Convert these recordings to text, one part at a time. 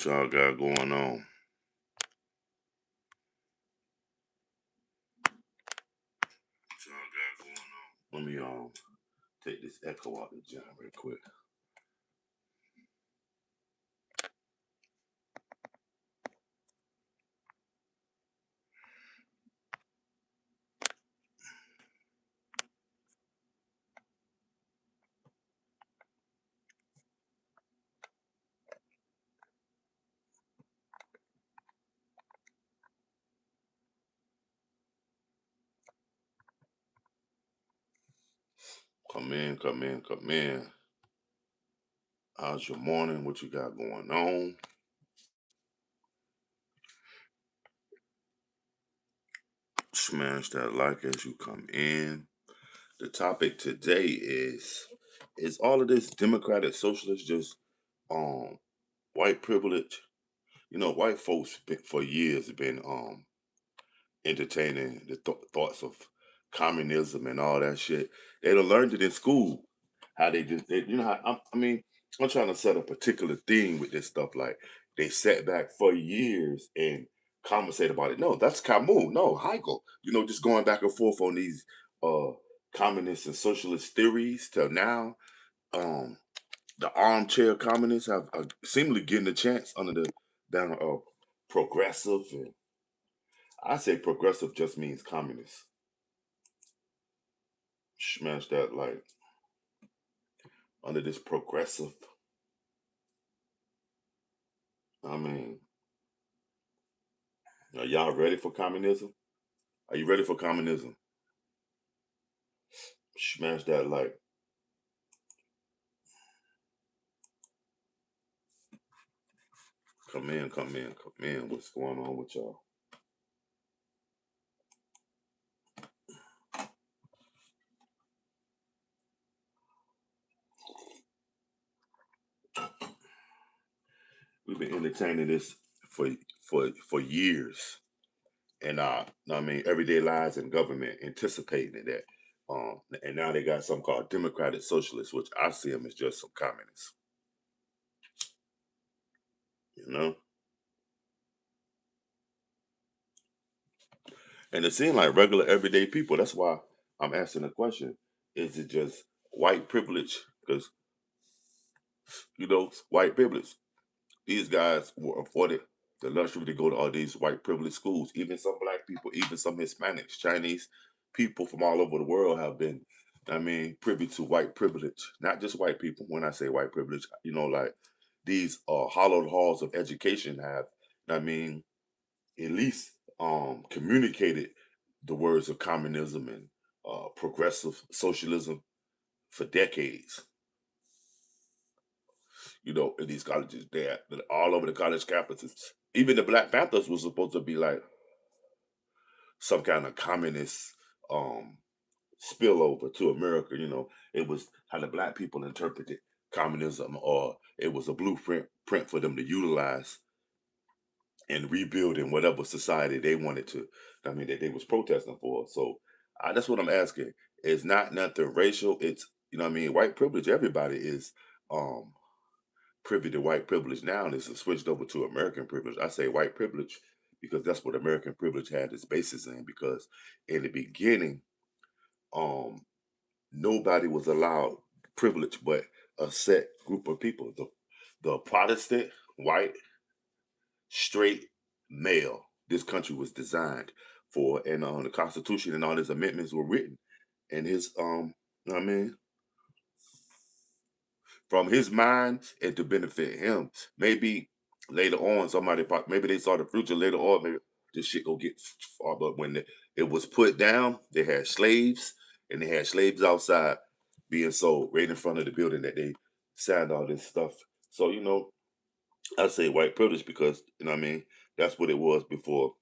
What y'all got going on? What y'all got going on? Let me take this echo out the job real quick. Come in, come in, come in. How's your morning? What you got going on? Smash that like as you come in. The topic today is all of this democratic socialist just um white privilege. You know, white folks for years have been entertaining the thoughts of communism and all that shit. They done learned it in school. How you know, I mean, I'm trying to set a particular theme with this stuff. Like they sat back for years and conversate about it. No, that's Camus. No, Hegel. You know, just going back and forth on these uh communist and socialist theories till now. Um, the armchair communists have seemingly getting a chance under the banner of progressive, and I say progressive just means communist. Smash that like under this progressive. I mean, are y'all ready for communism? Are you ready for communism? Smash that like. Come in, come in, come in. What's going on with y'all? We've been entertaining this for for years, and I mean, everyday lives in government anticipating that. And now they got something called democratic socialists, which I see them as just some communists. You know, and it seems like regular everyday people. That's why I'm asking the question: is it just white privilege? Because you know, white privilege. These guys were afforded the luxury to go to all these white privileged schools. Even some black people, even some Hispanics, Chinese people from all over the world have been, I mean, privy to white privilege. Not just white people. When I say white privilege, you know, like these hollowed halls of education have, I mean, at least communicated the words of communism and progressive socialism for decades. You know, in these colleges, they're all over the college campuses. Even the Black Panthers was supposed to be like some kind of communist um spillover to America. You know, it was how the black people interpreted communism, or it was a blueprint for them to utilize and rebuild in whatever society they wanted to. I mean, that they was protesting for. So that's what I'm asking. It's not nothing racial. It's, you know what I mean, white privilege. Everybody is um privy to white privilege now, and it's switched over to American privilege. I say white privilege because that's what American privilege had its basis in. Because in the beginning, um, nobody was allowed privilege but a set group of people. The Protestant, white, straight, male. This country was designed for, and the Constitution and all his amendments were written. And his, I mean, from his mind and to benefit him. Maybe later on, maybe they saw the future later on. Maybe this shit go get far. But when it was put down, they had slaves, and they had slaves outside being sold right in front of the building that they signed all this stuff. So you know, I say white privilege because you know what I mean. That's what it was before.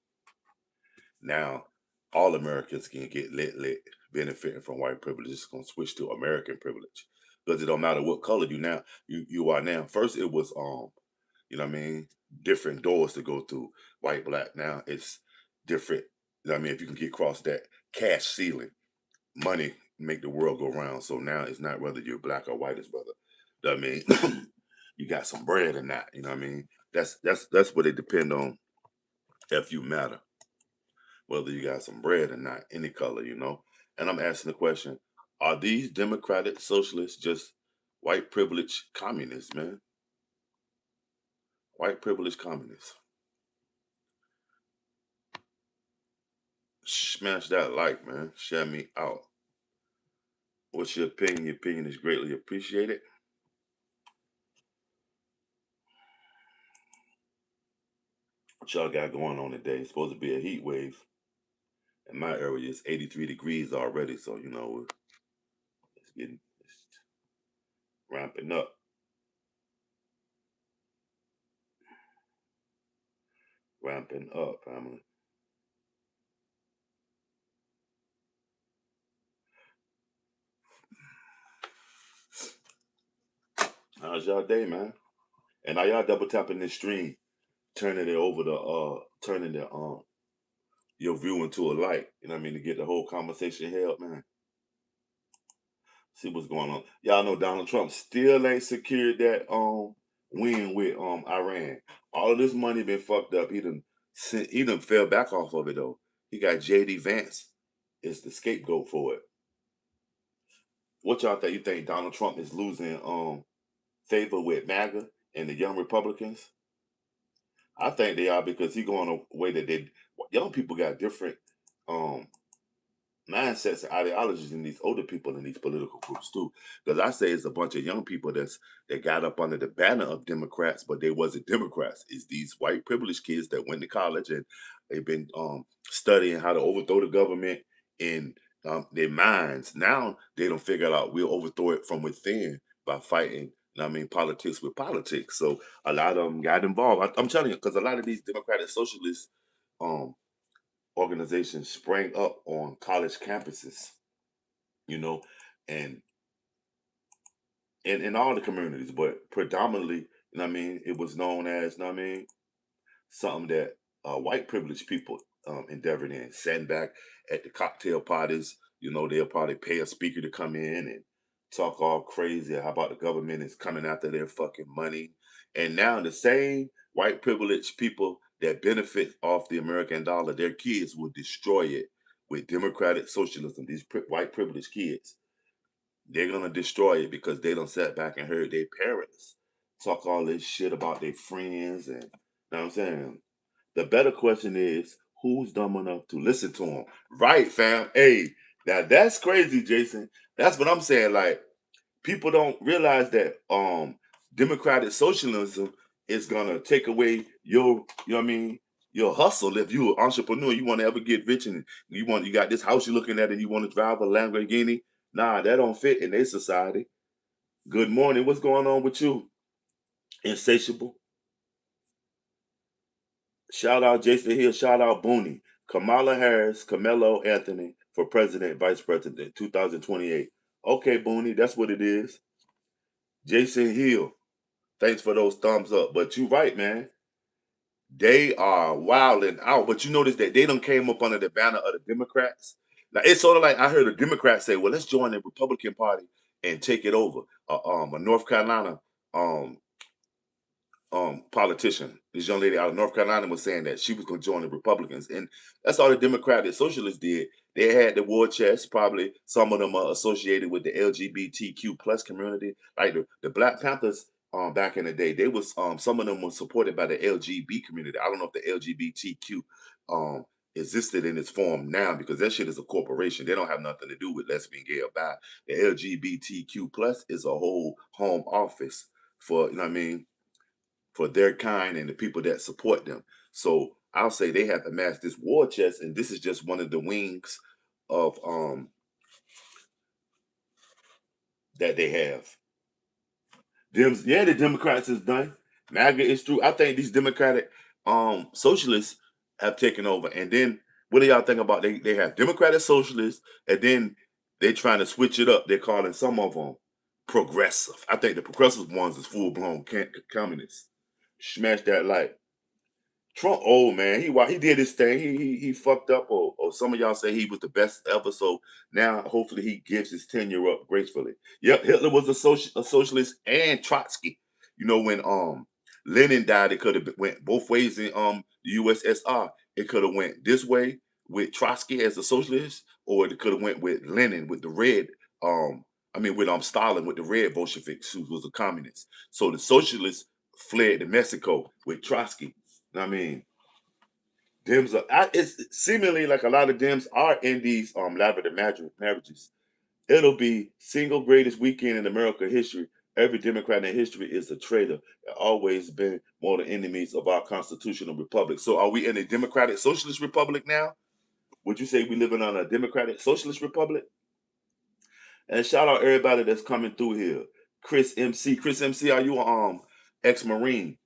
Now, all Americans can get lit benefiting from white privilege. It's gonna switch to American privilege because it don't matter what color you are now. First, it was you know what I mean, different doors to go through. White, black. Now it's different. You know what I mean, if you can get across that cash ceiling, money make the world go round. So now it's not whether you're black or white, it's whether, you know what I mean, you got some bread or not. You know what I mean? That's what they depend on if you matter, whether you got some bread or not, any color, you know. And I'm asking the question: are these democratic socialists just white privileged communists, man? White privileged communists. Smash that like, man. Share me out. What's your opinion? Your opinion is greatly appreciated. What y'all got going on today? It's supposed to be a heat wave. In my area, it's 83 degrees already, so you know it's ramping up. Ramping up, family. How's y'all day, man? And are y'all double tapping this stream, turning it over to turning the your view into a light, you know what I mean, to get the whole conversation held, man. See what's going on. Y'all know Donald Trump still ain't secured that win with Iran. All of this money been fucked up. He done fell back off of it though. He got JD Vance is the scapegoat for it. What y'all think? You think Donald Trump is losing favor with MAGA and the young Republicans? I think they are because he going a way that they young people got different um mindsets and ideologies than these older people in these political groups too. Because I say it's a bunch of young people that got up under the banner of Democrats, but they wasn't Democrats. It's these white privileged kids that went to college and they've been studying how to overthrow the government in their minds. Now they don't figure out we'll overthrow it from within by fighting. I mean, politics with politics. So a lot of them got involved. I'm telling you, because a lot of these democratic socialists um, organizations sprang up on college campuses, you know, and in all the communities, but predominantly, you know what I mean, it was known as, you know what I mean, something that white privileged people endeavored in, sitting back at the cocktail parties. You know, they'll probably pay a speaker to come in and talk all crazy how about the government is coming after their fucking money. And now the same white privileged people that benefit off the American dollar, their kids will destroy it with democratic socialism. These white privileged kids, they're gonna destroy it because they don't sat back and heard their parents talk all this shit about their friends and you know what I'm saying. The better question is who's dumb enough to listen to them? Right, fam. Hey, now that's crazy, Jason. That's what I'm saying. Like people don't realize that democratic socialism is gonna take away your, you know what I mean, your hustle. If you're an entrepreneur, you want to ever get rich and you got this house you're looking at and you want to drive a Lamborghini. Nah, that don't fit in their society. Good morning. What's going on with you? Insatiable. Shout out Jason Hill. Shout out Booney. Kamala Harris, Camelo Anthony for president, vice president, 2028. Okay, Booney, that's what it is. Jason Hill. Thanks for those thumbs up. But you right, man. They are wilding out. But you notice that they done came up under the banner of the Democrats. Now it's sort of like I heard a Democrat say, "Well, let's join the Republican Party and take it over." A North Carolina um, politician, this young lady out of North Carolina, was saying that she was going to join the Republicans, and that's all the Democratic Socialists did. They had the war chest. Probably some of them are associated with the LGBTQ plus community, like the Black Panthers. Back in the day, they was some of them were supported by the LGB community. I don't know if the LGBTQ um, existed in its form now because that shit is a corporation. They don't have nothing to do with lesbian, gay, or bi. The LGBTQ plus is a whole home office for, you know what I mean, for their kind and the people that support them. So I'll say they have amassed this war chest, and this is just one of the wings of that they have. Yeah, the Democrats is done. MAGA is through. I think these Democratic socialists have taken over. And then what do y'all think about they have Democratic socialists and then they're trying to switch it up. They're calling some of them progressive. I think the progressive ones is full blown communists. Smash that like Trump old man. He did his thing. He fucked up, or some of y'all say he was the best ever. So now hopefully he gives his tenure up gracefully. Yep, Hitler was a socialist and Trotsky. You know when Lenin died, it could have went both ways in the USSR. It could have went this way with Trotsky as a socialist, or it could have went with Lenin with the red. I mean with Stalin with the red Bolsheviks who was a communist. So the socialists fled to Mexico with Trotsky. I mean, Dems are. It's seemingly like a lot of Dems are in these lavish marriages. It'll be single greatest weekend in American history. Every Democrat in history is a traitor. They've always been mortal enemies of our constitutional republic. So are we in a democratic socialist republic now? Would you say we living on a democratic socialist republic? And shout out everybody that's coming through here. Chris MC. Chris MC, are you ex-Marine?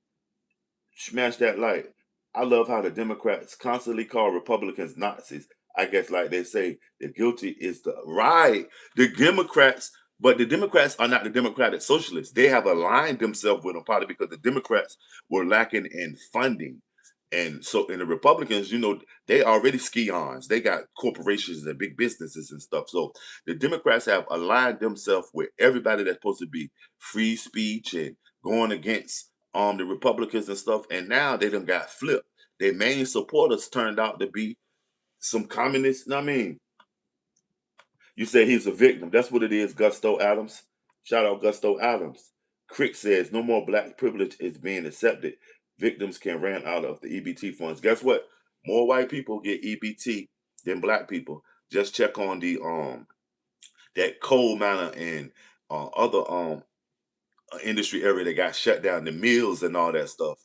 Smash that like. I love how the Democrats constantly call Republicans Nazis. I guess like they say the guilty is the right. The Democrats, but the Democrats are not the Democratic Socialists. They have aligned themselves with them probably because the Democrats were lacking in funding. And so in the Republicans, they already ski-ons. They got corporations and big businesses and stuff. So the Democrats have aligned themselves with everybody that's supposed to be free speech and going against the Republicans and stuff, and now they done got flipped. Their main supporters turned out to be some communists. I mean, you say he's a victim. That's what it is, Gusto Adams. Shout out Gusto Adams. Crick says no more black privilege is being accepted. Victims can run out of the EBT funds. Guess what? More white people get EBT than black people. Just check on the that coal miner and other industry area that got shut down, the mills and all that stuff,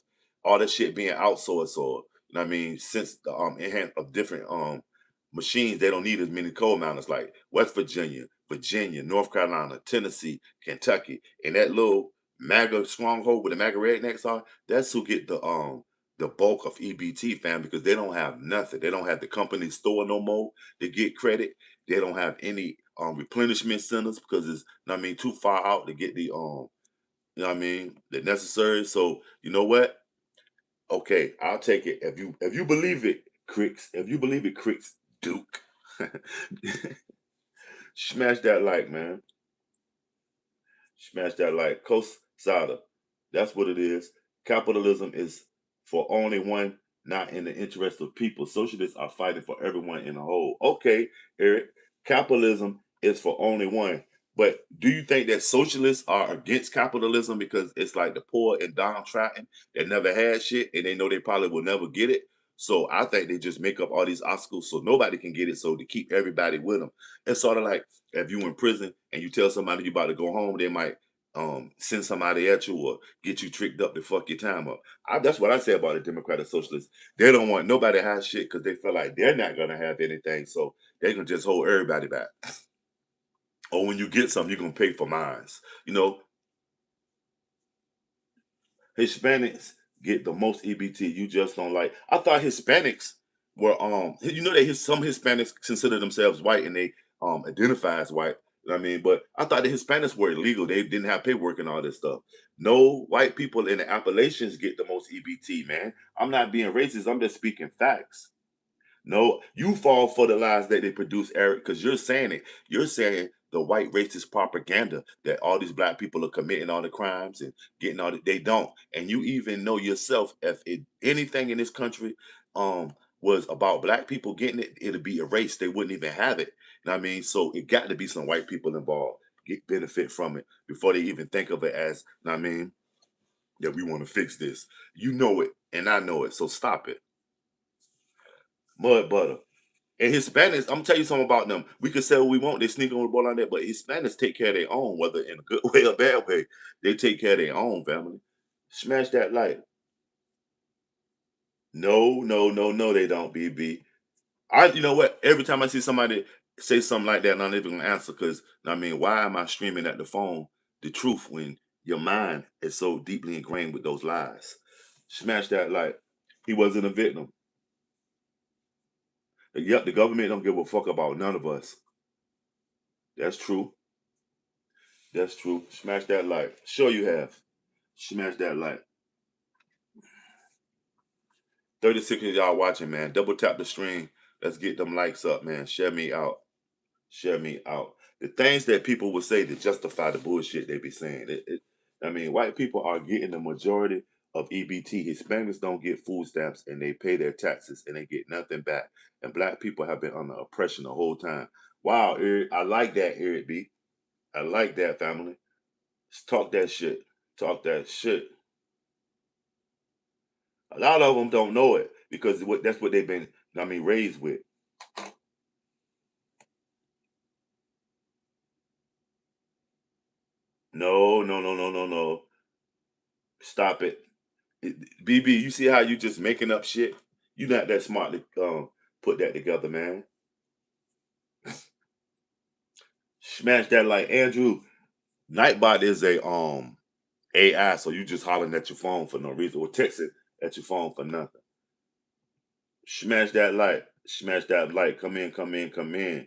all that shit being outsourced, or I mean, since the enhance of different machines, they don't need as many coal miners like West Virginia, Virginia, North Carolina, Tennessee, Kentucky, and that little MAGA stronghold where the MAGA rednecks are. That's who get the bulk of EBT, fam, because they don't have nothing. They don't have the company store no more to get credit. They don't have any replenishment centers because it's too far out to get the they're necessary. So you know what? Okay, I'll take it. If you believe it, Cricks. If you believe it, Cricks Duke. Smash that like, man. Smash that like. Coast Sada. That's what it is. Capitalism is for only one, not in the interest of people. Socialists are fighting for everyone in the whole. Okay, Eric. Capitalism is for only one. But do you think that socialists are against capitalism because it's like the poor and downtrodden that never had shit and they know they probably will never get it? So I think they just make up all these obstacles so nobody can get it, so to keep everybody with them. It's sort of like if you in prison and you tell somebody you about to go home, they might send somebody at you or get you tricked up to fuck your time up. That's what I say about the Democratic Socialists. They don't want nobody to have shit because they feel like they're not gonna have anything, so they can just hold everybody back. Or when you get something, you're gonna pay for mines. You know, Hispanics get the most EBT. You just don't like. I thought Hispanics were that some Hispanics consider themselves white and they identify as white. You know what I mean, but I thought the Hispanics were illegal. They didn't have paperwork and all this stuff. No, white people in the Appalachians get the most EBT, man. I'm not being racist. I'm just speaking facts. No, you fall for the lies that they produce, Eric, because you're saying it. You're saying the white racist propaganda that all these black people are committing all the crimes and getting all the, they don't. And you even know yourself, if anything in this country was about black people getting it, it'd be erased. They wouldn't even have it. You know what I mean? So it got to be some white people involved, get benefit from it before they even think of it as, you know what I mean, that we want to fix this. You know it, and I know it. So stop it. Mud butter. And Hispanics, I'm gonna tell you something about them. We can say what we want, they sneak on the ball on that, but Hispanics take care of their own, whether in a good way or bad way. They take care of their own family. Smash that light. No, no, no, no, they don't, BB. You know what? Every time I see somebody say something like that, I'm not even gonna answer because I mean, why am I streaming at the phone the truth when your mind is so deeply ingrained with those lies? Smash that light. He wasn't a victim. Yep, the government don't give a fuck about none of us. That's true. That's true. Smash that like. Sure you have. Smash that like. 36 of y'all watching, man. Double tap the stream. Let's get them likes up, man. Share me out. Share me out. The things that people will say to justify the bullshit they be saying. I mean, white people are getting the majority of EBT. Hispanics don't get food stamps and they pay their taxes and they get nothing back. And black people have been under oppression the whole time. Wow, Eric, I like that, Eric B. I like that, family. Let's talk that shit. Talk that shit. A lot of them don't know it because that's what they've been, raised with. No, no, no, no, no, no. Stop it. BB, you see how you just making up shit? You not that smart to put that together, man. Smash that like Andrew. Nightbot is a AI, so you just hollering at your phone for no reason or texting at your phone for nothing. Smash that like. Smash that like. Come in, come in, come in.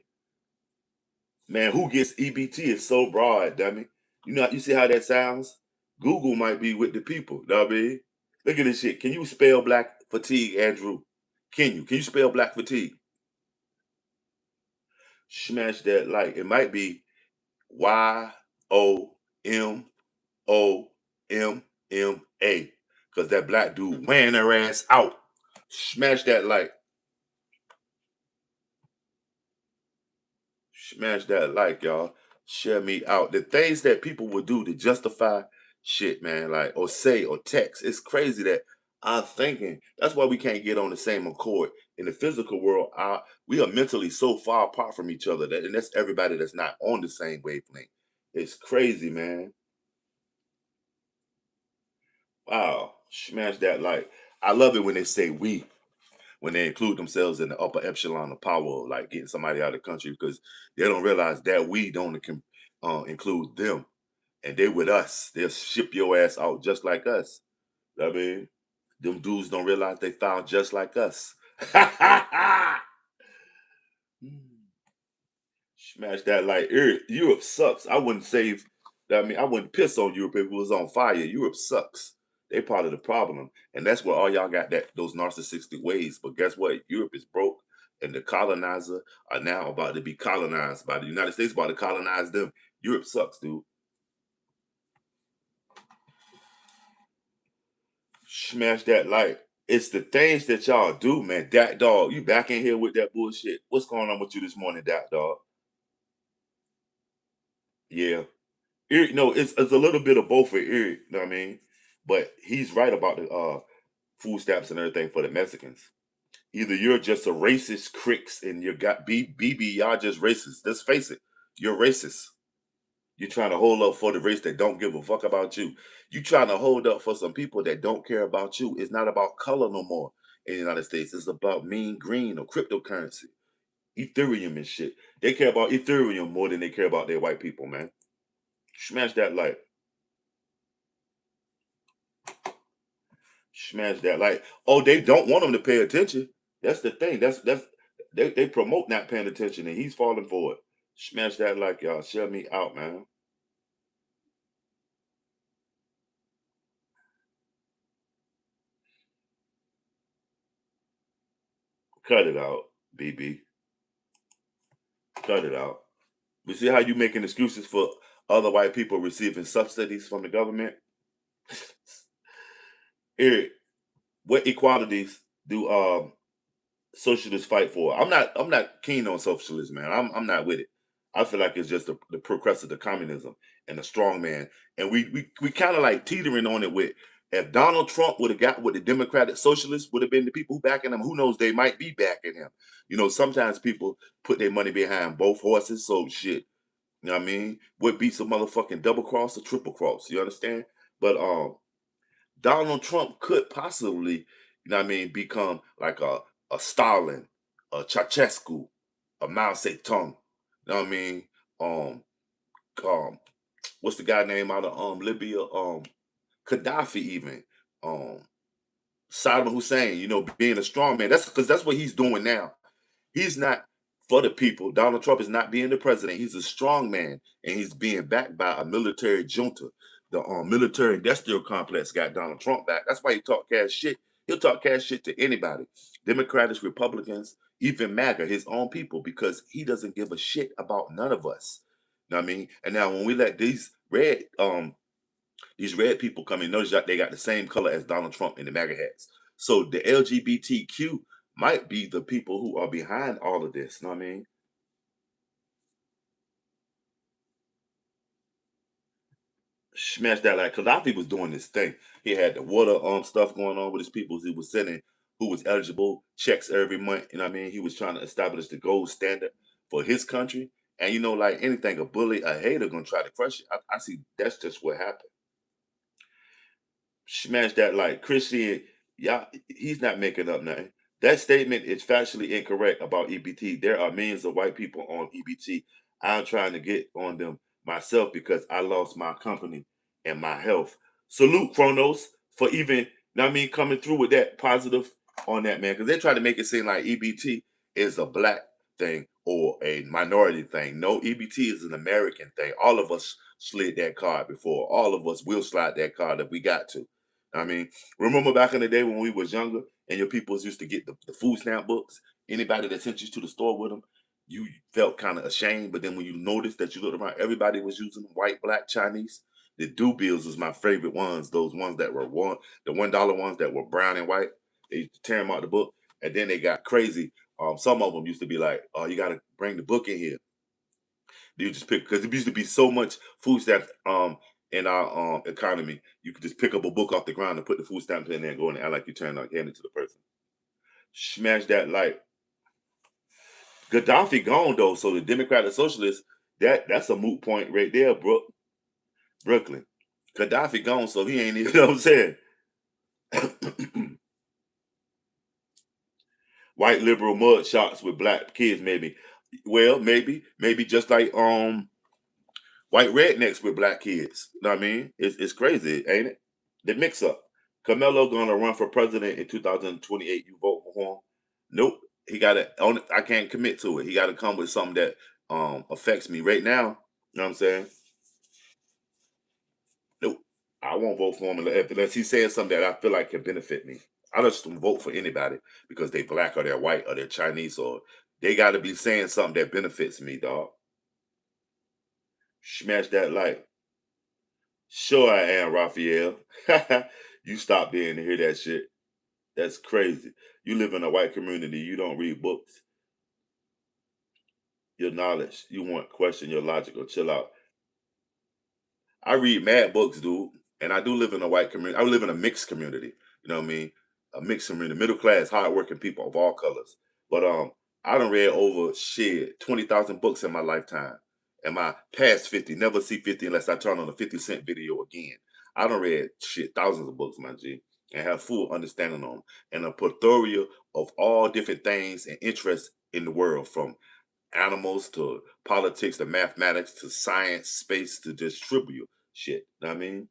Man, who gets EBT is so broad, dummy. You see how that sounds? Google might be with the people, know what I mean? Look at this shit. Can you spell black fatigue, Andrew? Can you? Can you spell black fatigue? Smash that like. It might be YOMOMMA. Cause that black dude wearing their ass out. Smash that like. Smash that like, y'all. Share me out. The things that people will do to justify shit, man, like or say or text. It's crazy that I'm thinking. That's why we can't get on the same accord. In the physical world, we are mentally so far apart from each other that, and that's everybody that's not on the same wavelength. It's crazy, man. Wow. Smash that like. I love it when they say we, when they include themselves in the upper echelon of power, like getting somebody out of the country, because they don't realize that we don't include them, and they with us. They'll ship your ass out just like us. I mean, them dudes don't realize they found just like us. Smash that like Europe sucks. I wouldn't save. I wouldn't piss on Europe if it was on fire. Europe sucks. They part of the problem, and that's where all y'all got those narcissistic ways. But guess what? Europe is broke, and the colonizer are now about to be colonized by the United States. About to colonize them. Europe sucks, dude. Smash that like. It's the things that y'all do, man. Dat dog, you back in here with that bullshit. What's going on with you this morning, Dat dog? Yeah. Eric, no, it's a little bit of both for Eric, you know what I mean? But he's right about the food stamps and everything for the Mexicans. Either you're just a racist cricks and you got BB, y'all just racist. Let's face it, you're racist. You're trying to hold up for the race that don't give a fuck about you. You trying to hold up for some people that don't care about you. It's not about color no more in the United States. It's about mean green or cryptocurrency, Ethereum and shit. They care about Ethereum more than they care about their white people, man. Smash that like. Smash that like. Oh, they don't want him to pay attention. That's the thing. That's they promote not paying attention and he's falling for it. Smash that like, y'all. Shut me out, man. Cut it out, BB. Cut it out. We see how you making excuses for other white people receiving subsidies from the government? Eric, what equalities do socialists fight for? I'm not keen on socialism, man. I'm not with it. I feel like it's just the progressive of communism and the strong man. And we kind of like teetering on it with if Donald Trump would have got with the Democratic Socialists would have been the people who backing him, who knows they might be backing him. Sometimes people put their money behind both horses, so shit. You know what I mean? What beats a motherfucking double cross or triple cross? You understand? But Donald Trump could possibly, become like a Stalin, a Ceausescu, a Mao Zedong. You know what I mean? Um, um, what's the guy name out of Libya? Gaddafi even. Um, Saddam Hussein. Being a strong man. That's because that's what he's doing now. He's not for the people. Donald Trump is not being the president. He's a strong man, and he's being backed by a military junta. The military industrial complex got Donald Trump back. That's why he talk cash shit. He'll talk cash shit to anybody, Democrats, Republicans, even MAGA, his own people, because he doesn't give a shit about none of us. You know what I mean? And now when we let these red These red people come in, notice that they got the same color as Donald Trump in the MAGA hats. So the LGBTQ might be the people who are behind all of this. Know what I mean? Smash that like Gaddafi was doing this thing. He had the water stuff going on with his people. He was sending who was eligible checks every month. You know what I mean? He was trying to establish the gold standard for his country. And like anything, a bully, a hater gonna try to crush it. I see that's just what happened. Smash that like Christian, yeah, he's not making up nothing. That statement is factually incorrect about EBT. There are millions of white people on EBT. I'm trying to get on them myself because I lost my company and my health. Salute Chronos for even, know what I mean, coming through with that positive on that, man. Because they try to make it seem like EBT is a black thing or a minority thing. No, EBT is an American thing. All of us slid that card before. All of us will slide that card if we got to. I mean, remember back in the day when we was younger and your peoples used to get the food stamp books? Anybody that sent you to the store with them, you felt kind of ashamed. But then when you noticed that you looked around, everybody was using white, black, Chinese. The do bills was my favorite ones. Those ones that were the $1 ones that were brown and white. They used to tear them out the book, and then they got crazy. Some of them used to be like, "Oh, you got to bring the book in here." You just pick because it used to be so much food stamps in our economy. You could just pick up a book off the ground and put the food stamps in there and go in and act like you turn hand it to the person. Smash that like Gaddafi gone though, so the Democrat and Socialist, that's a moot point right there, Brooklyn. Gaddafi gone, so he ain't even know what I'm saying. White liberal mud shots with black kids, maybe. Well, maybe just like white rednecks with black kids. You know what I mean? It's crazy, ain't it? The mix up. Carmelo gonna run for president in 2028. You vote for him? Nope. He gotta I can't commit to it. He gotta come with something that affects me right now. You know what I'm saying? Nope. I won't vote for him unless he's saying something that I feel like can benefit me. I just don't vote for anybody because they black or they're white or they're Chinese or they gotta be saying something that benefits me, dog. Smash that like. Sure I am, Raphael. You stop there and hear that shit. That's crazy. You live in a white community, you don't read books, your knowledge, you want question your logic or chill out. I read mad books, dude, and I do live in a white community. I live in a mixed community. You know what I mean? A mixed community, middle class, hardworking people of all colors. But I done read over shit 20,000 books in my lifetime. And my past 50, never see 50 unless I turn on a 50 cent video again. I done read shit thousands of books, my G, and have full understanding on them and a plethora of all different things and interests in the world, from animals to politics to mathematics to science, space to just trivial shit. Know what I mean?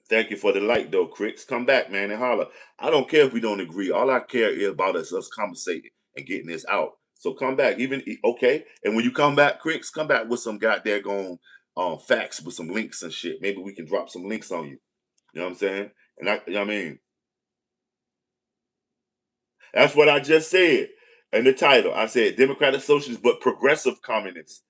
Thank you for the light though, Cricks. Come back, man, and holler. I don't care if we don't agree. All I care is about us conversating and getting this out. So come back, okay. And when you come back, Cricks, come back with some goddamn facts with some links and shit. Maybe we can drop some links on you. You know what I'm saying? And you know what I mean, that's what I just said in the title. I said Democratic Socialists, but progressive communists.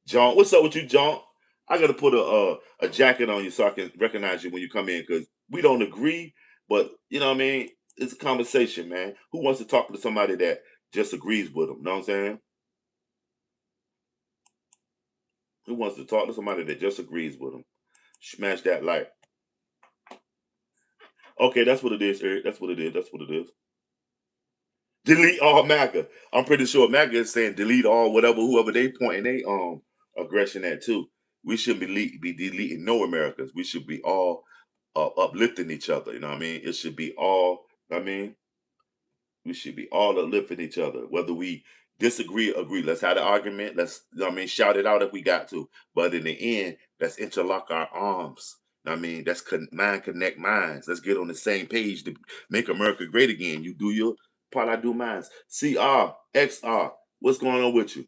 John, what's up with you, John? I gotta put a jacket on you so I can recognize you when you come in because we don't agree, but you know what I mean. It's a conversation, man. Who wants to talk to somebody that just agrees with them? Know what I'm saying? Who wants to talk to somebody that just agrees with them? Smash that like. Okay, that's what it is, Eric. That's what it is. That's what it is. Delete all MAGA. I'm pretty sure MAGA is saying delete all whatever whoever they pointing they aggression at too. We shouldn't be deleting no Americans. We should be all uplifting each other. You know what I mean? It should be all. I mean, we should be all uplifting each other, whether we disagree or agree. Let's have the argument. Let's, you know what I mean, shout it out if we got to. But in the end, let's interlock our arms. You know what I mean, that's mind connect minds. Let's get on the same page to make America great again. You do your part, I do mine. CR, XR, what's going on with you?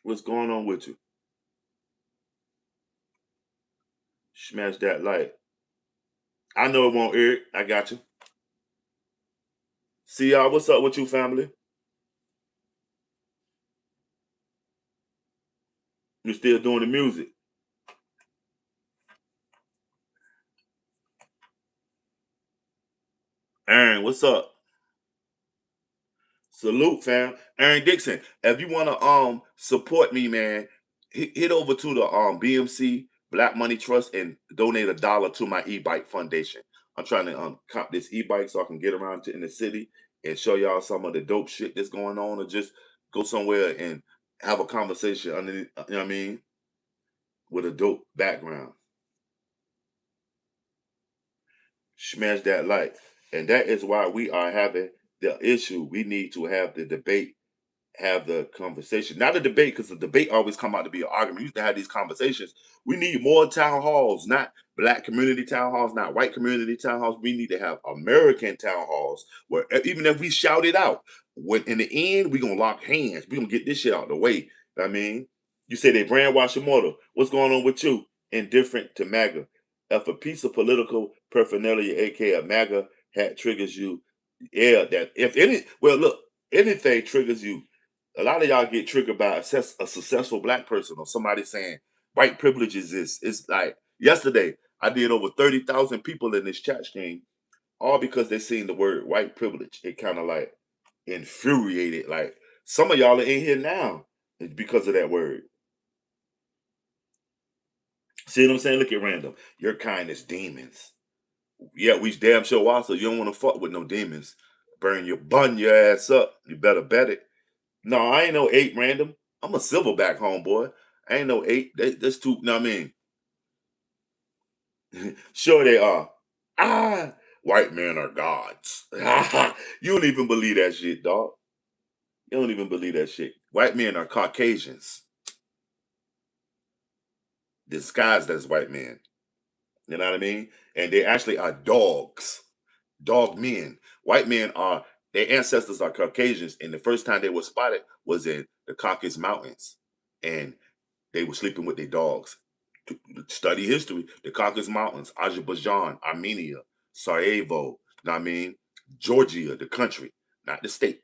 What's going on with you? Smash that like. I know it won't, Eric. I got you. CR, what's up with you, family? You still doing the music. Aaron, what's up? Salute, fam. Aaron Dixon. If you wanna support me, man, hit over to the BMC Black Money Trust and donate $1 to my e-bike foundation. I'm trying to cop this e-bike so I can get around to in the city and show y'all some of the dope shit that's going on, or just go somewhere and have a conversation underneath, you know what I mean, with a dope background. Smash that like. And that is why we are having the issue. We need to have the debate, have the conversation. Not a debate, because the debate always come out to be an argument. We used to have these conversations. We need more town halls, not black community town halls, not white community town halls. We need to have American town halls where even if we shout it out, when in the end, we're gonna lock hands. We're gonna get this shit out the way. I mean, you say they brainwash your mother. What's going on with you? Indifferent to MAGA. If a piece of political paraphernalia, aka a MAGA hat, triggers you, yeah, that if any, well, look, anything triggers you. A lot of y'all get triggered by a successful black person or somebody saying white privilege is this. It's like yesterday, I did over 30,000 people in this chat stream, all because they seen the word white privilege. It kind of like infuriated. Like some of y'all are in here now because of that word. See what I'm saying? Look at random. Your kind is demons. Yeah, we damn sure also you don't want to fuck with no demons. Bun your ass up. You better bet it. No, I ain't no eight random. I'm a silverback homeboy. I ain't no eight. That's too. No, I mean, sure they are. Ah, white men are gods. You don't even believe that shit, dog. You don't even believe that shit. White men are Caucasians disguised as white men. You know what I mean? And they actually are dogs, dog men. White men are, their ancestors are Caucasians, and the first time they were spotted was in the Caucasus Mountains, and they were sleeping with their dogs. To study history, the Caucasus Mountains, Azerbaijan, Armenia, Sarajevo, you know what I mean? Georgia, the country, not the state.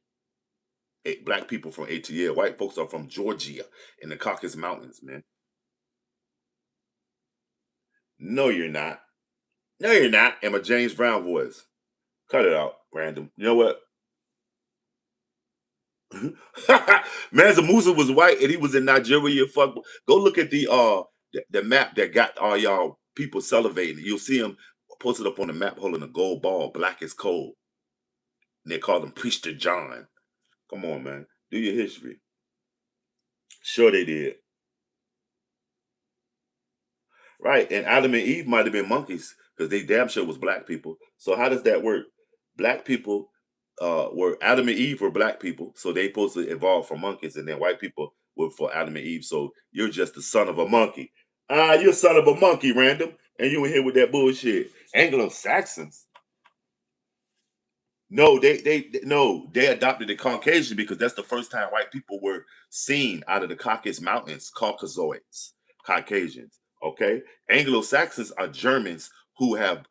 Black people from ATL, white folks are from Georgia in the Caucasus Mountains, man. No, you're not. No, you're not. In my James Brown voice. Cut it out, random. You know what? Mansa Musa was white and he was in Nigeria. Fuck. Go look at the map that got all y'all people salivating. You'll see him posted up on the map holding a gold ball, black as coal. And they called him Priester John. Come on, man. Do your history. Sure they did. Right. And Adam and Eve might have been monkeys because they damn sure was black people. So how does that work? Black people were Adam and Eve were black people, so they supposed to evolve from monkeys, and then white people were for Adam and Eve. So you're just the son of a monkey. Ah, you're son of a monkey, random. And you in here with that bullshit. Anglo Saxons. No, no, they adopted the Caucasian because that's the first time white people were seen out of the Caucasus Mountains, Caucasoids, Caucasians. Okay, Anglo Saxons are Germans who have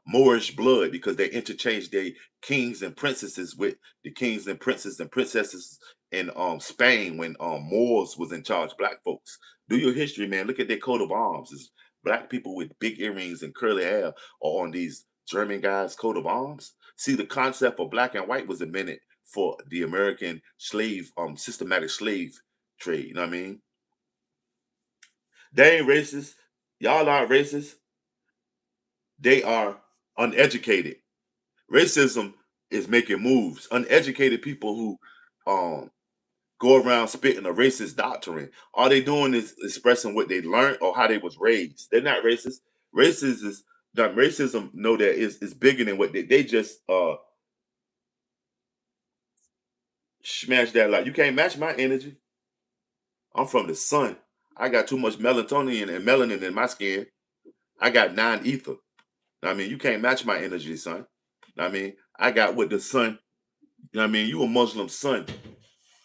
Moorish blood because they interchanged their kings and princesses with the kings and princes and princesses in Spain when Moors was in charge. Black folks, do your history, man. Look at their coat of arms. It's black people with big earrings and curly hair are on these German guys' coat of arms. See, the concept of black and white was invented for the American slave, systematic slave trade. You know what I mean? They ain't racist. Y'all aren't racist. They are uneducated. Racism is making moves. Uneducated people who um go around spitting a racist doctrine. All they doing is expressing what they learned or how they was raised. They're not racist. Racism is not racism. Know that is bigger than what they just smash that like you can't match my energy. I'm from the sun. I got too much melatonin and melanin in my skin. I got nine ether. I mean, you can't match my energy, son. I mean, I got what the sun. You know what I mean? You a Muslim son.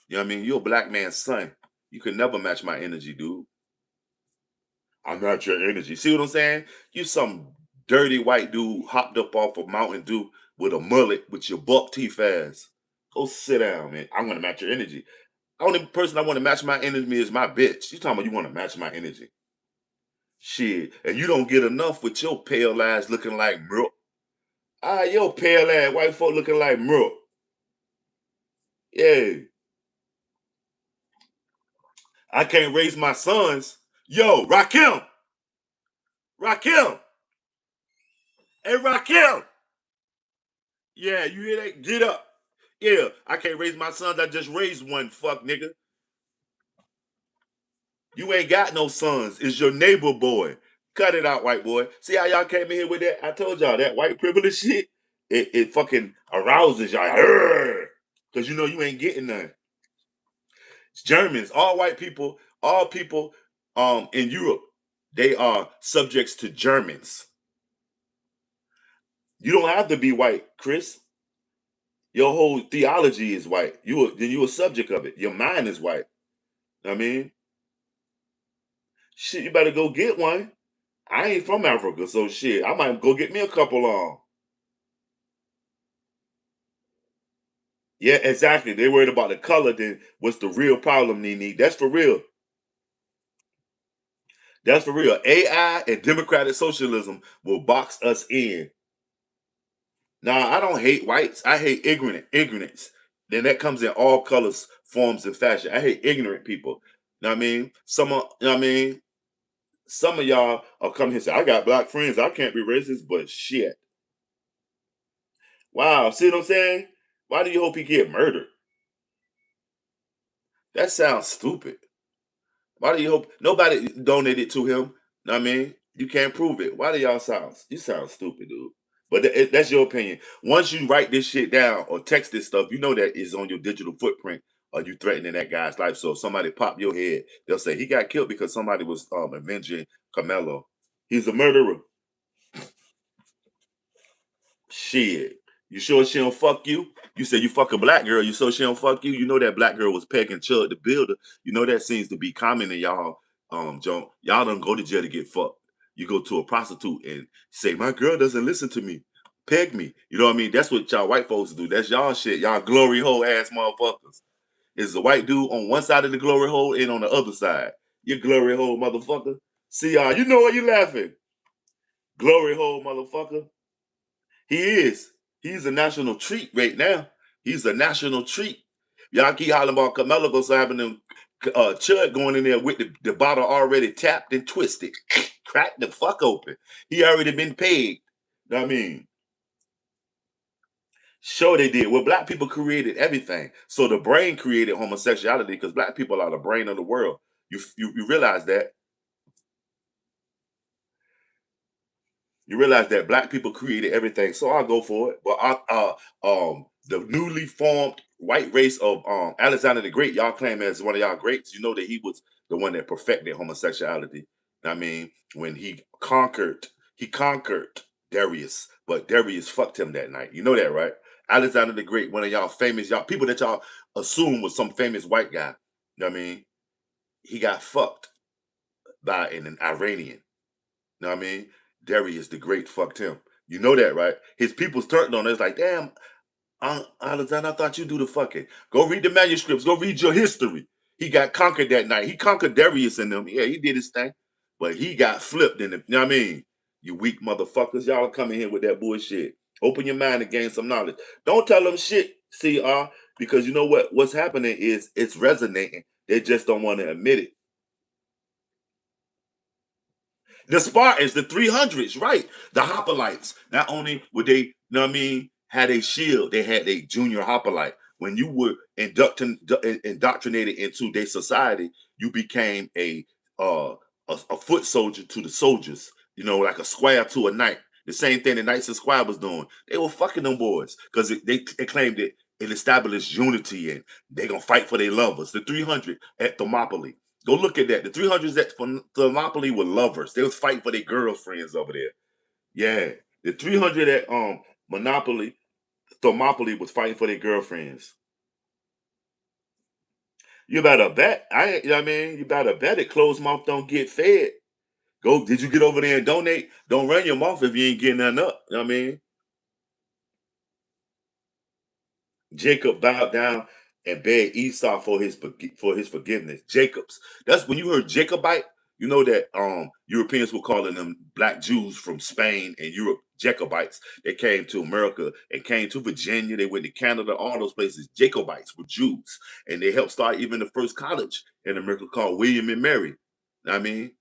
You know what I mean? You a black man's son. You can never match my energy, dude. I'm not your energy. See what I'm saying? You some dirty white dude hopped up off of Mountain Dew with a mullet with your buck teeth ass. Go sit down, man. I'm gonna match your energy. Only person I want to match my energy is my bitch. You talking about you want to match my energy? Shit, and you don't get enough with your pale ass looking like milk. Ah, your pale ass white folk looking like milk. Yeah, I can't raise my sons. Yo, Rakim, Rakim, hey Rakim. Yeah, you hear that? Get up. Yeah, I can't raise my sons. I just raised one. Fuck nigga. You ain't got no sons. It's your neighbor boy. Cut it out, white boy. See how y'all came in here with that? I told y'all that white privilege shit. It fucking arouses y'all. Because you know you ain't getting none. It's Germans, all white people, all people in Europe, they are subjects to Germans. You don't have to be white, Chris. Your whole theology is white. You a subject of it. Your mind is white. I mean, shit, you better go get one. I ain't from Africa, so shit, I might go get me a couple on. Yeah, exactly. They worried about the color. Then what's the real problem they need? That's for real. That's for real. AI and democratic socialism will box us in. Now, I don't hate whites. I hate ignorance. Then that comes in all colors, forms, and fashion. I hate ignorant people. Know what I mean? You know what I mean? Some of y'all are coming here and say, I got black friends. I can't be racist, but shit. Wow. See what I'm saying? Why do you hope he get murdered? That sounds stupid. Why do you hope nobody donated to him? Know what I mean, you can't prove it. Why do y'all sound? You sound stupid, dude. But that's your opinion. Once you write this shit down or text this stuff, you know that is on your digital footprint. Or you threatening that guy's life. So if somebody pop your head, they'll say he got killed because somebody was avenging Carmelo. He's a murderer. Shit. You sure she don't fuck you? You said you fuck a black girl. You so she don't fuck you? You know that black girl was pegging Chud the Builder. You know that seems to be common in y'all, Joan. Y'all don't go to jail to get fucked. You go to a prostitute and say, my girl doesn't listen to me. Peg me. You know what I mean? That's what y'all white folks do. That's y'all shit. Y'all glory hole ass motherfuckers. Is the white dude on one side of the glory hole and on the other side. You glory hole motherfucker. See y'all, you know what you laughing. Glory hole motherfucker. He is. He's a national treat right now. He's a national treat. Y'all keep hollering about Carmelo goes having them Chud going in there with the bottle already tapped and twisted. Crack the fuck open. He already been paid. Know what I mean, sure they did. Well, black people created everything. So the brain created homosexuality because black people are the brain of the world. You realize that? You realize that black people created everything, so I'll go for it. But the newly formed white race of Alexander the Great, y'all claim as one of y'all greats. You know that he was the one that perfected homosexuality. I mean, when he conquered Darius, but Darius fucked him that night. You know that, right? Alexander the Great, one of y'all famous y'all people that y'all assume was some famous white guy. You know what I mean? He got fucked by an Iranian. Know what I mean? Darius the Great fucked him. You know that, right? His people's turned on us. It's like, damn, Alexander, I thought you do the fucking. Go read the manuscripts. Go read your history. He got conquered that night. He conquered Darius and them. Yeah, he did his thing. But he got flipped in it. You know what I mean? You weak motherfuckers. Y'all coming here with that bullshit. Open your mind and gain some knowledge. Don't tell them shit, CR, because you know what? What's happening is it's resonating. They just don't want to admit it. The Spartans, the 300s, right? The hoplites. Not only would they, you know what I mean, had a shield, they had a junior hoplite. When you were indoctrinated into their society, you became uh, a foot soldier to the soldiers. You know, like a squire to a knight. The same thing the knights and squire was doing. They were fucking them boys because they claimed it established unity and they gonna fight for their lovers. The 300 at Thermopylae. Go look at that. The 300s at Thermopylae were lovers. They was fighting for their girlfriends over there. Yeah. The 300 at Monopoly, Thermopylae was fighting for their girlfriends. You better bet. You know what I mean? You better bet it closed mouth don't get fed. Go, did you get over there and donate? Don't run your mouth if you ain't getting nothing up. You know what I mean? Jacob bowed down. and begged Esau for his forgiveness. Jacob's. That's when you heard Jacobite. You know that Europeans were calling them black Jews from Spain and Europe, Jacobites. They came to America and came to Virginia. They went to Canada, all those places. Jacobites were Jews, and they helped start even the first college in America called William and Mary. I mean,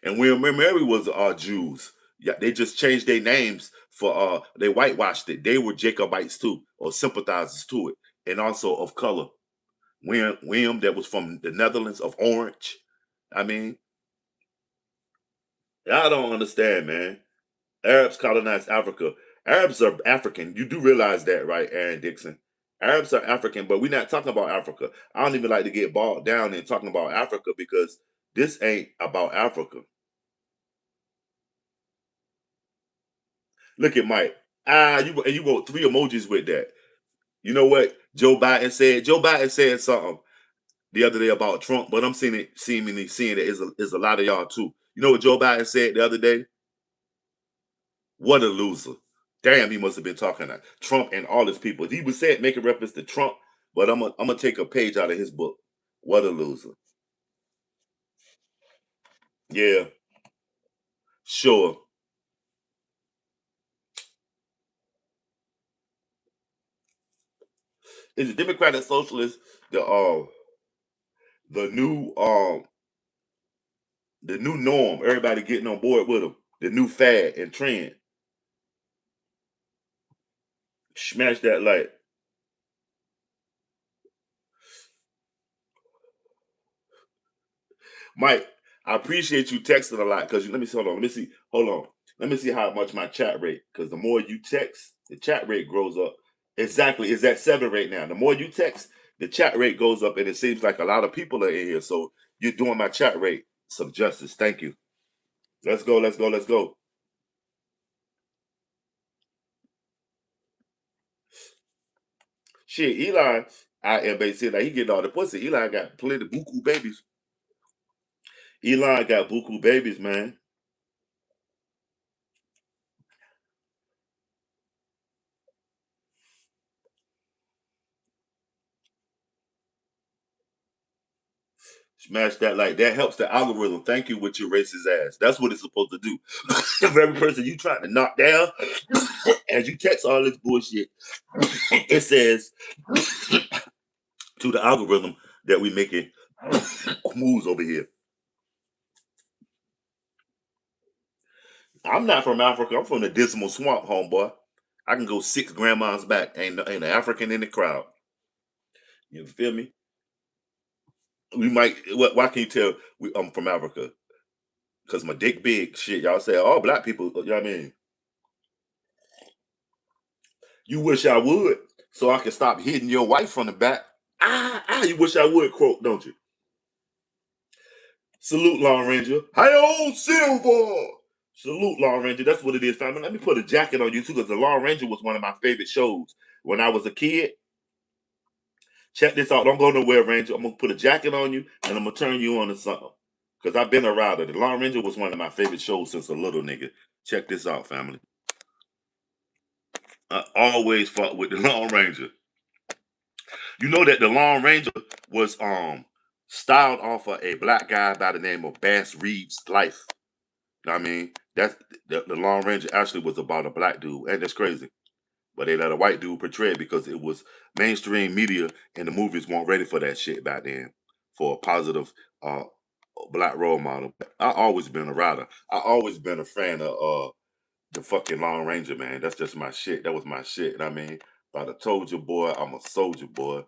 and William and Mary was Jews. Yeah, they just changed their names for they whitewashed it. They were Jacobites too, or sympathizers to it, and also of color. William that was from the Netherlands of Orange. I mean, I don't understand, man. Arabs colonized Africa. Arabs are African. You do realize that, right, Aaron Dixon? Arabs are African, but we're not talking about Africa. I don't even like to get bogged down in talking about Africa because this ain't about Africa. Look at Mike. You wrote three emojis with that. You know what Joe Biden said? Joe Biden said something the other day about Trump, but I'm seeing that is a lot of y'all too. You know what Joe Biden said the other day? What a loser. Damn, he must have been talking to Trump and all his people. He was saying making reference to Trump, but I'm gonna take a page out of his book. What a loser. Yeah, sure. Is the Democratic Socialist the new the new norm? Everybody getting on board with them. The new fad and trend. Smash that like. Mike, I appreciate you texting a lot because let me see, hold on. Let me see. Hold on. Let me see how much my chat rate. Because the more you text, the chat rate grows up. Exactly. It's at 7 right now. The more you text, the chat rate goes up, and it seems like a lot of people are in here. So you're doing my chat rate some justice. Thank you. Let's go. Let's go. Let's go. Shit, Eli, I am said that he getting all the pussy. Eli got plenty of buku babies. Eli got buku babies, man. Smash that like that helps the algorithm. Thank you with your racist ass. That's what it's supposed to do. For every person you trying to knock down, as you text all this bullshit, it says to the algorithm that we making moves over here. I'm not from Africa. I'm from the dismal swamp, homeboy. I can go 6 grandmas back. Ain't an African in the crowd. You feel me? We might. Why can you tell I'm from Africa? Because my dick big. Shit, y'all say all black people. You know what I mean? You wish I would, so I can stop hitting your wife from the back. You wish I would, quote, don't you? Salute, Long Ranger. Hi, Silver! Salute, Long Ranger. That's what it is, family. Let me put a jacket on you, too, because the Long Ranger was one of my favorite shows when I was a kid. Check this out. Don't go nowhere, Ranger. I'm going to put a jacket on you, and I'm going to turn you on to something. Because I've been a rider. The Long Ranger was one of my favorite shows since a little nigga. Check this out, family. I always fought with the Long Ranger. You know that the Lone Ranger was styled off of a black guy by the name of Bass Reeves' life. You know what I mean, that's the Lone Ranger actually was about a black dude, and that's crazy. But they let a white dude portray it because it was mainstream media and the movies weren't ready for that shit back then for a positive uh black role model. I always been a rider. I always been a fan of the fucking Lone Ranger, man. That's just my shit. That was my shit. You know what I mean, if I'd have told you, boy, I'm a soldier, boy.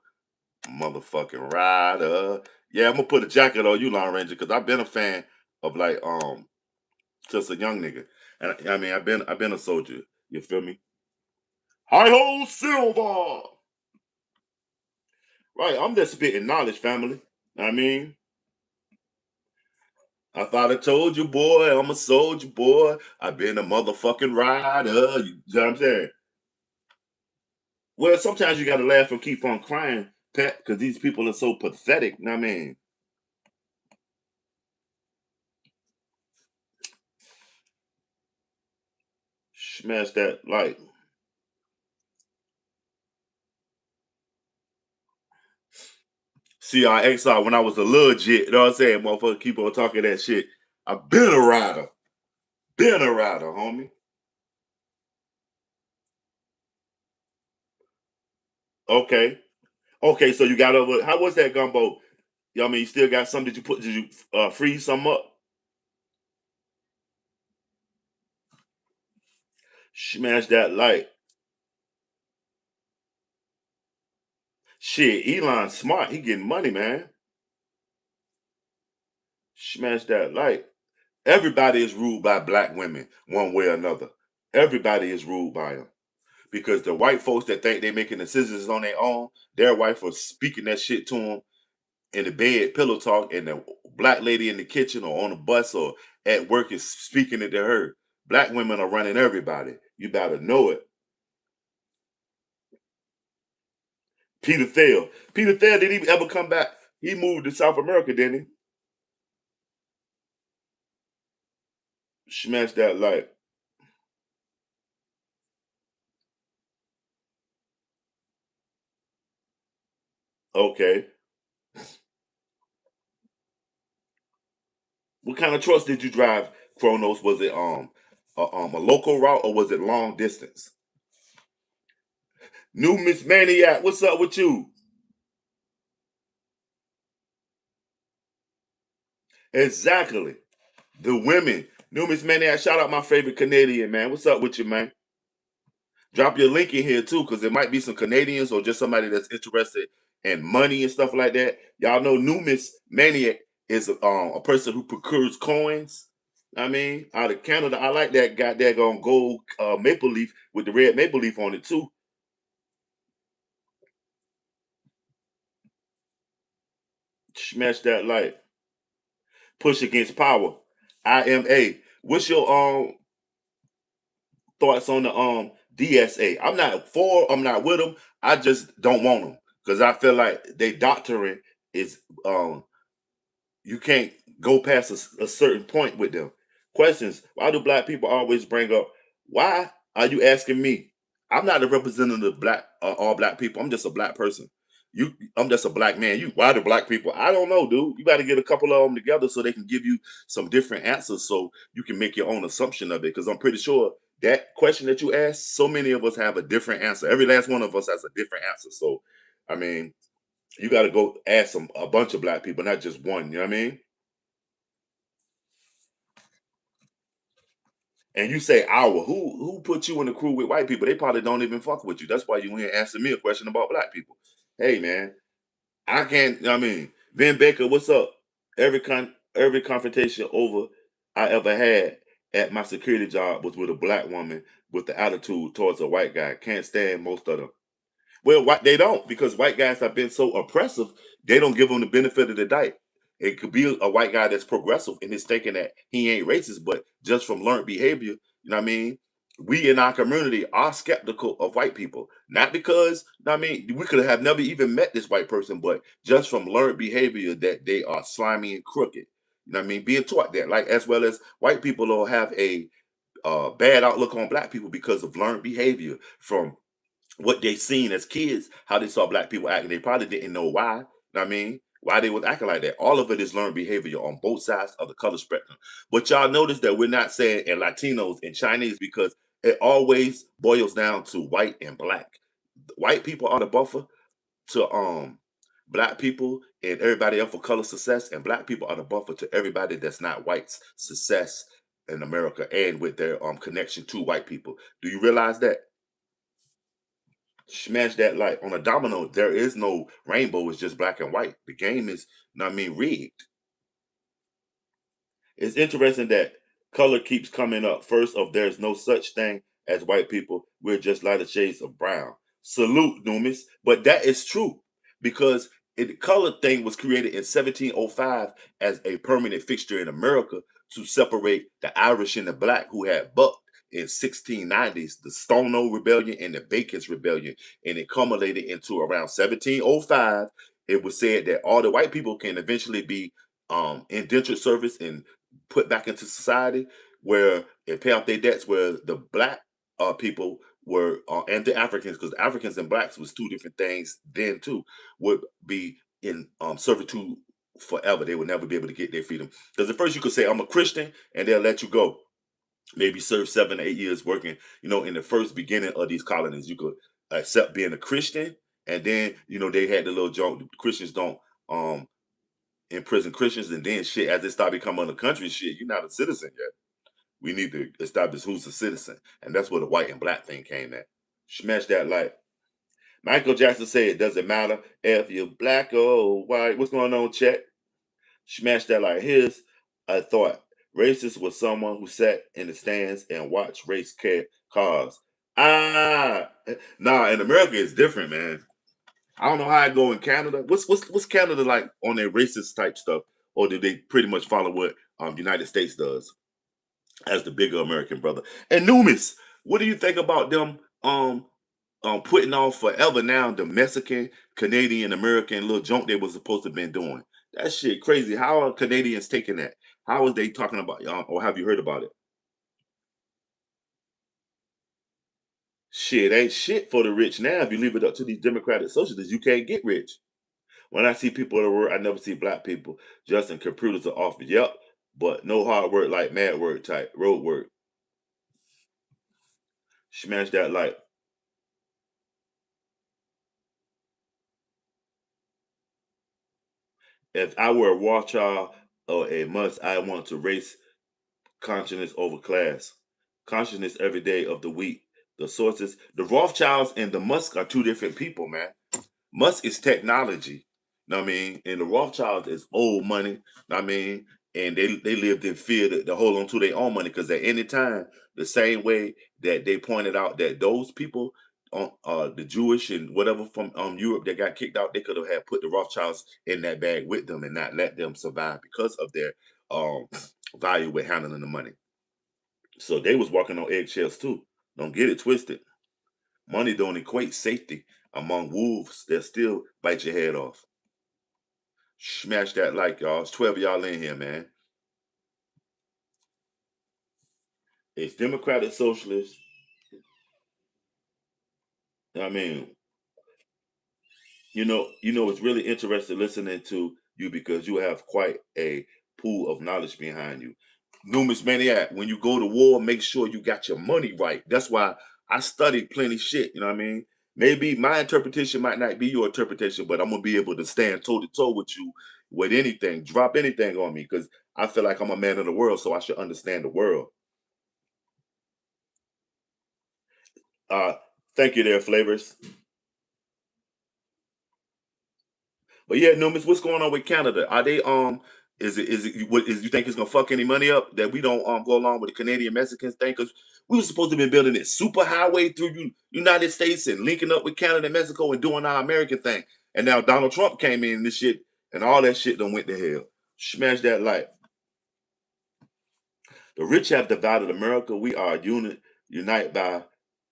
Motherfucking rider. Yeah, I'm gonna put a jacket on you, Lone Ranger, because I've been a fan of like just a young nigga. And I mean I've been a soldier. You feel me? Hi ho Silver! Right, I'm just spitting knowledge, family. I mean, I thought I told you, boy, I'm a soldier, boy. I've been a motherfucking rider. You know what I'm saying? Well, sometimes you gotta laugh and keep on crying, Pat, because these people are so pathetic. You know what I mean? Smash that like CRXR when I was a little jit. You know what I'm saying? Motherfucker keep on talking that shit. I've been a rider. Been a rider, homie. Okay. Okay, so you got over. How was that gumbo? You know what I mean? You still got some? Did you freeze some up? Smash that light. Shit, Elon smart. He getting money, man. Smash that light. Everybody is ruled by black women, one way or another. Everybody is ruled by them. Because the white folks that think they making decisions on their own, their wife was speaking that shit to them in the bed, pillow talk, and the black lady in the kitchen or on the bus or at work is speaking it to her. Black women are running everybody. You better know it. Peter Thiel. Peter Thiel didn't even ever come back. He moved to South America, didn't he? Smash that light. Okay. What kind of trucks did you drive, Kronos? Was it a local route or was it long distance? New Miss Maniac, what's up with you? Exactly. The women. New Miss Maniac, shout out my favorite Canadian, man. What's up with you, man? Drop your link in here too, because there might be some Canadians or just somebody that's interested in money and stuff like that. Y'all know Numis Maniac is a person who procures coins. I mean, out of Canada, I like that guy there on gold maple leaf with the red maple leaf on it too. Smash that light. Push against power. IMA. What's your thoughts on the DSA? I'm not for. I'm not with them. I just don't want them because I feel like they doctoring is you can't go past a certain point with them. Questions. Why do black people always bring up? Why are you asking me? I'm not a representative of black all black people. I'm just a black person. I'm just a black man. Why do black people? I don't know, dude. You got to get a couple of them together so they can give you some different answers, so you can make your own assumption of it. Because I'm pretty sure that question that you asked, so many of us have a different answer. Every last one of us has a different answer. So, I mean, you got to go ask a bunch of black people, not just one. You know what I mean? And you say our who put you in the crew with white people? They probably don't even fuck with you. That's why you ain't answering me a question about black people. Hey man, I can't. I mean, Ben Baker, what's up? Every confrontation over I ever had at my security job was with a black woman with the attitude towards a white guy. Can't stand most of them. Well, what they don't, because white guys have been so oppressive, they don't give them the benefit of the doubt. It could be a white guy that's progressive and is thinking that he ain't racist, but just from learned behavior, you know what I mean? We in our community are skeptical of white people. Not because, you know what I mean, we could have never even met this white person, but just from learned behavior that they are slimy and crooked. You know what I mean? Being taught that, like as well as white people will have a bad outlook on black people because of learned behavior from what they seen as kids, how they saw black people acting. They probably didn't know why. You know what I mean? Why they was acting like that. All of it is learned behavior on both sides of the color spectrum. But y'all notice that we're not saying and Latinos and Chinese because it always boils down to white and black. White people are the buffer to black people and everybody else for color success, and black people are the buffer to everybody that's not white's success in America and with their connection to white people. Do you realize that? Smash that light on a domino. There is no rainbow. It's just black and white. The game is, you know what I mean, rigged. It's interesting that color keeps coming up first. Of there's no such thing as white people. We're just lighter shades of brown. Salute, Noomis. But that is true because the color thing was created in 1705 as a permanent fixture in America to separate the Irish and the black who had bucked in 1690s, the Stono Rebellion and the Bacon's Rebellion, and it culminated into around 1705. It was said that all the white people can eventually be indentured service and put back into society where and pay off their debts where the black people were and the Africans, because Africans and blacks was two different things then too, would be in servitude forever. They would never be able to get their freedom. Because at first you could say, I'm a Christian, and they'll let you go. Maybe serve 7 or 8 years working, in the first beginning of these colonies. You could accept being a Christian, and then, they had the little joke, Christians don't um imprison Christians, and then shit, as they start becoming a country, shit, you're not a citizen yet. We need to establish who's a citizen. And that's where the white and black thing came at. Smash that like Michael Jackson said, it doesn't matter if you're black or white. What's going on, Chet? Smash that like his I thought. Racist was someone who sat in the stands and watched cars. Ah, nah, in America it's different, man. I don't know how I go in Canada. What's Canada like on their racist type stuff? Or do they pretty much follow what United States does as the bigger American brother? And Numis, what do you think about them putting on forever now the Mexican, Canadian, American little junk they was supposed to have been doing? That shit crazy. How are Canadians taking that? How is they talking about or have you heard about it? Shit ain't shit for the rich now. If you leave it up to these democratic socialists, you can't get rich. When I see people at work, I never see black people just in computers or office. Yep, but no hard work like mad work type road work. Smash that like if I were a Rothschild or a must, I want to race consciousness over class. Consciousness every day of the week. The sources, the Rothschilds and the Musk are two different people, man. Musk is technology. Know what I mean? And the Rothschilds is old money. Know what I mean? And they lived in fear to hold on to their own money because at any time, the same way that they pointed out that those people on the Jewish and whatever from Europe that got kicked out, they could have had put the Rothschilds in that bag with them and not let them survive because of their um value with handling the money. So they was walking on eggshells too. Don't get it twisted. Money don't equate safety among wolves that still bite your head off. Smash that like, y'all. It's 12 of y'all in here, man. It's Democratic Socialist. I mean, it's really interesting listening to you because you have quite a pool of knowledge behind you. Numerous maniac, when you go to war, make sure you got your money right. That's why I studied plenty shit. You know what I mean? Maybe my interpretation might not be your interpretation, but I'm gonna be able to stand toe to toe with you with anything, drop anything on me, because I feel like I'm a man of the world, so I should understand the world. Uh, thank you there, Flavors. But yeah, Numis, what's going on with Canada? Are they is it what is you think it's gonna fuck any money up that we don't go along with the Canadian Mexicans thing? Because we were supposed to be building this super highway through United States and linking up with Canada and Mexico and doing our American thing. And now Donald Trump came in this shit and all that shit done went to hell. Smash that light. The rich have divided America. We are unite by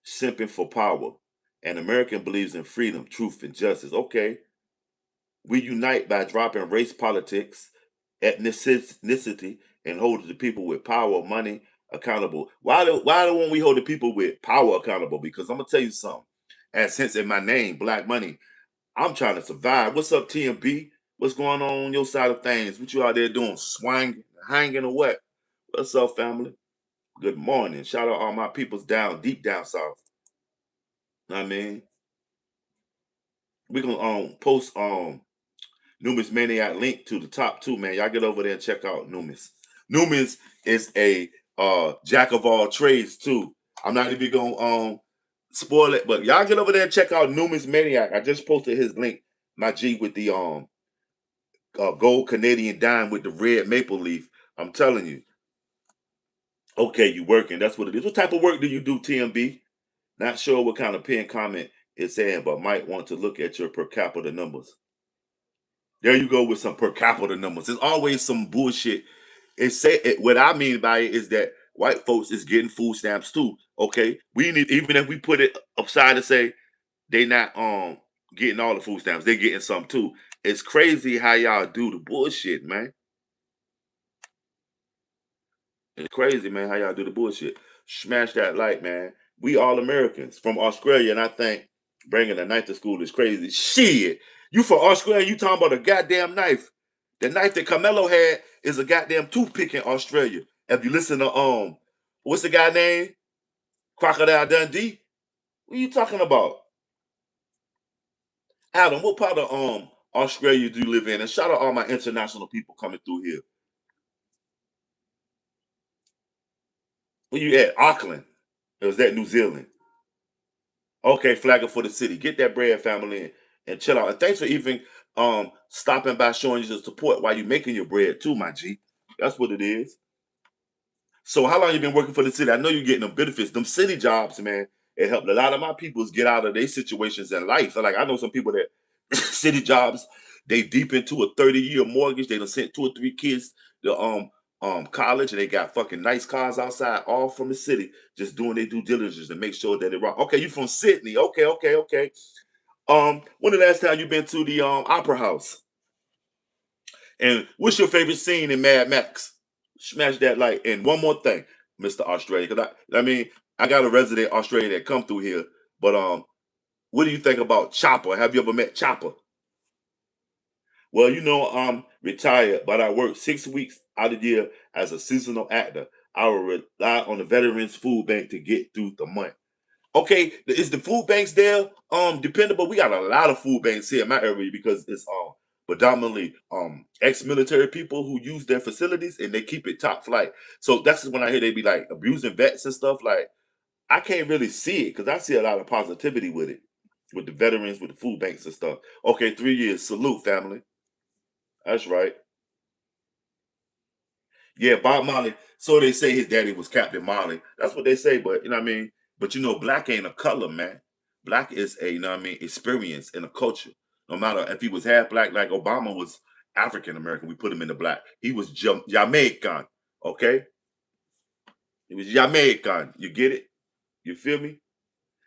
simping for power. And American believes in freedom, truth, and justice. Okay, we unite by dropping race politics, ethnicity, and holding the people with power, money accountable. Why don't we hold the people with power accountable? Because I'm gonna tell you something. And since in my name, Black Money, I'm trying to survive. What's up, TMB? What's going on your side of things? What you out there doing? Swanging, hanging, or what? What's up, family? Good morning. Shout out all my peoples down deep down south. Know what I mean, we gonna post Numis Maniac link to the top two, man. Y'all get over there and check out Numis. Numis is a jack of all trades too. I'm not even gonna spoil it, but y'all get over there and check out Numis Maniac. I just posted his link, my G with the gold Canadian dime with the red maple leaf. I'm telling you. Okay, you working. That's what it is. What type of work do you do, TMB? Not sure what kind of pin comment it's saying, but might want to look at your per capita numbers. There you go with some per capita numbers. There's always some bullshit. What I mean by it is that white folks is getting food stamps too. Okay, we need even if we put it upside to say they not getting all the food stamps, they getting some too. It's crazy how y'all do the bullshit, man. It's crazy, man, how y'all do the bullshit. Smash that like, man. We all Americans from Australia, and I think bringing a ninth to school is crazy. Shit. You from Australia, you talking about a goddamn knife. The knife that Carmelo had is a goddamn toothpick in Australia. If you listen to what's the guy name? Crocodile Dundee? What are you talking about? Adam, what part of Australia do you live in? And shout out all my international people coming through here. Where you at? Auckland. Or was that New Zealand? Okay, flagger for the city. Get that bread, family, and chill out. And thanks for even stopping by, showing you the support while you making your bread too, my G. That's what it is. So how long you been working for the city? I know you're getting them benefits. Them city jobs, man, it helped a lot of my peoples get out of their situations in life. Like I know some people that city jobs, they deep into a 30-year mortgage. They done sent 2 or 3 kids to college and they got fucking nice cars outside, all from the city, just doing their due diligence to make sure that it right. Okay, you from Sydney. Okay, okay, okay. When the last time you been to the opera house? And what's your favorite scene in Mad Max? Smash that like. And one more thing, Mr. Australia, because I mean, I got a resident Australia that come through here. But what do you think about Chopper? Have you ever met Chopper? Well, you know, I'm retired, but I work 6 weeks out of the year as a seasonal actor. I will rely on the Veterans Food Bank to get through the month. Okay, is the food banks there dependable? We got a lot of food banks here in my area because it's predominantly ex-military people who use their facilities and they keep it top flight. So that's when I hear they be like abusing vets and stuff. Like I can't really see it because I see a lot of positivity with it, with the veterans, with the food banks and stuff. Okay, 3 years. Salute, family. That's right. Yeah, Bob Marley. So they say his daddy was Captain Marley. That's what they say, but you know what I mean? But you know, black ain't a color, man. Black is a, you know what I mean, experience and a culture. No matter if he was half black, like Obama was African American, we put him in the black. He was Jamaican, okay? He was Jamaican. You get it? You feel me?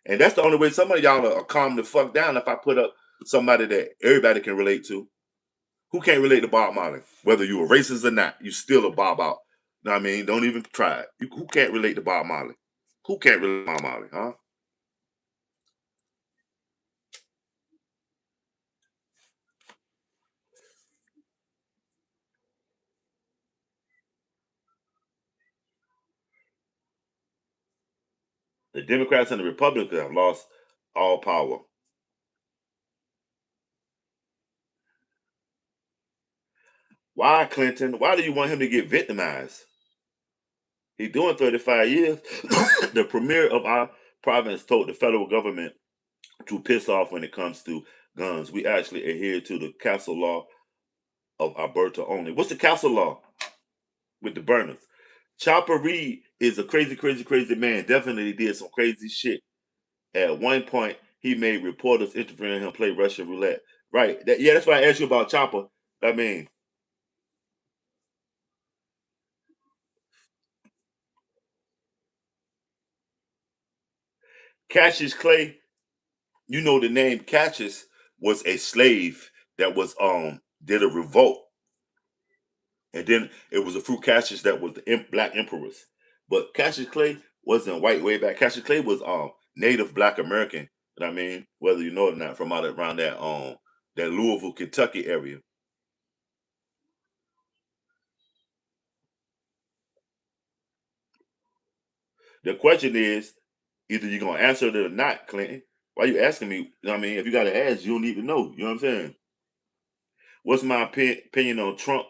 And that's the only way some of y'all are calm the fuck down if I put up somebody that everybody can relate to. Who can't relate to Bob Marley? Whether you a racist or not, you still a Bob out. Know what I mean? Don't even try it. Who can't relate to Bob Marley? Who can't relate to Bob Marley, huh? The Democrats and the Republicans have lost all power. Why, Clinton? Why do you want him to get victimized? He's doing 35 years. The premier of our province told the federal government to piss off when it comes to guns. We actually adhere to the castle law of Alberta only. What's the castle law with the burners? Chopper Reed is a crazy, crazy, crazy man. Definitely did some crazy shit. At one point, he made reporters interviewing him play Russian roulette. Right. Yeah, that's why I asked you about Chopper. I mean, Cassius Clay, you know the name Cassius was a slave that was did a revolt. And then it was a fruit Cassius that was the black emperors. But Cassius Clay wasn't white way back. Cassius Clay was native black American. You know what I mean? Whether you know it or not, from out around that Louisville, Kentucky area. The question is, either you're gonna answer it or not, Clinton. Why you asking me? You know what I mean, if you gotta ask, you don't need to know. You know what I'm saying? What's my opinion on Trump?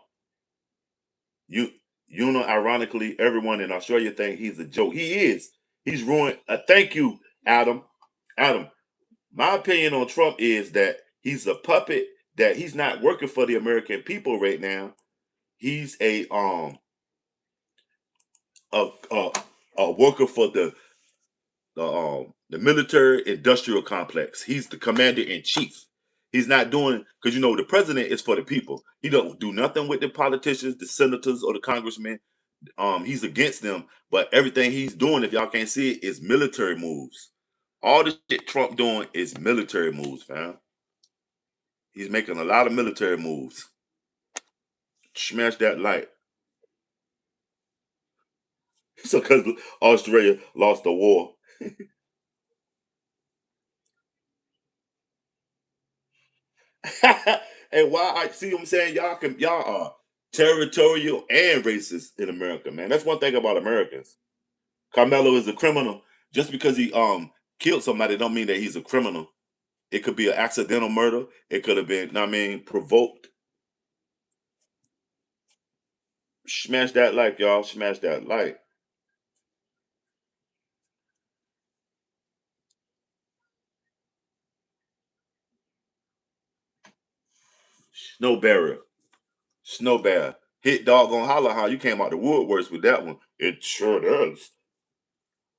You you know, ironically, everyone in Australia think he's a joke. He is. He's ruined. Thank you, Adam. Adam. My opinion on Trump is that he's a puppet. That he's not working for the American people right now. He's a worker for the military industrial complex. He's the commander in chief. He's not doing because you know the president is for the people. He don't do nothing with the politicians, the senators, or the congressmen. He's against them, but everything he's doing, if y'all can't see it, is military moves. All the shit Trump doing is military moves, fam. He's making a lot of military moves. Smash that light. So because Australia lost the war. And why I see what I'm saying, y'all are territorial and racist in America, man. That's one thing about Americans. Carmelo is a criminal. Just because he killed somebody don't mean that he's a criminal. It could be an accidental murder. It could have been, I mean, provoked. Smash that like, y'all. Smash that like. Snow barrier. Snow bear. Hit dog on holler how you came out the woodworks with that one. It sure does.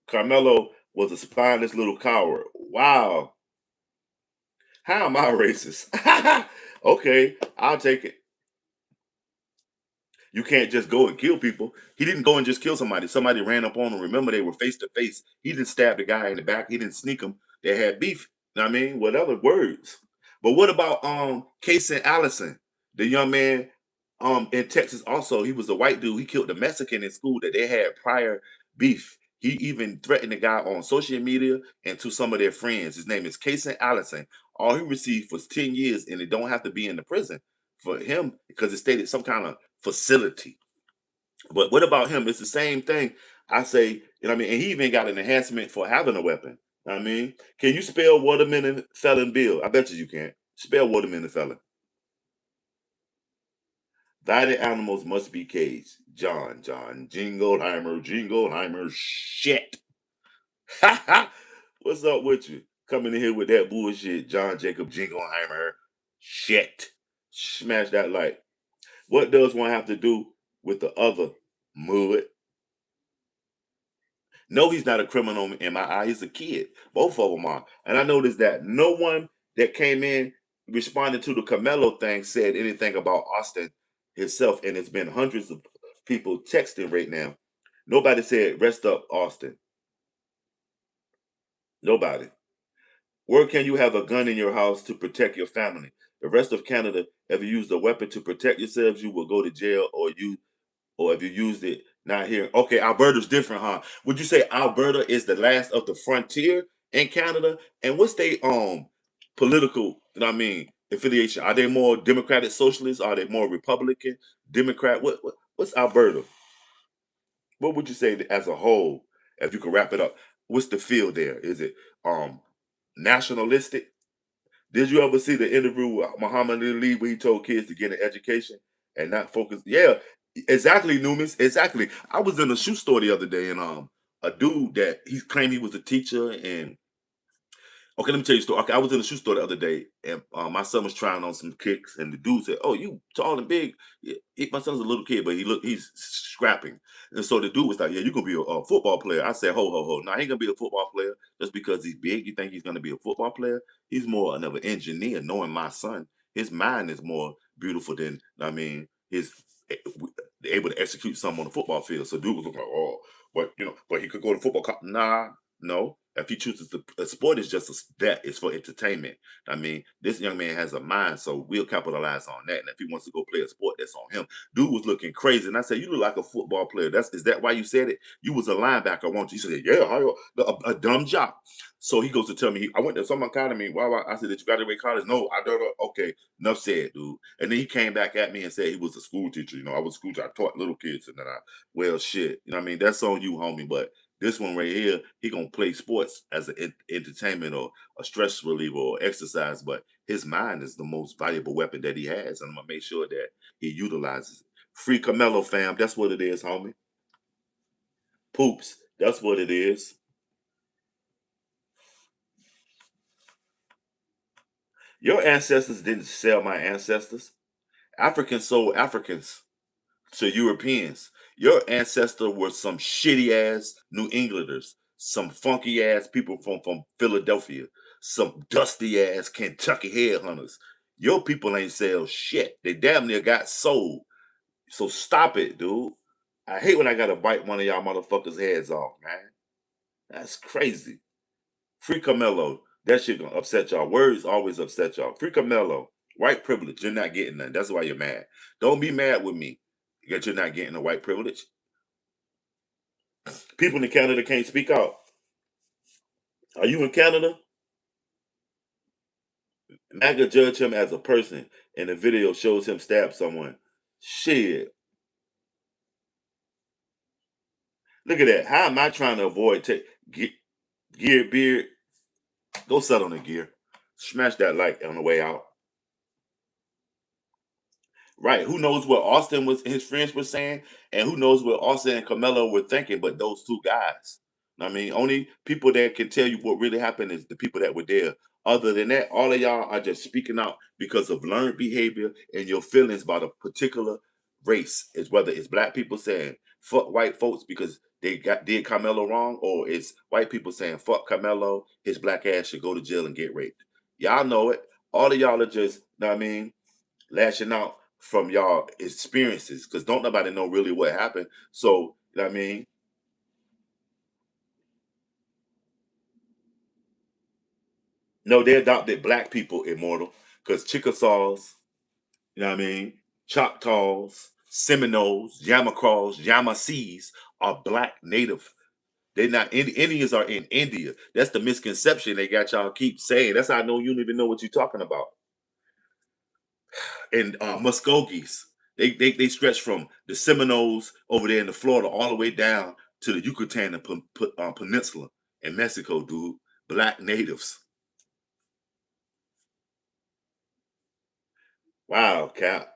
Carmelo was a spineless little coward. Wow. How am I racist? Okay, I'll take it. You can't just go and kill people. He didn't go and just kill somebody. Somebody ran up on him. Remember, they were face to face. He didn't stab the guy in the back. He didn't sneak him. They had beef. You know what I mean? What other words? But what about Casey Allison, the young man in Texas? Also, he was a white dude. He killed a Mexican in school that they had prior beef. He even threatened the guy on social media and to some of their friends. His name is Casey Allison. All he received was 10 years, and it don't have to be in the prison for him because it stated some kind of facility. But what about him? It's the same thing. I say, you know what I mean? And he even got an enhancement for having a weapon. I mean, can you spell watermelon felon bill? I bet you can. Spell watermelon felon. Violent animals must be caged. John, Jingleheimer, shit. What's up with you? Coming in here with that bullshit, John Jacob Jingleheimer, shit. Smash that like. What does one have to do with the other? Mud. No, he's not a criminal in my eye. He's a kid. Both of them are. And I noticed that no one that came in responding to the Carmelo thing said anything about Austin himself. And it's been hundreds of people texting right now. Nobody said, rest up, Austin. Nobody. Where can you have a gun in your house to protect your family? The rest of Canada, if you used a weapon to protect yourselves, you will go to jail or if you used it not here. Okay, Alberta's different, huh? Would you say Alberta is the last of the frontier in Canada? And what's their political, you know what I mean, affiliation? Are they more Democratic Socialist? Are they more Republican? Democrat? What's Alberta? What would you say as a whole, if you could wrap it up? What's the feel there? Is it nationalistic? Did you ever see the interview with Muhammad Ali where he told kids to get an education and not focus? Yeah, exactly, Newman's. Exactly. I was in a shoe store the other day and a dude that he claimed he was a teacher and okay, let me tell you a story. Okay, I was in the shoe store the other day, and my son was trying on some kicks, and the dude said, "Oh, you tall and big." Yeah, my son's a little kid, but he's scrapping, and so the dude was like, "Yeah, you gonna be a football player." I said, "Ho, ho, ho! No, he ain't gonna be a football player just because he's big. You think he's gonna be a football player? He's more of an engineer. Knowing my son, his mind is more beautiful than I mean, his able to execute something on the football field." So dude was like, "Oh, but but he could go to football." Nah, no. If he chooses to, a sport is just that. It's for entertainment. I mean, this young man has a mind, so we'll capitalize on that. And if he wants to go play a sport, that's on him. Dude was looking crazy, and I said, "You look like a football player. Is that why you said it? You was a linebacker, won't you?" He said, "Yeah, a dumb job." So he goes to tell me, I went to some academy. Why? I said, "Did you graduate college?" No, I don't know. Okay, enough said, dude. And then he came back at me and said he was a school teacher. I was a school teacher. I taught little kids, and then well, shit. You know what I mean? That's on you, homie. But this one right here, he gonna play sports as an entertainment or a stress reliever or exercise, but his mind is the most valuable weapon that he has, and I'm gonna make sure that he utilizes it. Free Camelo fam, that's what it is, homie. Poops, that's what it is. Your ancestors didn't sell my ancestors. Africans sold Africans to Europeans. Your ancestor were some shitty ass New Englanders, some funky ass people from Philadelphia, some dusty ass Kentucky headhunters. Your people ain't sell shit. They damn near got sold. So stop it, dude. I hate when I gotta bite one of y'all motherfuckers' heads off, man. That's crazy. Free Camelo. That shit gonna upset y'all. Words always upset y'all. Free Camelo. White privilege. You're not getting none. That's why you're mad. Don't be mad with me that you're not getting a white privilege. People in Canada can't speak out. Are you in Canada? MAGA judge him as a person, and the video shows him stab someone. Shit, look at that. How am I trying to avoid gear beard? Go set on the gear. Smash that like on the way out. Right. Who knows what Austin was his friends were saying, and who knows what Austin and Carmelo were thinking, but those two guys. I mean, only people that can tell you what really happened is the people that were there. Other than that, all of y'all are just speaking out because of learned behavior and your feelings about a particular race. Is whether it's black people saying fuck white folks because they did Carmelo wrong, or it's white people saying fuck Carmelo, his black ass should go to jail and get raped. Y'all know it. All of y'all are just, know what I mean, lashing out from y'all experiences because don't nobody know really what happened. So, you know what I mean? No, they adopted black people immortal because Chickasaws, you know what I mean? Choctaws, Seminoles, Yamacraws, Yamasees are black native. They're not Indians are in India. That's the misconception they got y'all keep saying. That's how I know you don't even know what you're talking about. And Muskogees. They stretch from the Seminoles over there in the Florida all the way down to the Yucatan Peninsula in Mexico, dude. Black natives. Wow, Captain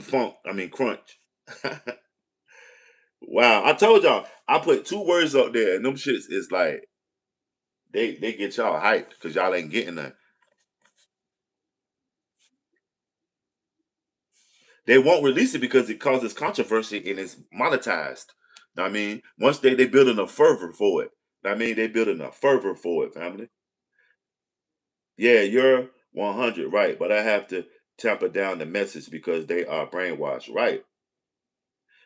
Funk. I mean Crunch. Wow, I told y'all I put two words up there, and them shits is like they get y'all hyped because y'all ain't getting that. They won't release it because it causes controversy and it's monetized. Know what I mean, once they building a fervor for it. Know what I mean, they building a fervor for it, family. Yeah, you're 100 right, but I have to tamper down the message because they are brainwashed. Right,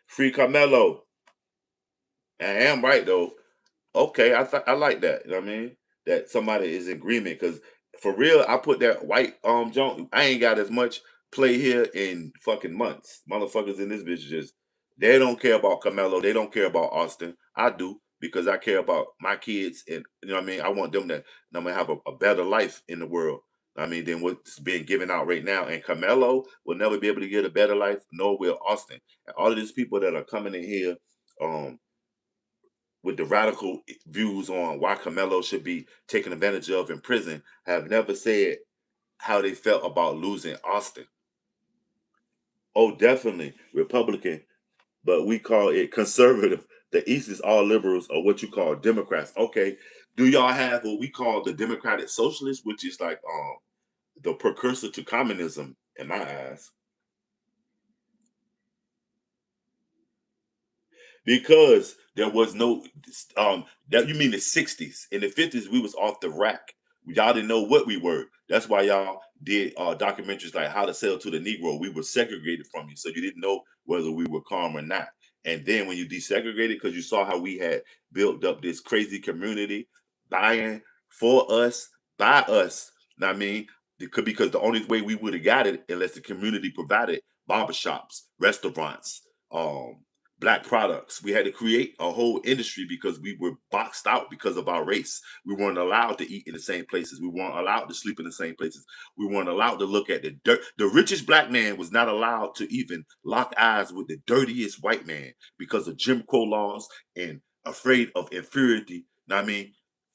free Carmelo. I am right though. Okay, I like that. You know what I mean? That somebody is in agreement because for real, I put that white junk. I ain't got as much play here in fucking months. Motherfuckers in this bitch just they don't care about Carmelo. They don't care about Austin. I do because I care about my kids and you know what I mean. I want them to I'm gonna have a better life in the world. I mean, than what's being given out right now. And Carmelo will never be able to get a better life, nor will Austin. And all of these people that are coming in here, um, with the radical views on why Carmelo should be taken advantage of in prison have never said how they felt about losing Austin. Oh, definitely Republican, but we call it conservative. The East is all liberals or what you call Democrats. Okay. Do y'all have what we call the Democratic Socialist, which is like the precursor to communism in my eyes? Because there was no that you mean the 60s. In the 50s we was off the rack. Y'all didn't know what we were. That's why y'all did documentaries like How to Sell to the Negro. We were segregated from you, so you didn't know whether we were calm or not. And then when you desegregated, because you saw how we had built up this crazy community buying for us, by us. Know what I mean, because the only way we would have got it unless the community provided barbershops, restaurants, um, black products. We had to create a whole industry because we were boxed out because of our race. We weren't allowed to eat in the same places. We weren't allowed to sleep in the same places. We weren't allowed to look at the dirt. The richest black man was not allowed to even lock eyes with the dirtiest white man because of Jim Crow laws and afraid of inferiority. Know what I mean,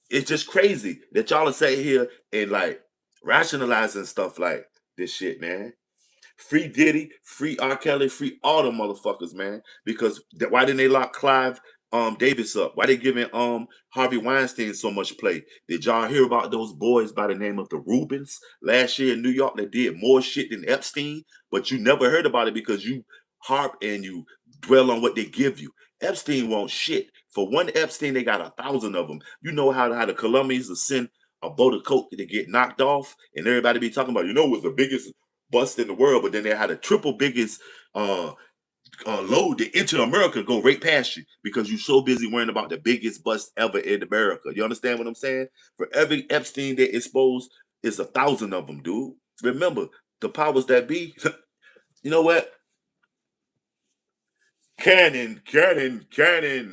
it's just crazy that y'all are sitting here and like rationalizing stuff like this shit, man. Free Diddy, free R. Kelly, free all the motherfuckers, man. Because why didn't they lock Clive Davis up? Why they giving Harvey Weinstein so much play? Did y'all hear about those boys by the name of the Rubens last year in New York that did more shit than Epstein? But you never heard about it because you harp and you dwell on what they give you. Epstein won't shit. For one Epstein, they got 1,000 of them. You know how the Colombians will send a boat of coke to get knocked off, and everybody be talking about, was the biggest bust in the world, but then they had a triple biggest uh, load to enter America go right past you because you're so busy worrying about the biggest bust ever in America. You understand what I'm saying? For every Epstein they exposed, is 1,000 of them, dude. Remember, the powers that be. You know what? Cannon.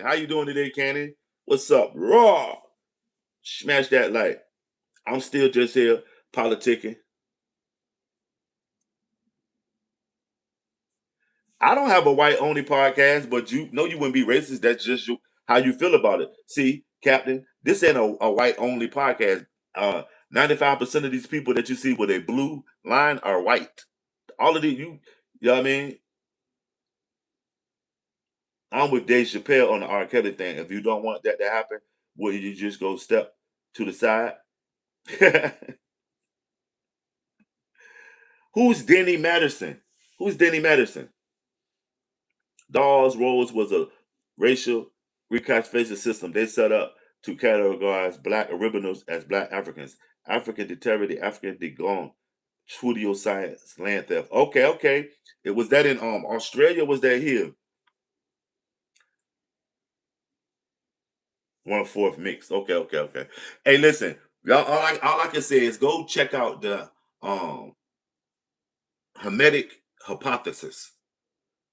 How you doing today, Cannon? What's up? Raw. Smash that like. I'm still just here politicking. I don't have a white only podcast, but you know you wouldn't be racist. That's just you how you feel about it. See, Captain, this ain't a white only podcast. 95% of these people that you see with a blue line are white. All of these, you know what I mean? I'm with Dave Chappelle on the R. Kelly thing. If you don't want that to happen, will you just go step to the side? Who's Denny Madison? Who's Denny Madison? Dawes Rose was a racial reclassification system they set up to categorize black originals as black Africans. African deterrent, African degone, studio science, land theft. Okay, okay. It was that in Australia, was that here? One fourth mixed. Okay, okay, okay. Hey, listen, y'all. All I can say is go check out the um Hermetic hypothesis,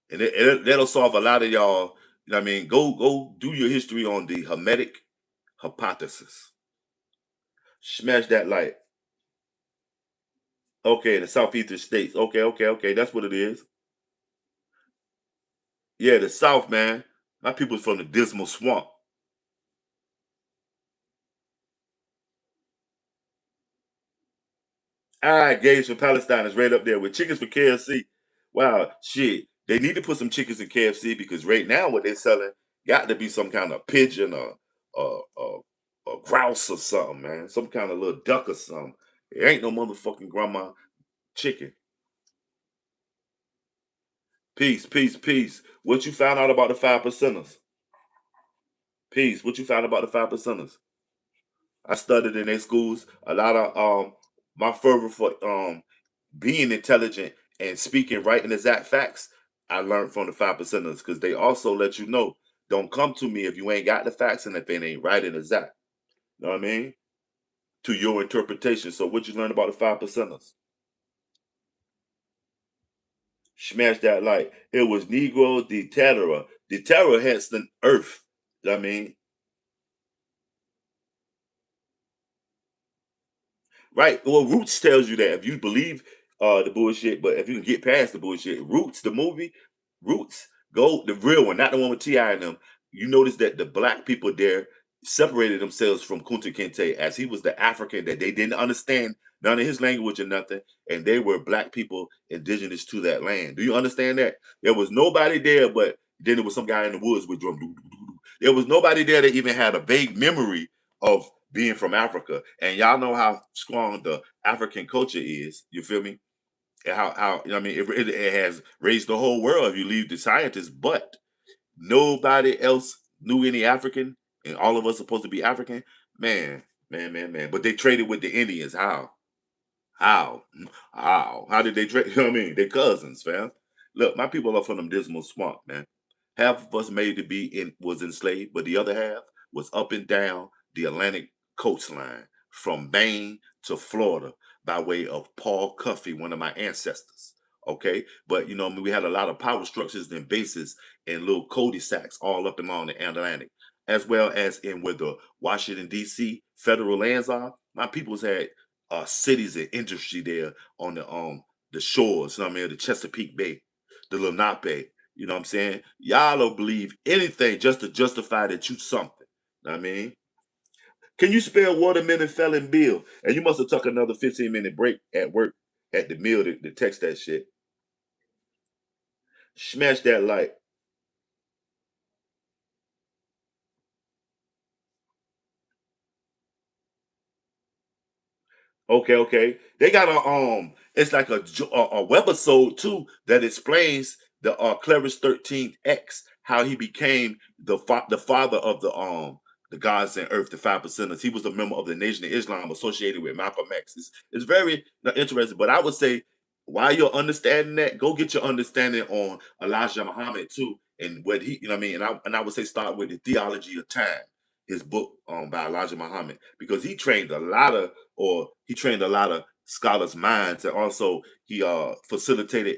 and that'll solve a lot of y'all. You know what I mean? Go do your history on the Hermetic hypothesis. Smash that light. Okay, the southeastern states. Okay, okay, okay. That's what it is. Yeah, the South, man. My people's from the Dismal Swamp. Ah, Gays for Palestine is right up there with chickens for KFC. Wow, shit. They need to put some chickens in KFC because right now what they're selling got to be some kind of pigeon or grouse or something, man. Some kind of little duck or something. It ain't no motherfucking grandma chicken. Peace, peace, peace. What you found out about the 5%ers? Peace. What you found about the 5%ers? I studied in their schools. A lot of my fervor for being intelligent and speaking right and exact facts, I learned from the 5%ers because they also let you know, don't come to me if you ain't got the facts and if it ain't right and exact. You know what I mean? To your interpretation. So what you learn about the 5%ers? Smash that light. It was Negro de Terra. De Terra hence the earth. You know what I mean? Right. Well, Roots tells you that if you believe the bullshit, but if you can get past the bullshit, Roots, the movie, Roots, go the real one, not the one with T.I. and them. You notice that the black people there separated themselves from Kunta Kinte as he was the African that they didn't understand none of his language or nothing, and they were black people indigenous to that land. Do you understand that? There was nobody there, but then there was some guy in the woods with drum. There was nobody there that even had a vague memory of being from Africa, and y'all know how strong the African culture is. You feel me? And how you know what I mean it has raised the whole world if you leave the scientists, but nobody else knew any African, and all of us supposed to be African. Man, man, man, man. But they traded with the Indians. How? How? How? How did they trade? You know what I mean? They cousins, fam. Look, my people are from them dismal swamp, man. Half of us made to be in was enslaved, but the other half was up and down the Atlantic coastline from Maine to Florida by way of Paul Cuffey, one of my ancestors. Okay, but you know, I mean, we had a lot of power structures and bases and little cul-de-sacs all up and along the Atlantic, as well as in where the Washington D.C. federal lands are. My people's had cities and industry there on the shores, you know what I mean, the Chesapeake Bay, the Lenape, you know what I'm saying? Y'all don't believe anything just to justify that you something. Know what I mean? Can you spell watermelon felon bill? And you must have took another 15-minute break at work at the mill to text that shit. Smash that like. Okay, okay. They got it's like a webisode too that explains the Clever's 13th X, how he became the father of the gods and earth, the 5%ers. He was a member of the Nation of Islam associated with Malcolm X. It's very interesting, but I would say while you're understanding that, go get your understanding on Elijah Muhammad too, and what he, you know what I mean. And I would say start with the theology of time, his book by Elijah Muhammad, because he trained a lot of scholars' minds, and also he facilitated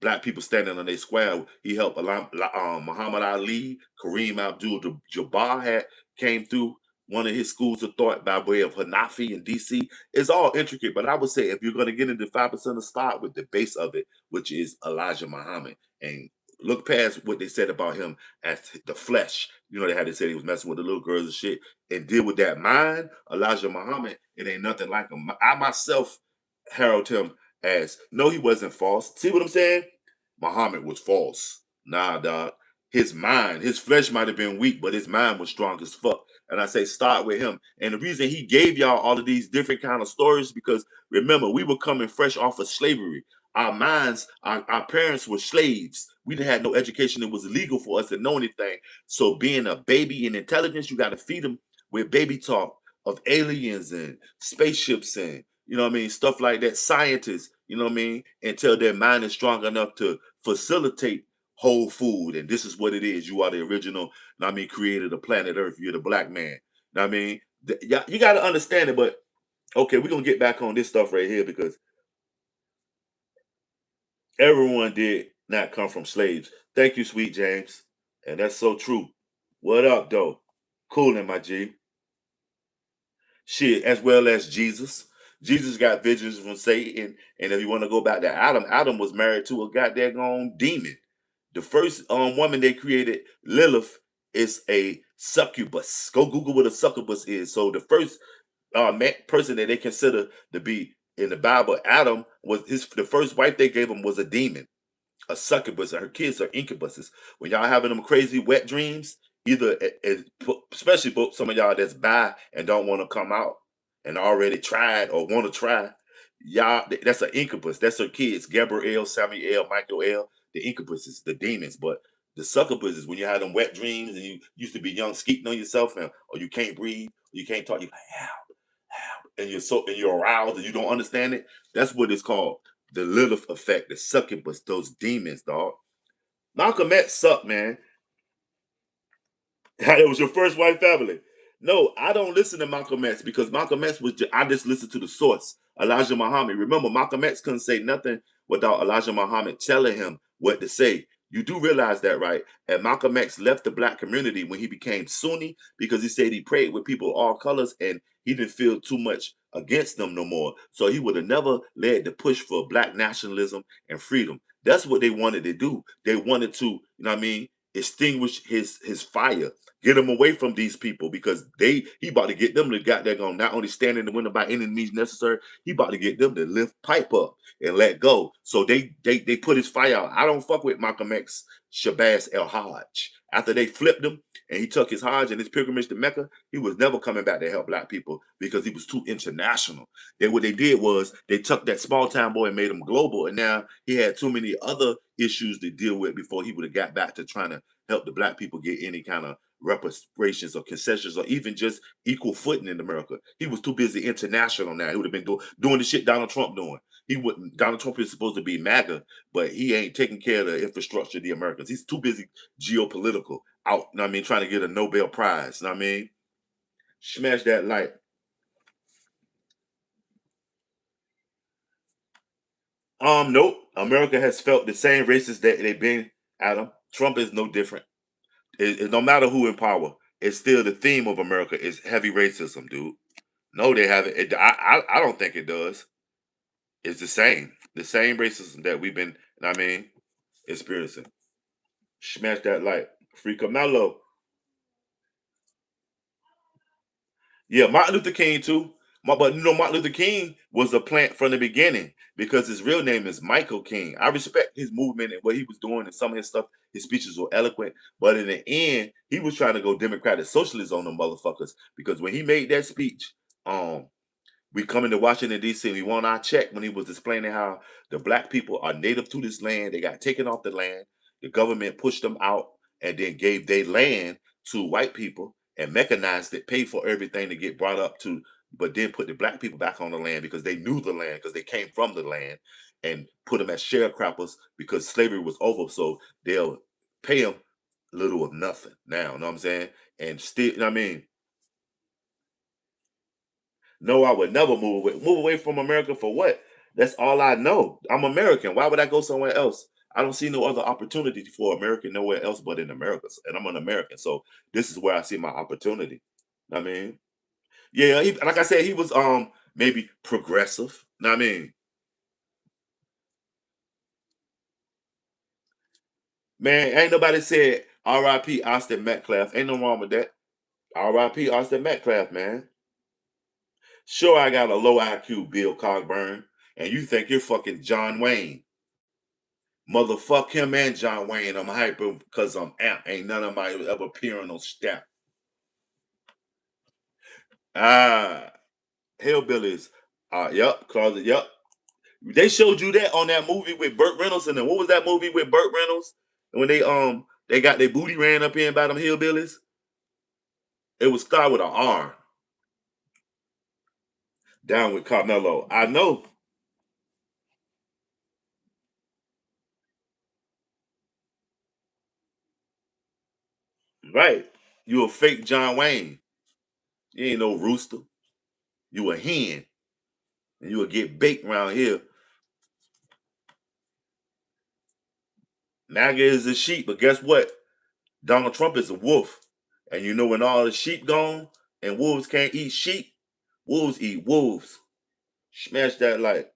black people standing on their square. He helped Muhammad Ali, Kareem Abdul-Jabbar had came through one of his schools of thought by way of Hanafi and DC. It's all intricate, but I would say if you're going to get into 5% of start with the base of it, which is Elijah Muhammad, and look past what they said about him as the flesh. You know, they had to say he was messing with the little girls and shit, and deal with that mind. Elijah Muhammad, it ain't nothing like him. I myself herald him as no, he wasn't false. See what I'm saying? Muhammad was false. Nah, dog. His mind, his flesh might have been weak, but his mind was strong as fuck. And I say start with him. And the reason he gave y'all all of these different kind of stories because remember, we were coming fresh off of slavery. Our minds, our parents were slaves. We didn't have no education. It was illegal for us to know anything. So being a baby in intelligence, you got to feed them with baby talk of aliens and spaceships and you know what I mean, stuff like that. Scientists, you know what I mean, until their mind is strong enough to facilitate whole food. And this is what it is. You are the original, you know what I mean, creator of the planet Earth. You're the black man. You know what I mean? You got to understand it, but okay, we're gonna get back on this stuff right here because everyone did not come from slaves. Thank you, sweet James. And that's so true. What up, though? Coolin', my G. Shit, as well as Jesus. Jesus got visions from Satan. And if you want to go back to Adam, Adam was married to a goddamn demon. The first woman they created, Lilith, is a succubus. Go Google what a succubus is. So the first person that they consider to be in the Bible, Adam, was the first wife they gave him was a demon, a succubus, and her kids are incubuses. When y'all having them crazy wet dreams, either especially some of y'all that's bi and don't want to come out and already tried or want to try, y'all that's an incubus. That's her kids, Gabriel, Samuel, Michael L. The incubuses, the demons, but the succubus is when you have them wet dreams and you used to be young, skeeting on yourself, and or you can't breathe, you can't talk, you're like, and you're aroused and you don't understand it. That's what it's called. The Lilith effect, the succubus, those demons, dog. Malcolm X sucked, man. It was your first white family. No, I don't listen to Malcolm X because Malcolm X I just listen to the source, Elijah Muhammad. Remember, Malcolm X couldn't say nothing without Elijah Muhammad telling him what to say. You do realize that, right? And Malcolm X left the black community when he became Sunni because he said he prayed with people of all colors and he didn't feel too much against them no more. So he would have never led the push for black nationalism and freedom. That's what they wanted to do. They wanted to, you know what I mean, extinguish his fire, get him away from these people because he about to get them to got there going not only stand in the window by any means necessary, he about to get them to lift pipe up and let go. So they put his fire out. I don't fuck with Malcolm X, Shabazz El Hajj. After they flipped him and he took his Hajj and his pilgrimage to Mecca, he was never coming back to help black people because he was too international. Then what they did was they took that small town boy and made him global, and now he had too many other issues to deal with before he would have got back to trying to help the black people get any kind of reparations or concessions or even just equal footing in America. He was too busy international now. He would have been doing the shit Donald Trump doing. He wouldn't. Donald Trump is supposed to be MAGA, but he ain't taking care of the infrastructure of the Americans. He's too busy geopolitical out. You know what I mean, trying to get a Nobel Prize. You know what I mean, smash that light. Nope. America has felt the same racist that they've been. Adam, Trump is no different. No matter who in power, it's still the theme of America is heavy racism, dude. No, they haven't. I don't think it does. It's the same racism that we've been. I mean, experiencing. Smash that light, free Camelo. Yeah, Martin Luther King too. But you know, Martin Luther King was a plant from the beginning because his real name is Michael King. I respect his movement and what he was doing and some of his stuff. His speeches were eloquent, but in the end, he was trying to go democratic socialist on them motherfuckers because when he made that speech, um, we come into Washington D.C. and we want our check when he was explaining how the black people are native to this land. They got taken off the land. The government pushed them out and then gave their land to white people and mechanized it, paid for everything to get brought up to, but then put the black people back on the land because they knew the land because they came from the land and put them as sharecroppers because slavery was over. So they'll pay them little of nothing now. You know what I'm saying? And still, you know what I mean? No, I would never move away. Move away from America for what? That's all I know. I'm American. Why would I go somewhere else? I don't see no other opportunity for America nowhere else but in America. And I'm an American. So this is where I see my opportunity. I mean, yeah, like I said, he was maybe progressive. I mean, man, ain't nobody said R.I.P. Austin Metcalf. Ain't no wrong with that. R.I.P. Austin Metcalf, man. Sure, I got a low IQ, Bill Cogburn, and you think you're fucking John Wayne. Motherfuck him and John Wayne. I'm hyper because I'm amp. Ain't none of my ever appear on no step. Ah, hillbillies. Yep, closet. Yep. They showed you that on that movie with Burt Reynolds, and then what was that movie with Burt Reynolds? When they got their booty ran up in by them hillbillies. It was started with an R. Down with Carmelo. I know. Right. You a fake John Wayne. You ain't no rooster. You a hen. And you will get baked around here. MAGA is a sheep, but guess what? Donald Trump is a wolf. And you know when all the sheep gone and wolves can't eat sheep, wolves eat wolves. Smash that like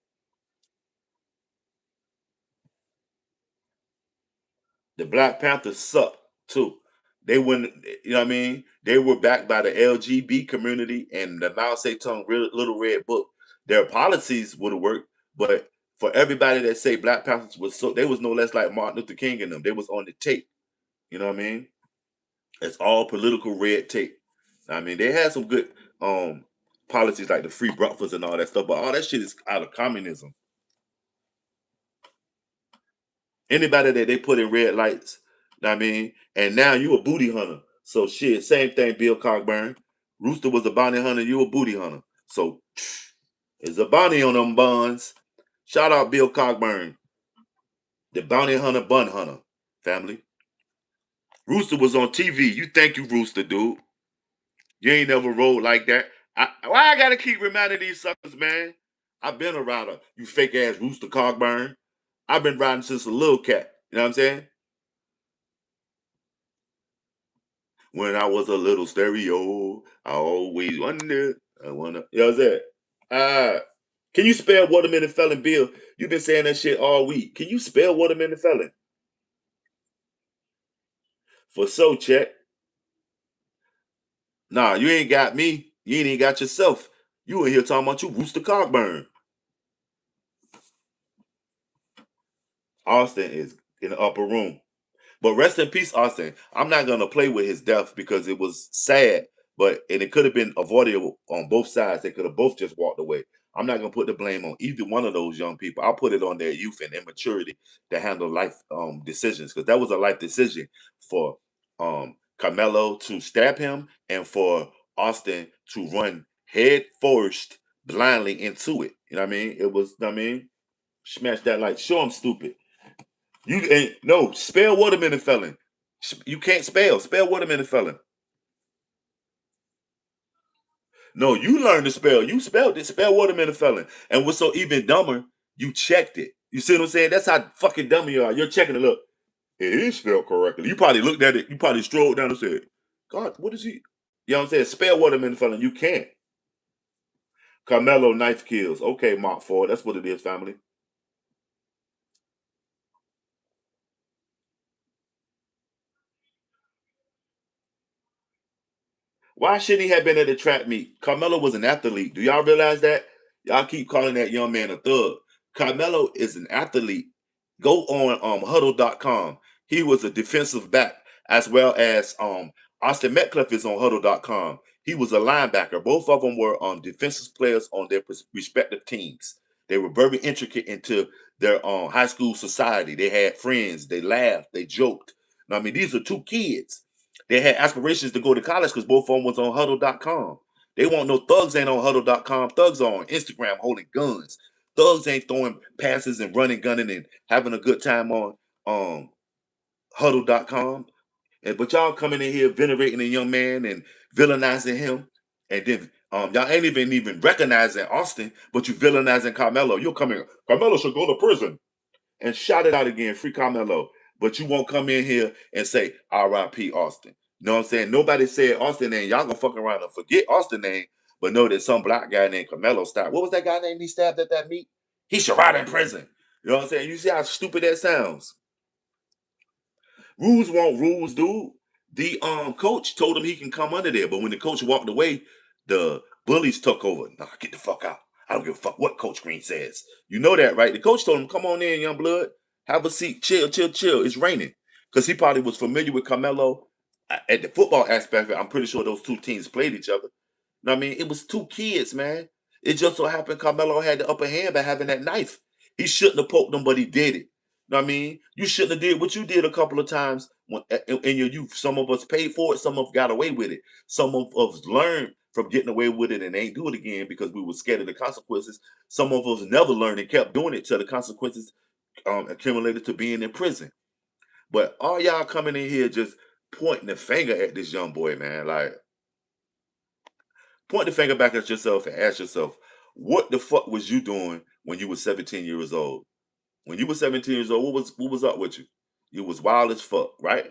the Black Panthers suck too. They wouldn't, you know what I mean? They were backed by the LGB community and the Mao Zedong Little Red Book. Their policies would have worked, but for everybody that say Black Panthers was so, they was no less like Martin Luther King and them. They was on the tape. You know what I mean? It's all political red tape. I mean, they had some good policies like the free breakfast and all that stuff, but all that shit is out of communism. Anybody that they put in red lights, know what I mean, and now you a booty hunter. So shit, same thing, Bill Cogburn. Rooster was a bounty hunter, you a booty hunter. So it's a bounty on them buns. Shout out Bill Cogburn, the bounty hunter bun hunter family. Rooster was on TV. You think you Rooster, dude. You ain't never rode like that. Why I gotta keep reminding these suckers, man? I've been a rider, you fake ass Rooster Cogburn. I've been riding since a little cat. You know what I'm saying? When I was a little stereo, I always wondered. I wanna. You know what I'm saying? Can you spell watermelon felon, Bill? You've been saying that shit all week. Can you spell watermelon felon? For so check. Nah, you ain't got me. You ain't even got yourself. You in here talking about you Rooster Cogburn. Austin is in the upper room. But rest in peace, Austin. I'm not gonna play with his death because it was sad, but and it could have been avoidable on both sides. They could have both just walked away. I'm not gonna put the blame on either one of those young people. I'll put it on their youth and immaturity to handle life decisions because that was a life decision for Carmelo to stab him and for Austin to run head first blindly into it. You know what I mean? It was. I mean, smash that light. Show him stupid. You ain't no spell watermelon felon. You can't spell. Spell watermelon felon. No, you learned to spell. You spelled it. Spell watermelon felon. And what's so even dumber, you checked it. You see what I'm saying? That's how fucking dumb you are. You're checking it. Look, it is spelled correctly. You probably looked at it. You probably strolled down and said, "God, what is he?" You know what I'm saying? Spell watermelon felon. You can't. Carmelo knife kills. Okay, Mark Ford. That's what it is, family. Why shouldn't he have been at the track meet? Carmelo was an athlete. Do y'all realize that? Y'all keep calling that young man a thug. Carmelo is an athlete. Go on huddle.com. He was a defensive back as well as Austin Metcalf is on huddle.com. He was a linebacker. Both of them were defensive players on their respective teams. They were very intricate into their high school society. They had friends. They laughed. They joked. Now, I mean, these are two kids. They had aspirations to go to college because both of them was on huddle.com. They want no thugs ain't on huddle.com. Thugs are on Instagram holding guns. Thugs ain't throwing passes and running, gunning, and having a good time on um huddle.com. And but y'all coming in here venerating a young man and villainizing him, and then y'all ain't even recognizing Austin, but you villainizing Carmelo. You'll come in, Carmelo should go to prison and shout it out again, free Carmelo. But you won't come in here and say R.I.P. Austin. You know what I'm saying? Nobody said Austin name. Y'all gonna fuck around and forget Austin name, but know that some black guy named Carmelo stabbed. What was that guy name he stabbed at that meet? He should rot in prison. You know what I'm saying? You see how stupid that sounds? Rules want rules, dude. The coach told him he can come under there, but when the coach walked away, the bullies took over. Nah, get the fuck out. I don't give a fuck what Coach Green says. You know that, right? The coach told him, come on in, young blood. Have a seat. Chill, chill, chill. It's raining. Because he probably was familiar with Carmelo. At the football aspect, I'm pretty sure those two teams played each other. Know what I mean? It was two kids, man. It just so happened Carmelo had the upper hand by having that knife. He shouldn't have poked him, but he did it. Know what I mean? You shouldn't have did what you did a couple of times when, in your youth. Some of us paid for it. Some of us got away with it. Some of us learned from getting away with it and ain't do it again because we were scared of the consequences. Some of us never learned and kept doing it till the consequences accumulated to being in prison. But all y'all coming in here just pointing the finger at this young boy, man. Like, point the finger back at yourself and ask yourself, what the fuck was you doing when you were 17 years old? When you were 17 years old, what was up with you? You was wild as fuck, right?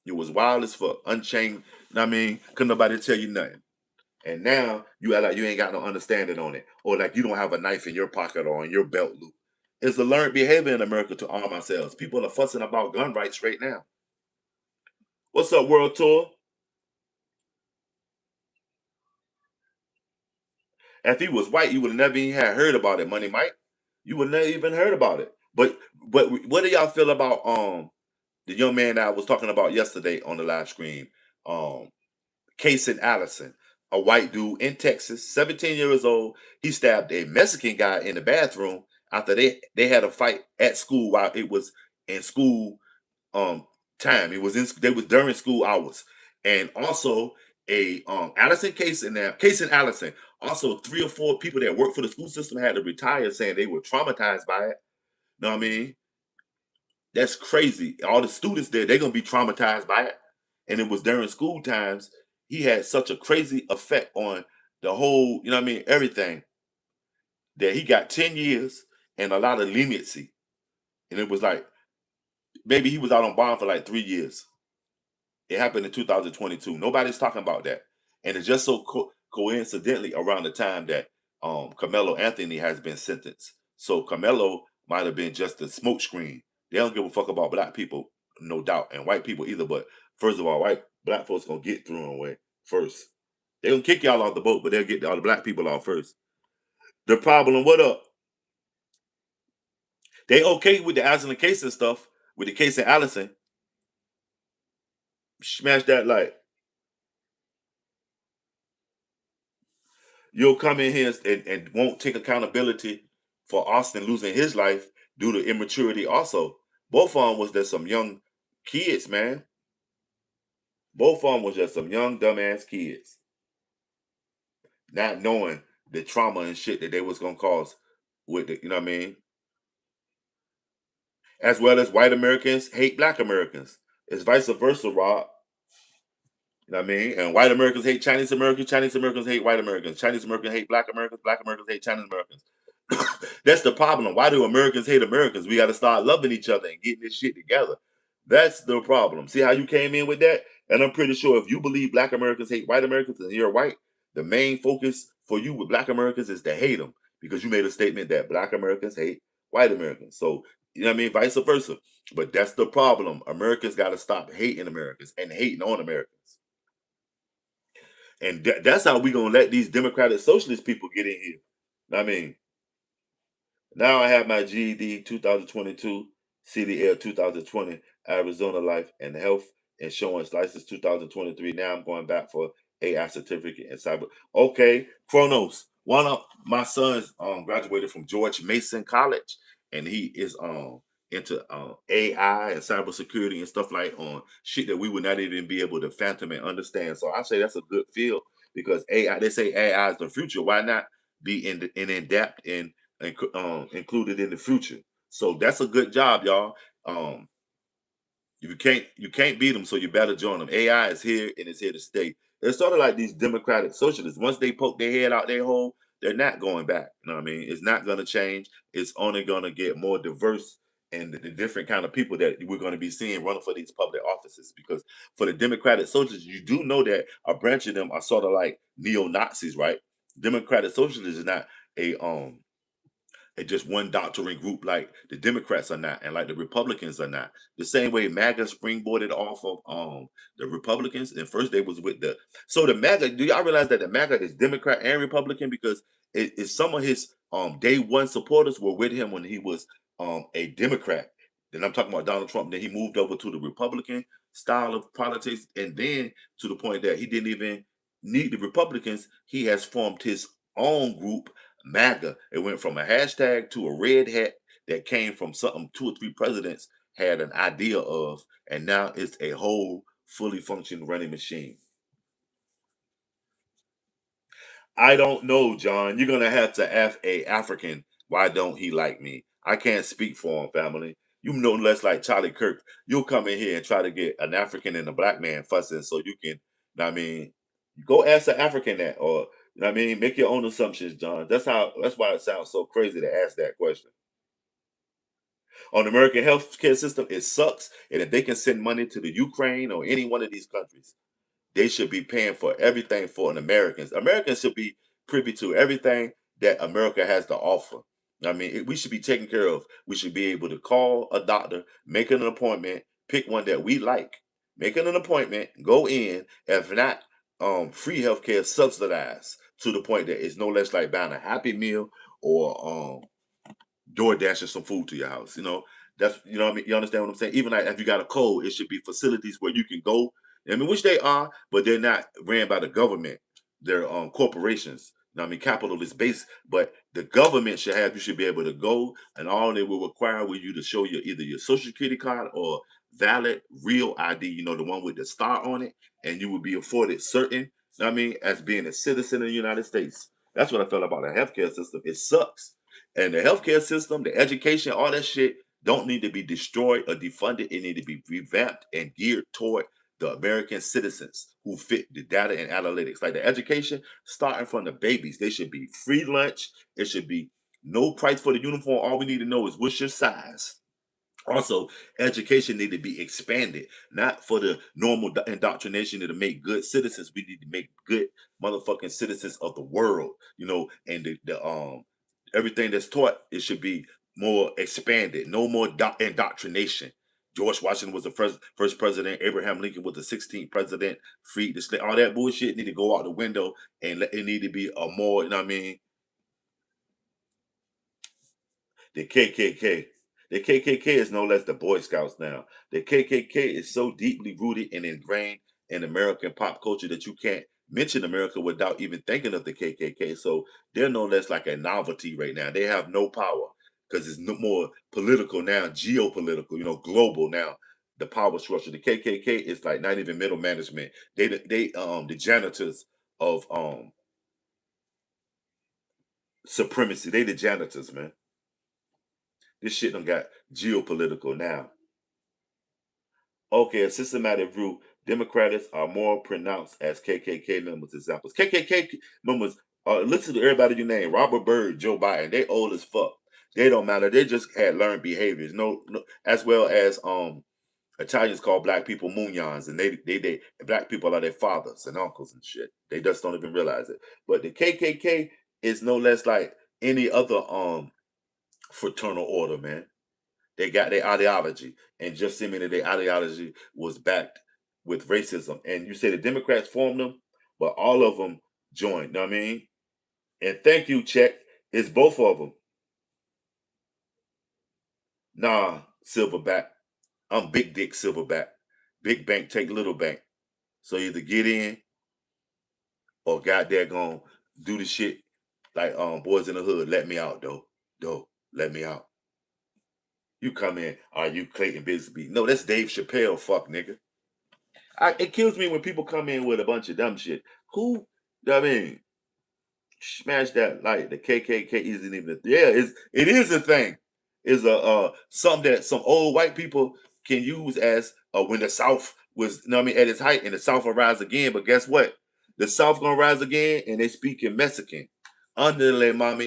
You was wild as fuck, unchained. I mean, couldn't nobody tell you nothing. And now you act like you ain't got no understanding on it, or like you don't have a knife in your pocket or in your belt loop. It's a learned behavior in America to arm ourselves. People are fussing about gun rights right now. What's up, World Tour? If he was white, you would have never even had heard about it, Money Mike. You would never even heard about it. But what do y'all feel about the young man that I was talking about yesterday on the live screen? Um Casey Allison, a white dude in Texas, 17 years old. He stabbed a Mexican guy in the bathroom after they had a fight at school while it was in school um time. It was in they was during school hours. And also a Allison Case in there, Case and Allison. Also, three or four people that work for the school system had to retire saying they were traumatized by it. Know what I mean? That's crazy. All the students there, they're gonna be traumatized by it. And it was during school times. He had such a crazy effect on the whole, you know what I mean, everything that he got 10 years and a lot of leniency. And it was like maybe he was out on bond for like 3 years. It happened in 2022. Nobody's talking about that. And it's just so coincidentally around the time that Carmelo Anthony has been sentenced. So Carmelo might have been just a smokescreen. They don't give a fuck about black people, no doubt, and white people either. But first of all, black folks gonna get through and away first. They gonna kick y'all off the boat, but they'll get all the black people off first. The problem, what up? They okay with the Allison case and stuff, with the case of Allison. Smash that like. You'll come in here and won't take accountability for Austin losing his life due to immaturity also. Both of them was just some young kids, man. Both of them was just some young dumbass kids, not knowing the trauma and shit that they was gonna cause with it, you know what I mean? As well as white Americans hate black Americans. It's vice versa, Rob. You know what I mean? And white Americans hate Chinese Americans hate white Americans, Chinese Americans hate black Americans hate Chinese Americans. That's the problem. Why do Americans hate Americans? We got to start loving each other and getting this shit together. That's the problem. See how you came in with that? And I'm pretty sure if you believe black Americans hate white Americans and you're white, the main focus for you with black Americans is to hate them because you made a statement that black Americans hate white Americans. So, you know what I mean? Vice versa. But that's the problem. Americans got to stop hating Americans and hating on Americans. And that's how we going to let these democratic socialist people get in here. I mean, now I have my GED 2022, CDL 2020, Arizona Life and Health Insurance License 2023. Now I'm going back for AI certificate in cyber. Okay, Chronos. One of my sons graduated from George Mason College, and he is into AI and cybersecurity and stuff like on shit that we would not even be able to fathom and understand. So I say that's a good field because AI. They say AI is the future. Why not be in adapt and included in the future. So that's a good job, y'all. Um, you can't beat them, so you better join them. AI is here and it's here to stay. It's sort of like these democratic socialists. Once they poke their head out their hole, they're not going back. You know what I mean? It's not going to change. It's only going to get more diverse and the different kind of people that we're going to be seeing running for these public offices. Because for the Democratic Socialists, you do know that a branch of them are sort of like neo Nazis, right? Democratic Socialists is not a just one doctrine group like the Democrats are not, and like the Republicans are not. The same way MAGA springboarded off of the Republicans, and first they was with the so the MAGA. Do y'all realize that the MAGA is Democrat and Republican because some of his day one supporters were with him when he was a Democrat. Then I'm talking about Donald Trump. Then he moved over to the Republican style of politics, and then to the point that he didn't even need the Republicans. He has formed his own group MAGA. It went from a hashtag to a red hat that came from something two or three presidents had an idea of, and now it's a whole fully functioning running machine. I don't know, John. You're gonna have to ask a African why don't he like me. I can't speak for him, family. You know less like Charlie Kirk. You'll come in here and try to get an African and a black man fussing so you can, I mean, go ask an African that or I mean, make your own assumptions, John. That's why it sounds so crazy to ask that question. On the American healthcare system, it sucks. And if they can send money to the Ukraine or any one of these countries, they should be paying for everything for an Americans. Americans should be privy to everything that America has to offer. I mean, we should be taken care of. We should be able to call a doctor, make an appointment, pick one that we like, make an appointment, go in. If not, free healthcare subsidized to the point that it's no less like buying a Happy Meal or door dashing some food to your house. That's what I mean. You understand what I'm saying? Even like if you got a cold, it should be facilities where you can go. I mean, which they are, but they're not ran by the government. They're corporations. I mean, capital is based, but the government should have. You should be able to go, and all they will require with you to show you either your social security card or valid real ID. The one with the star on it, and you will be afforded certain. I mean, as being a citizen of the United States. That's what I felt about the healthcare system. It sucks and the healthcare system, the education, all that shit don't need to be destroyed or defunded. It need to be revamped and geared toward the American citizens who fit the data and analytics. Like the education, starting from the babies, they should be free lunch. It should be no price for the uniform. All we need to know is what's your size. Also, education need to be expanded, not for the normal indoctrination to make good citizens. We need to make good motherfucking citizens of the world, and the everything that's taught, it should be more expanded, no more indoctrination. George Washington was the first president. Abraham Lincoln was the 16th president. Freed the slave. All that bullshit need to go out the window, and it need to be a more. You know what I mean? The KKK. The KKK is no less the Boy Scouts now. The KKK is so deeply rooted and ingrained in American pop culture that you can't mention America without even thinking of the KKK. So they're no less like a novelty right now. They have no power because it's no more political now, geopolitical, global now. The power structure. The KKK is like not even middle management. They the janitors of supremacy. They the janitors, man. This shit done got geopolitical now. Okay, a systematic view. Democrats are more pronounced as KKK members. Examples. KKK members, listen to everybody you name. Robert Byrd, Joe Biden. They old as fuck. They don't matter. They just had learned behaviors. No, as well as Italians call black people munyans, and they black people are their fathers and uncles and shit. They just don't even realize it. But the KKK is no less like any other fraternal order, man. They got their ideology, and just seeming that their ideology was backed with racism. And you say the Democrats formed them, but all of them joined. Know what I mean? And thank you, Check. It's both of them. Nah, Silverback. I'm big dick Silverback. Big bank take little bank. So either get in or goddamn gonna do the shit like boys in the hood. Let me out though. Let me out. You come in, are you Clayton Bisbee? No, that's Dave Chappelle, fuck nigga. It kills me when people come in with a bunch of dumb shit. Who? I mean, smash that light. The KKK isn't even. Yeah, it is a thing. Is a something that some old white people can use as when the South was. You know what I mean, at its height, and the South will rise again. But guess what? The South gonna rise again, and they speak in Mexican. Underlay mommy,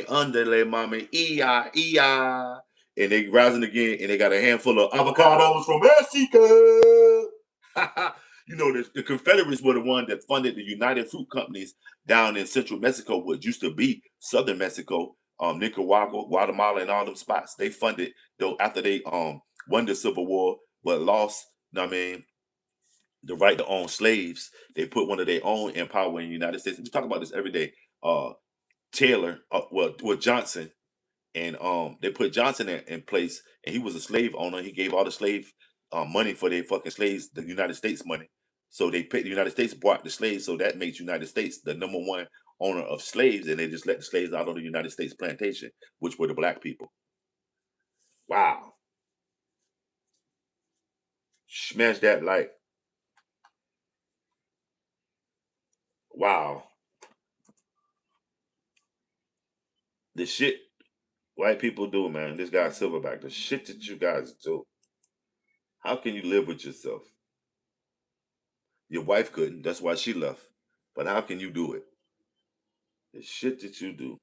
iya, iya. and they rising again, and they got a handful of avocados from Mexico. The Confederates were the one that funded the United Fruit Companies down in central Mexico, what used to be southern Mexico, Nicaragua, Guatemala, and all them spots. They funded though after they won the Civil War, but lost. I mean, the right to own slaves. They put one of their own in power in the United States. We talk about this every day. Taylor, well Johnson, and they put Johnson in place, and he was a slave owner. He gave all the slave money for their fucking slaves, the United States money. So they paid the United States bought the slaves, so that makes United States the number one owner of slaves, and they just let the slaves out on the United States plantation, which were the black people. Wow, smash that like wow, the shit white people do, man. This guy Silverback, the shit that you guys do. How can you live with yourself? Your wife couldn't. That's why she left. But how can you do it? The shit that you do.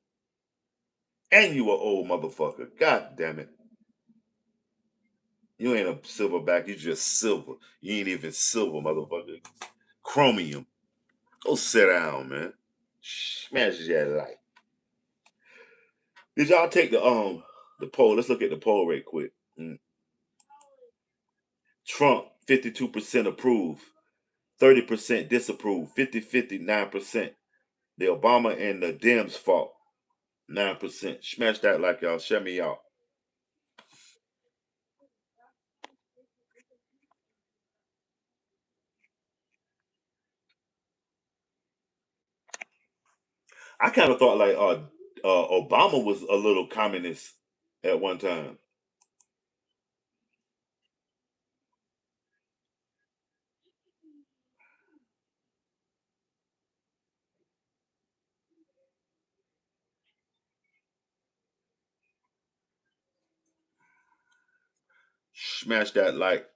And you a old motherfucker. God damn it. You ain't a silverback. You just silver. You ain't even silver, motherfucker. Chromium. Go sit down, man. Smash that light. Did y'all take the poll? Let's look at the poll right quick. Trump, 52% approve, 30% disapprove, 50-59%. The Obama and the Dems fault, 9%. Smash that like y'all. Shut me out. I kind of thought like Obama was a little communist at one time. Smash that like.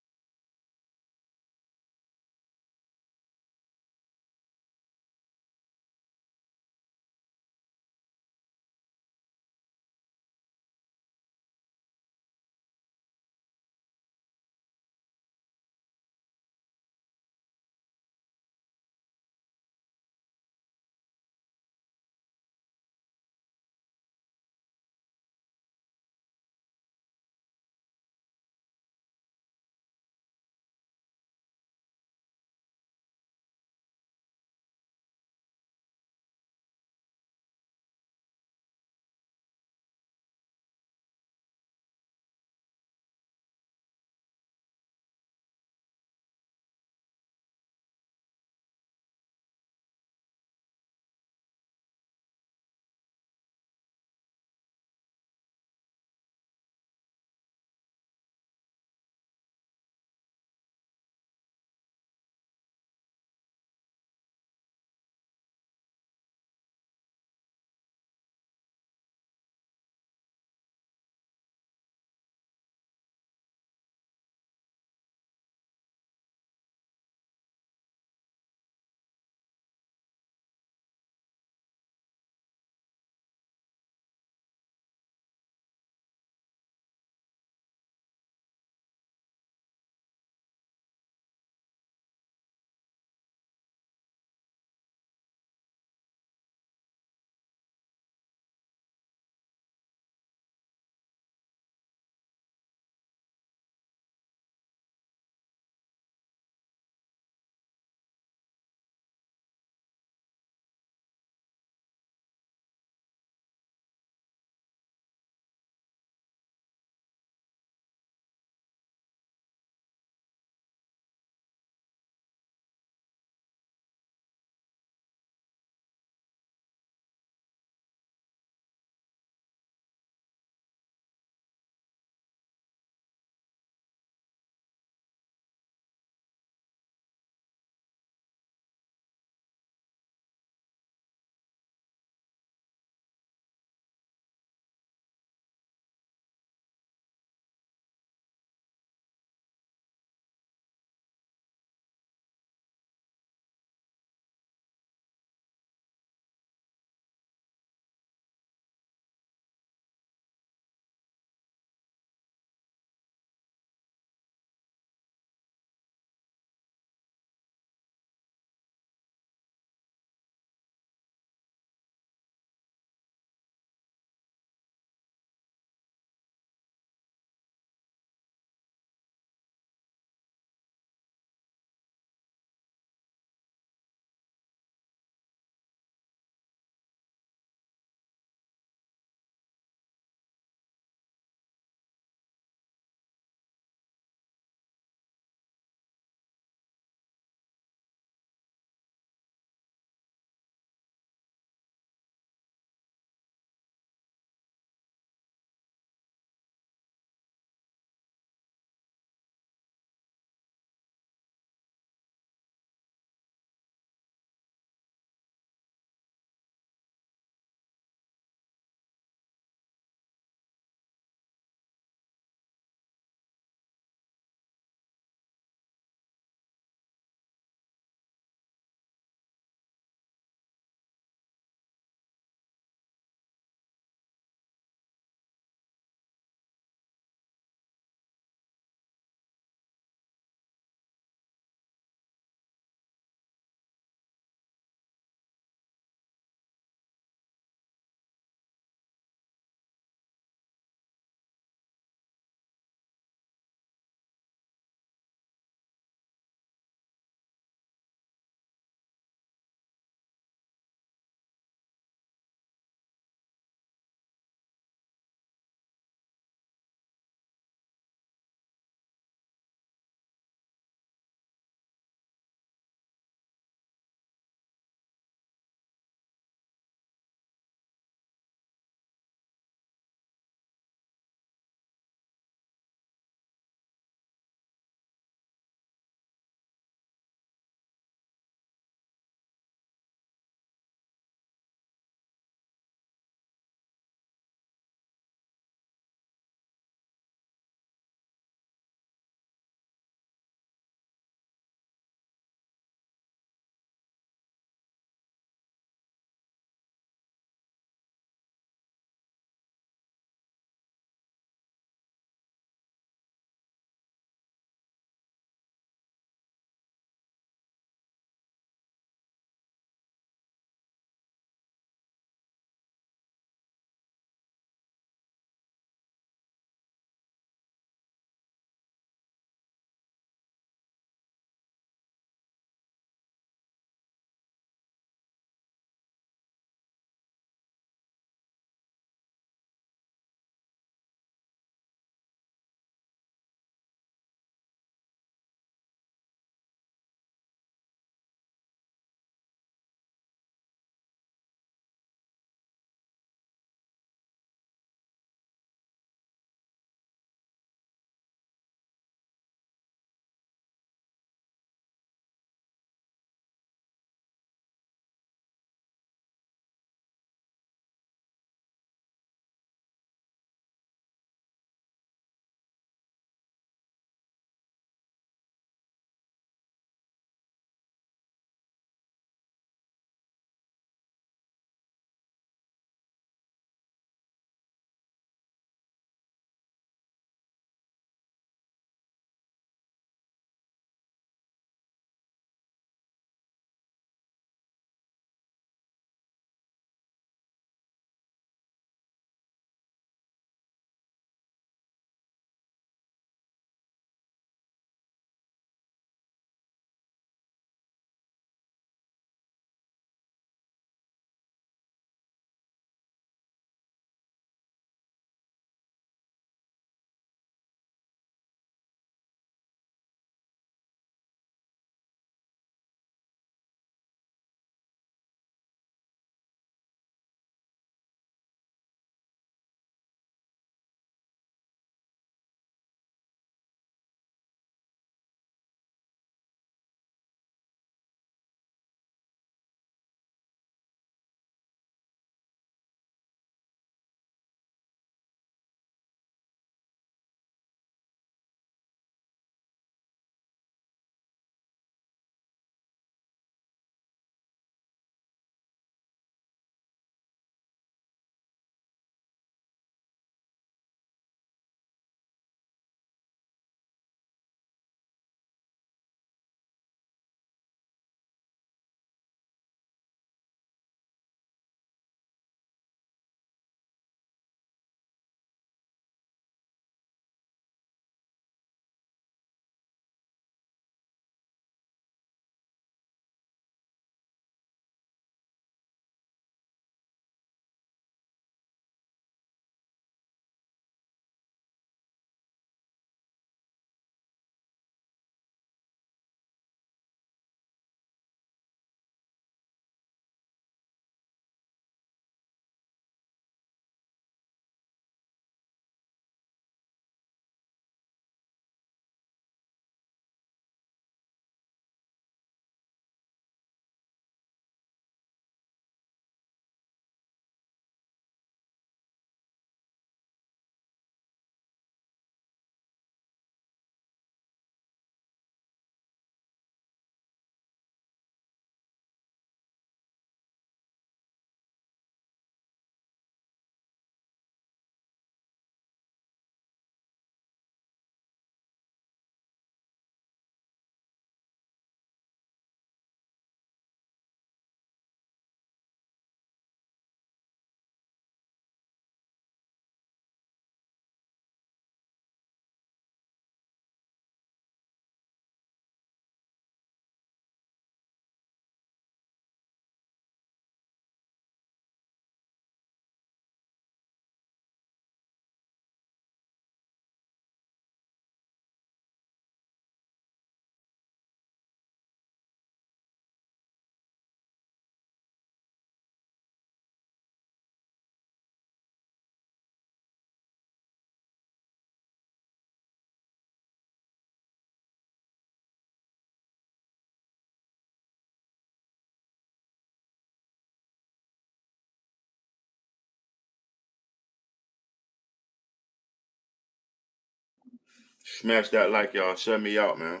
Smash that like, y'all. Shut me out, man.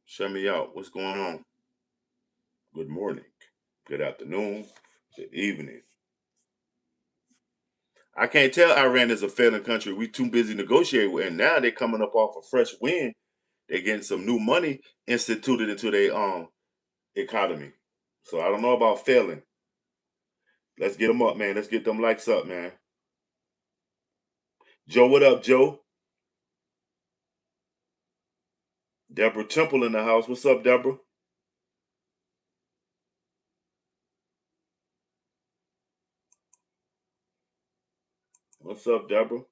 Shut me out. What's going on? Good morning. Good afternoon. Good evening. I can't tell Iran is a failing country. We too busy negotiating with, and now they're coming up off a fresh win. They're getting some new money instituted into their economy. So I don't know about failing. Let's get them up, man. Let's get them likes up, man. Joe, what up, Joe? Deborah Temple in the house. What's up, Deborah? What's up, Deborah?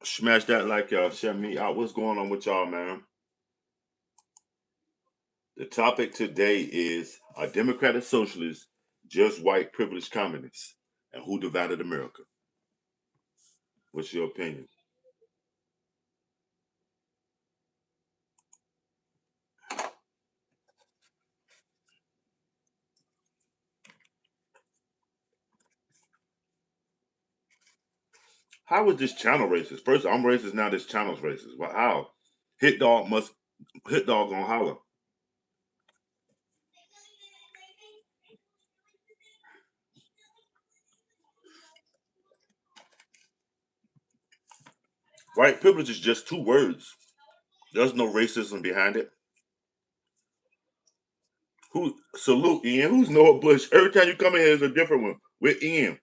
Smash that like y'all. Share me out. What's going on with y'all, man? The topic today is are Democratic Socialists just white privileged communists? And who divided America? What's your opinion? How is this channel racist? First, I'm racist, now this channel's racist. Well, how? Hit dog gonna holler. White privilege is just two words. There's no racism behind it. Who salute Ian? Who's Noah Bush? Every time you come in here, there's a different one. With Ian.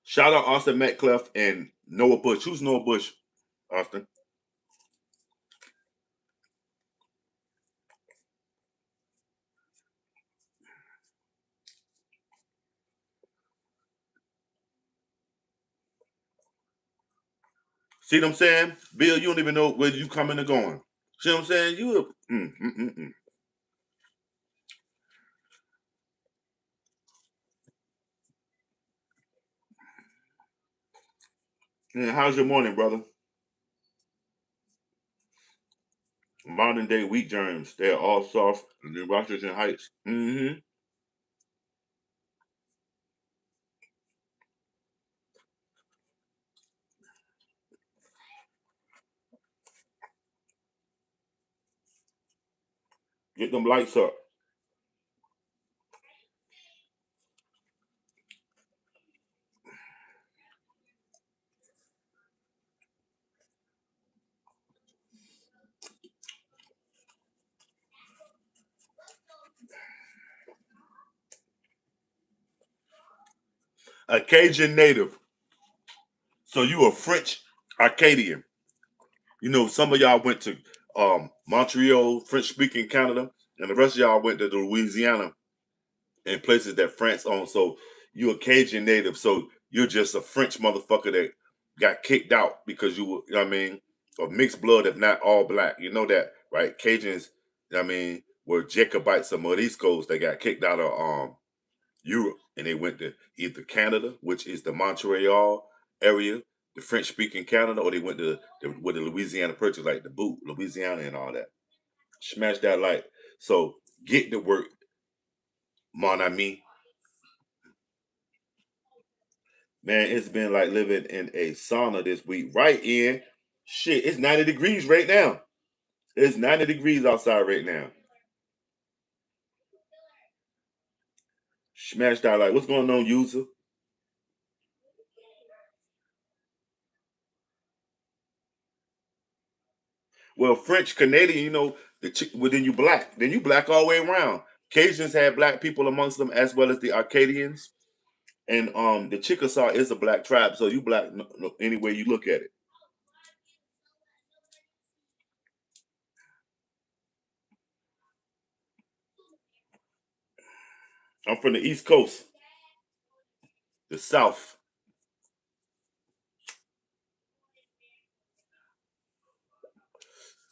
Shout out Austin Metcalf and Noah Bush. Who's Noah Bush, Austin? See what I'm saying? Bill, you don't even know where you coming or going. See what I'm saying? Yeah, how's your morning, brother? Modern day wheat germs. They're all soft and in Washington Heights. Get them lights up. A Cajun native. So you a French Acadian. You know, some of y'all went to Montreal, French speaking Canada, and the rest of y'all went to Louisiana and places that France owns. So you a Cajun native. So you're just a French motherfucker that got kicked out because you were, you know what I mean, of mixed blood, if not all black. You know that, right? Cajuns, you know what I mean, were Jacobites of Moriscos. They got kicked out of Europe and they went to either Canada, which is the Montreal area, the French speaking Canada, or they went to where the Louisiana purchase, like the boot, Louisiana and all that. Smash that light. So get to work, mon ami. Man, it's been like living in a sauna this week. Right in. Shit, it's 90 degrees right now. It's 90 degrees outside right now. Smash that light. What's going on, user? Well, French Canadian, you know, well, then you black. Then you black all the way around. Cajuns had black people amongst them as well as the Arcadians. And the Chickasaw is a black tribe, so you black any way you look at it. I'm from the East Coast, the South.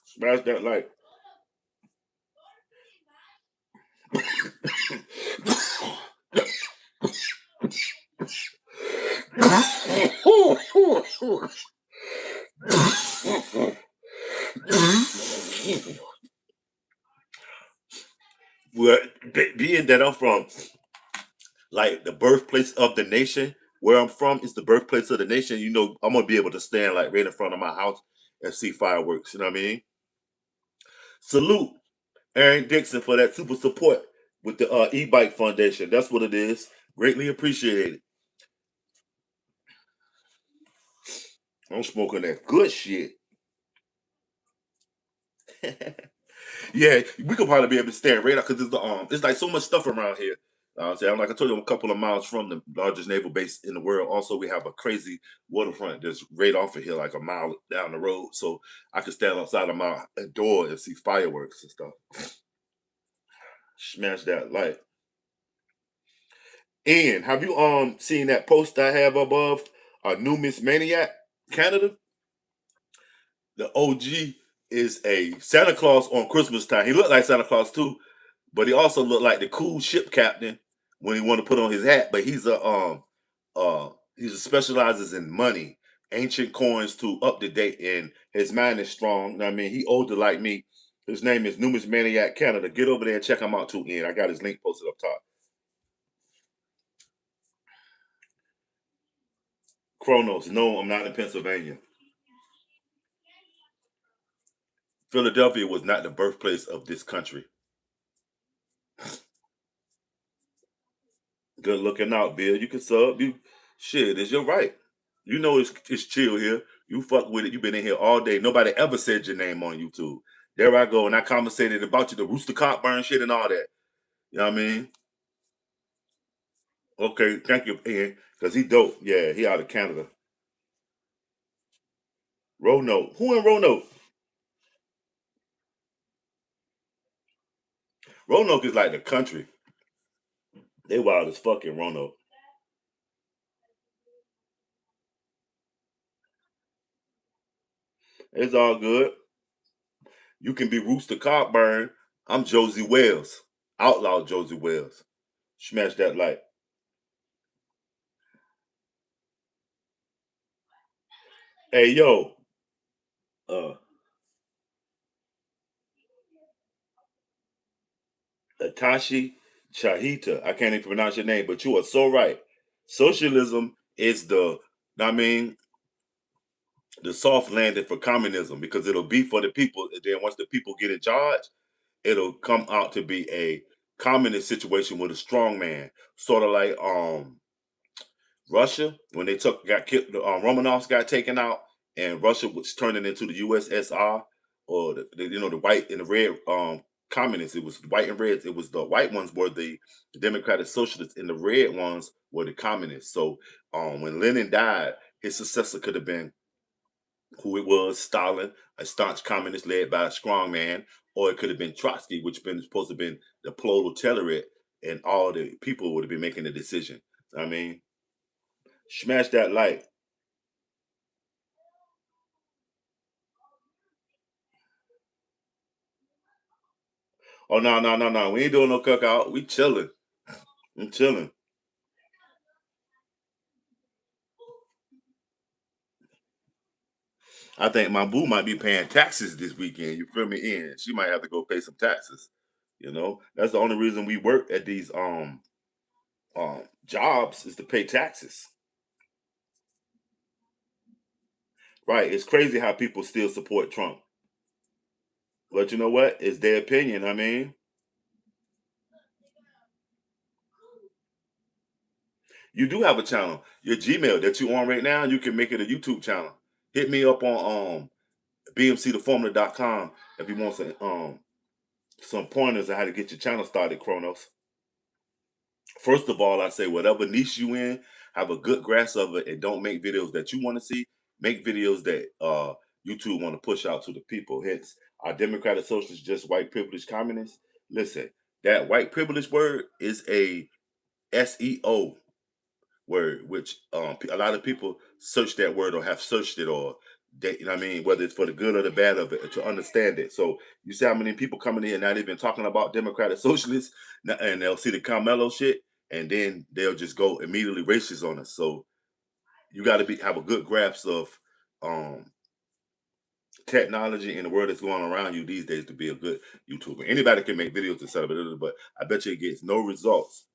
Smash that like. Well, being that I'm from like the birthplace of the nation, where I'm from is the birthplace of the nation. You know, I'm gonna be able to stand like right in front of my house and see fireworks. You know what I mean? Salute Aaron Dixon for that super support with the e-bike foundation. That's what it is. Greatly appreciated. I'm smoking that good shit. Yeah, we could probably be able to stand right because it's like so much stuff around here. I'm saying, like I told you, I'm a couple of miles from the largest naval base in the world. Also, we have a crazy waterfront that's right off of here, like a mile down the road. So I could stand outside of my door and see fireworks and stuff. Smash that light. And have you seen that post I have above? A new Miss Maniac? Canada, the OG is a Santa Claus on Christmas time. He looked like Santa Claus too, but he also looked like the cool ship captain when he want to put on his hat. But he specializes in money, ancient coins to up to date, and his mind is strong. I mean, he older like me. His name is Numismaniac Canada. Get over there and check him out too. And I got his link posted up top. Kronos. No, I'm not in Pennsylvania. Philadelphia was not the birthplace of this country. Good looking out, Bill. You can sub. You shit. It's your right. You know it's chill here. You fuck with it. You been in here all day. Nobody ever said your name on YouTube. There I go, and I conversated about you, the rooster cockburn shit and all that. You know what I mean? Okay, thank you, Ian, because he dope. Yeah, he out of Canada. Roanoke. Who in Roanoke? Roanoke is like the country. They wild as fuck in Roanoke. It's all good. You can be Rooster Cogburn. I'm Josie Wells. Outlaw Josie Wells. Smash that like. Hey yo, uh Atashi Chahita. I can't even pronounce your name, but you are so right. Socialism is I mean, the soft landing for communism because it'll be for the people. And then once the people get in charge, it'll come out to be a communist situation with a strong man, sort of like Russia when they got killed. The Romanovs got taken out, and Russia was turning into the USSR or the white and the red communists. It was white and red. It was the white ones were the democratic socialists, and the red ones were the communists. So when Lenin died, his successor could have been who it was, Stalin, a staunch communist led by a strong man, or it could have been Trotsky, which been supposed to have been the proletariat, and all the people would have been making the decision. I mean, smash that like. Oh no, no, no, no. We ain't doing no cookout. We chilling. I'm chilling. I think my boo might be paying taxes this weekend. You feel me? In she might have to go pay some taxes. You know, that's the only reason we work at these jobs is to pay taxes. Right? It's crazy how people still support Trump. But you know what? It's their opinion. I mean, you do have a channel. Your Gmail that you on right now, you can make it a YouTube channel. Hit me up on bmctheformula.com if you want some pointers on how to get your channel started, Kronos. First of all, I say whatever niche you in, have a good grasp of it and don't make videos that you want to see. Make videos that YouTube want to push out to the people. Hence, our democratic socialists just white privileged communists. Listen, that white privilege word is a SEO word, which a lot of people search that word or have searched it or they, you know what I mean, whether it's for the good or the bad of it, to understand it. So you see how many people coming in not even talking about democratic socialists, and they'll see the Carmelo shit, and then they'll just go immediately racist on us. So you got to be have a good grasp of um technology and the world that's going around you these days to be a good YouTuber. Anybody can make videos and stuff, but I bet you it gets no results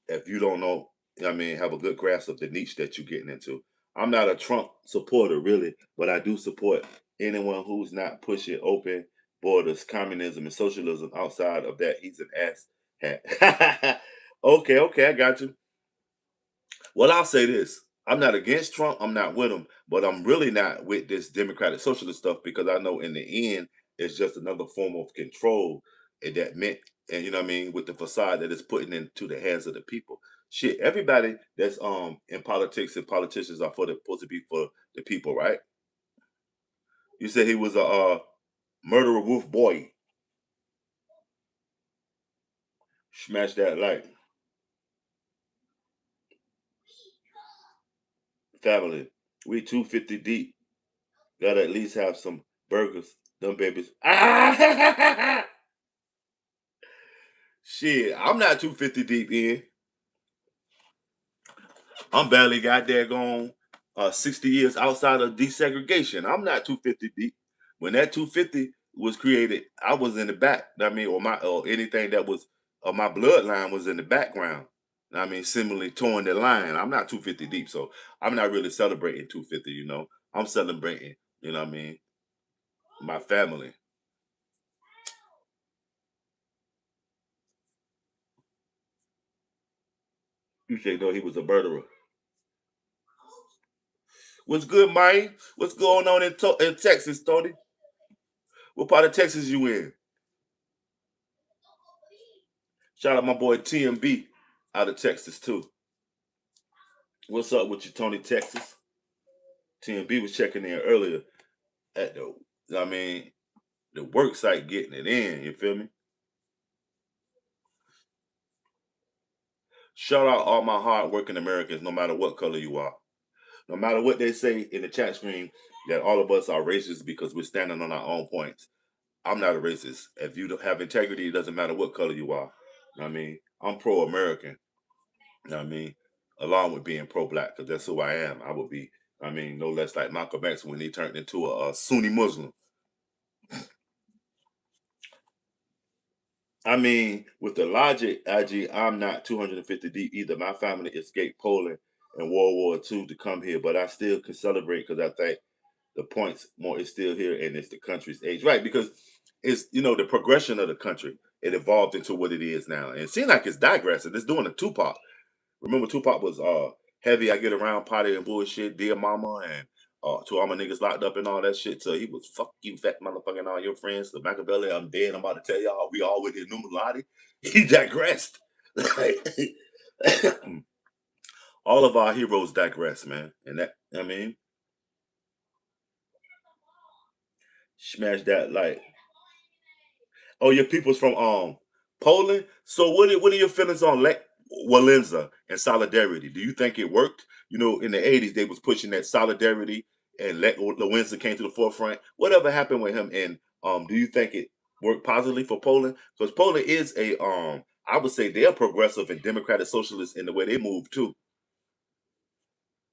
if you don't know, I mean, have a good grasp of the niche that you're getting into. I'm not a Trump supporter, really, but I do support anyone who's not pushing open borders, communism, and socialism. Outside of that, he's an ass hat. Okay, okay, I got you. Well, I'll say this. I'm not against Trump. I'm not with him, but I'm really not with this democratic socialist stuff because I know in the end it's just another form of control and that meant, and you know what I mean, with the facade that it's putting into the hands of the people. Shit, everybody that's in politics and politicians are supposed to be for the people, right? You said he was a murderer wolf boy. Smash that like family. We 250 deep. Gotta at least have some burgers. Them babies. Ah! Shit, I'm not 250 deep in. I'm barely got there gone 60 years outside of desegregation. I'm not 250 deep. When that 250 was created, I was in the back. I mean, or anything that was my bloodline was in the background. I mean, similarly towing the line. I'm not 250 deep, so I'm not really celebrating 250. I'm celebrating. You know what I mean? My family. You say no, he was a murderer. What's good, Mike? What's going on in Texas, Tony? What part of Texas you in? Shout out my boy TMB out of Texas too. What's up with you, Tony, Texas? TMB was checking in earlier at I mean, the work site getting it in. You feel me? Shout out all my hardworking Americans, no matter what color you are. No matter what they say in the chat screen, that all of us are racist because we're standing on our own points. I'm not a racist. If you don't have integrity, it doesn't matter what color you are. You know what I mean, I'm pro-American. You know what I mean, along with being pro-black, because that's who I am. I would be. I mean, no less like Malcolm X when he turned into a Sunni Muslim. I mean, with the logic, IG, I'm not 250 deep either. My family escaped Poland in World War II to come here, but I still can celebrate because I think the points more is still here and it's the country's age. Right, because it's the progression of the country. It evolved into what it is now. And it seems like it's digressing. It's doing a Tupac. Remember Tupac was heavy, I get around party and bullshit, dear mama, and to all my niggas locked up and all that shit. So he was fuck you fat motherfucking all your friends. The Machiavelli, I'm dead. I'm about to tell y'all we all with the Illuminati. He digressed. Like, all of our heroes digress, man. And that I mean, smash that like oh, your people's from Poland. So what are your feelings on Walenza and solidarity? Do you think it worked? In the '80s they was pushing that solidarity, and Lech Walesa came to the forefront. Whatever happened with him? And do you think it worked positively for Poland? Because Poland is I would say they're progressive and democratic socialists in the way they move too.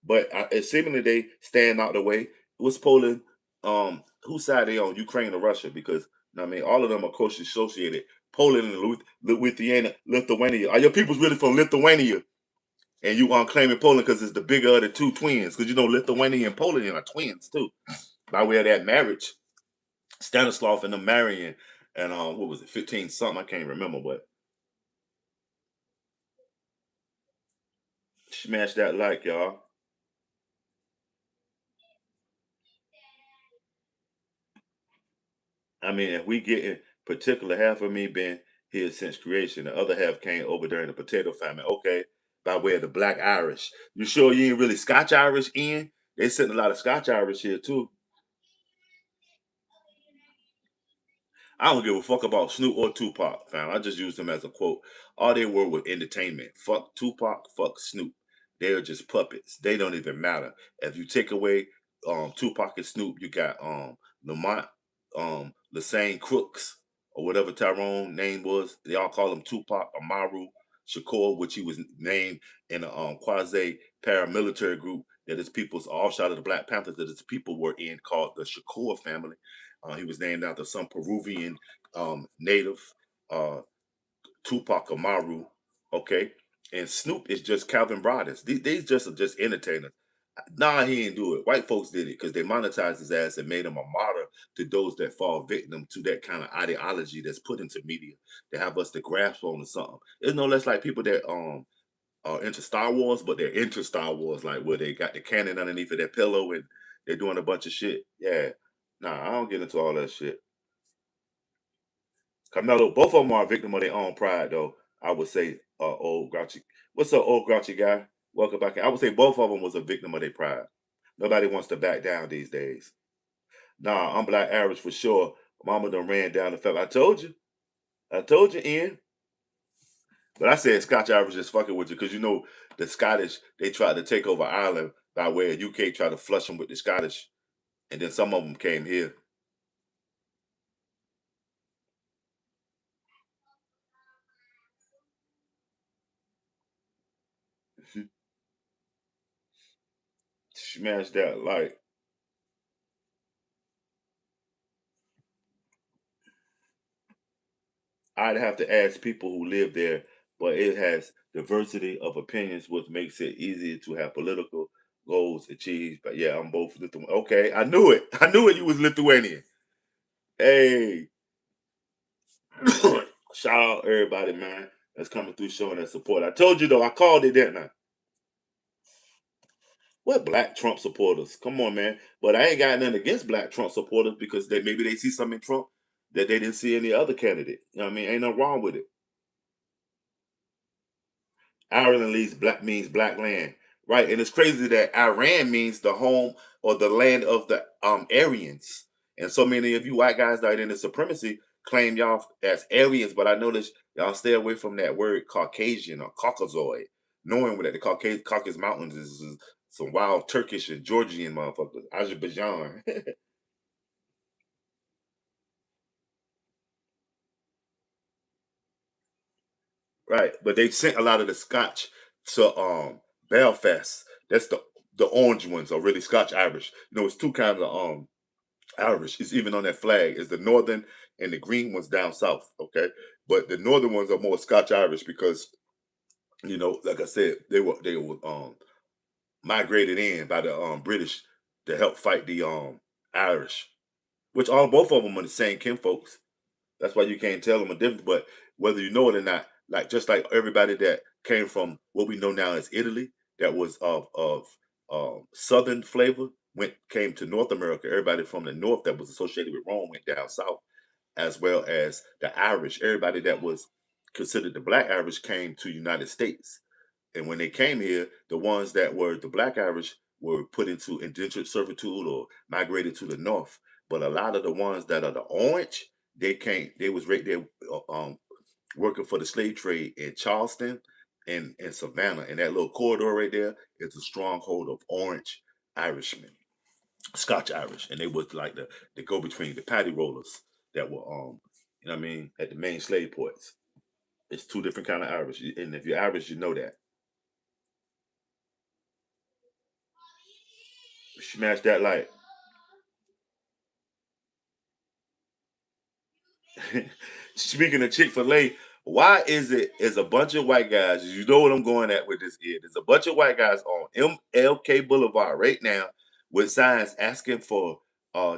But seemingly they stand out the way. What's Poland? Whose side they on? Ukraine or Russia? Because I mean, all of them are closely associated. Poland and Lithuania. Are your peoples really from Lithuania? And you claiming Poland because it's the bigger of the two twins? Because Lithuania and Poland are twins too, by way of that marriage. Stanislav and them marrying, and what was it, 15 something? I can't remember, but smash that like, y'all. I mean, if we get in particular, half of me been here since creation, the other half came over during the potato famine. Okay, by way of the Black Irish. You sure you ain't really Scotch Irish in? They sitting a lot of Scotch Irish here too. I don't give a fuck about Snoop or Tupac, fam. I just use them as a quote. All they were was entertainment. Fuck Tupac, fuck Snoop. They're just puppets. They don't even matter. If you take away Tupac and Snoop, you got Lamont, Lassane Crooks, or whatever Tyrone name was. They all call him Tupac, Amaru, Shakur, which he was named in a quasi paramilitary group that his people's offshot of the Black Panthers that his people were in called the Shakur family. He was named after some Peruvian native, uh, Tupac Amaru. Okay, and Snoop is just Calvin Broadus. These just are just entertainers. Nah, he didn't do it. White folks did it because they monetized his ass and made him a martyr to those that fall victim to that kind of ideology that's put into media to have us to grasp on to something. It's no less like people that are into Star Wars, but they're into Star Wars, like where they got the cannon underneath of their pillow and they're doing a bunch of shit. Yeah, nah, I don't get into all that shit. Carmelo, both of them are a victim of their own pride, though. I would say, old grouchy. What's up, old grouchy guy? Welcome back. I would say both of them was a victim of their pride. Nobody wants to back down these days. Nah, I'm Black Irish for sure. Mama done ran down the fact. I told you. I told you, Ian. But I said Scotch Irish is fucking with you because the Scottish, they tried to take over Ireland by where UK tried to flush them with the Scottish, and then some of them came here. Smash that like I'd have to ask people who live there, but it has diversity of opinions, which makes it easier to have political goals achieved. But yeah, I'm both Lithuanian. Okay, I knew it. I knew it. You was Lithuanian. Hey, shout out everybody, man, that's coming through showing that support. I told you though, I called it, didn't I? What black Trump supporters? Come on, man. But I ain't got nothing against black Trump supporters because maybe they see something in Trump that they didn't see in the other candidate. You know what I mean? Ain't nothing wrong with it. Ireland means black land, right? And it's crazy that Iran means the home or the land of the Aryans. And so many of you white guys that are in the supremacy claim y'all as Aryans, but I notice y'all stay away from that word Caucasian or Caucasoid, knowing that the Caucasus Mountains is some wild Turkish and Georgian motherfuckers, Azerbaijan. Right, but they sent a lot of the Scotch to Belfast. That's the orange ones are really Scotch Irish. You know, it's two kinds of Irish. It's even on that flag. It's the northern and the green ones down south. Okay, but the northern ones are more Scotch Irish because like I said, they were migrated in by the British to help fight the Irish, which all both of them are the same kinfolks. That's why you can't tell them a difference. But whether you know it or not, like just like everybody that came from what we know now as Italy, that was of southern flavor, came to North America. Everybody from the north that was associated with Rome went down south, as well as the Irish. Everybody that was considered the Black Irish came to United States. And when they came here, the ones that were the Black Irish were put into indentured servitude or migrated to the north. But a lot of the ones that are the orange, they came. They was right there working for the slave trade in Charleston and Savannah. And that little corridor right there is a stronghold of orange Irishmen, Scotch Irish, and they was like the go between the patty rollers that were you know what I mean, at the main slave ports. It's two different kind of Irish, and if you're Irish, you know that. Smash that like. Speaking of Chick-fil-A, why is a bunch of white guys, you know what I'm going at with this is, there's a bunch of white guys on MLK Boulevard right now with signs asking for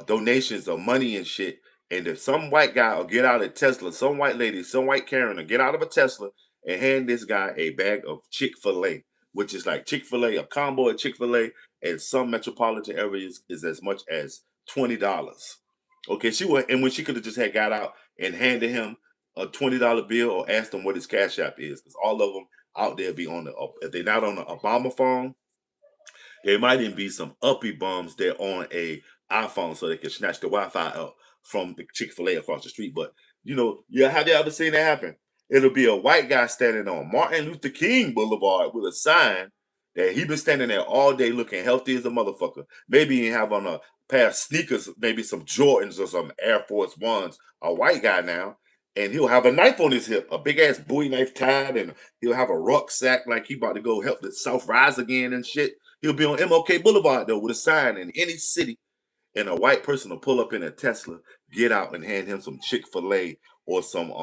donations of money and shit. And if some white guy will get out of Tesla, some white lady, some white Karen will get out of a Tesla and hand this guy a bag of Chick-fil-A, which is like Chick-fil-A, a combo of Chick-fil-A, and some metropolitan areas is as much as $20. Okay, she went, and when she could have just had got out and handed him a $20 bill or asked him what his cash app is, because all of them out there be on the if they're not on the Obama phone, there might even be some uppy bums there on a iPhone so they can snatch the Wi-Fi up from the Chick-fil-A across the street. But yeah, have you ever seen that happen? It'll be a white guy standing on Martin Luther King Boulevard with a sign that he been standing there all day looking healthy as a motherfucker. Maybe he have on a pair of sneakers, maybe some Jordans or some Air Force Ones. A white guy now, and he'll have a knife on his hip, a big ass Bowie knife tied, and he'll have a rucksack like he about to go help the South rise again and shit. He'll be on MLK Boulevard though with a sign in any city, and a white person will pull up in a Tesla, get out, and hand him some Chick-fil-A or some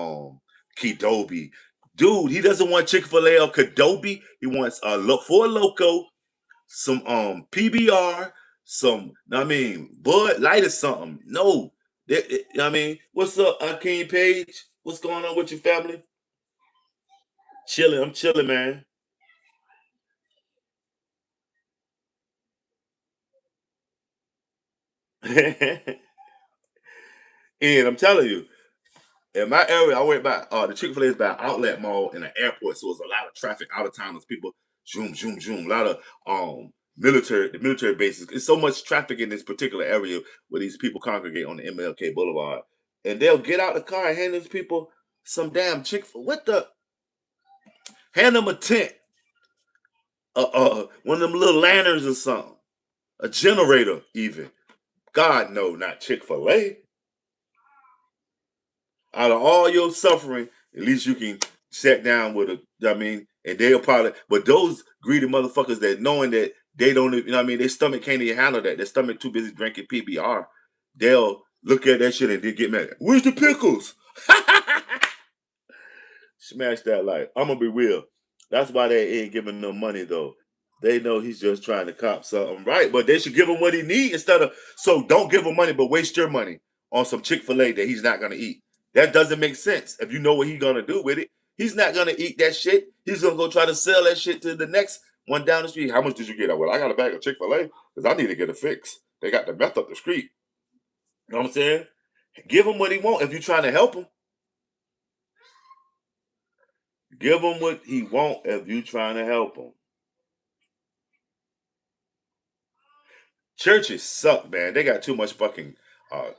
Kidobi. Dude, he doesn't want Chick-fil-A or Kidobi. He wants a Four Loco, some PBR, some I mean Bud Light or something. No. I mean, what's up, Akeem Page? What's going on with your family? Chilling, I'm chilling, man. And I'm telling you, in my area, I went by the Chick-fil-A is by an outlet mall and an airport, so it's a lot of traffic out of town. There's people zoom, zoom, zoom. A lot of the military bases. It's so much traffic in this particular area where these people congregate on the MLK Boulevard. And they'll get out the car and hand these people some damn Chick-fil. What the hand them a tent one of them little lanterns or something, a generator even. God no, not Chick-fil-A. Out of all your suffering, at least you can sit down with a, I mean, and they'll probably, but those greedy motherfuckers that knowing that they don't, you know what I mean, their stomach can't even handle that. Their stomach too busy drinking PBR. They'll look at that shit and they get mad. Where's the pickles? Smash that light. I'm gonna be real. That's why they ain't giving no money though. They know he's just trying to cop something, right? But they should give him what he need instead of. So don't give him money, but waste your money on some Chick-fil-A that he's not gonna eat. That doesn't make sense. If you know what he's gonna do with it, he's not gonna eat that shit. He's gonna go try to sell that shit to the next one down the street. How much did you get? Well, I got a bag of Chick-fil-A because I need to get a fix. They got the meth up the street. You know what I'm saying? Give him what he want if you're trying to help him. Give him what he want if you trying to help him. Churches suck, man. They got too much fucking uh,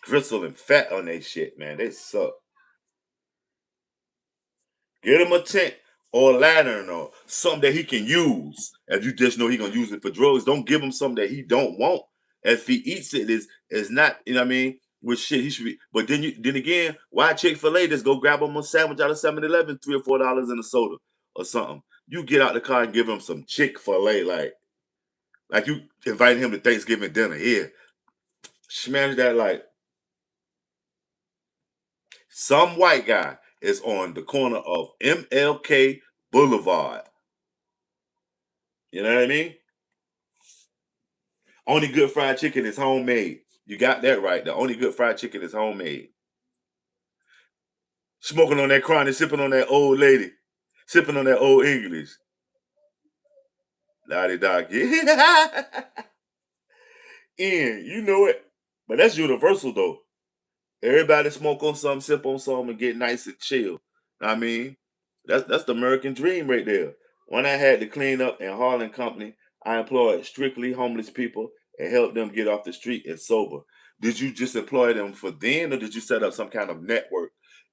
gristle and fat on their shit, man. They suck. Get him a tent or a lantern or something that he can use. If you just know he gonna use it for drugs, don't give him something that he don't want. If he eats it, is not, you know what I mean? With shit, he should be. But then again, why Chick-fil-A just go grab him a sandwich out of 7-Eleven, $3 or $4 in a soda or something? You get out the car and give him some Chick-fil-A, like you inviting him to Thanksgiving dinner. Here, smash that like some white guy is on the corner of MLK Boulevard. You know what I mean? Only good fried chicken is homemade. You got that right. The only good fried chicken is homemade. Smoking on that chronic, sipping on that old lady, sipping on that old English. Lottie dog. Ian, you know it. But that's universal though. Everybody smoke on something, sip on something, and get nice and chill. I mean, that's the American dream right there. When I had to clean up in Harlan Company, I employed strictly homeless people and helped them get off the street and sober. Did you just employ them for then, or did you set up some kind of network,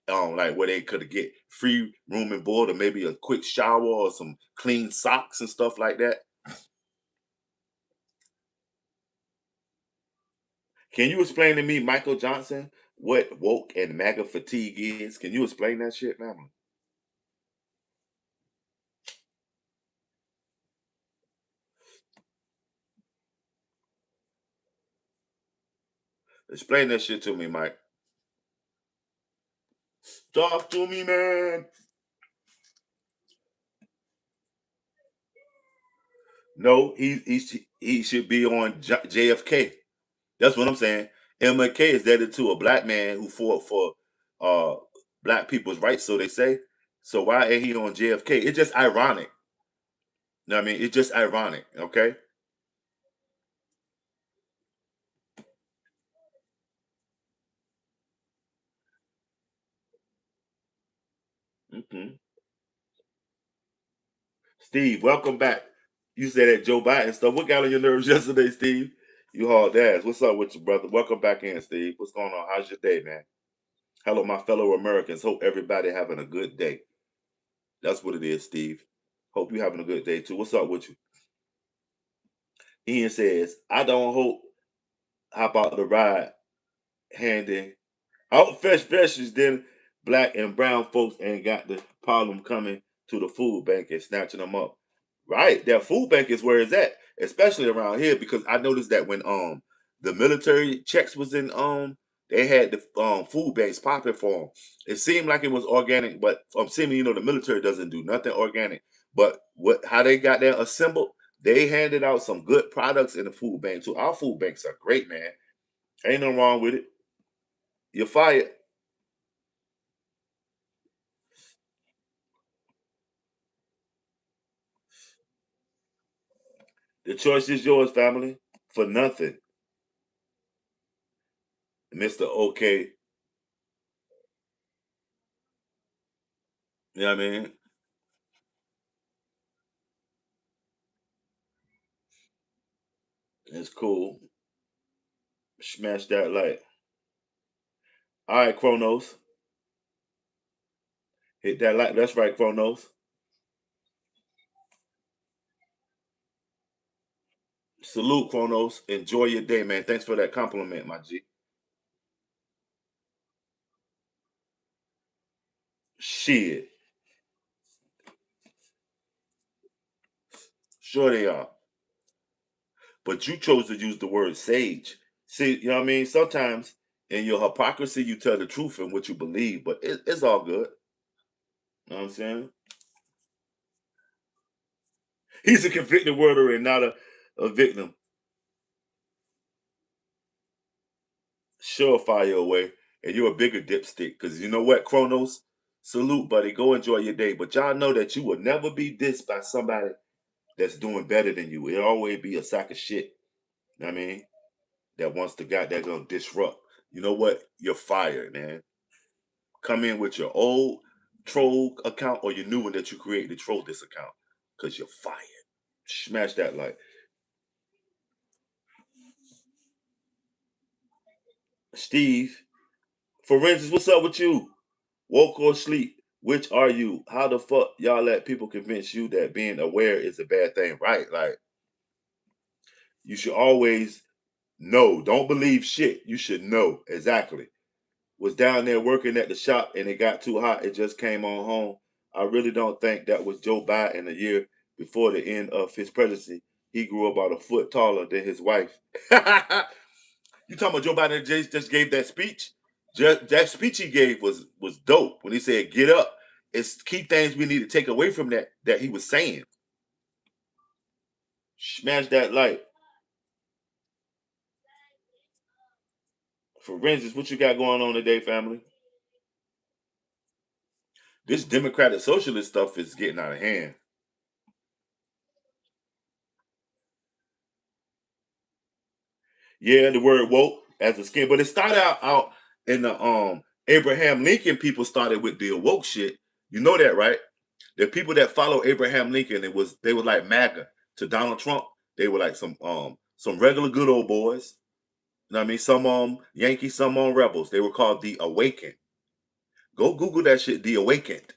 like where they could get free room and board, or maybe a quick shower or some clean socks and stuff like that? Can you explain to me, Michael Johnson, what woke and MAGA fatigue is? Can you explain that shit, man? Explain that shit to me, Mike. Talk to me, man. No, he should be on JFK. That's what I'm saying. MLK is dedicated to a black man who fought for uh black people's rights, so they say. So why ain't he on JFK? It's just ironic. You know what I mean? It's just ironic, okay? hmm Steve, welcome back. You said that Joe Biden stuff. What got on your nerves yesterday, Steve? You hauled ass. What's up with you, brother? Welcome back in, Steve. What's going on? How's your day, man? Hello, my fellow Americans. Hope everybody having a good day. That's what it is, Steve. Hope you having a good day too. What's up with you? Ian says, I don't hope hop out the ride handing out fresh veggies, then black and brown folks ain't got the problem coming to the food bank and snatching them up. Right. That food bank is where it's at, especially around here, because I noticed that when the military checks was in they had the food banks popping for them. It seemed like it was organic, but I'm seeming the military doesn't do nothing organic. But what how they got that assembled, they handed out some good products in the food bank too. Our food banks are great, man. Ain't no wrong with it. You're fired. The choice is yours, family. For nothing. Mr. OK. You know what I mean? It's cool. Smash that like. All right, Chronos. Hit that like. That's right, Chronos. Salute, Chronos. Enjoy your day, man. Thanks for that compliment, my G. Shit. Sure they are. But you chose to use the word sage. See, you know what I mean? Sometimes in your hypocrisy, you tell the truth in what you believe, but it's all good. You know what I'm saying? He's a convicted murderer and not a victim. Surefire away. And you're a bigger dipstick. Because you know what, Chronos? Salute, buddy. Go enjoy your day. But y'all know that you will never be dissed by somebody that's doing better than you. It'll always be a sack of shit. You know what I mean? That wants the guy that's gonna disrupt. You know what? You're fired, man. Come in with your old troll account or your new one that you created to troll this account. Cause you're fired. Smash that like. Steve, for instance, what's up with you? Woke or sleep? Which are you? How the fuck y'all let people convince you that being aware is a bad thing? Right? Like you should always know. Don't believe shit. You should know exactly. Was down there working at the shop and it got too hot. It just came on home. I really don't think that was Joe Biden a year before the end of his presidency. He grew about a foot taller than his wife. You talking about Joe Biden just gave that speech? Just, that speech he gave was dope. When he said "get up," it's key things we need to take away from that he was saying. Smash that light. For instance, what you got going on today, family? This democratic socialist stuff is getting out of hand. Yeah, the word woke as a skin, but it started out in the Abraham Lincoln. People started with the woke shit. You know that, right? The people that follow Abraham Lincoln, they were like maga to Donald Trump. They were like some regular good old boys. You know what I mean? Some Yankees, some rebels. They were called the Awakened. Go Google that shit, the Awakened.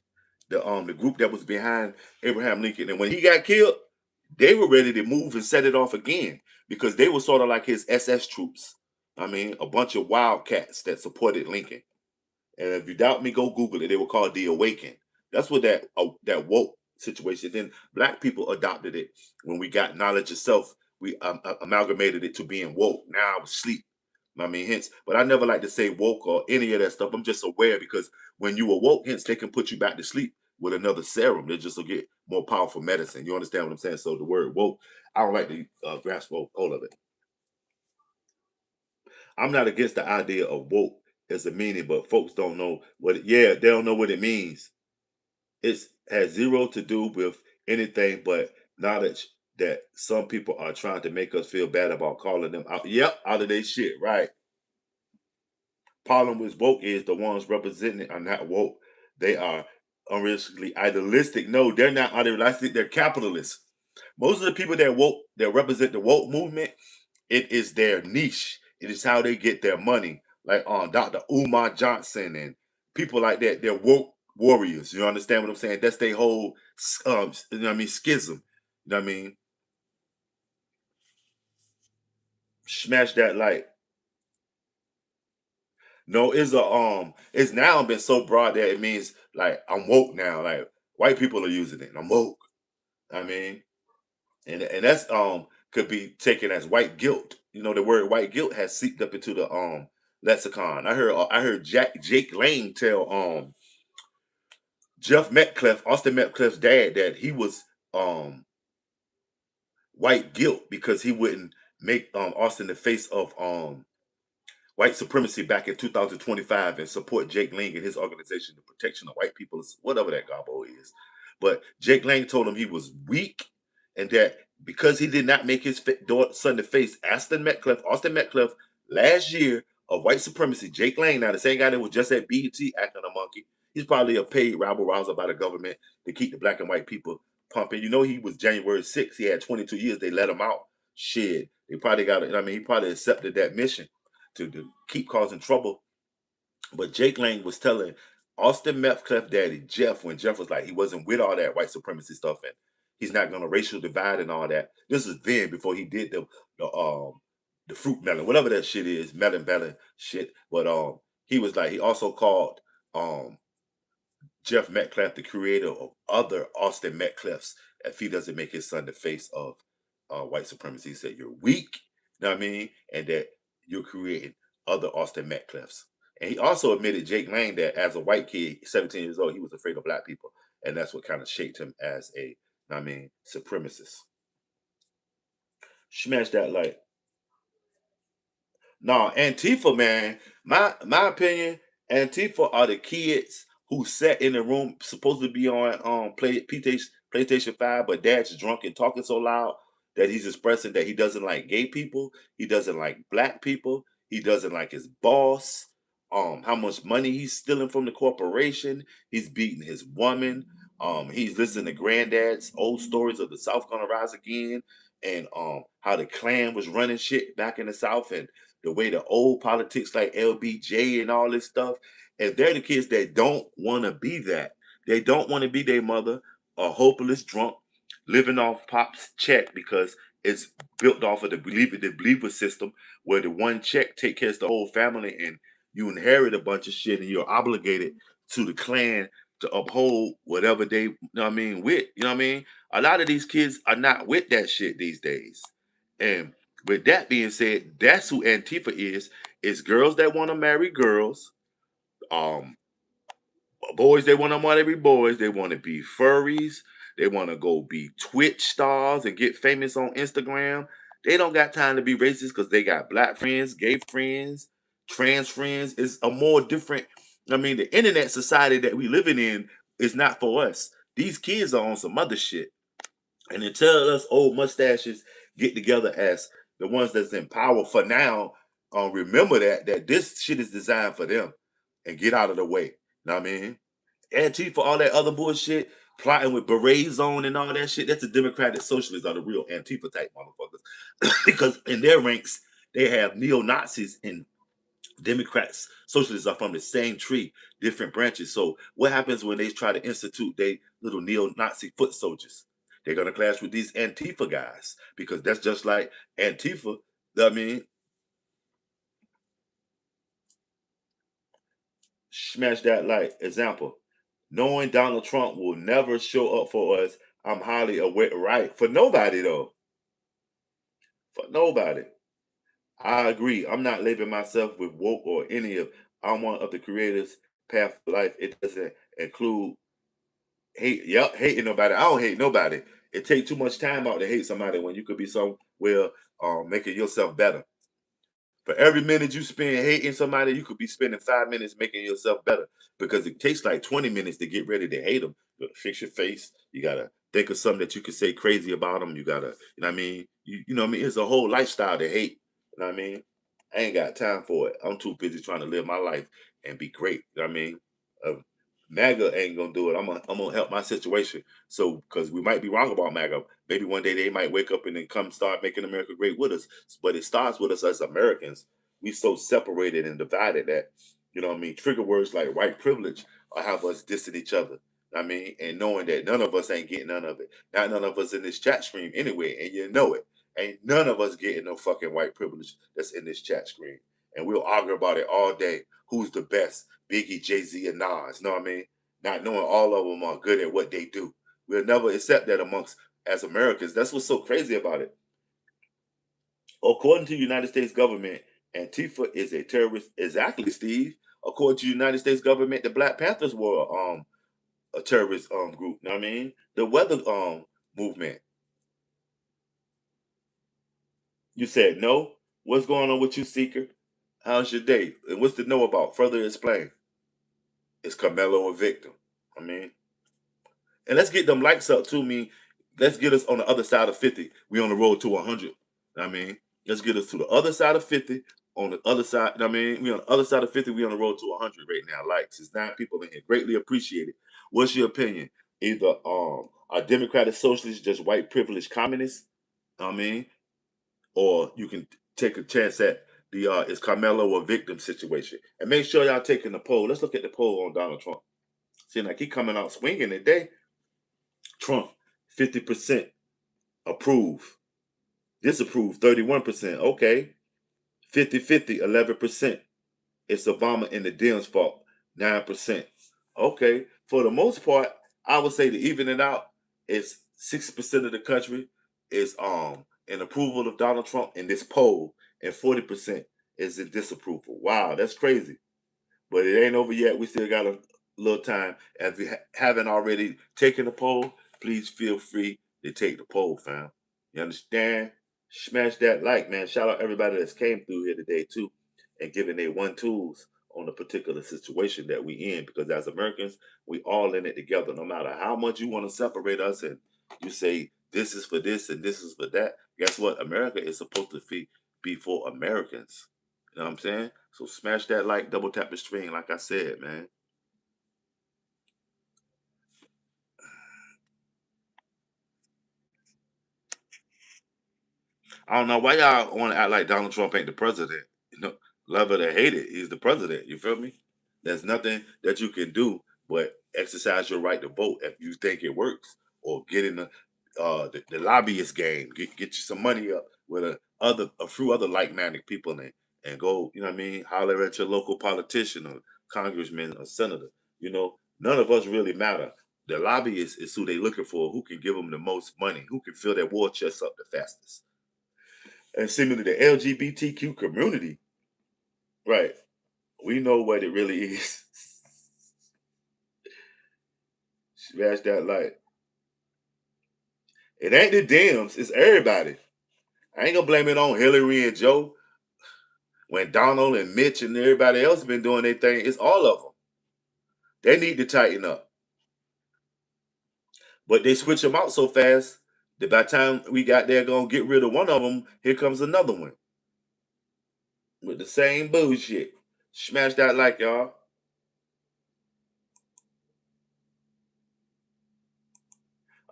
The group that was behind Abraham Lincoln. And when he got killed, they were ready to move and set it off again because they were sort of like his SS troops. I mean, a bunch of wildcats that supported Lincoln. And if you doubt me, go Google it. They were called the Awakened. That's what that woke situation. Then black people adopted it when we got knowledge of self. We amalgamated it to being woke. Now I was sleep. I mean, hence, but I never like to say woke or any of that stuff. I'm just aware because when you awoke, hence they can put you back to sleep with another serum. They just will get more powerful medicine. You understand what I'm saying? So the word woke, I don't like to grasp all of it. I'm not against the idea of woke as a meaning, but folks don't know what. Yeah, they don't know what it means. It has zero to do with anything but knowledge that some people are trying to make us feel bad about calling them out. Yep, out of their shit, right? Problem with woke is the ones representing are not woke. They are unrealistically idealistic. No, they're not idealistic. They're capitalists. Most of the people that represent the woke movement, it is their niche. It is how they get their money. Like Dr. Umar Johnson and people like that. They're woke warriors. You understand what I'm saying? That's their whole you know what I mean, schism. You know what I mean? Smash that light. No, it's now been so broad that it means like I'm woke now. Like white people are using it. I'm woke. I mean, and that's could be taken as white guilt. You know, the word white guilt has seeped up into the lexicon. I heard Jake Lang tell Jeff Metcalf, Austin Metcalf's dad, that he was um white guilt because he wouldn't make Austin the face of white supremacy back in 2025 and support Jake Lang and his organization, the protection of white people, whatever that gobbo is. But Jake Lang told him he was weak and that because he did not make his son to face Austin Metcalf last year of white supremacy, Jake Lang, now the same guy that was just at BET acting a monkey, he's probably a paid rabble rouser by the government to keep the black and white people pumping. You know, he was January 6th. He had 22 years. They let him out. Shit. They probably got it. I mean, he probably accepted that mission to keep causing trouble. But Jake Lang was telling Austin Metcalf daddy Jeff when Jeff was like he wasn't with all that white supremacy stuff and He's not gonna racial divide and all that. This is then before he did the fruit melon, whatever that shit is, melon shit. But he was like he also called um Jeff Metcalf, the creator of other Austin Metcalfs, if he doesn't make his son the face of white supremacy. He said, "You're weak," you know what I mean? And that you're creating other Austin Metcalfs. And he also admitted, Jake Lang, that as a white kid, 17 years old, he was afraid of black people. And that's what kind of shaped him as a, you know what I mean, supremacist. Smash that like No, Antifa, man. My opinion, Antifa are the kids who sat in the room supposed to be on PlayStation 5, but dad's drunk and talking so loud that he's expressing that he doesn't like gay people, he doesn't like black people, he doesn't like his boss, how much money he's stealing from the corporation, he's beating his woman, he's listening to granddad's old stories of the South gonna rise again, and how the Klan was running shit back in the South, and the way the old politics like LBJ and all this stuff, and they're the kids that don't want to be that. They don't want to be their mother, a hopeless drunk, living off pop's check because it's built off of the believer system where the one check take care of the whole family and you inherit a bunch of shit and you're obligated to the clan to uphold whatever they, you know what I mean, with, you know what I mean? A lot of these kids are not with that shit these days. And with that being said, that's who Antifa is. It's girls that want to marry girls. Um, boys they want to marry boys. They want to be furries. They want to go be Twitch stars and get famous on Instagram. They don't got time to be racist because they got black friends, gay friends, trans friends. It's a more different. I mean, the internet society that we living in is not for us. These kids are on some other shit. And until us old mustaches get together as the ones that's in power for now, remember that this shit is designed for them and get out of the way. Know what I mean? Antifa, all that other bullshit, plotting with berets on and all that shit, that's the Democratic Socialists are the real Antifa type motherfuckers. Because in their ranks, they have neo-Nazis and Democrats, socialists are from the same tree, different branches. So what happens when they try to institute they little neo-Nazi foot soldiers? They're gonna clash with these Antifa guys because that's just like Antifa. I mean, smash that like example. Knowing Donald Trump will never show up for us, I'm highly aware. Right for nobody though. For nobody. I agree. I'm not living myself with woke or any of. I'm one of the creators' path for life. It doesn't include hate. Yep, hating nobody. I don't hate nobody. It takes too much time out to hate somebody when you could be somewhere making yourself better. For every minute you spend hating somebody, you could be spending 5 minutes making yourself better because it takes like 20 minutes to get ready to hate them. You gotta fix your face. You gotta think of something that you could say crazy about them. You gotta, you know what I mean? You know what I mean? It's a whole lifestyle to hate. You know what I mean? I ain't got time for it. I'm too busy trying to live my life and be great. You know what I mean? Uh, MAGA ain't gonna do it. I'm gonna help my situation. So, because we might be wrong about MAGA, maybe one day they might wake up and then come start making America great with us. But it starts with us as Americans. We so separated and divided that, you know what I mean, trigger words like white privilege or have us dissing each other. I mean, and knowing that none of us ain't getting none of it. Not none of us in this chat stream anyway, and you know it. Ain't none of us getting no fucking white privilege that's in this chat screen. And we'll argue about it all day. Who's the best? Biggie, Jay-Z, and Nas. Know what I mean? Not knowing all of them are good at what they do. We'll never accept that amongst as Americans. That's what's so crazy about it. According to the United States government, Antifa is a terrorist. Exactly, Steve. According to the United States government, the Black Panthers were a terrorist group. Know what I mean? The weather movement. You said no. What's going on with you, Seeker? How's your day? And what's the no about? Further explain. Is Carmelo a victim? I mean, and let's get them likes up to me. Let's get us on the other side of 50. We on the road to 100. I mean, let's get us to the other side of 50. On the other side, I mean, we on the other side of 50. We on the road to 100 right now. Likes. It's 9 people in here. Greatly appreciated. What's your opinion? Either are Democratic Socialists just white privileged communists? I mean, or you can take a chance at the is Carmelo a victim situation. And make sure y'all taking the poll. Let's look at the poll on Donald Trump. Seems like he coming out swinging today. Trump, 50% approve. Disapprove 31%. Okay. 50-50, 11%. It's Obama and the Dems' fault, 9%. Okay. For the most part, I would say to even it out, it's 6% of the country is in approval of Donald Trump in this poll, and 40% is in disapproval. Wow, that's crazy. But it ain't over yet. We still got a little time. If you haven't already taken the poll, please feel free to take the poll, fam. You understand? Smash that like, man. Shout out everybody that's came through here today too, and giving their one tools on the particular situation that we in. Because as Americans, we all in it together. No matter how much you want to separate us, and you say this is for this and this is for that. Guess what? America is supposed to be for Americans. You know what I'm saying? So smash that like, double tap the screen, like I said, man. I don't know why y'all want to act like Donald Trump ain't the president. You know, love it or hate it, he's the president. You feel me? There's nothing that you can do but exercise your right to vote if you think it works, or get in the lobbyist game. Get you some money up with a few other like minded people, and go. You know what I mean? Holler at your local politician or congressman or senator. You know, none of us really matter. The lobbyist is who they looking for, who can give them the most money, who can fill their war chest up the fastest. And similar to the LGBTQ community, right? We know what it really is. Smash that light. It ain't the Dems, it's everybody. I ain't gonna blame it on Hillary and Joe when Donald and Mitch and everybody else been doing their thing. It's all of them. They need to tighten up. But they switch them out so fast that by the time we got there gonna get rid of one of them, here comes another one with the same bullshit. Smash that like, y'all.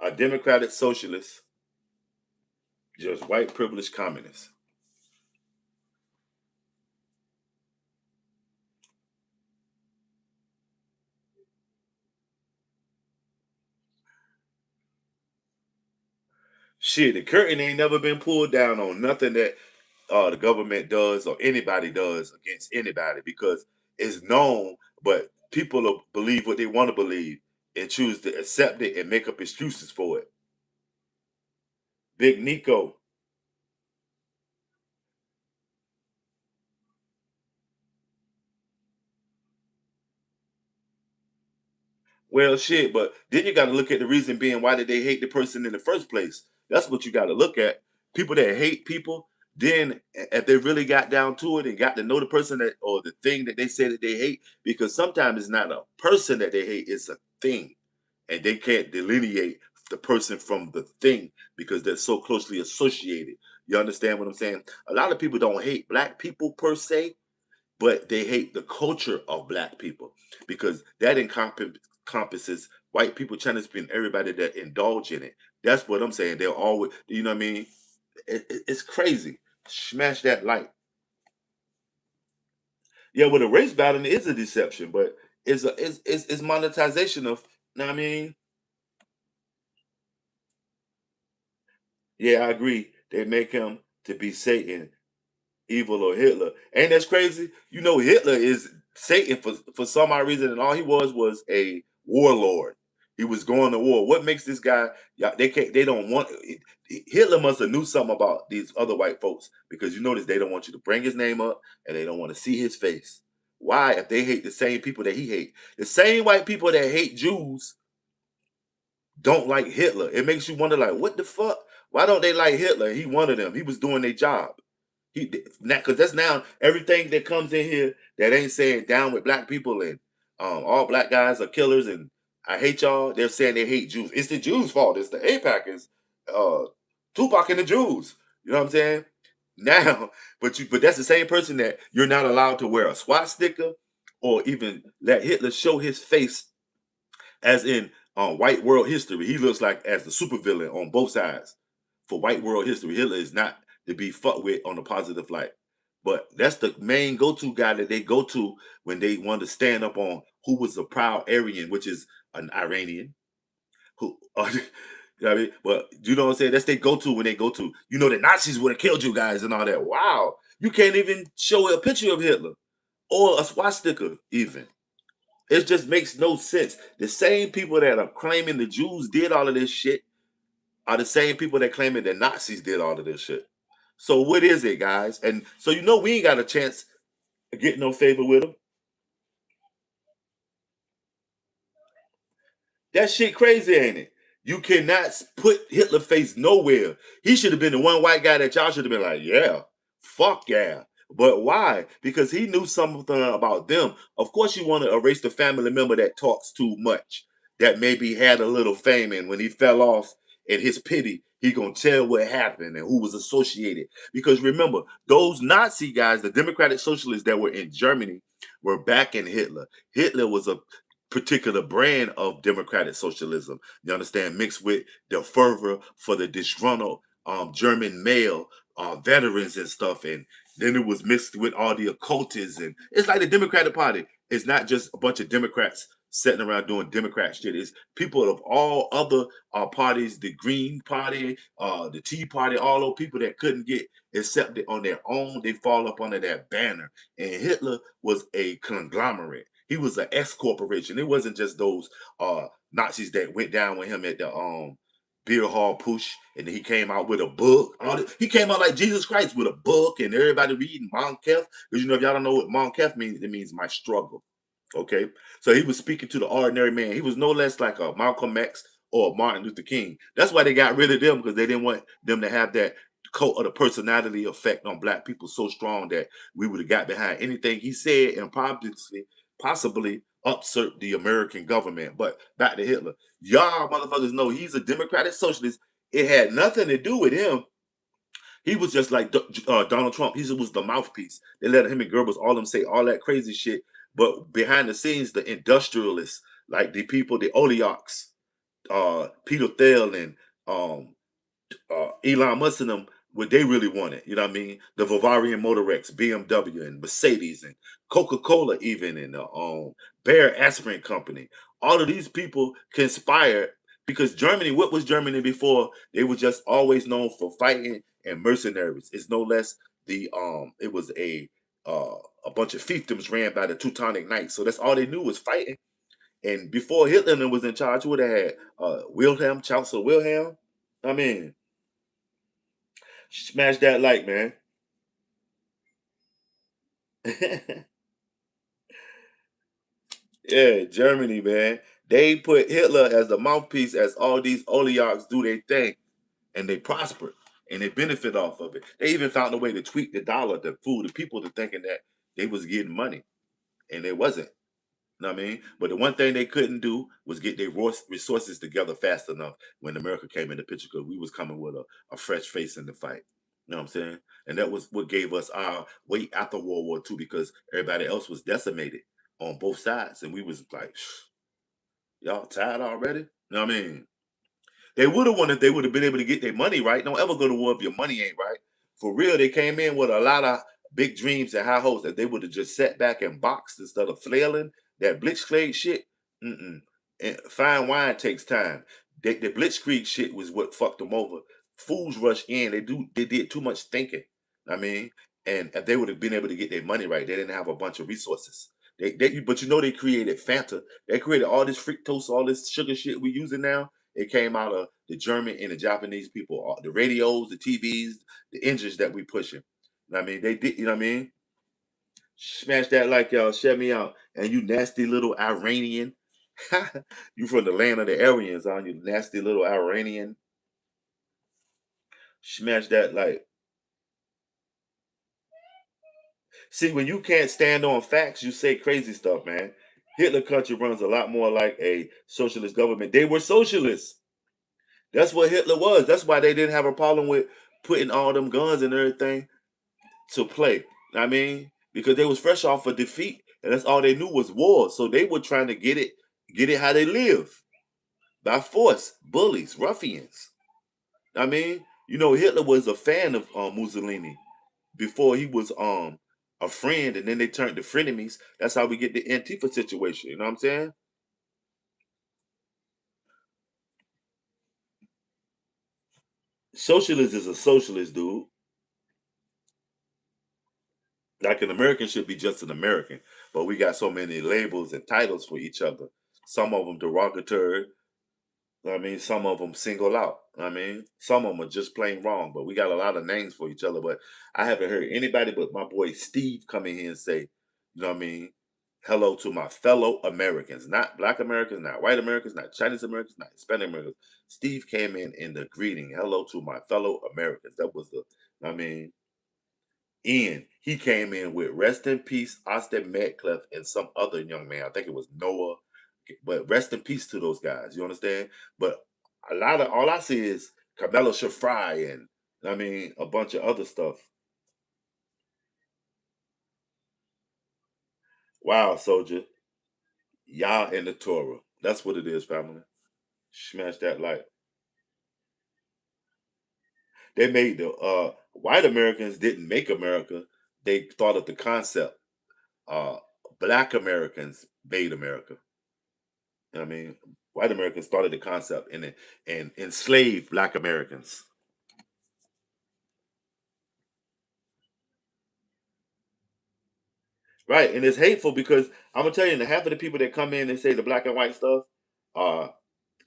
A democratic socialist, just white privileged communists. Shit, the curtain ain't never been pulled down on nothing that the government does or anybody does against anybody, because it's known, but people will believe what they want to believe and choose to accept it and make up excuses for it. Big Nico. Well, shit, but then you got to look at the reason being why did they hate the person in the first place? That's what you got to look at. People that hate people, then if they really got down to it and got to know the person that or the thing that they say that they hate, because sometimes it's not a person that they hate, it's a thing, and they can't delineate the person from the thing because they're so closely associated. You understand what I'm saying? A lot of people don't hate black people per se, but they hate the culture of black people because that encompasses white people, Chinese people, and everybody that indulge in it. That's what I'm saying. They're always, you know what I mean? It's crazy. Smash that light. Yeah, well, the race battle is a deception, but it's monetization of. You know what I mean? Yeah, I agree. They make him to be Satan, evil, or Hitler. Ain't that crazy? You know, Hitler is Satan for some odd reason, and all he was a warlord. He was going to war. What makes this guy? Yeah, they can't. They don't want. Hitler must have knew something about these other white folks, because you notice they don't want you to bring his name up and they don't want to see his face. Why? If they hate the same people that he hate, the same white people that hate Jews don't like Hitler. It makes you wonder, like, what the fuck? Why don't they like Hitler? He one of them. He was doing their job. He because that's now everything that comes in here that ain't saying down with black people and all black guys are killers and I hate y'all. They're saying they hate Jews. It's the Jews' fault. It's the APACers, uh, Tupac and the Jews. You know what I'm saying? Now, but that's the same person that you're not allowed to wear a swastika or even let Hitler show his face, as in white world history. He looks like as the supervillain on both sides for white world history. Hitler is not to be fucked with on a positive light. But that's the main go-to guy that they go to when they want to stand up on who was a proud Aryan, which is an Iranian, who You know what I mean? But you know what I'm saying? That's they go to when they go to, the Nazis would have killed you guys and all that. Wow. You can't even show a picture of Hitler or a swastika, even. It just makes no sense. The same people that are claiming the Jews did all of this shit are the same people that claiming the Nazis did all of this shit. So what is it, guys? And so we ain't got a chance of getting no favor with them. That shit crazy, ain't it? You cannot put Hitler face nowhere. He should have been the one white guy that y'all should have been like, yeah, fuck yeah. But why? Because he knew something about them. Of course, you want to erase the family member that talks too much, that maybe had a little fame, and when he fell off in his pity, he gonna tell what happened and who was associated. Because remember, those Nazi guys, the Democratic Socialists that were in Germany, were backing Hitler. Hitler was a particular brand of democratic socialism. You understand, mixed with the fervor for the disgruntled German male veterans and stuff, and then it was mixed with all the occultists, and it's like the Democratic Party. It's not just a bunch of Democrats sitting around doing Democrat shit. It's people of all other parties, the Green Party, the Tea Party, all those people that couldn't get accepted on their own. They fall up under that banner. And Hitler was a conglomerate. He was an S corporation. It wasn't just those Nazis that went down with him at the beer hall push, and then he came out with a book. He came out like Jesus Christ with a book, and everybody reading Monkef. Because if y'all don't know what Monkef means, it means my struggle. Okay, so he was speaking to the ordinary man. He was no less like a Malcolm X or a Martin Luther King. That's why they got rid of them, because they didn't want them to have that cult of the personality effect on black people so strong that we would have got behind anything he said and possibly usurp the American government. But back to Hitler. Y'all motherfuckers know he's a democratic socialist. It had nothing to do with him. He was just like Donald Trump. He was the mouthpiece. They let him and Goebbels, all them say all that crazy shit. But behind the scenes, the industrialists, like the people, the oligarchs, Peter Thiel and Elon Musk and them, what they really wanted. You know what I mean? The Bavarian Motorex, BMW, and Mercedes, and Coca-Cola, even, and the Bayer Aspirin Company. All of these people conspired because Germany. What was Germany before? They were just always known for fighting and mercenaries. It's no less the It was uh, a bunch of fiefdoms ran by the Teutonic Knights. So that's all they knew was fighting. And before Hitler was in charge, who would have had Wilhelm, Chancellor Wilhelm? I mean, smash that like, man. Yeah, Germany, man. They put Hitler as the mouthpiece as all these oligarchs do their thing, and they prospered and they benefit off of it. They even found a way to tweak the dollar to fool the people to thinking that they was getting money, and it wasn't. You know what I mean? But the one thing they couldn't do was get their resources together fast enough when America came in the picture, because we was coming with a fresh face in the fight. You know what I'm saying? And that was what gave us our weight after World War II, because everybody else was decimated on both sides. And we was like, y'all tired already? You know what I mean? They would have won if they would have been able to get their money right. Don't ever go to war if your money ain't right. For real, they came in with a lot of big dreams and high hopes that they would have just sat back and boxed instead of flailing. That blitzkrieg shit, mm-mm. And fine wine takes time. The blitzkrieg shit was what fucked them over. Fools rush in. They did too much thinking. I mean, and if they would have been able to get their money right, they didn't have a bunch of resources. But they created Fanta. They created all this fructose, all this sugar shit we using now. It came out of the German and the Japanese people, the radios, the TVs, the engines that we pushing. You know what I mean? They did, you know what I mean? Smash that like y'all, shut me out. And you nasty little Iranian. You from the land of the Aryans, huh? You nasty little Iranian. Smash that like. See, when you can't stand on facts, you say crazy stuff, man. Hitler country runs a lot more like a socialist government. They were socialists. That's what Hitler was. That's why they didn't have a problem with putting all them guns and everything to play. I mean, because they was fresh off a defeat, and that's all they knew was war. So they were trying to get it how they live, by force, bullies, ruffians. I mean, Hitler was a fan of Mussolini before he was a friend, and then they turned to frenemies. That's how we get the Antifa situation. You know what I'm saying? Socialist is a socialist, dude. Like an American should be just an American, but we got so many labels and titles for each other. Some of them derogatory. I mean, some of them single out. I mean, some of them are just plain wrong. But we got a lot of names for each other. But I haven't heard anybody but my boy Steve come in here and say, you know what I mean? Hello to my fellow Americans, not Black Americans, not white Americans, not Chinese Americans, not Hispanic Americans. Steve came in the greeting, hello to my fellow Americans. That was the, I mean, in. He came in with rest in peace, Austin Metcalf, and some other young man. I think it was Noah. But rest in peace to those guys. You understand? But a lot of all I see is Camelo Shafry and I mean a bunch of other stuff. Wow, soldier. Yah and the Torah. That's what it is, family. Smash that like. They made the white Americans didn't make America. They thought of the concept. Uh Black Americans made America. I mean, white Americans started the concept and enslaved black Americans. Right. And it's hateful because I'm gonna tell you, the half of the people that come in and say the black and white stuff are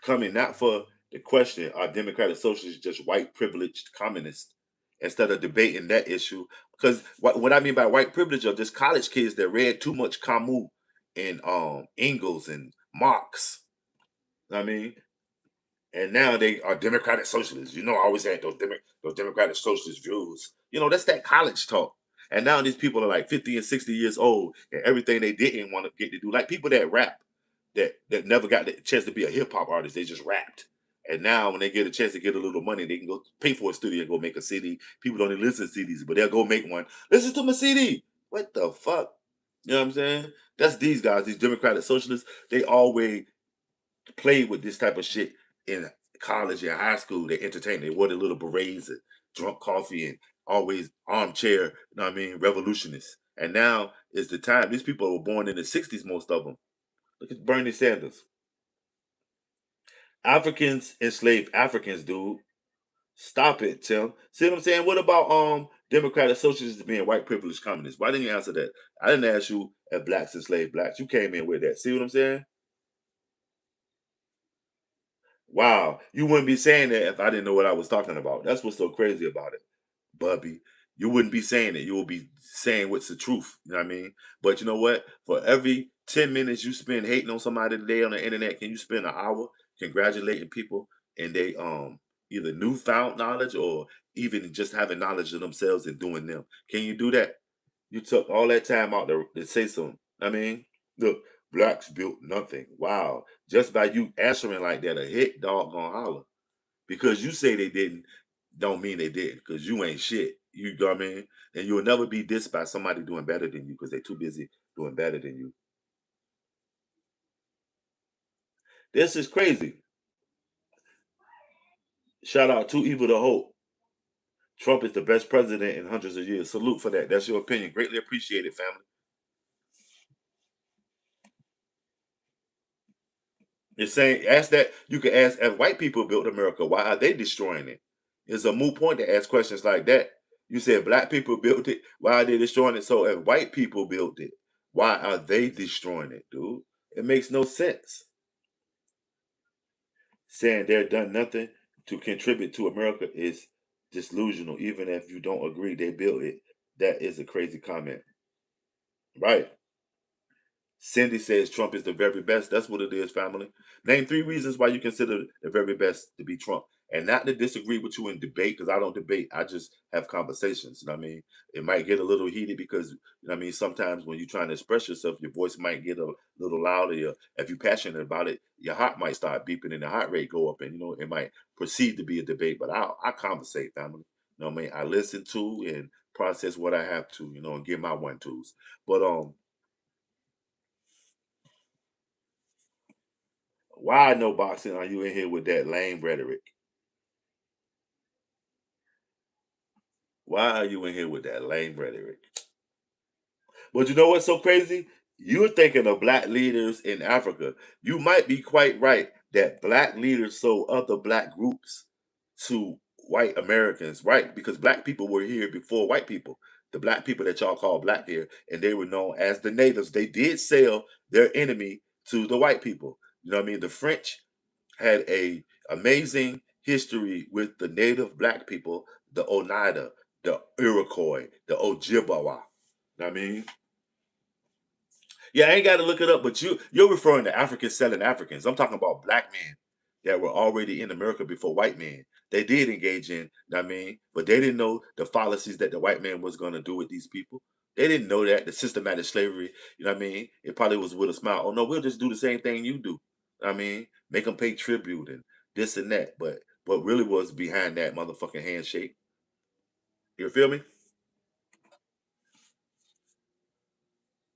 coming not for the question, are democratic socialists just white privileged communists instead of debating that issue? Because what I mean by white privilege are just college kids that read too much Camus and Engels and Marx. I mean, and now they are democratic socialists. You know, I always had those democratic socialist views. You know, that's that college talk. And now these people are like 50 and 60 years old, and everything they didn't want to get to do, like people that rap, that never got the chance to be a hip hop artist, they just rapped. And now when they get a chance to get a little money, they can go pay for a studio and go make a CD. People don't even listen to CDs, but they'll go make one. Listen to my CD. What the fuck? You know what I'm saying? That's these guys, these democratic socialists. They always played with this type of shit in college and high school. They entertained. They wore the little berets and drunk coffee and always armchair, you know what I mean, revolutionists. And now is the time. These people were born in the 60s, most of them. Look at Bernie Sanders. Africans enslaved Africans, dude. Stop it, Tim. See what I'm saying? What about democratic socialists being white privileged communists? Why didn't you answer that? I didn't ask you if blacks enslaved blacks. You came in with that. See what I'm saying? Wow, you wouldn't be saying that if I didn't know what I was talking about. That's what's so crazy about it, Bubby. You wouldn't be saying it. You will be saying what's the truth. You know what I mean? But you know what? For every 10 minutes you spend hating on somebody today on the internet, can you spend an hour congratulating people and they either newfound knowledge or even just having knowledge of themselves and doing them? Can you do that? You took all that time out to say something. I mean, look, blacks built nothing. Wow. Just by you answering like that, a hit dog gonna holler. Because you say they didn't, don't mean they didn't, because you ain't shit. You know what I mean? And you'll never be dissed by somebody doing better than you because they're too busy doing better than you. This is crazy. Shout out to Evil the Hope. Trump is the best president in hundreds of years. Salute for that. That's your opinion. Greatly appreciated, family. You're saying ask that you can ask if white people built America, why are they destroying it? It's a moot point to ask questions like that. You said black people built it, why are they destroying it? So if white people built it, why are they destroying it, dude? It makes no sense. Saying they've done nothing to contribute to America is disillusional, even if you don't agree they built it. That is a crazy comment. Right. Cindy says Trump is the very best. That's what it is, family. Name three reasons why you consider the very best to be Trump. And not to disagree with you in debate, because I don't debate. I just have conversations. You know what I mean? It might get a little heated because, you know what I mean, sometimes when you're trying to express yourself, your voice might get a little louder. Or if you're passionate about it, your heart might start beeping and the heart rate go up. And, you know, it might proceed to be a debate. But I conversate, family. You know what I mean? I listen to and process what I have to, you know, and give my one twos. But why no boxing are you in here with that lame rhetoric? Why are you in here with that lame rhetoric? But you know what's so crazy? You're thinking of black leaders in Africa. You might be quite right that black leaders sold other black groups to white Americans, right? Because black people were here before white people. The black people that y'all call black here, and they were known as the natives. They did sell their enemy to the white people. You know what I mean? The French had a amazing history with the native black people, the Oneida, the Iroquois, the Ojibwa. You know what I mean? Yeah, I ain't got to look it up, but you're referring to Africans selling Africans. I'm talking about black men that were already in America before white men. They did engage in, know what I mean, but they didn't know the policies that the white man was going to do with these people. They didn't know that the systematic slavery, you know what I mean? It probably was with a smile. Oh no, we'll just do the same thing you do. I mean, make them pay tribute and this and that. But what really was behind that motherfucking handshake? You feel me?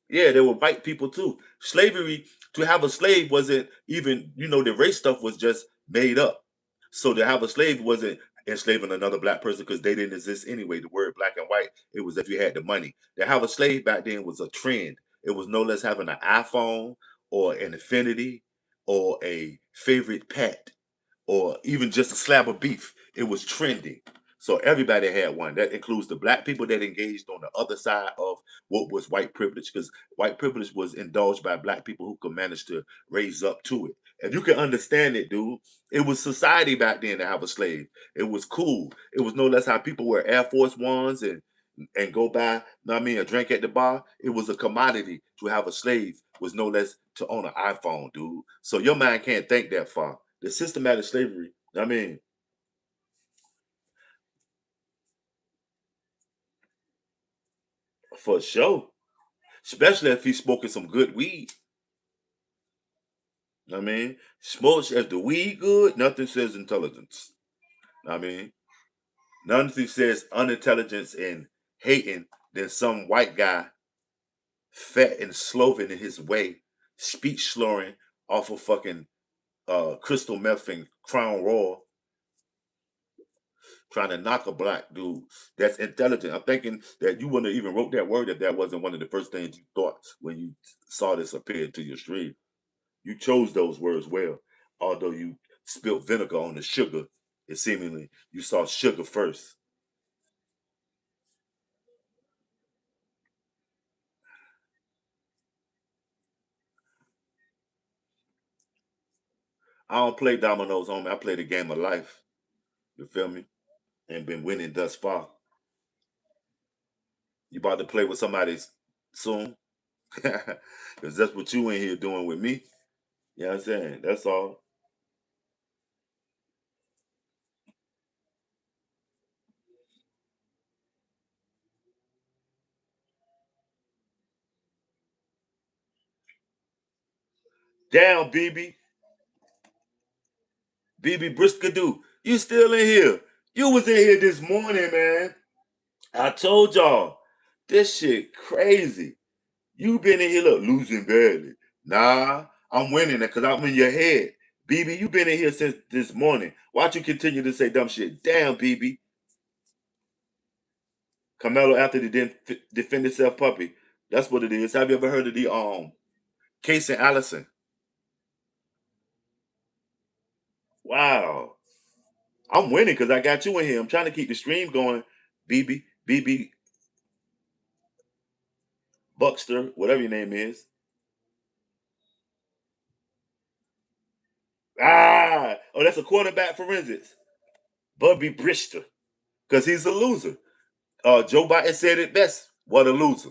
Yeah, there were white people too. Slavery, to have a slave wasn't even, the race stuff was just made up. So to have a slave wasn't enslaving another black person because they didn't exist anyway. The word black and white, it was if you had the money. To have a slave back then was a trend. It was no less having an iPhone or an Infinity or a favorite pet or even just a slab of beef. It was trending. So everybody had one. That includes the black people that engaged on the other side of what was white privilege, because white privilege was indulged by black people who could manage to raise up to it. And you can understand it, dude. It was society back then to have a slave. It was cool. It was no less how people wear Air Force Ones and go buy, know what I mean, a drink at the bar. It was a commodity to have a slave was no less to own an iPhone, dude. So your mind can't think that far. The systematic slavery, I mean, for sure. Especially if he's smoking some good weed. I mean, smokes if the weed good, nothing says intelligence. I mean, nothing says unintelligence and hating than some white guy fat and sloven in his way, speech slurring off of fucking crystal meth and crown royal, trying to knock a black dude that's intelligent. I'm thinking that you wouldn't have even wrote that word if that wasn't one of the first things you thought when you saw this appear into your stream. You chose those words well, although you spilt vinegar on the sugar. It seemingly you saw sugar first. I don't play dominoes, homie. I play the game of life. You feel me? And been winning thus far. You about to play with somebody soon? Because that's what you in here doing with me. You know what I'm saying? That's all. Down, BB. BB Briskadoo. You still in here. You was in here this morning, man. I told y'all. This shit crazy. You been in here, look, losing badly. Nah, I'm winning it because I'm in your head. BB, you been in here since this morning. Why'd you continue to say dumb shit? Damn, BB. Carmelo after they didn't defend himself puppy. That's what it is. Have you ever heard of the Case and Allison? Wow. I'm winning because I got you in here. I'm trying to keep the stream going. BB Buckster, whatever your name is. Oh, that's a quarterback forensics. Bubby Brister, because he's a loser. Joe Biden said it best. What a loser.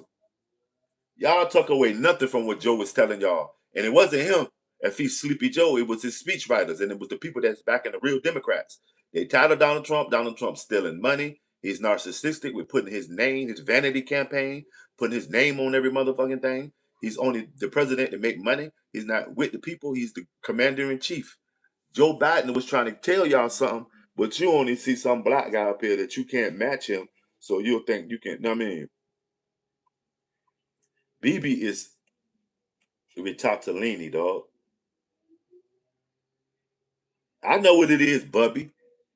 Y'all took away nothing from what Joe was telling y'all. And it wasn't him. If he's Sleepy Joe, it was his speechwriters, and it was the people that's backing the real Democrats. They tired of Donald Trump. Donald Trump stealing money. He's narcissistic with putting his name, his vanity campaign, putting his name on every motherfucking thing. He's only the president to make money. He's not with the people. He's the commander in chief. Joe Biden was trying to tell y'all something, but you only see some black guy up here that you can't match him. So you'll think you can. I mean, BB is Ritatolini, dog. I know what it is, Bubby.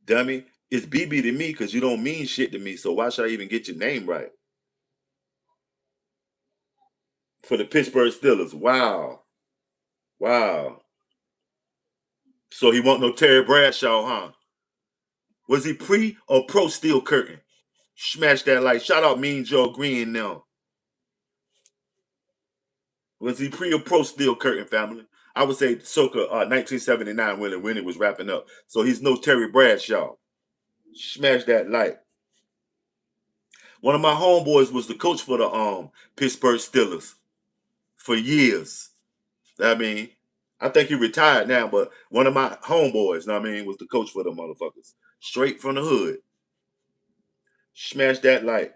Dummy. It's BB to me because you don't mean shit to me. So why should I even get your name right? For the Pittsburgh Steelers. Wow. Wow. So he want no Terry Bradshaw, huh? Was he pre or pro Steel Curtain? Smash that like. Shout out Mean Joe Green now. Was he pre or pro Steel Curtain, family? I would say circa 1979 when it was wrapping up. So he's no Terry Bradshaw. Smash that like. One of my homeboys was the coach for the Pittsburgh Steelers for years. I mean, I think he retired now, but one of my homeboys, know what I mean, was the coach for the motherfuckers. Straight from the hood. Smash that like.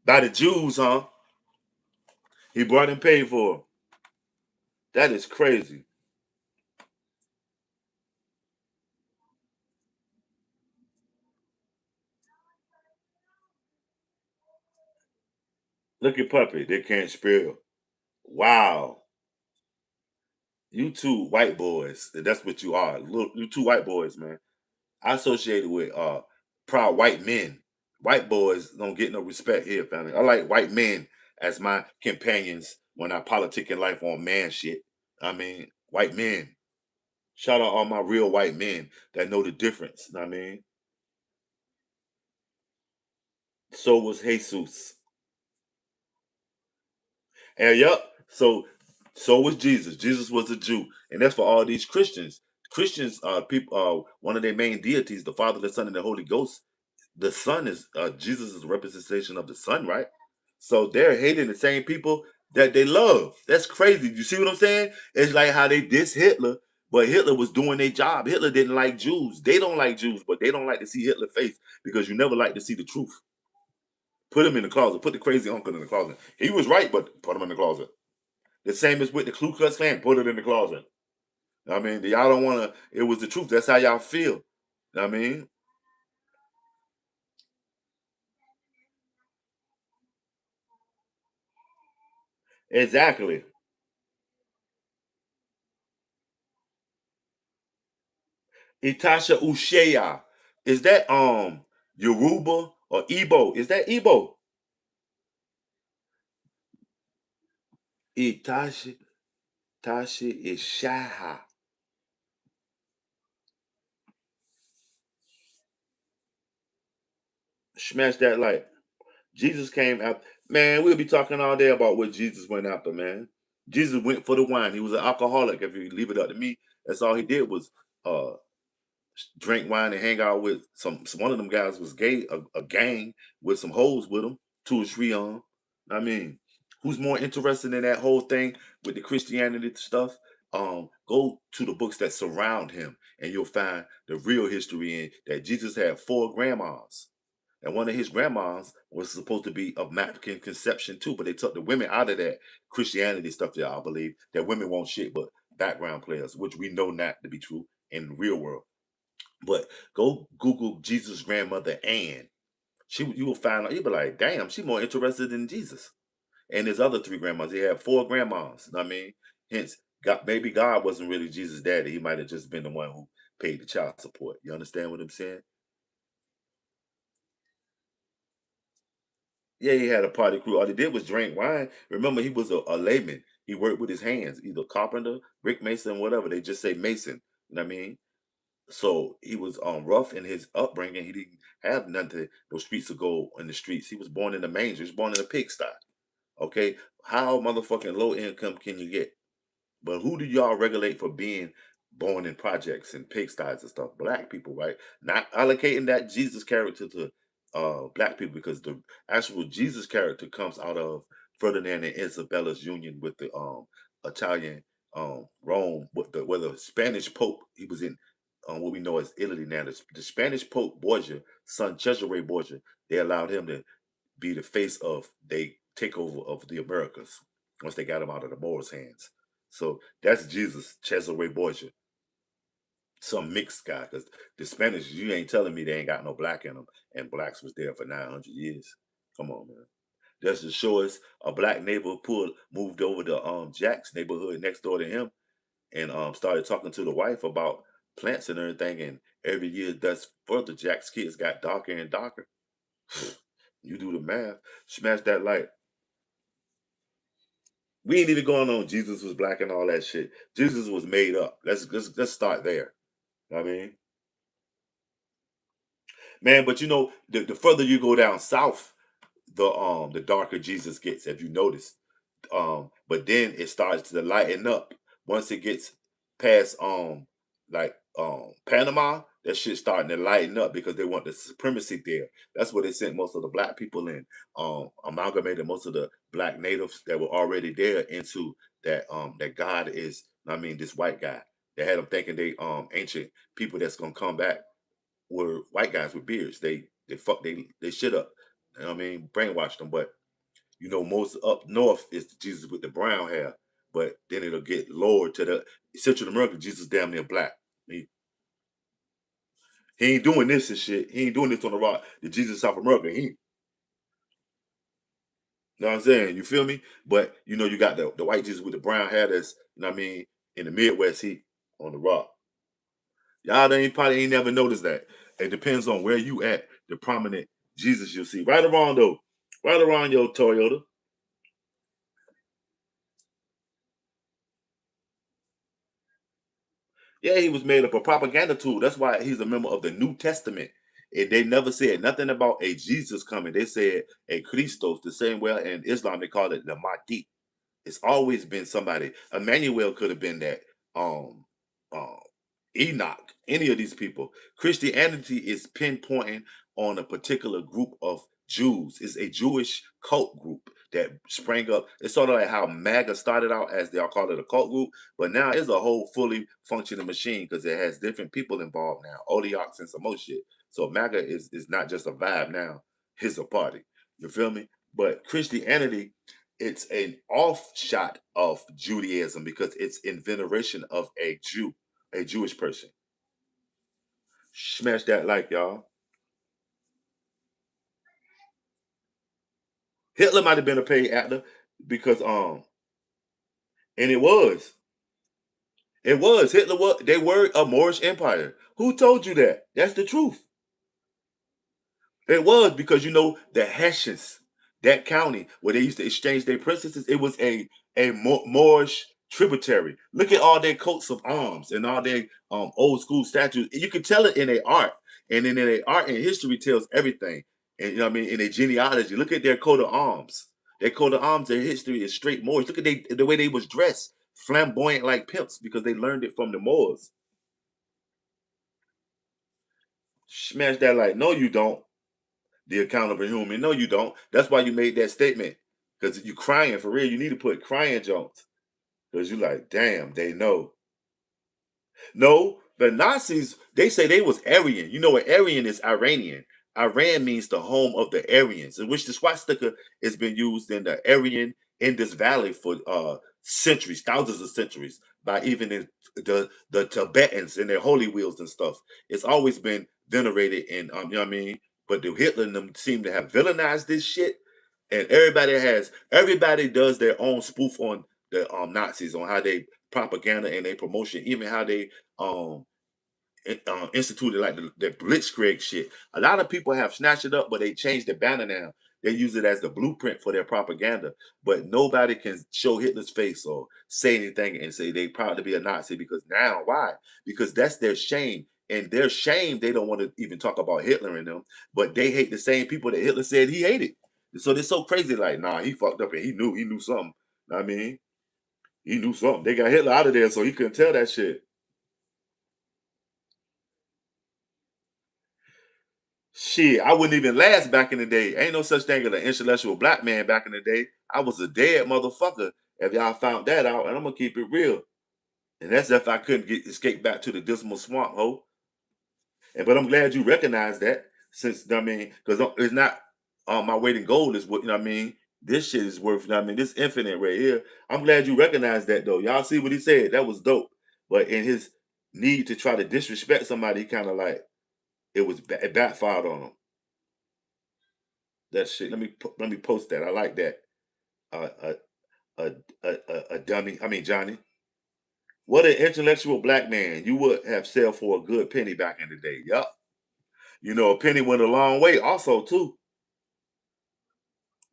By the Jews, huh? He brought and paid for 'em. That is crazy. Look at Puppy. They can't spell. Wow. You two white boys. That's what you are. Look, you two white boys, man. I associated with proud white men. White boys don't get no respect here, family. I like white men as my companions when I politic in life on man shit. I mean, white men. Shout out all my real white men that know the difference. Know what I mean, so was Jesus. And yup. So was Jesus. Jesus was a Jew, and that's for all these Christians. Christians, people, one of their main deities, the Father, the Son, and the Holy Ghost. The Son is Jesus is a representation of the Son, right? So they're hating the same people that they love. That's crazy. You see what I'm saying? It's like how they diss Hitler, but Hitler was doing their job. Hitler didn't like Jews. They don't like Jews, but they don't like to see Hitler face because you never like to see the truth. Put him in the closet. Put the crazy uncle in the closet. He was right, but put him in the closet. The same as with the Ku Klux Klan. Put it in the closet. I mean, y'all don't want to. It was the truth. That's how y'all feel. I mean, exactly. Itasha Ushea. Is that Yoruba or Igbo? Is that Igbo? Itashi Tashi Ishaha. Smash that like Jesus came out. Man, we'll be talking all day about what Jesus went after, man. Jesus went for the wine. He was an alcoholic. If you leave it up to me, that's all he did was uh drink wine and hang out with some one of them guys was gay, a gang with some hoes with him, two or three on. I mean, who's more interested in that whole thing with the Christianity stuff? Go to the books that surround him, and you'll find the real history in that Jesus had four grandmas. And one of his grandmas was supposed to be of African conception too, but they took the women out of that Christianity stuff that I believe that women won't shit but background players, which we know not to be true in the real world. But go Google Jesus' grandmother Anne. You will find out you'll be like, damn, she more interested in Jesus. And his other three grandmas. He had four grandmas. I mean, hence God, maybe God wasn't really Jesus' daddy. He might have just been the one who paid the child support. You understand what I'm saying? Yeah, he had a party crew. All he did was drink wine. Remember, he was a layman. He worked with his hands, either carpenter, brick mason, whatever. They just say mason. You know what I mean? So he was rough in his upbringing. He didn't have nothing, no streets to go in the streets. He was born in the manger. He was born in a pigsty. Okay, how motherfucking low income can you get? But who do y'all regulate for being born in projects and pigsties and stuff? Black people, right? Not allocating that Jesus character to black people because the actual Jesus character comes out of Ferdinand and Isabella's union with the Italian Rome, with the where the Spanish Pope he was in what we know as Italy now. The Spanish Pope Borgia, son Cesare Borgia, they allowed him to be the face of they takeover of the Americas once they got him out of the Moors' hands. So that's Jesus, Cesare Borgia, some mixed guy. Because the Spanish, you ain't telling me they ain't got no black in them, and blacks was there for 900 years. Come on, man. That's to show us a black neighbor moved over to Jack's neighborhood next door to him and started talking to the wife about plants and everything. And every year that's further, Jack's kids got darker and darker. You do the math. Smash that light. We ain't even going on Jesus was black and all that shit. Jesus was made up. Let's start there. I mean, man, but the further you go down south, the darker Jesus gets. Have you noticed? But then it starts to lighten up once it gets past like Panama. That shit starting to lighten up because they want the supremacy there. That's where they sent most of the black people in. Amalgamated most of the black natives that were already there into that God is. I mean, this white guy. They had them thinking they ancient people that's gonna come back were white guys with beards. They shit up. You know what I mean? Brainwashed them, but most up north is Jesus with the brown hair, but then it'll get lower to the Central America. Jesus damn near black. He, he ain't doing this and shit. He ain't doing this on the rock. The Jesus South America. You know what I'm saying? You feel me? But you got the white Jesus with the brown hair. That's what I mean. In the Midwest, he on the rock. Y'all ain't probably ain't never noticed that. It depends on where you at. The prominent Jesus you'll see. Right around though. Right around your Toyota. Yeah, he was made up a propaganda tool. That's why he's a member of the New Testament. And they never said nothing about a Jesus coming. They said a Christos, the same way in Islam they call it the Mahdi. It's always been somebody. Emmanuel could have been that. Um, um, Enoch, any of these people. Christianity is pinpointing on a particular group of Jews. It's a Jewish cult group that sprang up. It's sort of like how MAGA started out as they all call it a cult group, but now it's a whole fully functioning machine because it has different people involved now, oligarchs and some more shit. So MAGA is not just a vibe now; it's a party. You feel me? But Christianity, it's an offshot of Judaism because it's in veneration of a Jew, a Jewish person. Smash that like y'all. Hitler might have been a paid actor because and it was Hitler was they were a Moorish empire. Who told you that? That's the truth. It was because the Hessians, that county where they used to exchange their princesses, it was a Moorish tributary. Look at all their coats of arms and all their old school statues. You can tell it in their art, and then in their art and history tells everything. And you know what I mean in their genealogy. Look at their coat of arms. Their coat of arms, their history is straight Moorish. Look at the way they was dressed, flamboyant like pimps because they learned it from the Moors. Smash that like, no, you don't. The accountable human. No, you don't. That's why you made that statement. Because you crying for real. You need to put crying jokes. Because you like, damn, they know. No, the Nazis, they say they was Aryan. You know what Aryan is? Iranian. Iran means the home of the Aryans, in which the swastika has been used in the Aryan Indus Valley for centuries, thousands of centuries, by even the Tibetans and their holy wheels and stuff. It's always been venerated and you know what I mean? But the Hitler and them seem to have villainized this shit. And everybody does their own spoof on the Nazis on how they propaganda and they promotion, even how they um instituted like the Blitzkrieg shit. A lot of people have snatched it up, but they changed the banner now. They use it as the blueprint for their propaganda. But nobody can show Hitler's face or say anything and say they proud to be a Nazi because now why? Because that's their shame. And their shame, they don't want to even talk about Hitler and them, but they hate the same people that Hitler said he hated. So they're so crazy, like, nah, he fucked up and he knew something. Know what I mean, he knew something. They got Hitler out of there, so he couldn't tell that shit. Shit, I wouldn't even last back in the day. Ain't no such thing as an intellectual black man back in the day. I was a dead motherfucker if y'all found that out, and I'm gonna keep it real. And that's if I couldn't get escape back to the dismal swamp, ho. And but I'm glad you recognize that, since I mean, because it's not my weight in gold is what you know what I mean. This shit is worth, you know what I mean, this infinite right here. I'm glad you recognize that though. Y'all see what he said? That was dope. But in his need to try to disrespect somebody, he kind of like it backfired on him. That shit. Let me post that. I like that. Uh, a dummy. I mean Johnny. What an intellectual black man you would have sell for a good penny back in the day. Yup. A penny went a long way. Also too,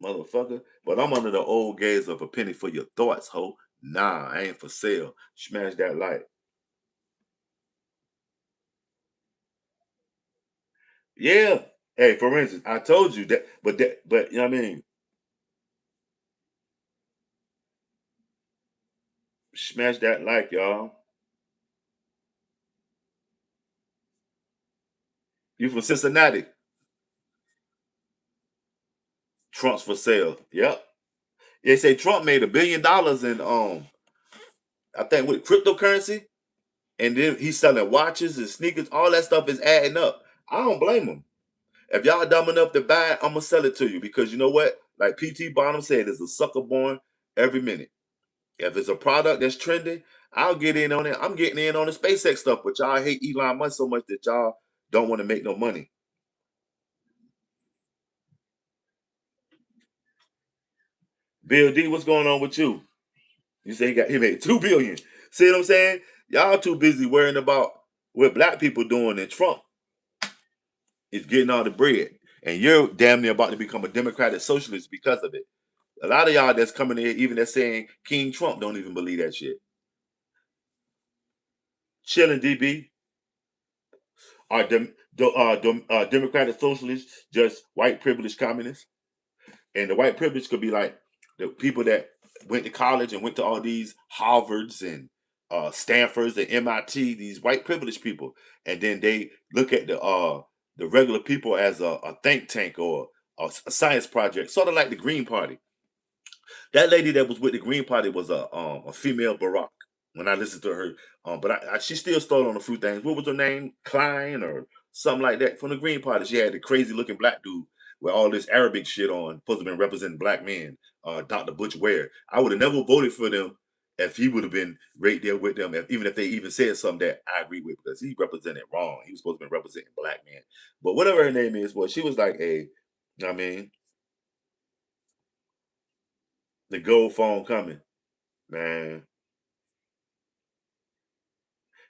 motherfucker. But I'm under the old gaze of a penny for your thoughts, ho. Nah, I ain't for sale. Smash that like. Yeah. Hey, for instance, I told you but you know what I mean? Smash that like, y'all. You from Cincinnati. Trump's for sale. Yep. They say Trump made $1 billion in I think with cryptocurrency, and then he's selling watches and sneakers. All that stuff is adding up. I don't blame him. If y'all dumb enough to buy it, I'm gonna sell it to you because you know what? Like PT Bonham said, there's a sucker born every minute. If it's a product that's trending, I'll get in on it. I'm getting in on the SpaceX stuff, but y'all hate Elon Musk so much that y'all don't want to make no money. Bill D, what's going on with you? You say he made 2 billion. See what I'm saying? Y'all too busy worrying about what black people doing, and Trump is getting all the bread. And you're damn near about to become a democratic socialist because of it. A lot of y'all that's coming in, even that's saying King Trump, don't even believe that shit. Chilling, DB. Are democratic socialists just white privileged communists? And the white privilege could be like the people that went to college and went to all these Harvards and Stanfords and MIT, these white privileged people, and then they look at the regular people as a think tank or a science project, sort of like the Green Party. That lady that was with the Green Party was a female Barack. When I listened to her, but she still stole on a few things. What was her name? Klein or something like that from the Green Party. She had the crazy looking black dude with all this Arabic shit on, supposed to be representing black men. Dr. Butch Ware. I would have never voted for them if he would have been right there with them. Even if they even said something that I agree with, because he represented wrong. He was supposed to be representing black men. But whatever her name is, well, she was like, "Hey, I mean, the gold phone coming, man."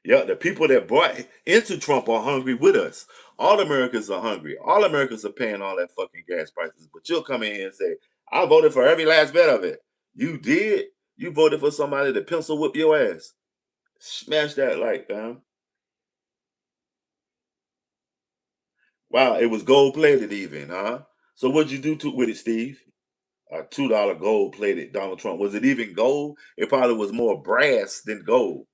Yeah, the people that bought into Trump are hungry with us. All Americans are hungry. All Americans are paying all that fucking gas prices. But you'll come in here and say, I voted for every last bit of it. You did? You voted for somebody to pencil whip your ass. Smash that like, fam. Wow, it was gold plated even, huh? So what'd you do with it, Steve? A $2 gold plated Donald Trump. Was it even gold? It probably was more brass than gold.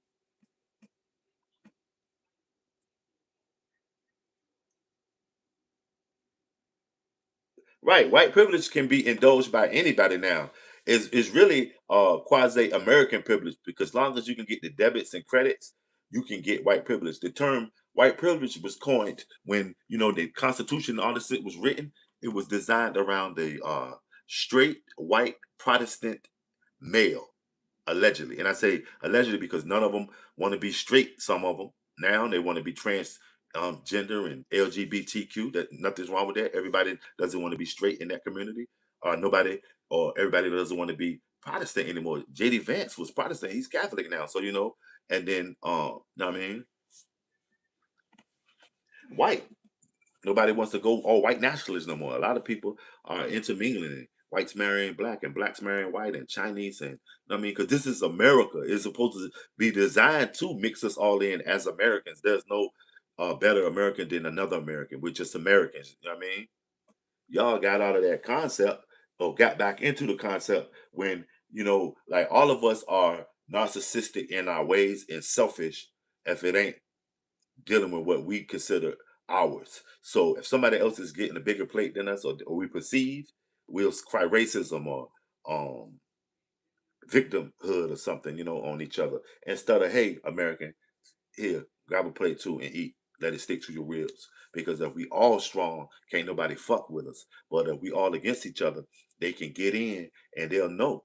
Right, white privilege can be indulged by anybody now. Is really quasi American privilege because as long as you can get the debits and credits, you can get white privilege. The term white privilege was coined when the Constitution and all this shit was written. It was designed around the straight white Protestant male. Allegedly, and I say allegedly because none of them want to be straight. Some of them now they want to be trans, gender and LGBTQ. That nothing's wrong with that. Everybody doesn't want to be straight in that community. Nobody or everybody doesn't want to be Protestant anymore. JD Vance was Protestant. He's Catholic now. So and then know what I mean, white. Nobody wants to go all white nationalists no more. A lot of people are intermingling. Whites marrying black and blacks marrying white and Chinese and I mean, because this is America. It's supposed to be designed to mix us all in as Americans. There's no better American than another American. We're just Americans. You know what I mean? Y'all got out of that concept or got back into the concept when, like all of us are narcissistic in our ways and selfish if it ain't dealing with what we consider ours. So if somebody else is getting a bigger plate than us, or we perceive, we'll cry racism or um, victimhood or something, on each other instead of hey, American, here, grab a plate too and eat. Let it stick to your ribs. Because if we all strong, can't nobody fuck with us. But if we all against each other, they can get in and they'll know.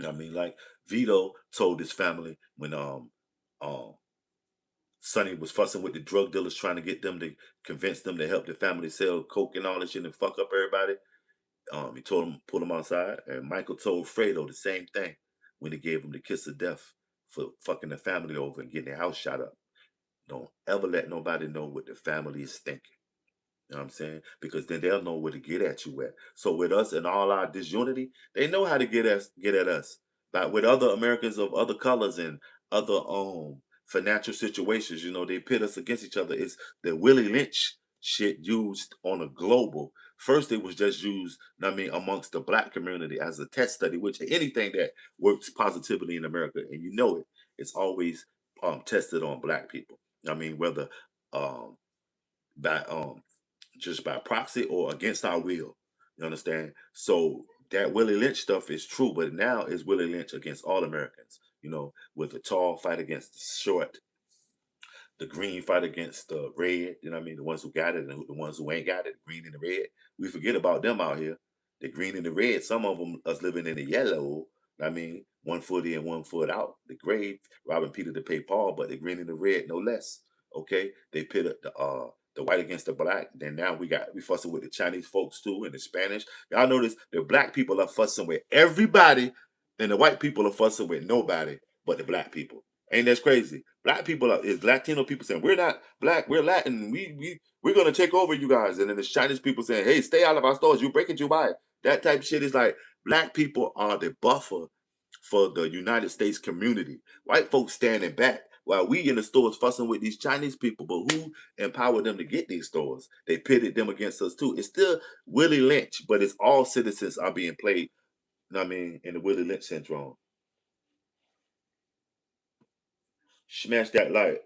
I mean, like Vito told his family when um Sonny was fussing with the drug dealers trying to get them to convince them to help the family sell coke and all that shit and fuck up everybody. He told him pull him outside, and Michael told Fredo the same thing when he gave him the kiss of death for fucking the family over and getting their house shot up. Don't ever let nobody know what the family is thinking. You know what I'm saying? Because then they'll know where to get at you at. So with us and all our disunity, they know how to get at us. But with other Americans of other colors and other financial situations, they pit us against each other. It's the Willie Lynch shit used on a global. First, it was just used, I mean, amongst the black community as a test study, which anything that works positively in America, and you know it, it's always tested on black people. I mean, whether um, by just by proxy or against our will. You understand? So that Willie Lynch stuff is true, but now it's Willie Lynch against all Americans. You know, with the tall fight against the short, the green fight against the red. You know what I mean? The ones who got it and the ones who ain't got it, the green and the red. We forget about them out here. The green and the red. Some of them us living in the yellow. I mean, 1 foot in, 1 foot out. The gray, robbing Peter to pay Paul, but the green and the red, no less. Okay, they pit the white against the black. Then now we fussing with the Chinese folks too and the Spanish. Y'all notice the black people are fussing with everybody, and the white people are fussing with nobody but the black people. Ain't that crazy? Black people is Latino people saying we're not black, we're Latin. We're gonna take over you guys, and then the Chinese people saying, "Hey, stay out of our stores. You break it, you buy it." That type of shit is like black people are the buffer for the United States community. White folks standing back while we in the stores fussing with these Chinese people. But who empowered them to get these stores? They pitted them against us too. It's still Willie Lynch, but it's all citizens are being played. You know what I mean, in the Willie Lynch syndrome. Smash that light.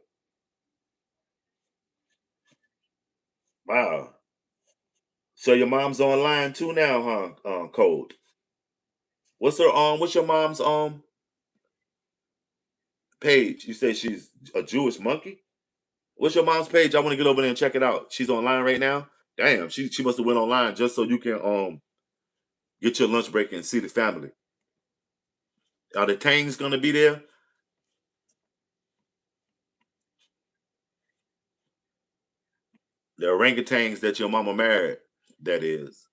Wow. So your mom's online too now, huh? Code. What's her what's your mom's page? You say she's a Jewish monkey? What's your mom's page? I want to get over there and check it out. She's online right now. Damn, she must have went online just so you can get your lunch break and see the family. Are the Tangs gonna be there? The orangutans that your mama married, that is.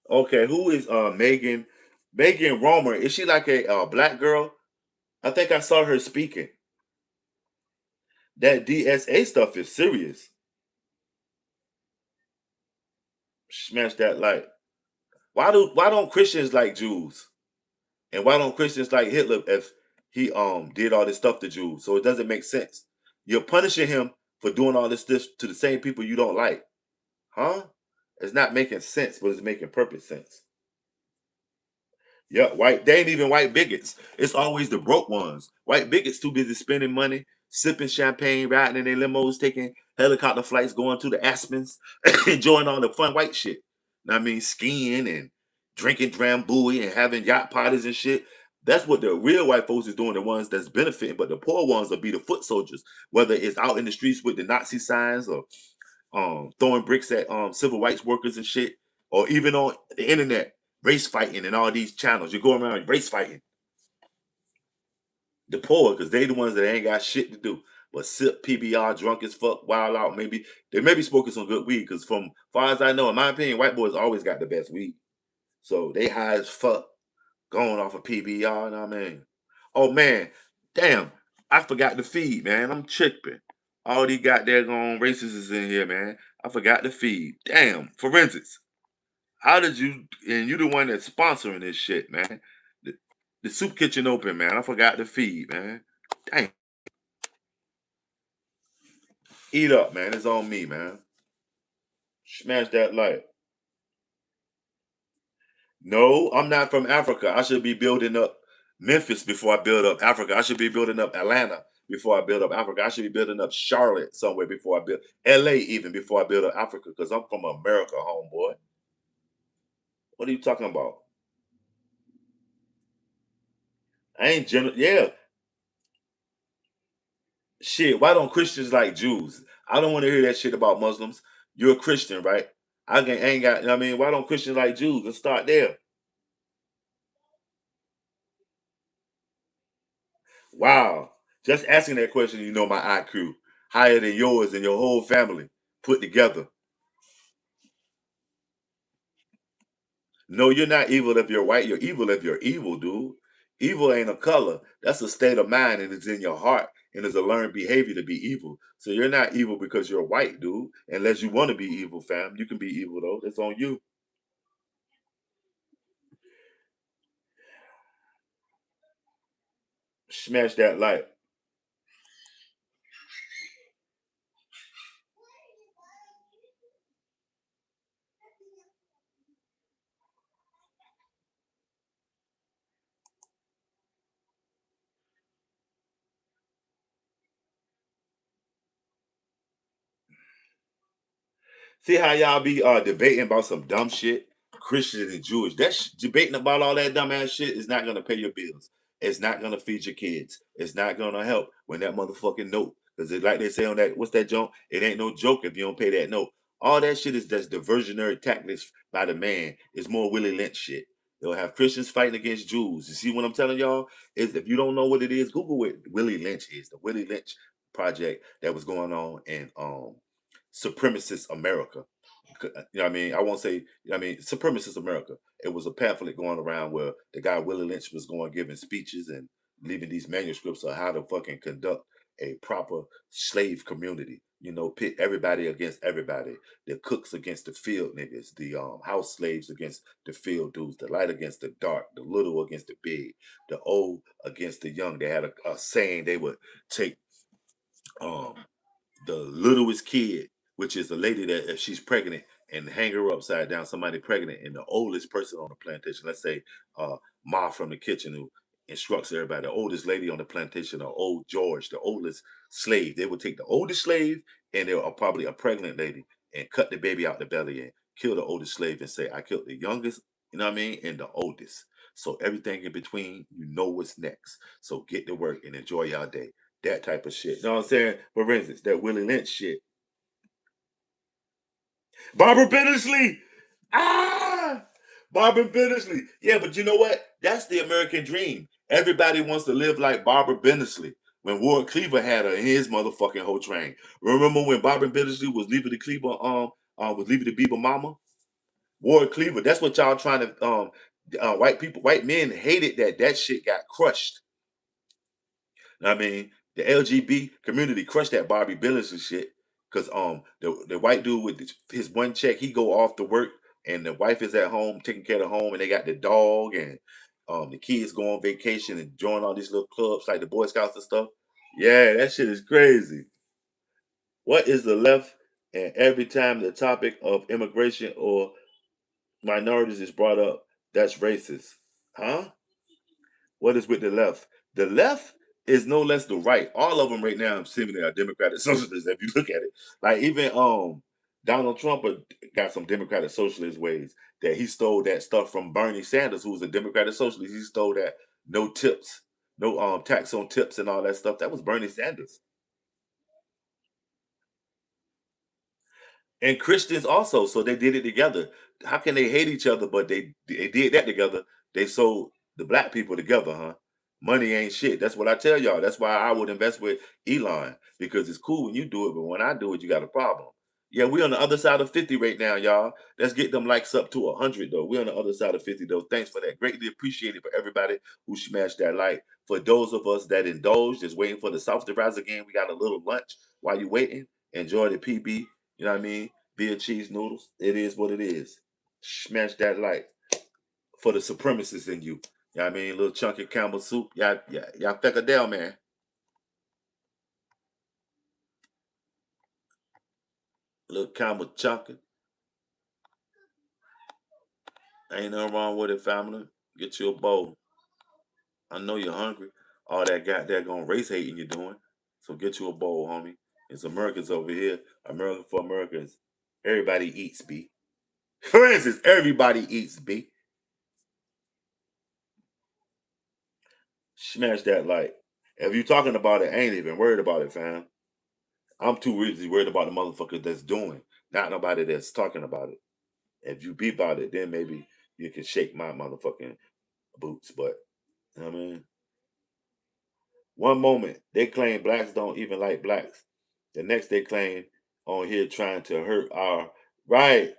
Okay, who is Megan? Megan Romer. Is she like a black girl? I think I saw her speaking. That DSA stuff is serious. Smash that like. Why don't Christians like Jews? And why don't Christians like Hitler if he did all this stuff to Jews? So it doesn't make sense. You're punishing him for doing all this to the same people you don't like. Huh? It's not making sense, but it's making perfect sense. Yeah, white. They ain't even white bigots. It's always the broke ones. White bigots too busy spending money, sipping champagne, riding in their limos, taking helicopter flights, going to the Aspens, enjoying all the fun white shit. Know what I mean, skiing and drinking drambuie and having yacht parties and shit. That's what the real white folks is doing. The ones that's benefiting, but the poor ones will be the foot soldiers. Whether it's out in the streets with the Nazi signs or throwing bricks at civil rights workers and shit, or even on the internet, race fighting and all these channels. You go around race fighting the poor because they the ones that ain't got shit to do but sip PBR, drunk as fuck, wild out. Maybe they may be smoking some good weed because from far as I know, in my opinion, white boys always got the best weed. So they high as fuck going off of PBR. You know what I mean? Oh man, damn! I forgot the feed, man. I'm tripping. All these goddamn racists is in here, man. I forgot the feed. Damn, forensics. How did you? And you the one that's sponsoring this shit, man. The, the soup kitchen open, man. I forgot the feed, man. Dang, eat up, man. It's on me, man. Smash that like. No, I'm not from Africa. I should be building up Memphis before I build up Africa. I should be building up Atlanta before I build up Africa. I should be building up Charlotte somewhere before I build LA even before I build up Africa because I'm from America, homeboy. What are you talking about? I ain't yeah. Shit, why don't Christians like Jews? I don't want to hear that shit about Muslims. You're a Christian, right? Ain't got, I mean, why don't Christians like Jews? Let's start there. Wow. Just asking that question, you know my IQ. Higher than yours and your whole family put together. No, you're not evil if you're white. You're evil if you're evil, dude. Evil ain't a color. That's a state of mind and it's in your heart and it's a learned behavior to be evil. So you're not evil because you're white, dude. Unless you want to be evil, fam. You can be evil though. It's on you. Smash that light. See how y'all be debating about some dumb shit? Christian and Jewish. Debating about all that dumbass shit is not gonna pay your bills. It's not gonna feed your kids. It's not gonna help when that motherfucking note. Because like they say on that, what's that joke? It ain't no joke if you don't pay that note. All that shit is just diversionary tactics by the man. It's more Willie Lynch shit. They'll have Christians fighting against Jews. You see what I'm telling y'all? Is if you don't know what it is, Google what Willie Lynch is. The Willie Lynch project that was going on in supremacist America. You know what I mean? I won't say, you know what I mean, supremacist America. It was a pamphlet going around where the guy Willie Lynch was going giving speeches and leaving these manuscripts of how to fucking conduct a proper slave community. You know, pit everybody against everybody. The cooks against the field niggas, the house slaves against the field dudes, the light against the dark, the little against the big, the old against the young. They had a saying they would take um the littlest kid, which is the lady that if she's pregnant and hang her upside down, somebody pregnant, and the oldest person on the plantation, let's say Ma from the kitchen who instructs everybody, the oldest lady on the plantation, or old George, the oldest slave, they would take the oldest slave and they were probably a pregnant lady and cut the baby out the belly and kill the oldest slave and say, I killed the youngest, you know what I mean, and the oldest. So everything in between, you know what's next. So get to work and enjoy your day. That type of shit. You know what I'm saying? For instance, that Willie Lynch shit. Barbara Bittersley. Ah, Barbara Bittersley. Yeah, but you know what? That's the American dream. Everybody wants to live like Barbara Bittersley. When Ward Cleaver had her in his motherfucking whole train. Remember when Barbara Bittersley was leaving the Cleaver, was leaving the Bieber mama? Ward Cleaver. That's what y'all trying to white people, white men hated that shit got crushed. I mean, the LGBT community crushed that Bobby Billings and shit. Cause the white dude with his one check, he go off to work and the wife is at home taking care of the home and they got the dog and the kids go on vacation and join all these little clubs like the Boy Scouts and stuff. Yeah, that shit is crazy. What is the left? And every time the topic of immigration or minorities is brought up, that's racist. Huh? What is with the left? The left is no less the right. All of them right now seemingly are Democratic socialists. If you look at it, like even Donald Trump got some Democratic socialist ways that he stole that stuff from Bernie Sanders, who was a Democratic socialist. He stole that no tips, no tax on tips and all that stuff. That was Bernie Sanders. And Christians also. So they did it together. How can they hate each other? But they did that together. They sold the black people together, huh? Money ain't shit. That's what I tell y'all. That's why I would invest with Elon because it's cool when you do it, but when I do it, you got a problem. Yeah, we on the other side of 50 right now, y'all. Let's get them likes up to 100 though. We're on the other side of 50 though. Thanks for that. Greatly appreciated for everybody who smashed that like. For those of us that indulge, just waiting for the South to rise again, we got a little lunch while you waiting. Enjoy the PB. You know what I mean? Beer cheese noodles. It is what it is. Smash that like for the supremacists in you. You know what I mean? Little chunky Campbell soup. Y'all feck a down, man. Little Campbell chunky. Ain't nothing wrong with it, family. Get you a bowl. I know you're hungry. All that goddamn race hating you're doing. So get you a bowl, homie. It's Americans over here. America for Americans. Everybody eats, B. For instance, everybody eats, B. Smash that like. If you talking about it, I ain't even worried about it, fam. I'm too busy worried about the motherfucker that's doing, not nobody that's talking about it. If you be about it, then maybe you can shake my motherfucking boots. But you know what I mean, one moment they claim blacks don't even like blacks. The next they claim on here trying to hurt our right.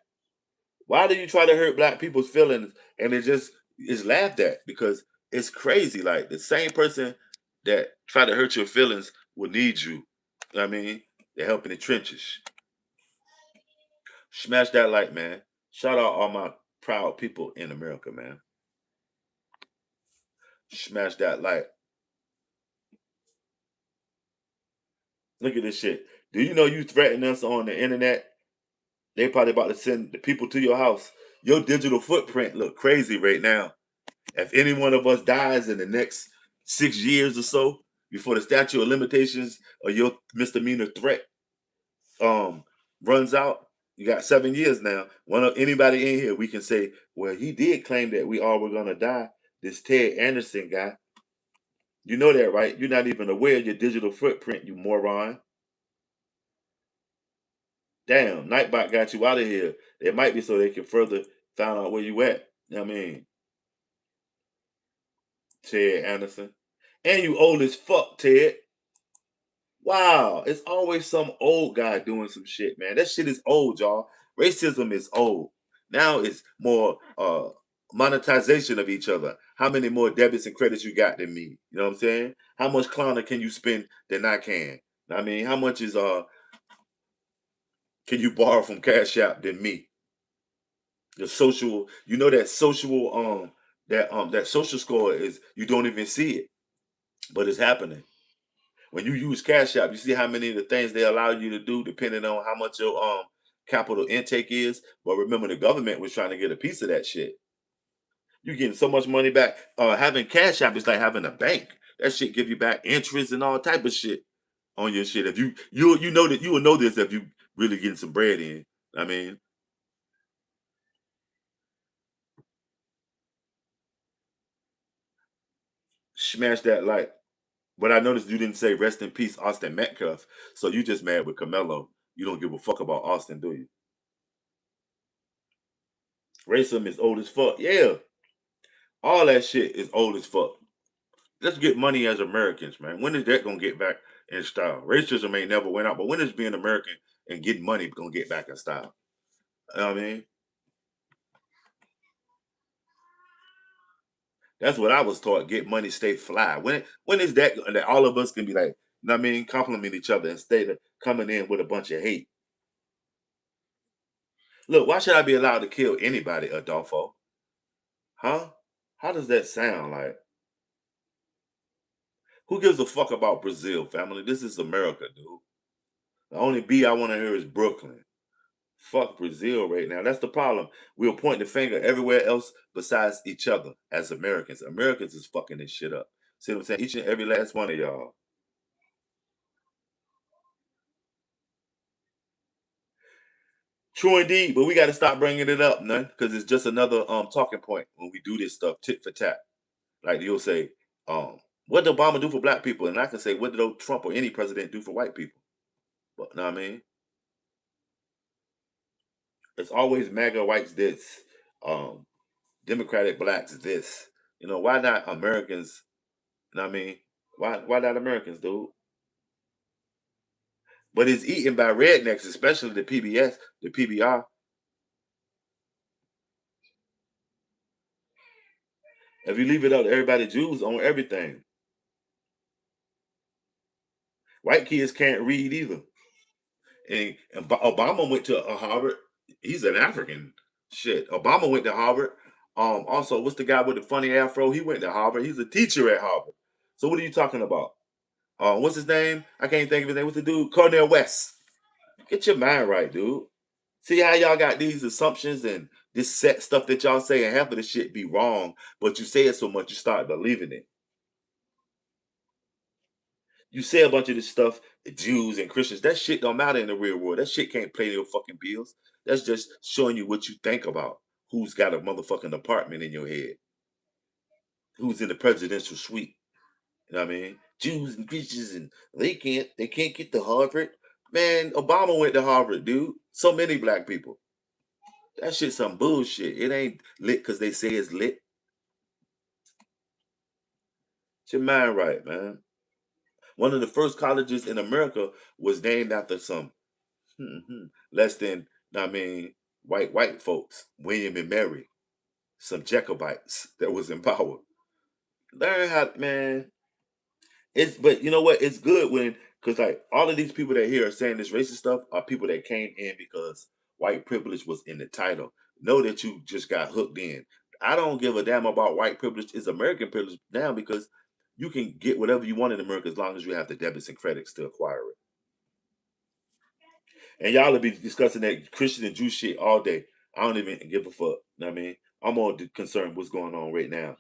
Why do you try to hurt black people's feelings and it just is laughed at because it's crazy. Like the same person that try to hurt your feelings will need you. You know what I mean? They're helping the trenches. Smash that like, man. Shout out all my proud people in America, man. Smash that like. Look at this shit. Do you know you threaten us on the internet? They probably about to send the people to your house. Your digital footprint look crazy right now. If any one of us dies in the next 6 years or so, before the statute of limitations or your misdemeanor threat um runs out, You got 7 years now. One of anybody in here, we can say, well, he did claim that we all were gonna die. This Ted Anderson guy. You know that, right? You're not even aware of your digital footprint, you moron. Damn, Nightbot got you out of here. It might be so they can further find out where you at. I mean, Ted Anderson. And you old as fuck, Ted. Wow, it's always some old guy doing some shit, man. That shit is old, y'all. Racism is old. Now it's more monetization of each other. How many more debits and credits you got than me? You know what I'm saying? How much clowner can you spend than I can? I mean, how much is can you borrow from Cash App than me? The social, you know that social that social score is you don't even see it, but it's happening. When you use Cash App, you see how many of the things they allow you to do depending on how much your capital intake is. But remember, the government was trying to get a piece of that shit. You're getting so much money back. Having Cash App is like having a bank. That shit give you back interest and all type of shit on your shit. If you know that you will know this if you really getting some bread in. I mean, smash that like. But I noticed you didn't say rest in peace, Austin Metcalf. So you just mad with Camelo. You don't give a fuck about Austin, do you? Racism is old as fuck. Yeah, all that shit is old as fuck. Let's get money as Americans, man. When is that gonna get back in style? Racism ain't never went out, but when is being American and getting money gonna get back in style? You know what I mean? That's what I was taught. Get money, stay fly. When is that all of us can be like, you know what I mean, compliment each other instead of coming in with a bunch of hate? Look, why should I be allowed to kill anybody, Adolfo? Huh? How does that sound like? Who gives a fuck about Brazil, family? This is America, dude. The only B I want to hear is Brooklyn. Fuck Brazil right now. That's the problem. We'll point the finger everywhere else besides each other as Americans. Americans is fucking this shit up. See what I'm saying? Each and every last one of y'all. True indeed, but we got to stop bringing it up, man, because it's just another talking point when we do this stuff tit for tat. Like you'll say, what did Obama do for black people? And I can say, what did Trump or any president do for white people? But know what I mean? It's always MAGA whites this, um, Democratic blacks this. You know, why not Americans? You know what I mean? Why not Americans, dude? But it's eaten by rednecks, especially the PBS, the PBR. If you leave it up to everybody, Jews own everything. White kids can't read either. And Obama went to Harvard. He's an African. Shit. Obama went to Harvard. Also, what's the guy with the funny afro? He went to Harvard. He's a teacher at Harvard. So what are you talking about? What's his name? I can't think of his name. What's the dude? Cornel West. Get your mind right, dude. See how y'all got these assumptions and this set stuff that y'all say, and half of the shit be wrong, but you say it so much you start believing it. You say a bunch of this stuff, Jews and Christians, that shit don't matter in the real world. That shit can't pay your fucking bills. That's just showing you what you think about who's got a motherfucking apartment in your head, who's in the presidential suite. You know what I mean? Jews and Christians and they can't get to Harvard. Man, Obama went to Harvard, dude. So many black people. That shit some bullshit. It ain't lit because they say it's lit. Get your mind right, man. One of the first colleges in America was named after some less than, I mean, white folks, William and Mary, some Jacobites that was in power. Learn how, man. It's but you know what? It's good when because like all of these people that here are saying this racist stuff are people that came in because white privilege was in the title. Know that you just got hooked in. I don't give a damn about white privilege. It's American privilege now because you can get whatever you want in America as long as you have the debits and credits to acquire it. And y'all will be discussing that Christian and Jew shit all day. I don't even give a fuck. Know what I mean? I'm more concerned what's going on right now.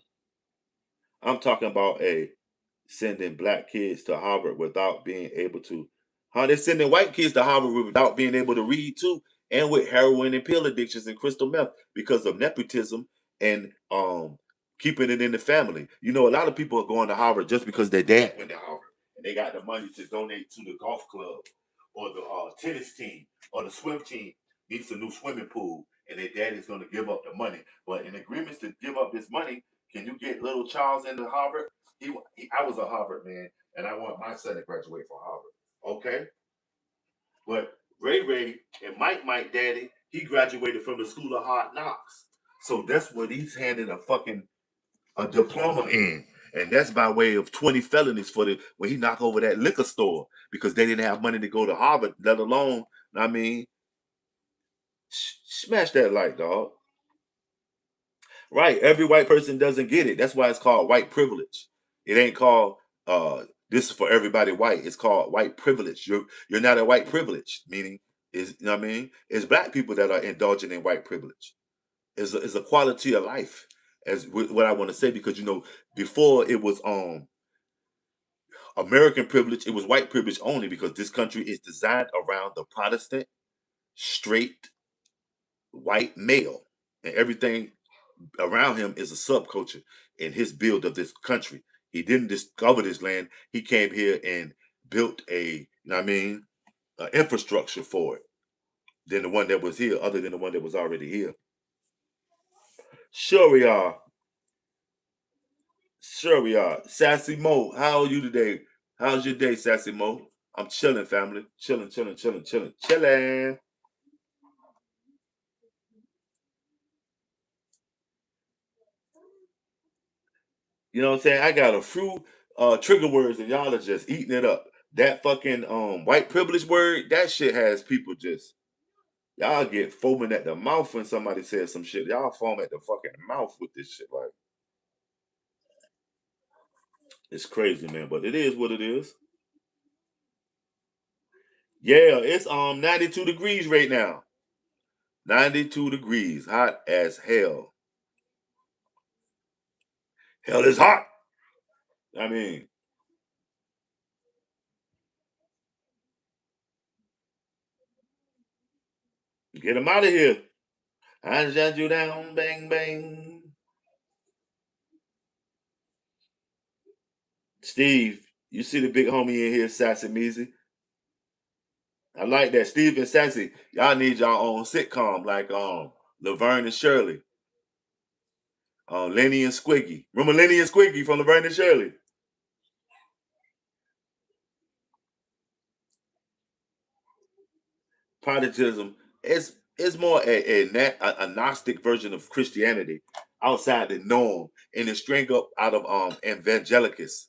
I'm talking about sending black kids to Harvard without being able to. Huh? They're sending white kids to Harvard without being able to read too. and with heroin and pill addictions and crystal meth because of nepotism and keeping it in the family. You know, a lot of people are going to Harvard just because their dad went to Harvard and they got the money to donate to the golf club or the tennis team or the swim team needs a new swimming pool and their dad is going to give up the money. But in agreements to give up this money, can you get little Charles into Harvard? I was a Harvard man, and I want my son to graduate from Harvard. Okay, but Ray and Mike Daddy, he graduated from the School of Hard Knocks. So that's what he's handing a diploma in. And that's by way of 20 felonies for the when he knocked over that liquor store because they didn't have money to go to Harvard, let alone, I mean, smash that light, dog. Right. Every white person doesn't get it. That's why it's called white privilege. It ain't called this is for everybody white. It's called white privilege. You're not a white privilege, meaning is you know what I mean? It's black people that are indulging in white privilege. Is a quality of life, as what I want to say, because you know, before it was American privilege, it was white privilege only because this country is designed around the Protestant, straight, white male. And everything around him is a subculture in his build of this country. He didn't discover this land. He came here and built you know what I mean, infrastructure for it than the one that was here, other than the one that was already here. Sure we are. Sure we are. Sassy Mo, how are you today? How's your day, Sassy Mo? I'm chilling, family. Chilling, chilling, chilling, chilling, chilling. You know what I'm saying? I got a few trigger words and y'all are just eating it up. That fucking white privilege word, that shit has people just y'all get foaming at the mouth when somebody says some shit. Y'all foam at the fucking mouth with this shit. Like, it's crazy, man. But it is what it is. Yeah, it's 92 degrees right now. 92 degrees. Hot as hell. Hell is hot. I mean, get him out of here. I shut you down, bang bang. Steve, you see the big homie in here, Sassy Measy. I like that. Steve and Sassy, y'all need y'all own sitcom like Laverne and Shirley, Lenny and Squiggy. Remember Lenny and Squiggy from Laverne and Shirley? Protestantism is more a Gnostic version of Christianity outside the norm, and it's straight up out of evangelicals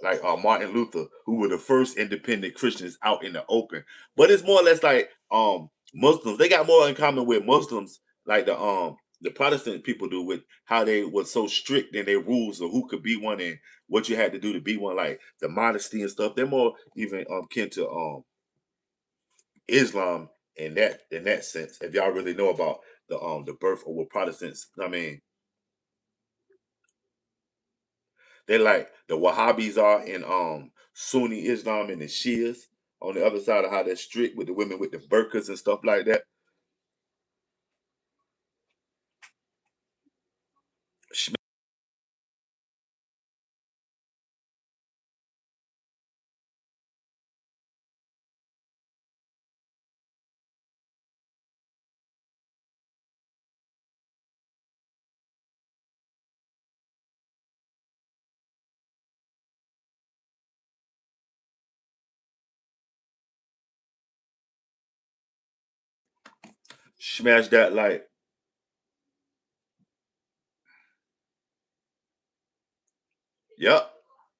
like Martin Luther, who were the first independent Christians out in the open. But it's more or less like Muslims. They got more in common with Muslims, like the Protestant people do, with how they were so strict in their rules of who could be one and what you had to do to be one, like the modesty and stuff. They're more even kin to Islam in that sense. If y'all really know about the birth of what Protestants, I mean, they like the Wahhabis are in Sunni Islam and the Shias on the other side of how they're strict with the women with the burqas and stuff like that. Smash that like, yep,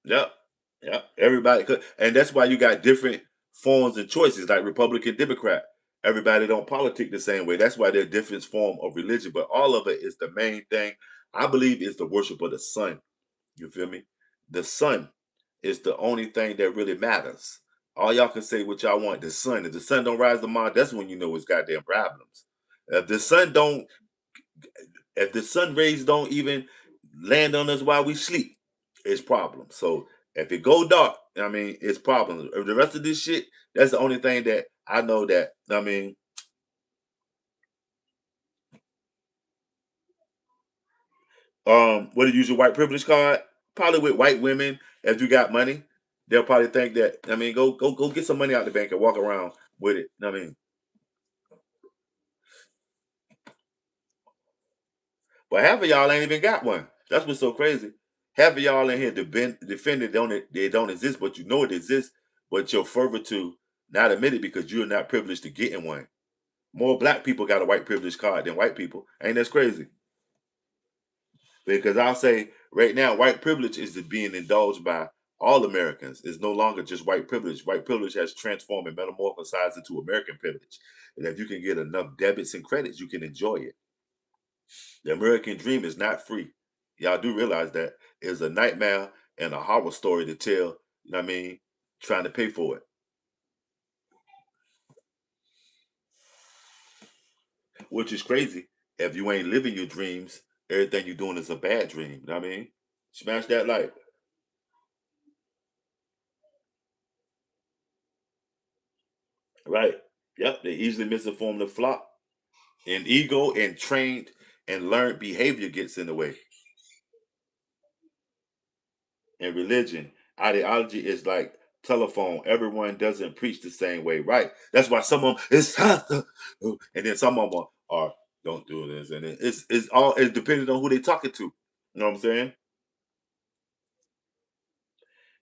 yep, yep. Everybody, and that's why you got different forms and choices, like Republican, Democrat. Everybody don't politic the same way. That's why they're different form of religion, but all of it is the main thing. I believe is the worship of the sun. You feel me? The sun is the only thing that really matters. All y'all can say what y'all want. The sun. If the sun don't rise tomorrow, that's when you know it's goddamn problems. If the sun don't, if the sun rays don't even land on us while we sleep, it's problems. So if it go dark, I mean, it's problems. If the rest of this shit, that's the only thing that I know that I mean Would you use your white privilege card? Probably with white women, if you got money, they'll probably think that. I mean, go get some money out the bank and walk around with it. I mean, but half of y'all ain't even got one. That's what's so crazy. Half of y'all in here defending they don't exist, but you know it exists, but you're further to not admit it because you're not privileged to getting one. More black people got a white privilege card than white people. Ain't that crazy? Because I'll say right now, white privilege is being indulged by all Americans. It's no longer just white privilege. White privilege has transformed and metamorphosized into American privilege. And if you can get enough debits and credits, you can enjoy it. The American dream is not free. Y'all do realize that it's a nightmare and a horror story to tell, you know what I mean, trying to pay for it. Which is crazy. If you ain't living your dreams, everything you're doing is a bad dream. You know what I mean? Smash that light. Right. Yep. They easily misinform the flock. And ego and trained and learned behavior gets in the way. And religion, ideology is like telephone. Everyone doesn't preach the same way, right? That's why some of them it's and then some of them are don't do this, and it's depending on who they talking to. You know what I'm saying?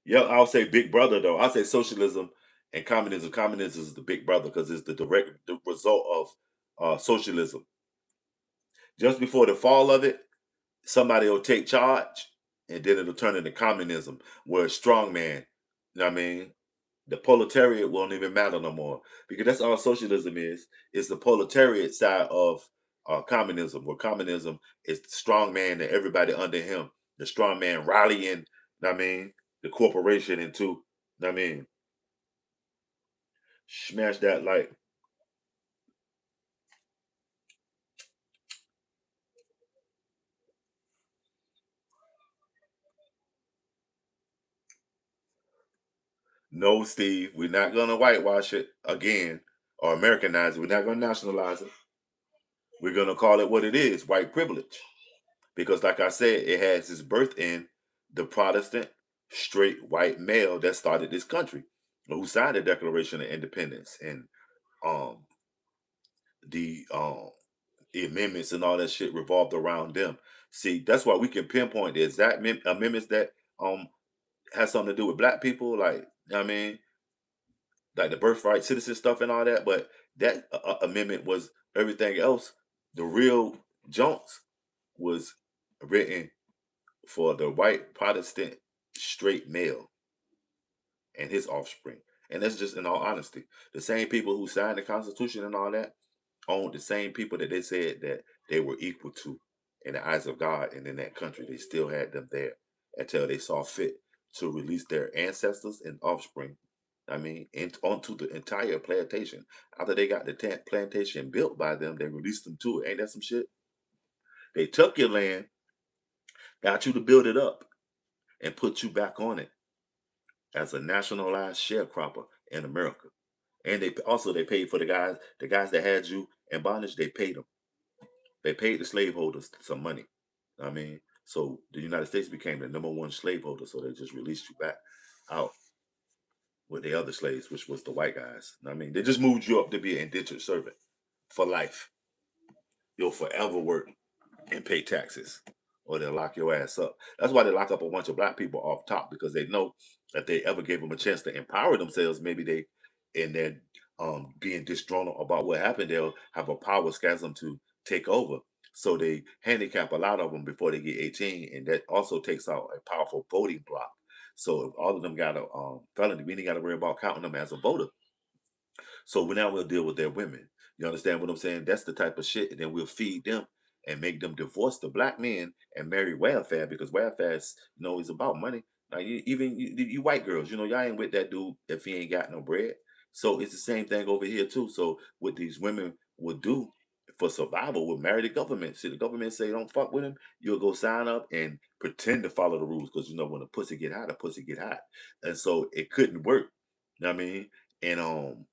Yeah, I'll say big brother though. I'll say socialism and communism. Communism is the big brother because it's the result of socialism. Just before the fall of it, somebody will take charge and then it'll turn into communism where a strong man, you know what I mean? The proletariat won't even matter no more because that's all socialism is. It's the proletariat side of communism, where communism is the strong man and everybody under him. The strong man rallying, you know what I mean, the corporation into, you know what I mean, smash that like no, Steve, we're not gonna whitewash it again or Americanize it. We're not gonna nationalize it. We're gonna call it what it is, white privilege. Because like I said, it has its birth in the Protestant straight white male that started this country, who signed the Declaration of Independence and um the amendments and all that shit revolved around them. See, that's why we can pinpoint the exact amendments that um has something to do with black people, like you know what I mean, like the birthright citizen stuff and all that. But that amendment was everything else. The real Jones was written for the white Protestant straight male and his offspring. And that's just in all honesty. The same people who signed the Constitution and all that owned the same people that they said that they were equal to in the eyes of God and in that country. They still had them there until they saw fit to release their ancestors and offspring. I mean, onto the entire plantation. After they got the plantation built by them, they released them to it. Ain't that some shit? They took your land, got you to build it up, and put you back on it as a nationalized sharecropper in America. And they paid for the guys that had you in bondage. They paid them. They paid the slaveholders some money. I mean, so the United States became the number one slaveholder. So they just released you back out with the other slaves, which was the white guys. I mean, they just moved you up to be an indentured servant for life. You'll forever work and pay taxes, or they'll lock your ass up. That's why they lock up a bunch of black people off top because they know that they ever gave them a chance to empower themselves, maybe they, in their being disgruntled about what happened, they'll have a power schism to take over. So they handicap a lot of them before they get 18, and that also takes out a powerful voting block. So if all of them got a felony, we ain't got to worry about counting them as a voter. So now we'll deal with their women. You understand what I'm saying? That's the type of shit. And then we'll feed them and make them divorce the black men and marry welfare because welfare is, is about money. Like you white girls, y'all ain't with that dude if he ain't got no bread. So it's the same thing over here too. So what these women would do for survival would marry the government. See, the government say don't fuck with him. You'll go sign up and pretend to follow the rules because when the pussy get hot, the pussy get hot, and so it couldn't work. You know what I mean? And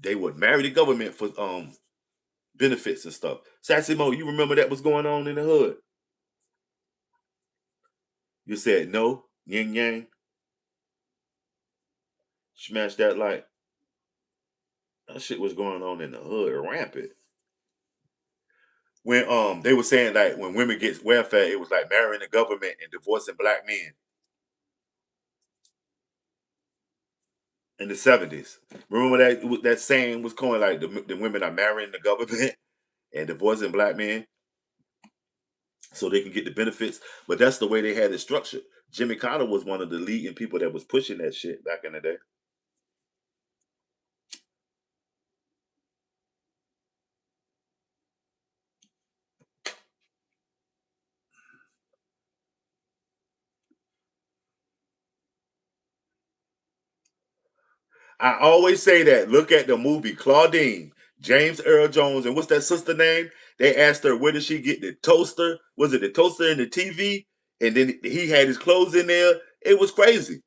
they would marry the government for benefits and stuff. Sassy Mo, you remember that was going on in the hood? You said no, yin yang, smash that like that shit was going on in the hood rampant. When they were saying like when women get welfare, it was like marrying the government and divorcing black men in the 70s. Remember that saying was going like the women are marrying the government and divorcing black men so they can get the benefits. But that's the way they had it structured. Jimmy Carter was one of the leading people that was pushing that shit back in the day. I always say that. Look at the movie Claudine, James Earl Jones, and what's that sister name? They asked her where did she get the toaster? Was it the toaster in the TV? And then he had his clothes in there. It was crazy.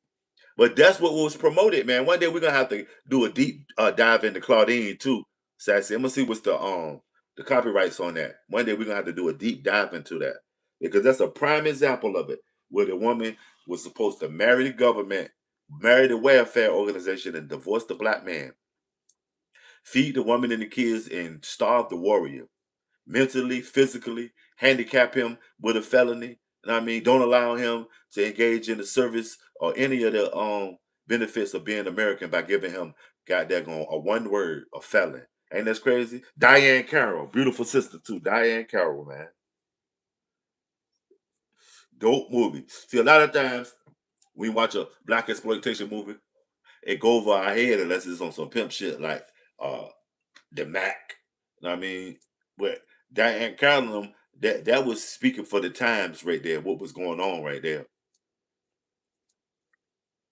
But that's what was promoted, man. One day we're gonna have to do a deep dive into Claudine too, Sassy. I'm gonna see what's the copyrights on that. One day we're gonna have to do a deep dive into that because that's a prime example of it, where the woman was supposed to marry the government, marry the welfare organization, and divorce the black man, feed the woman and the kids, and starve the warrior mentally, physically, handicap him with a felony. You know what I mean? Don't allow him to engage in the service or any of the benefits of being American by giving him goddamn a one word, a felon. Ain't that crazy? Diane Carroll, beautiful sister too. Diane Carroll, man. Dope movie. See, a lot of times we watch a black exploitation movie, it go over our head unless it's on some pimp shit like uh the Mac. You know what I mean? But Diane Carroll, that was speaking for the times right there. What was going on right there?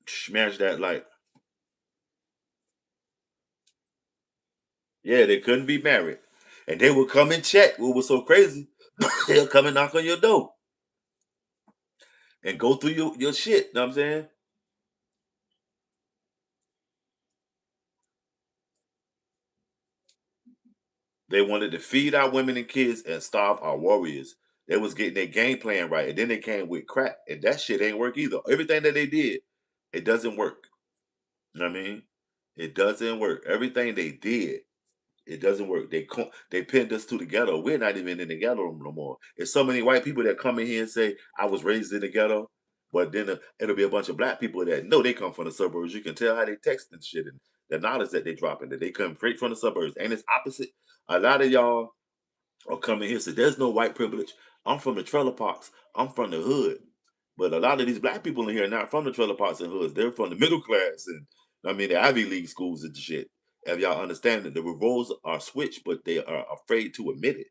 Smash that like, yeah, they couldn't be married, and they would come and check. What was so crazy? They'll come and knock on your door and go through your shit. You know what I'm saying? They wanted to feed our women and kids and starve our warriors. They was getting their game plan right, and then they came with crack, and that shit ain't work either. Everything that they did, it doesn't work. You know what I mean? It doesn't work. Everything they did, it doesn't work. They pinned us to the ghetto. We're not even in the ghetto no more. There's so many white people that come in here and say I was raised in the ghetto, but then it'll be a bunch of black people that know they come from the suburbs. You can tell how they text and shit and the knowledge that they dropping that they come straight from the suburbs. And it's opposite. A lot of y'all or come in here and say, there's no white privilege. I'm from the trailer parks. I'm from the hood. But a lot of these black people in here are not from the trailer parks and hoods. They're from the middle class and I mean the Ivy League schools and shit. If y'all understand that the roles are switched, but they are afraid to admit it.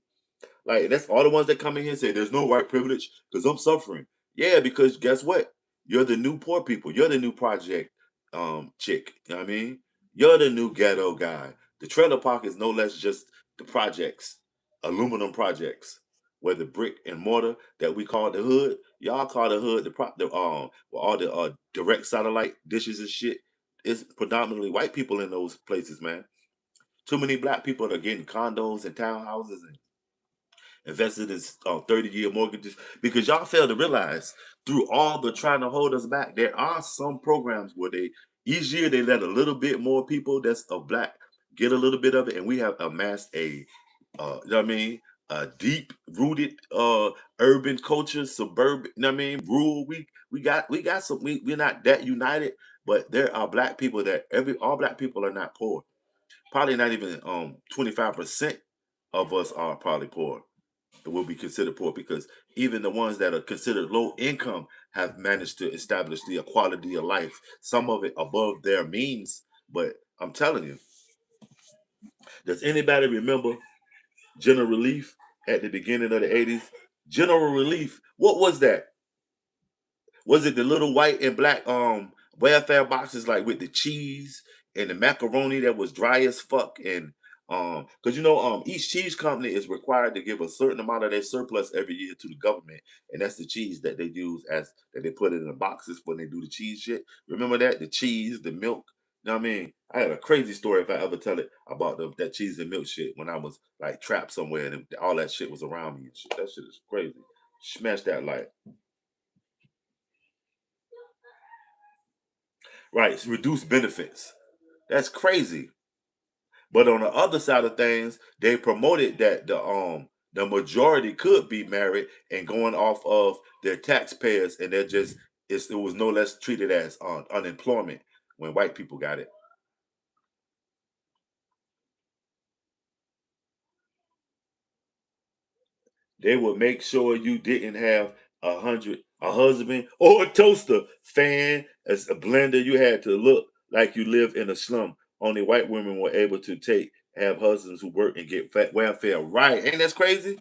Like that's all the ones that come in here and say there's no white privilege because I'm suffering. Yeah, because guess what? You're the new poor people. You're the new project chick. You know what I mean? You're the new ghetto guy. The trailer park is no less just the projects, aluminum projects, where the brick and mortar that we call the hood, y'all call the hood with all the direct satellite dishes and shit. It's predominantly white people in those places, man. Too many black people are getting condos and townhouses and invested in 30-year mortgages because y'all fail to realize through all the trying to hold us back, there are some programs where they each year they let a little bit more people that's of black get a little bit of it, and we have amassed a you know what I mean, a deep rooted urban culture, suburban, you know what I mean, rural. We got some we're not that united, but there are black people that every all black people are not poor. Probably not even 25% of us are probably poor will be considered poor because even the ones that are considered low income have managed to establish the equality of life, some of it above their means. But I'm telling you, does anybody remember General Relief at the beginning of the 80s? General Relief, what was that? Was it the little white and black welfare boxes like with the cheese and the macaroni that was dry as fuck and because each cheese company is required to give a certain amount of their surplus every year to the government, and that's the cheese that they use as that they put it in the boxes when they do the cheese shit. Remember that the cheese, the milk. You know what I mean? I had a crazy story if I ever tell it about that cheese and milk shit when I was like trapped somewhere and all that shit was around me and shit. That shit is crazy. Smash that like. Right, it's reduced benefits. That's crazy. But on the other side of things, they promoted that the majority could be married and going off of their taxpayers, and they're just it was no less treated as unemployment when white people got it. They would make sure you didn't have a husband or a toaster, fan, as a blender. You had to look like you lived in a slum. Only white women were able to have husbands who work and get welfare. Right? Ain't that crazy?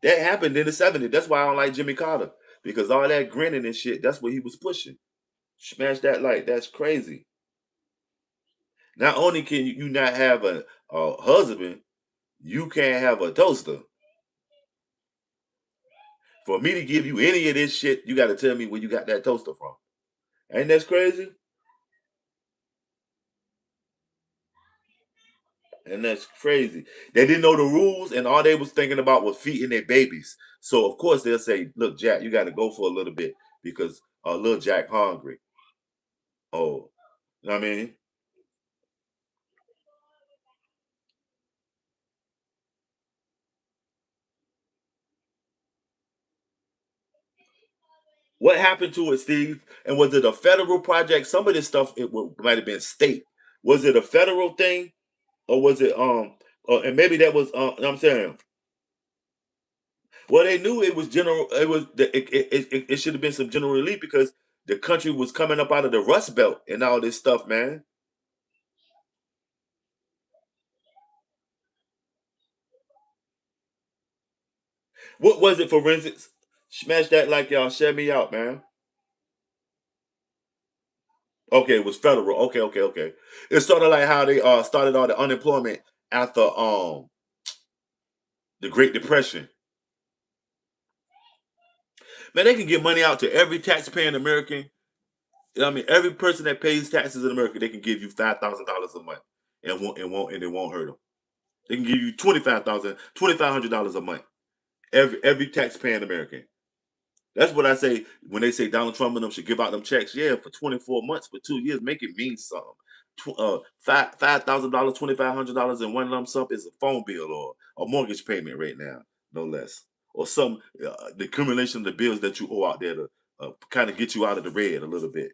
That happened in the '70s. That's why I don't like Jimmy Carter because all that grinning and shit. That's what he was pushing. Smash that light. That's crazy. Not only can you not have a husband, you can't have a toaster. For me to give you any of this shit, you got to tell me where you got that toaster from. Ain't that crazy? And that's crazy. They didn't know the rules, and all they was thinking about was feeding their babies. So of course they'll say, "Look, Jack, you got to go for a little bit because little Jack hungry." Oh, you know what I mean? What happened to it, Steve? And was it a federal project? Some of this stuff might have been state. Was it a federal thing, or was it and maybe that was you know what I'm saying. Well, they knew it was general. It was it should have been some general relief because the country was coming up out of the Rust Belt and all this stuff, man. What was it, for instance? Smash that like y'all. Share me out, man. Okay, it was federal. Okay, okay, okay. It's sort of like how they started all the unemployment after the Great Depression. Man, they can get money out to every taxpaying American. I mean, every person that pays taxes in America, they can give you $5,000 a month, and it won't hurt them. They can give you $2,500 a month. Every taxpaying American. That's what I say when they say Donald Trump and them should give out them checks. Yeah, for 24 months, for 2 years, make it mean something. $5,000, $2,500 in one lump sum is a phone bill or a mortgage payment right now, no less, or some the accumulation of the bills that you owe out there to kind of get you out of the red a little bit.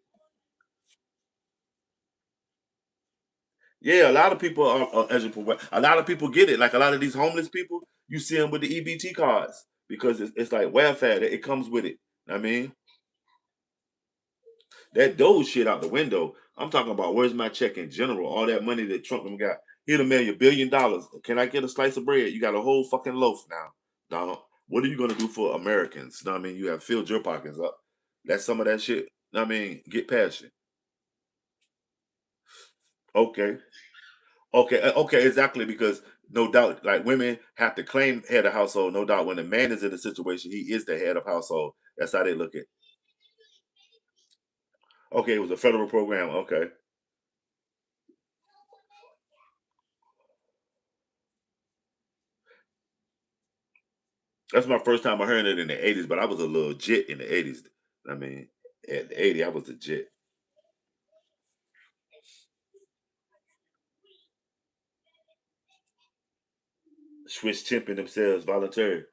Yeah, a lot of people are eligible. A lot of people get it. Like a lot of these homeless people, you see them with the EBT cards because it's like welfare. It comes with it. I mean, that Doge shit out the window. I'm talking about where's my check in general? All that money that Trump done got. He'd have mail you $1 billion. Can I get a slice of bread? You got a whole fucking loaf now, Donald. What are you gonna do for Americans? Know what I mean, you have filled your pockets up. That's some of that shit. Know what I mean, get past it. Okay. Okay, okay, exactly. Because no doubt, like women have to claim head of household. No doubt, when a man is in a situation, he is the head of household. That's how they look at. Okay, it was a federal program. Okay, that's my first time I heard it in the '80s. But I was a little jit in the '80s. I mean, at the '80s, I was a jit. Swiss chimping themselves voluntary.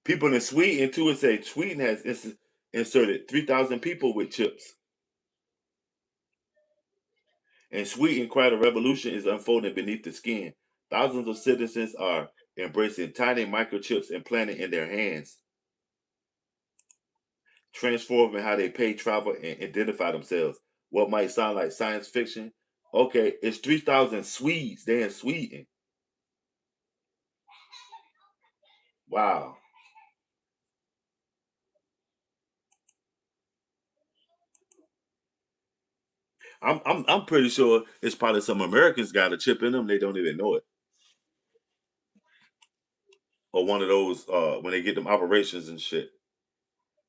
People in Sweden too would say Sweden has inserted 3,000 people with chips. In Sweden, quite a revolution is unfolding beneath the skin. Thousands of citizens are embracing tiny microchips implanted in their hands, transforming how they pay, travel, and identify themselves. What might sound like science fiction? Okay, it's 3,000 Swedes. They're in Sweden. Wow. I'm pretty sure it's probably some Americans got a chip in them. They don't even know it. Or one of those when they get them operations and shit.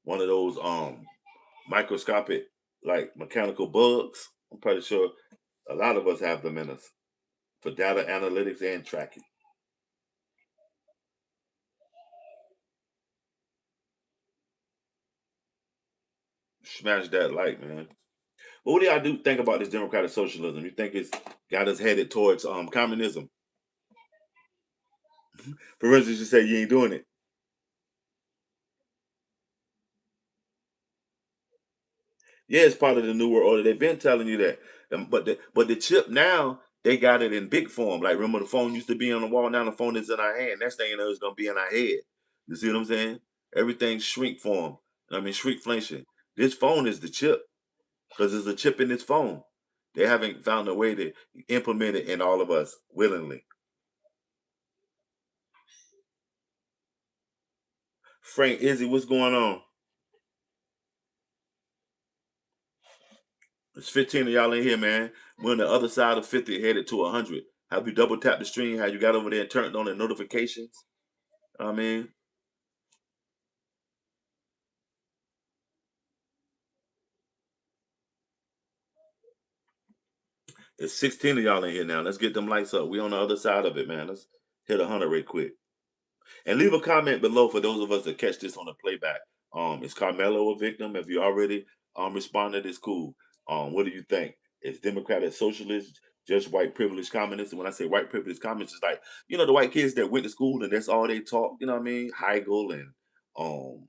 One of those microscopic like mechanical bugs. I'm pretty sure a lot of us have them in us for data analytics and tracking. Smash that like, man. But what do y'all do think about this democratic socialism? You think it's got us headed towards communism? For instance, you say you ain't doing it. Yeah, it's part of the new world order. They've been telling you that. But the chip now, they got it in big form. Like remember the phone used to be on the wall, now the phone is in our hand. Next thing you know, it's gonna be in our head. You see what I'm saying? Everything's shrink form. I mean shrinkflation. This phone is the chip because there's a chip in this phone. They haven't found a way to implement it in all of us willingly. Frank Izzy, what's going on? It's 15 of y'all in here, man. We're on the other side of 50, headed to 100. Have you double tapped the stream? Have you got over there and turned on the notifications? I mean, it's 16 of y'all in here now. Let's get them lights up. We on the other side of it, man. Let's hit 100 real quick. And leave a comment below for those of us that catch this on the playback. Is Carmelo a victim? If you already responded, it's cool. What do you think? Is Democratic Socialist just white privilege communists? And when I say white privilege communists, it's like, the white kids that went to school and that's all they taught, you know what I mean? Heigl and um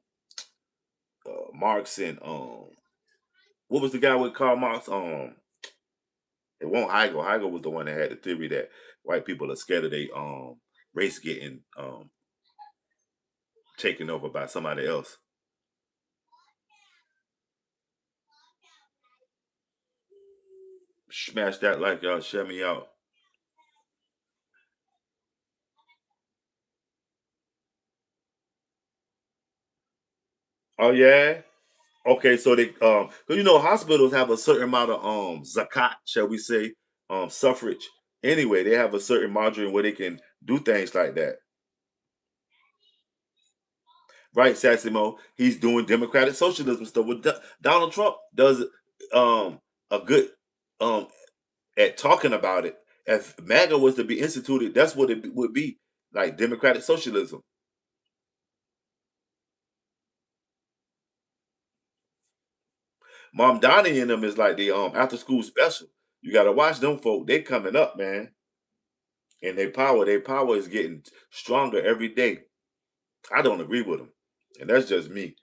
Marx and what was the guy with Karl Marx? It won't Heigl. Heigl was the one that had the theory that white people are scared of they race getting taken over by somebody else. Smash that like y'all, share me out. Oh yeah. Okay, so they 'cause hospitals have a certain amount of zakat, shall we say, suffrage. Anyway, they have a certain margin where they can do things like that. Right, Sassimo? He's doing democratic socialism stuff. What Donald Trump does a good um at talking about it. If MAGA was to be instituted, that's what it would be like democratic socialism. Mamdani in them is like the after school special. You gotta watch them folk. They coming up, man. And their power is getting stronger every day. I don't agree with them, and that's just me.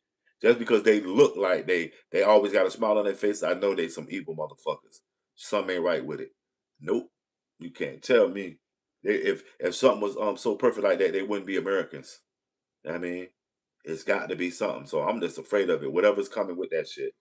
Just because they look like they always got a smile on their face, I know they some evil motherfuckers. Something ain't right with it. Nope, you can't tell me. If something was so perfect like that, they wouldn't be Americans. I mean, it's got to be something. So I'm just afraid of it. Whatever's coming with that shit.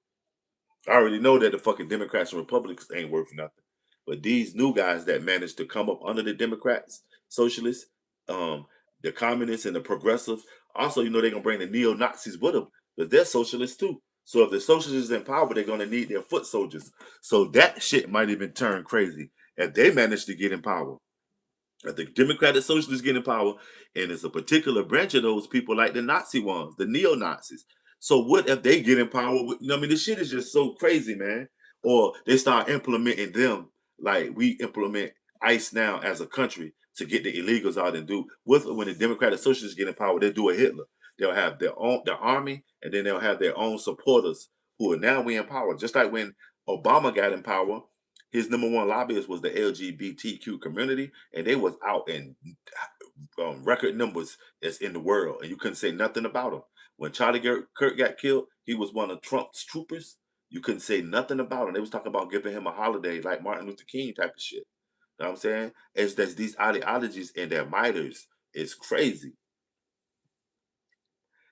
I already know that the fucking Democrats and Republicans ain't worth nothing. But these new guys that managed to come up under the Democrats, socialists, um, the communists and the progressives, also, they're gonna bring the neo Nazis with them because they're socialists too. So if the socialists in power, they're gonna need their foot soldiers. So that shit might even turn crazy if they manage to get in power. The Democratic Socialists get in power, and it's a particular branch of those people, like the Nazi ones, the neo Nazis. So what if they get in power? I mean, this shit is just so crazy, man. Or they start implementing them like we implement ICE now as a country to get the illegals out and do. When the Democratic Socialists get in power, they'll do a Hitler. They'll have their army, and then they'll have their own supporters who are now we in power. Just like when Obama got in power, his number one lobbyist was the LGBTQ community, and they was out and record numbers that's in the world, and you couldn't say nothing about him. When Kirk got killed, he was one of Trump's troopers. You couldn't say nothing about him. They was talking about giving him a holiday like Martin Luther King type of shit. You know what I'm saying? It's that these ideologies and their miters is crazy.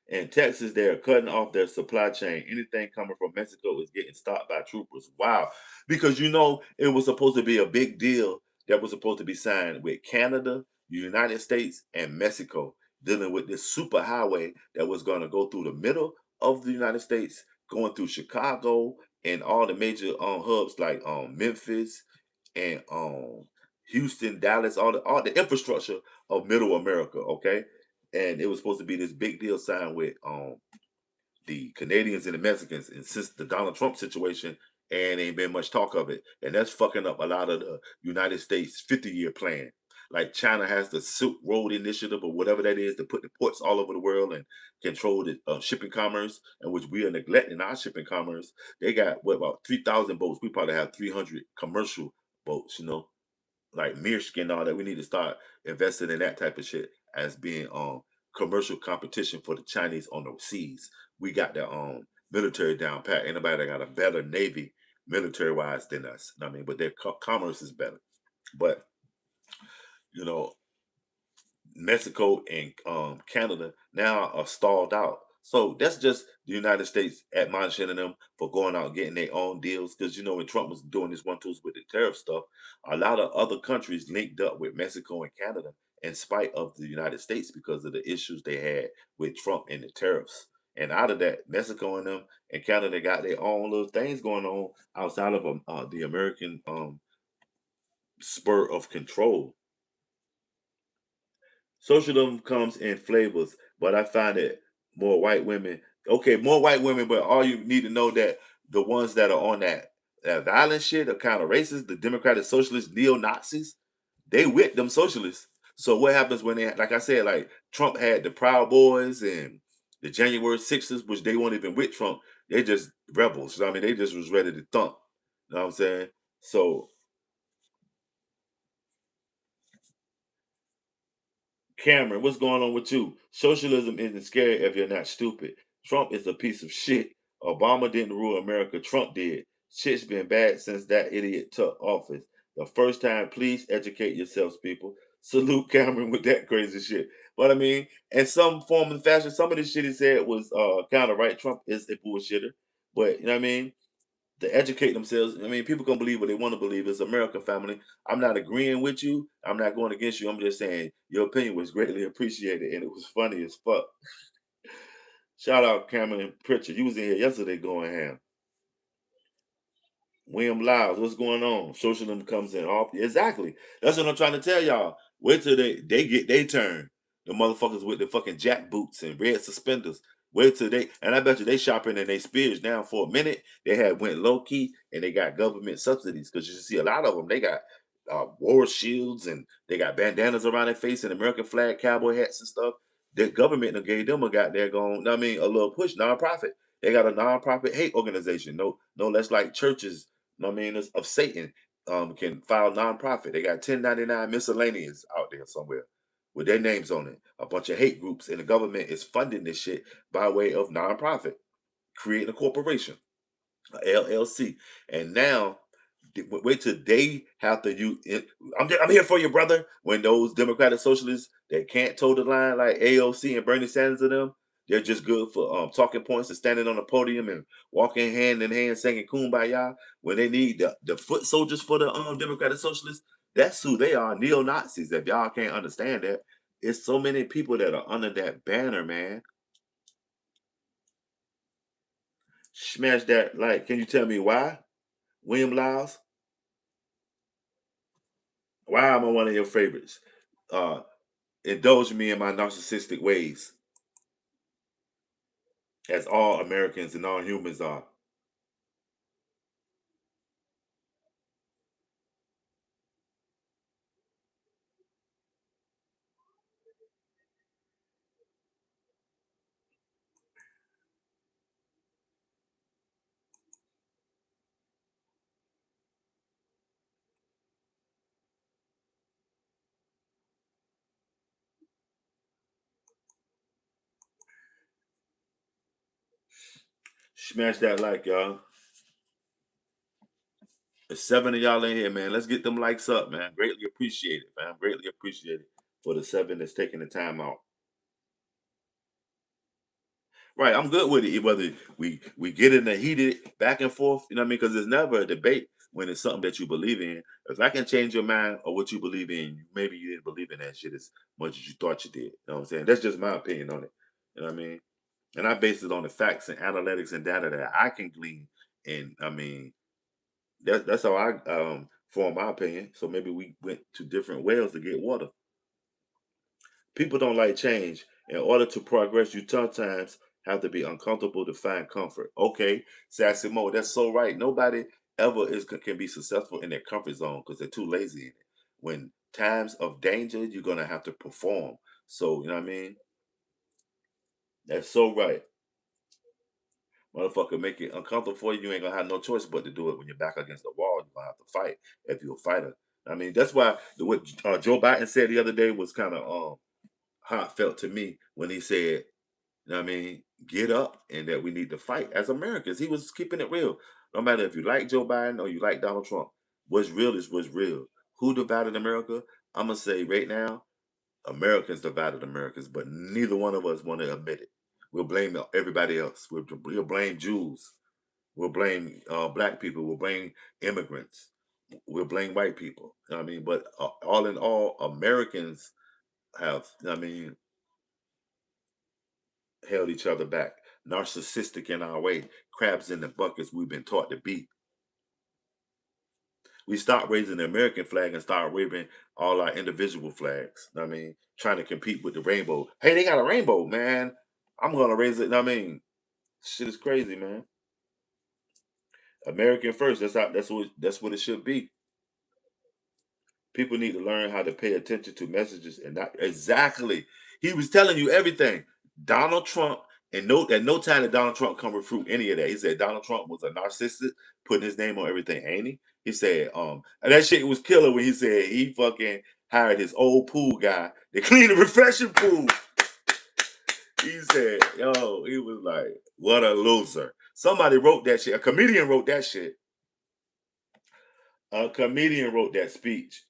In Texas, they are cutting off their supply chain. Anything coming from Mexico is getting stopped by troopers. Wow. Because it was supposed to be a big deal that was supposed to be signed with Canada, the United States, and Mexico, dealing with this super highway that was going to go through the middle of the United States, going through Chicago and all the major hubs like Memphis and Houston, Dallas, all the infrastructure of middle America, okay? And it was supposed to be this big deal signed with the Canadians and the Mexicans. And since the Donald Trump situation, and ain't been much talk of it, and that's fucking up a lot of the United States 50-year plan. Like China has the Silk Road Initiative or whatever that is to put the ports all over the world and control the shipping commerce, and which we are neglecting our shipping commerce. They got what about 3,000 boats? We probably have 300 commercial boats. Like Mirsky and all that. We need to start investing in that type of shit as being commercial competition for the Chinese on the seas. We got the military down pat. Anybody that got a better navy military wise than us. I mean, but their commerce is better. But you know, Mexico and Canada now are stalled out. So that's just the United States admonishing them for going out and getting their own deals. Because when Trump was doing his one twos with the tariff stuff, a lot of other countries linked up with Mexico and Canada in spite of the United States because of the issues they had with Trump and the tariffs. And out of that, Mexico and them and Canada got their own little things going on outside of the American spur of control. Socialism comes in flavors, but I find it more white women. Okay, more white women, but all you need to know that the ones that are on that violent shit are kind of racist. The Democratic Socialists, neo Nazis, they with them socialists. So what happens when they, like I said, like Trump had the Proud Boys and the January Sixers, which they weren't even with Trump. They just rebels. I mean, they just was ready to thump. You know what I'm saying? So Cameron, what's going on with you? Socialism isn't scary if you're not stupid. Trump is a piece of shit. Obama didn't rule America, Trump did. Shit's been bad since that idiot took office. The first time, please educate yourselves, people. Salute Cameron with that crazy shit. But I mean, in some form and fashion, some of the shit he said was kind of right. Trump is a bullshitter. But you know what I mean? To educate themselves. I mean, people can believe what they want to believe. It's America, family. I'm not agreeing with you. I'm not going against you. I'm just saying your opinion was greatly appreciated and it was funny as fuck. Shout out Cameron Pritchard. You was in here yesterday going ham. William Lyles, what's going on? Socialism comes in off. Exactly. That's what I'm trying to tell y'all. Wait till they get their turn. The motherfuckers with the fucking jack boots and red suspenders. Wait till they, and I bet you they shopping in their spears now for a minute. They had went low key and they got government subsidies because you see a lot of them. They got war shields and they got bandanas around their face and American flag cowboy hats and stuff. The government done gave them a goddamn going. I mean, a little push. Nonprofit. They got a nonprofit hate organization. No less like churches I mean, of Satan can file nonprofit. They got 1099 miscellaneous out there somewhere with their names on it. A bunch of hate groups, and the government is funding this shit by way of nonprofit, creating a corporation, a LLC. And now, wait till they have to use it. I'm here for you, brother. When those Democratic Socialists that can't toe the line like AOC and Bernie Sanders and them, they're just good for talking points and standing on the podium and walking hand in hand singing kumbaya. When they need the foot soldiers for the Democratic Socialists, that's who they are, neo Nazis. If y'all can't understand that, it's so many people that are under that banner, man. Smash that like. Can you tell me why, William Lyles? Why am I one of your favorites? Uh, Indulge me in my narcissistic ways, as all Americans and all humans are. Smash that like, y'all. There's 7 of y'all in here, man. Let's get them likes up, man. Greatly appreciate it, man. Greatly appreciate it for the 7 that's taking the time out. Right, I'm good with it. Whether we get in a heated back and forth, you know what I mean? Because there's never a debate when it's something that you believe in. If I can change your mind or what you believe in, maybe you didn't believe in that shit as much as you thought you did. You know what I'm saying? That's just my opinion on it. You know what I mean? And I base it on the facts and analytics and data that I can glean. And I mean, that's how I form my opinion. So maybe we went to different wells to get water. People don't like change. In order to progress, you sometimes have to be uncomfortable to find comfort. Okay, Sassy Mo, that's so right. Nobody ever can be successful in their comfort zone because they're too lazy in it. When times of danger, you're gonna have to perform. So you know what I mean? That's so right. Motherfucker, make it uncomfortable for you. You ain't gonna have no choice but to do it when you're back against the wall. You're gonna have to fight if you're a fighter. I mean, that's why what Joe Biden said the other day was kind of heartfelt to me when he said, you know what I mean, get up and that we need to fight as Americans. He was keeping it real. No matter if you like Joe Biden or you like Donald Trump, what's real is what's real. Who divided America? I'm gonna say right now, Americans divided Americans, but neither one of us want to admit it. We'll blame everybody else. We'll blame Jews. We'll blame black people. We'll blame immigrants. We'll blame white people. You know what I mean? But all in all, Americans have, you know what I mean, held each other back. Narcissistic in our way, crabs in the buckets we've been taught to be. We stopped raising the American flag and started waving all our individual flags. You know what I mean, trying to compete with the rainbow. Hey, they got a rainbow, man. I'm gonna raise it. You know what I mean, shit is crazy, man. American first. That's what it should be. People need to learn how to pay attention to messages and not exactly. He was telling you everything. Donald Trump, and at no time did Donald Trump come refute any of that. He said Donald Trump was a narcissist, putting his name on everything, ain't he? He said, and that shit was killer when he said he fucking hired his old pool guy to clean the refreshing pool. He said, yo, he was like, what a loser. Somebody wrote that shit. A comedian wrote that shit. A comedian wrote that speech.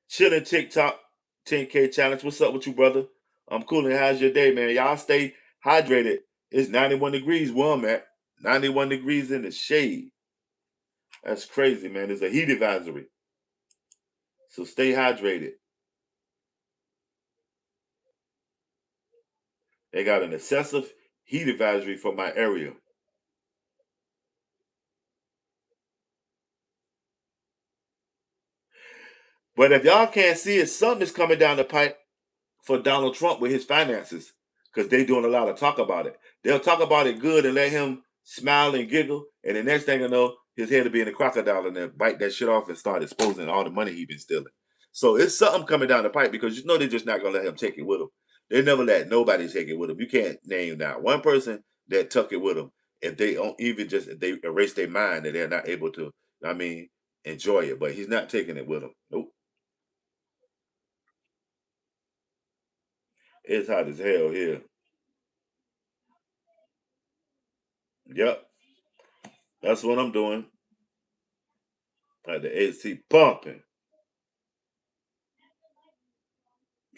Chilling TikTok 10K challenge. What's up with you, brother? I'm cool. And how's your day, man? Y'all stay hydrated. It's 91 degrees where I'm at. 91 degrees in the shade. That's crazy, man. There's a heat advisory. So stay hydrated. They got an excessive heat advisory for my area. But if y'all can't see it, something is coming down the pipe for Donald Trump with his finances because they doing a lot of talk about it. They'll talk about it good and let him smile and giggle, and the next thing you know, his head will be in a crocodile and then bite that shit off and start exposing all the money he been stealing. So it's something coming down the pipe because you know they're just not gonna let him take it with him. They never let nobody take it with him. You can't name now one person that took it with him if they don't even just if they erase their mind that they're not able to. I mean, enjoy it, but he's not taking it with him. Nope. It's hot as hell here. Yep. That's what I'm doing. Like the AC pumping.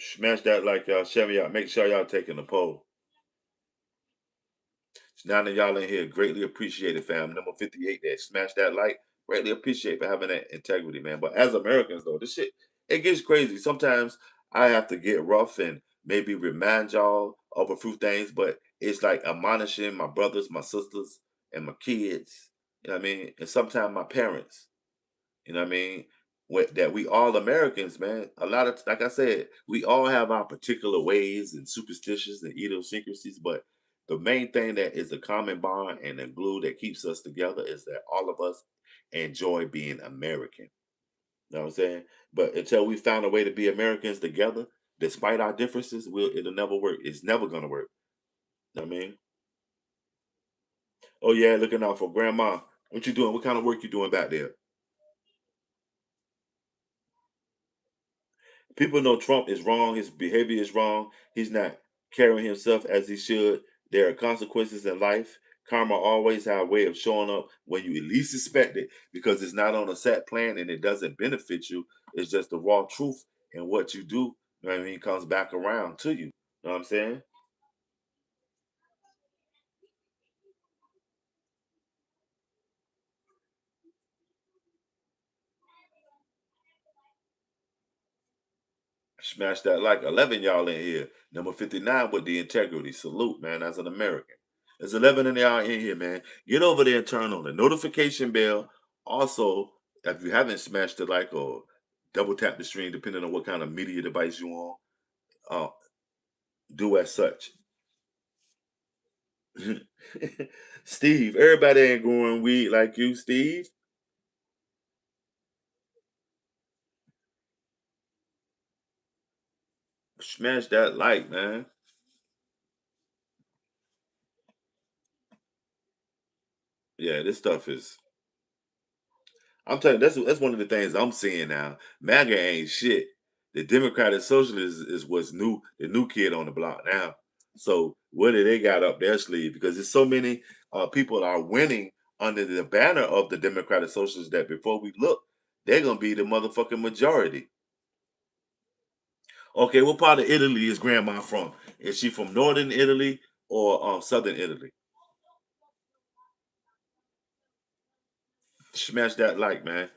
Smash that like y'all. Share me out. Make sure y'all taking the poll. Now that y'all in here, greatly appreciated, fam. Number 58 there. Smash that like. Greatly appreciate for having that integrity, man. But as Americans, though, this shit, it gets crazy. Sometimes I have to get rough and maybe remind y'all of a few things, but it's like admonishing my brothers, my sisters, and my kids. You know what I mean? And sometimes my parents. You know what I mean? That we all Americans, man. A lot of, like I said, we all have our particular ways and superstitions and idiosyncrasies, but the main thing that is the common bond and the glue that keeps us together is that all of us enjoy being American. You know what I'm saying? But until we found a way to be Americans together, despite our differences, it'll never work. It's never gonna work. You know what I mean? Oh yeah, looking out for grandma. What you doing? What kind of work you doing back there? People know Trump is wrong. His behavior is wrong. He's not carrying himself as he should. There are consequences in life. Karma always have a way of showing up when you at least expect it because it's not on a set plan and it doesn't benefit you. It's just the raw truth, and what you do, you know what I mean, comes back around to you. You know what I'm saying? Smash that like 11 y'all in here. Number 59 with the integrity. Salute, man, as an American. There's 11 of y'all in here, man. Get over there and turn on the notification bell. Also, if you haven't smashed the like or double tap the stream, depending on what kind of media device you on, uh, do as such. Steve, everybody ain't growing weed like you, Steve. Smash that like, man. Yeah, this stuff is. I'm telling you, that's one of the things I'm seeing now. MAGA ain't shit. The Democratic Socialist is what's new, the new kid on the block now. So what do they got up their sleeve? Because there's so many people are winning under the banner of the Democratic Socialists that before we look, they're gonna be the motherfucking majority. Okay, what part of Italy is grandma from? Is she from northern Italy or southern Italy? Smash that like, man.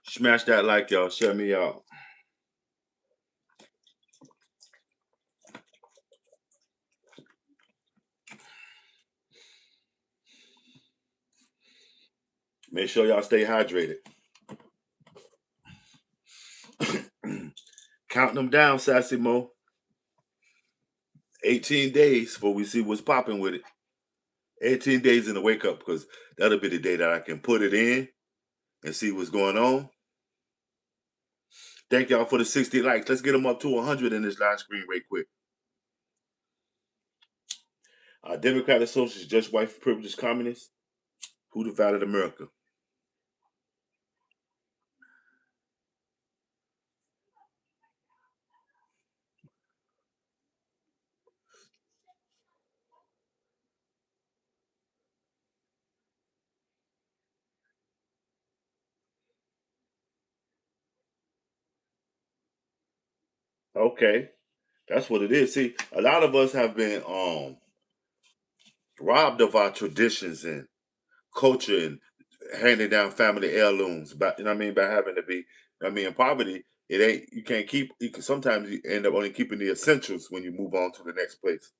Smash that like, y'all. Shut me out. Make sure y'all stay hydrated. Count them down, Sassy Mo. 18 days before we see what's popping with it. 18 days in the wake up because that'll be the day that I can put it in and see what's going on. Thank y'all for the 60 likes. Let's get them up to 100 in this live screen right quick. Democratic Socialists, just white privileged communists who divided America. Okay. That's what it is. See, a lot of us have been robbed of our traditions and culture and handing down family heirlooms. But you know what I mean, by having to be, I mean, in poverty, it ain't you can't keep. You can sometimes you end up only keeping the essentials when you move on to the next place.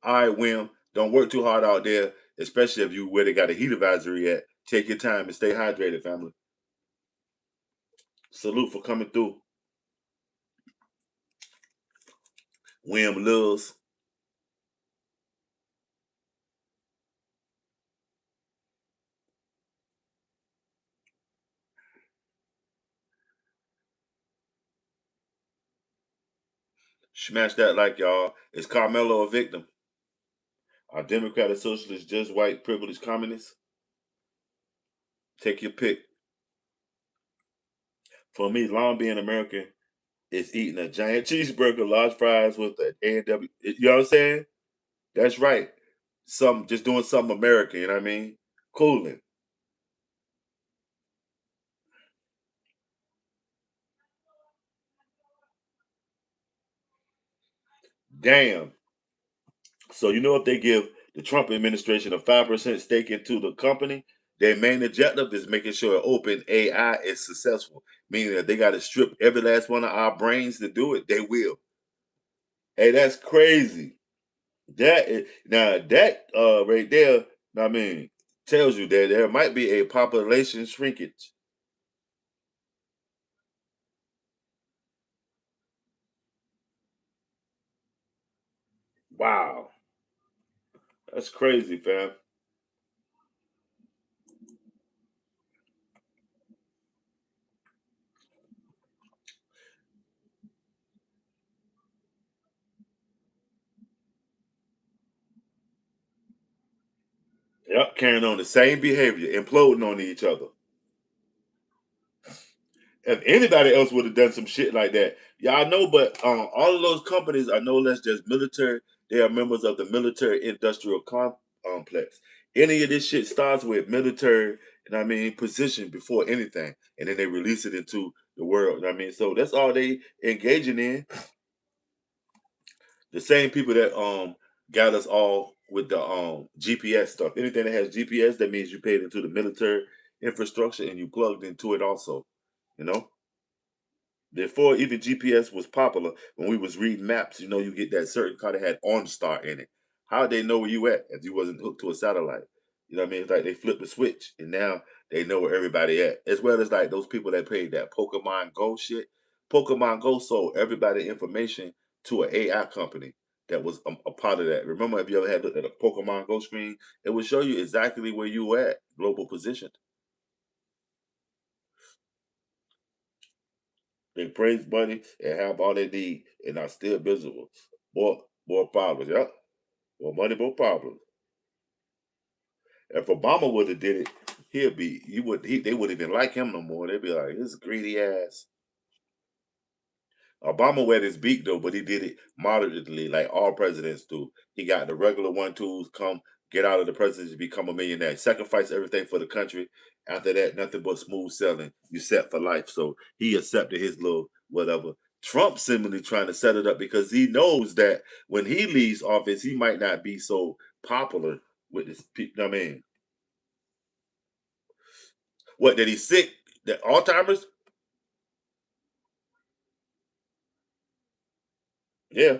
All right, Wim, don't work too hard out there, especially if you where they got a heat advisory at. Take your time and stay hydrated, family. Salute for coming through. Wim loves. Smash that like y'all. Is Carmelo a victim? Are Democrat or socialist just white privileged communists? Take your pick. For me, long being American is eating a giant cheeseburger, large fries with an A&W. You know what I'm saying? That's right. Some just doing something American, you know what I mean? Cooling. Damn. So you know if they give the Trump administration a 5% stake into the company, their main objective is making sure open AI is successful. Meaning that they got to strip every last one of our brains to do it, they will. Hey, that's crazy. That is, now that right there, I mean, tells you that there might be a population shrinkage. Wow, that's crazy, fam. Yep, carrying on the same behavior, imploding on each other. If anybody else would have done some shit like that, y'all know, but all of those companies are no less just military. They are members of the military industrial complex. Any of this shit starts with military, and I mean position before anything, and then they release it into the world. You know what I mean, so that's all they engaging in. The same people that got us all with the GPS stuff. Anything that has GPS, that means you paid into the military infrastructure and you plugged into it also. You know. Before even GPS was popular, when we was reading maps, you know, you get that certain car that had OnStar in it. How'd they know where you at if you wasn't hooked to a satellite? You know what I mean? It's like they flipped the switch and now they know where everybody at. As well as like those people that paid that Pokemon Go shit. Pokemon Go sold everybody information to an AI company that was a part of that. Remember, if you ever had looked at a Pokemon Go screen, it would show you exactly where you were at, global position. They praise money and have all they need and are still miserable. More problems, yeah. More money, more problems. If Obama would have did it, he'd be they wouldn't even like him no more. They'd be like, this greedy ass. Obama wet his beak though, but he did it moderately, like all presidents do. He got the regular 1-2s, come get out of the presidency, become a millionaire, sacrifice everything for the country. After that, nothing but smooth sailing. You set for life. So he accepted his little whatever. Trump similarly trying to set it up because he knows that when he leaves office, he might not be so popular with his people. I mean, what that he's sick, that Alzheimer's? Yeah.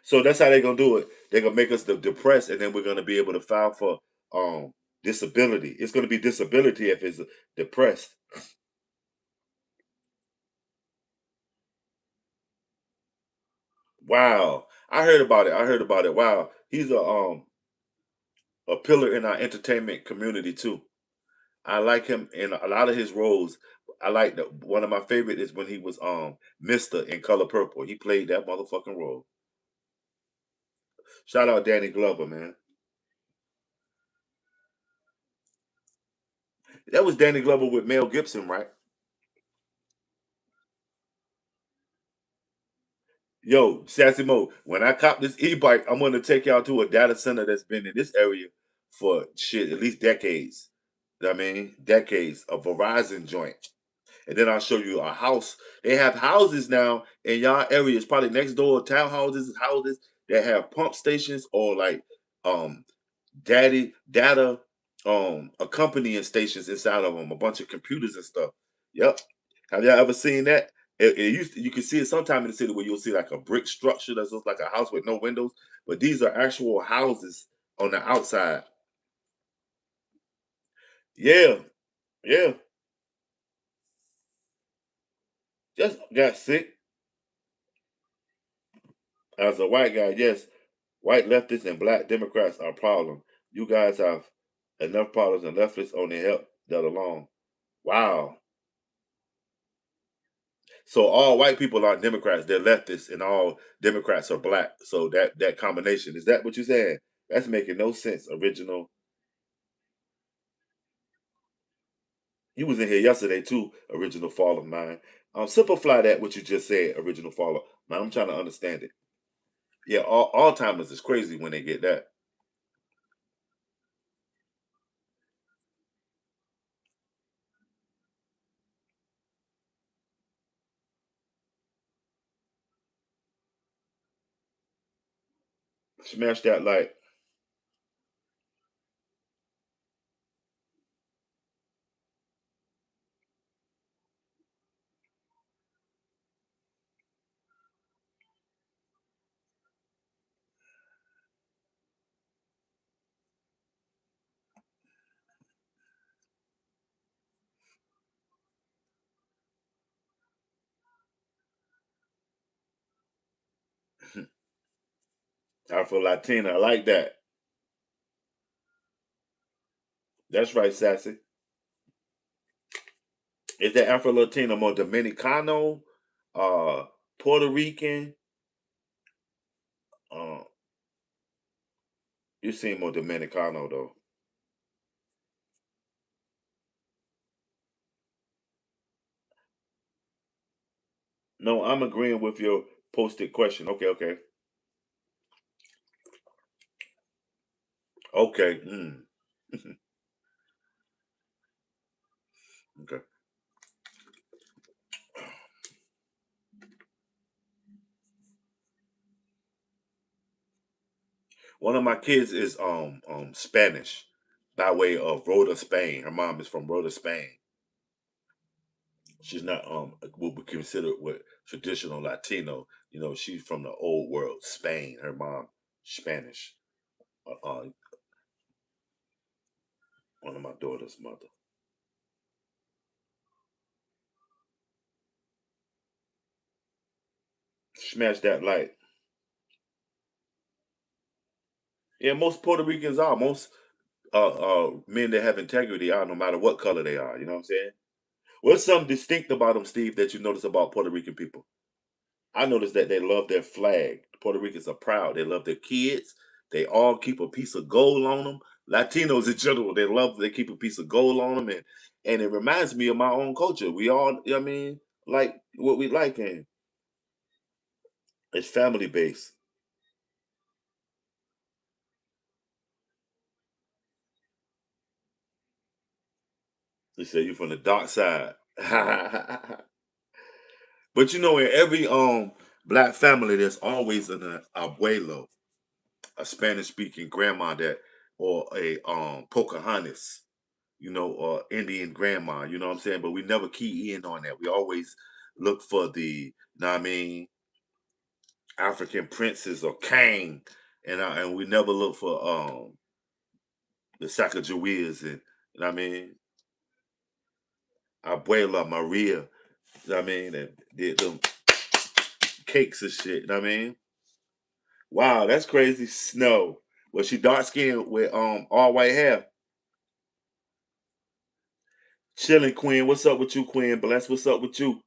So that's how they're gonna do it. They're gonna make us depressed, and then we're gonna be able to file for disability. It's gonna be disability if it's depressed. Wow, I heard about it. I heard about it. Wow, he's a pillar in our entertainment community too. I like him in a lot of his roles. I like the one of my favorite is when he was Mister in Color Purple. He played that motherfucking role. Shout out Danny Glover, man. That was Danny Glover with Mel Gibson, right? Yo, Sassy Mo, when I cop this e-bike, I'm gonna take y'all to a data center that's been in this area for shit at least decades. You know what I mean, decades, a Verizon joint. And then I'll show you a house. They have houses now in y'all areas, probably next door, townhouses, houses that have pump stations or like um daddy data accompanying stations inside of them, a bunch of computers and stuff. Yep. Have y'all ever seen that? It used to, you can see it sometime in the city where you'll see like a brick structure that looks like a house with no windows, but these are actual houses on the outside. Yeah, yeah. Just got sick as a white guy. Yes, white leftists and black Democrats are a problem. You guys have enough problems and leftists only help that along. Wow. So all white people aren't Democrats; they're leftists, and all Democrats are black. So that combination, is that what you're saying? That's making no sense. Original, you was in here yesterday too. Original fall of mine. Simplify that what you just said. Original fall of mine. I'm trying to understand it. Yeah, all timers is crazy when they get that. Smash that like Afro Latina. I like that. That's right, sassy. Is that Afro Latina more Dominicano, uh, Puerto Rican? Uh, you seem more Dominicano though. No, I'm agreeing with your posted question. Okay, okay, okay. Okay. One of my kids is Spanish by way of Rhoda, Spain. Her mom is from Rhoda, Spain. She's not what we consider what traditional Latino. You know, she's from the old world, Spain. Her mom Spanish. One of my daughter's mother. Smash that light. Yeah, most Puerto Ricans are. Most men that have integrity are, no matter what color they are. You know what I'm saying? What's something distinct about them, Steve, that you notice about Puerto Rican people? I noticed that they love their flag. Puerto Ricans are proud. They love their kids. They all keep a piece of gold on them. Latinos in general, they keep a piece of gold on them, and it reminds me of my own culture. We all, I mean, like what we like, and it's family based. They say you from the dark side. But you know, in every black family, there's always an abuelo, a Spanish speaking grandma that, or a Pocahontas, you know, or Indian grandma, you know what I'm saying? But we never key in on that. We always look for the, know what I mean, African princes or king, and we never look for the Sacagaweas and, you know what I mean, Abuela Maria, you know what I mean, and did them cakes and shit, you know what I mean? Wow, that's crazy. Snow. Was she dark skinned with all white hair? Chilling, Queen. What's up with you, Queen? Bless. What's up with you?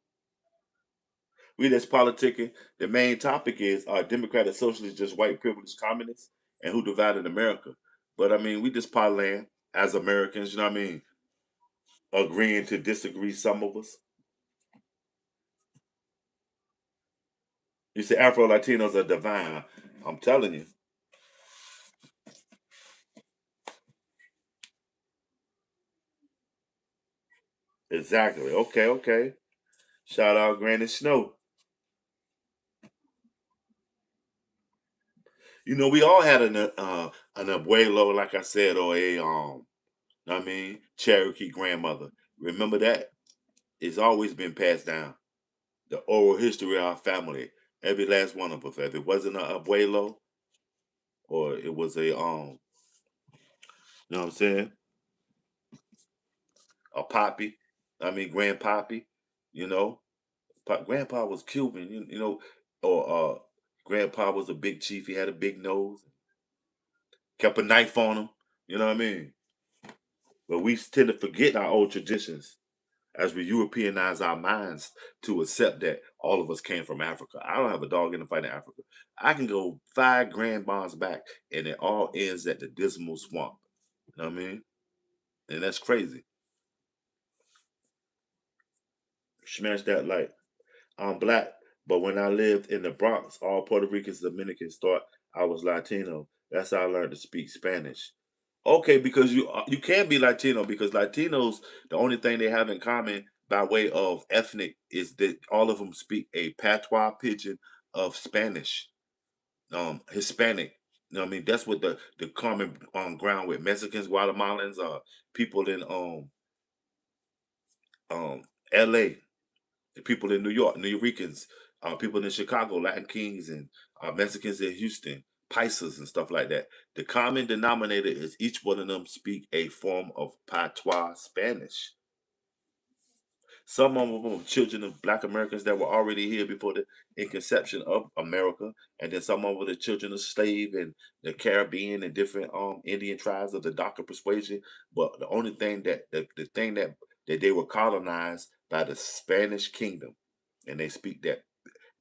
We just politicking. The main topic is are Democratic Socialists just white privileged communists and who divided America? But I mean, we just parlaying as Americans. You know what I mean? Agreeing to disagree. Some of us. You say Afro Latinos are divine. I'm telling you. Exactly. Okay. Okay. Shout out Granny Snow. You know, we all had an abuelo, like I said, or a I mean, Cherokee grandmother. Remember that? It's always been passed down. The oral history of our family. Every last one of us. If it wasn't a abuelo or it was a you know what I'm saying, a poppy. I mean, grandpoppy. You know, grandpa was Cuban. You know, or grandpa was a big chief. He had a big nose. Kept a knife on him. You know what I mean? But we tend to forget our old traditions as we Europeanize our minds to accept that all of us came from Africa. I don't have a dog in the fight in Africa. I can go 5 grandmas back and it all ends at the dismal swamp. You know what I mean? And that's crazy. Smash that light. I'm black, but when I lived in the Bronx, all Puerto Ricans, Dominicans thought I was Latino. That's how I learned to speak Spanish. Okay, because you can be Latino because Latinos, the only thing they have in common by way of ethnic is that all of them speak a patois pidgin of Spanish, Hispanic. You know what I mean? That's what the common ground with Mexicans, Guatemalans, people in L.A., the people in New York, New Yorkers, people in Chicago, Latin Kings, and Mexicans in Houston, Paisas and stuff like that. The common denominator is each one of them speak a form of patois Spanish. Some of them were children of Black Americans that were already here before the inconception of America, and then some of them were the children of slave and the Caribbean and different Indian tribes of the Darker persuasion. But the only thing the thing that they were colonized by the Spanish kingdom, and they speak that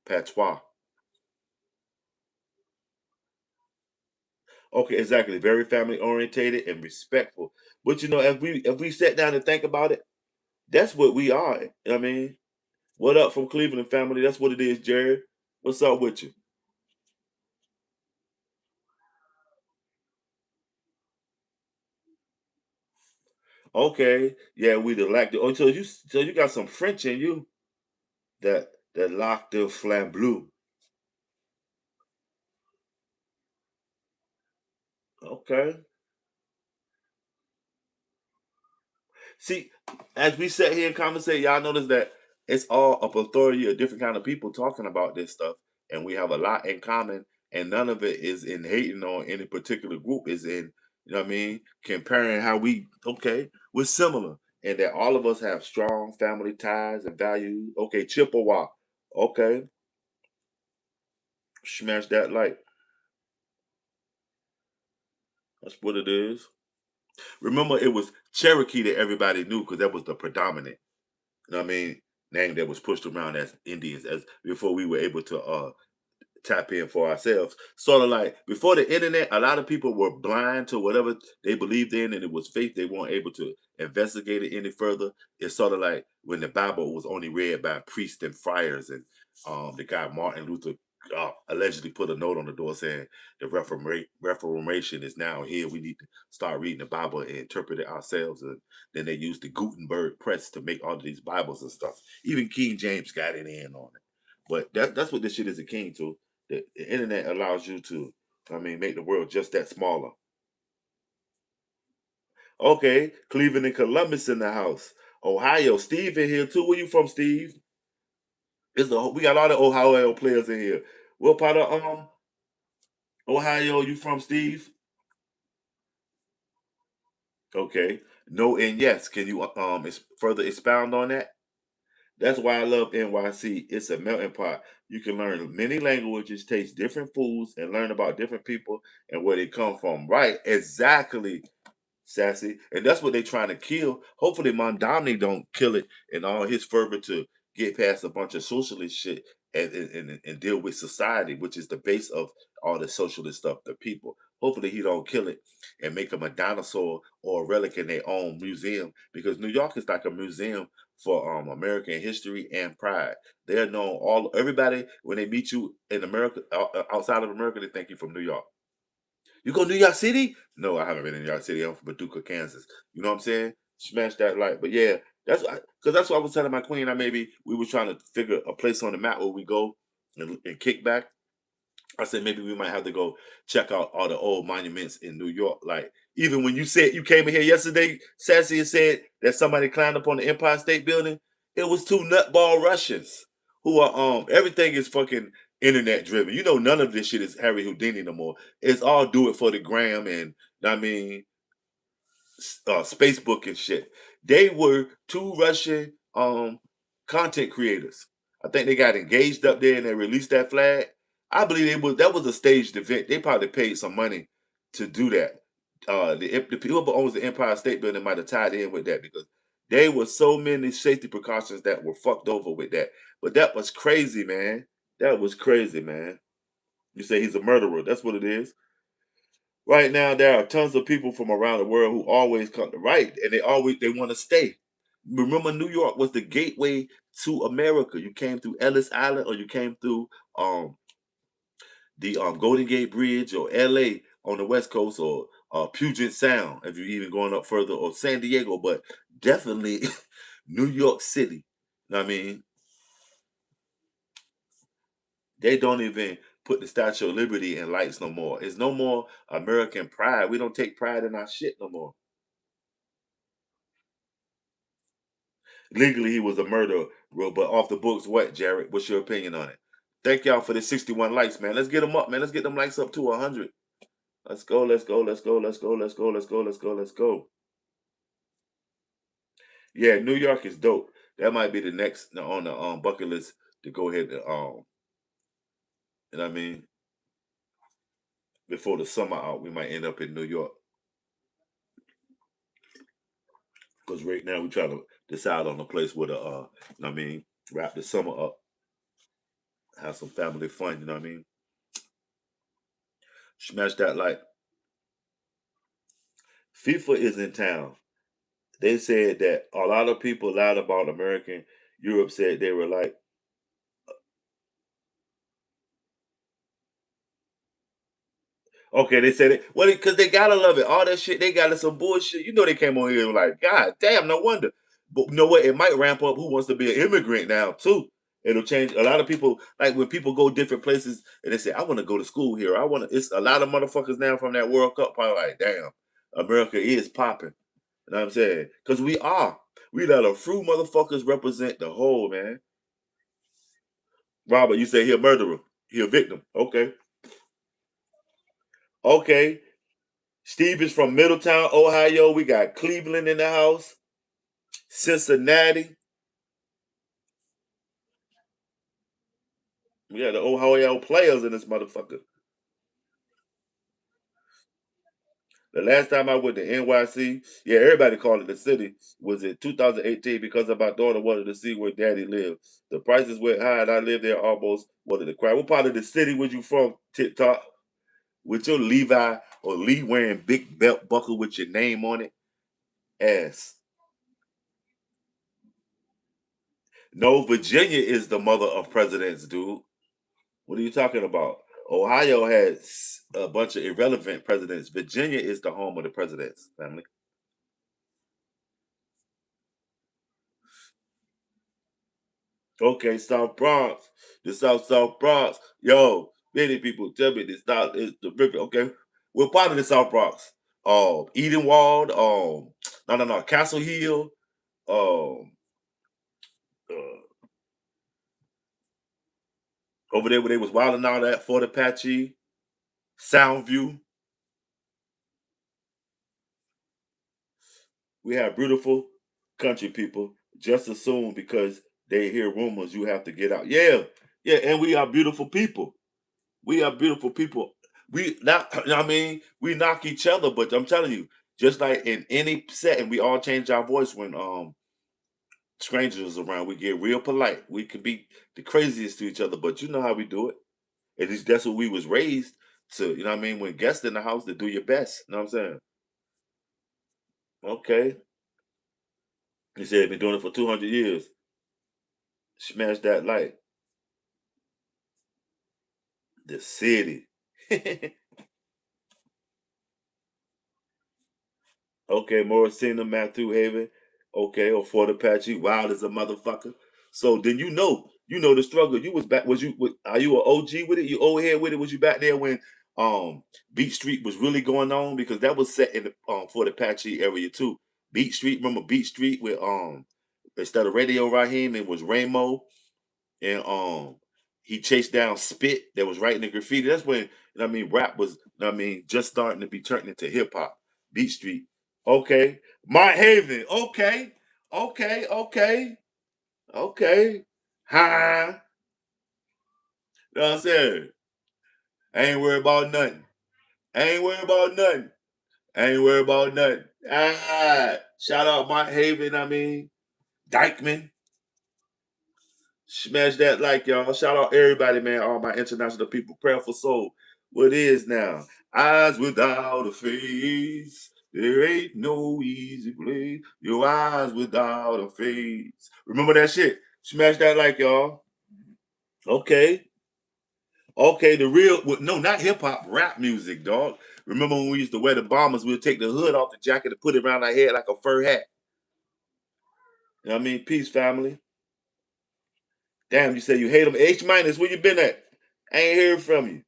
patois. Okay, exactly. Very family orientated and respectful. But you know, if we sat down and think about it, that's what we are. I mean, what up from Cleveland family? That's what it is, Jared. What's up with you? Okay, yeah, we the like the. Oh, so you got some French in you that lac de flambe bleu. Okay. See, as we sit here and conversate, y'all notice that it's all a plethora of different kind of people talking about this stuff, and we have a lot in common, and none of it is in hating on any particular group. Is in, you know what I mean, comparing how we're similar, and that all of us have strong family ties and values. Okay, Chippewa. Okay, smash that light. That's what it is. Remember, it was Cherokee that everybody knew because that was the predominant. You know what I mean? Name that was pushed around as Indians as before we were able to tap in for ourselves. Sort of like before the internet, a lot of people were blind to whatever they believed in, and it was faith. They weren't able to investigate it any further. It's sort of like when the Bible was only read by priests and friars, and the guy Martin Luther allegedly put a note on the door saying the Reformation is now here. We need to start reading the Bible and interpret it ourselves. And then they used the Gutenberg press to make all of these Bibles and stuff. Even King James got it in on it. But that's what this shit is akin to. The internet allows you to, I mean, make the world just that smaller. Okay, Cleveland and Columbus in the house. Ohio, Steve in here too. Where you from, Steve? We got all the Ohio players in here. What part of Ohio you from, Steve? Okay. No and yes. Can you further expound on that? That's why I love NYC. It's a melting pot. You can learn many languages, taste different foods, and learn about different people and where they come from. Right? Exactly. Sassy, and that's what they trying to kill. Hopefully, mamdani don't kill it in all his fervor to get past a bunch of socialist shit and deal with society, which is the base of all the socialist stuff. The people. Hopefully, he don't kill it and make them a dinosaur or a relic in their own museum, because New York is like a museum for American history and pride. They're known all everybody when they meet you in America outside of America, they think you from New York. You go to New York City? No, I haven't been in New York City. I'm from Paducah, Kansas. You know what I'm saying? Smash that light. But yeah, because that's what I was telling my queen. I maybe we were trying to figure a place on the map where we go and kick back. I said maybe we might have to go check out all the old monuments in New York. Like even when you said you came in here yesterday, Sassy, and said that somebody climbed up on the Empire State Building, it was two nutball Russians who are everything is fucking internet driven. You know, none of this shit is Harry Houdini no more. It's all do it for the gram and I mean Facebook and shit. They were two Russian content creators. I think they got engaged up there and they released that flag. I believe that was a staged event. They probably paid some money to do that. The people who owns the Empire State Building might have tied in with that because there were so many safety precautions that were fucked over with that. But that was crazy, man. That was crazy, man. You say he's a murderer. That's what it is. Right now, there are tons of people from around the world who always come to right, and they want to stay. Remember, New York was the gateway to America. You came through Ellis Island, or you came through the Golden Gate Bridge, or L.A. on the West Coast, or Puget Sound, if you're even going up further, or San Diego. But definitely New York City. I mean, they don't even put the Statue of Liberty in lights no more. It's no more American pride. We don't take pride in our shit no more. Legally, he was a murderer, but off the books, what, Jared? What's your opinion on it? Thank y'all for the 61 likes, man. Let's get them up, man. Let's get them likes up to 100. Let's go, let's go, let's go, let's go, let's go, let's go, let's go, let's go. Yeah, New York is dope. That might be the next on the bucket list to go ahead and you know what I mean? Before the summer out, we might end up in New York. Because right now we trying to decide on a place where the you know what I mean, wrap the summer up, have some family fun, you know what I mean? Smash that like FIFA is in town. They said that a lot of people lied about American. Europe said they were like, okay, they said it. Well, because they gotta love it. All that shit, they got some bullshit. You know, they came on here and like, God damn, no wonder. But you know what? It might ramp up who wants to be an immigrant now, too. It'll change a lot of people. Like when people go different places and they say, I want to go to school here. I want to, it's a lot of motherfuckers now from that World Cup. Probably like, damn, America is popping. You know what I'm saying? Because we are. We let a few motherfuckers represent the whole, man. Robert, you say he a murderer. He a victim. Okay. Okay. Steve is from Middletown, Ohio. We got Cleveland in the house. Cincinnati. We got the Ohio players in this motherfucker. The last time I went to NYC, yeah, everybody called it the city, was in 2018 because of my daughter wanted to see where daddy lived. The prices went high and I lived there almost wanted to cry. What part of the city was you from, TikTok? With your Levi or Lee wearing big belt buckle with your name on it? Ass. No, Virginia is the mother of presidents, dude. What are you talking about? Ohio has a bunch of irrelevant presidents. Virginia is the home of the presidents, family. Okay, South Bronx. The South Bronx. Yo, many people tell me the South is the river. Okay. We're part of the South Bronx. Edenwald, no, Castle Hill, um, uh, over there where they was wilding all that, Fort Apache, Soundview. We have beautiful country people just assume because they hear rumors you have to get out. Yeah, yeah, and we are beautiful people. We are beautiful people. We not I mean, we knock each other, but I'm telling you, Just like in any setting, we all change our voice when strangers around. We get real polite. We could be the craziest to each other, but you know how we do it. At least that's what we was raised to. You know what I mean? When guests in the house, to do your best. You know what I'm saying? Okay. He said been doing it for 200 years. Smash that light. The city. Okay, Morrisina, Matthew Haven. Okay, or Fort Apache, wild as a motherfucker. So then you know the struggle. You was back. Are you an OG with it? You old head with it? Was you back there when Beat Street was really going on? Because that was set in the Fort Apache area too. Beat Street, remember Beat Street with instead of Radio Raheem, it was Ramo and he chased down Spit that was writing the graffiti. That's when rap was just starting to be turned into hip hop. Beat Street. Okay. Mount Haven. Okay. Okay. Okay. Okay. Hi. You know what I'm saying? I ain't worried about nothing. I ain't worried about nothing. I ain't worried about nothing. Shout out Mount Haven, Dykeman. Smash that like, y'all. Shout out everybody, man. All my international people. Prayerful soul. What is now? Eyes without a face. There ain't no easy place. Your eyes without a face. Remember that shit? Smash that like, y'all. Okay. Okay, the real, well, no, not hip hop, rap music, dog. Remember when we used to wear the bombers, we'd take the hood off the jacket and put it around our head like a fur hat. You know what I mean? Peace, family. Damn, you say you hate them. H minus, where you been at? I ain't hearing from you.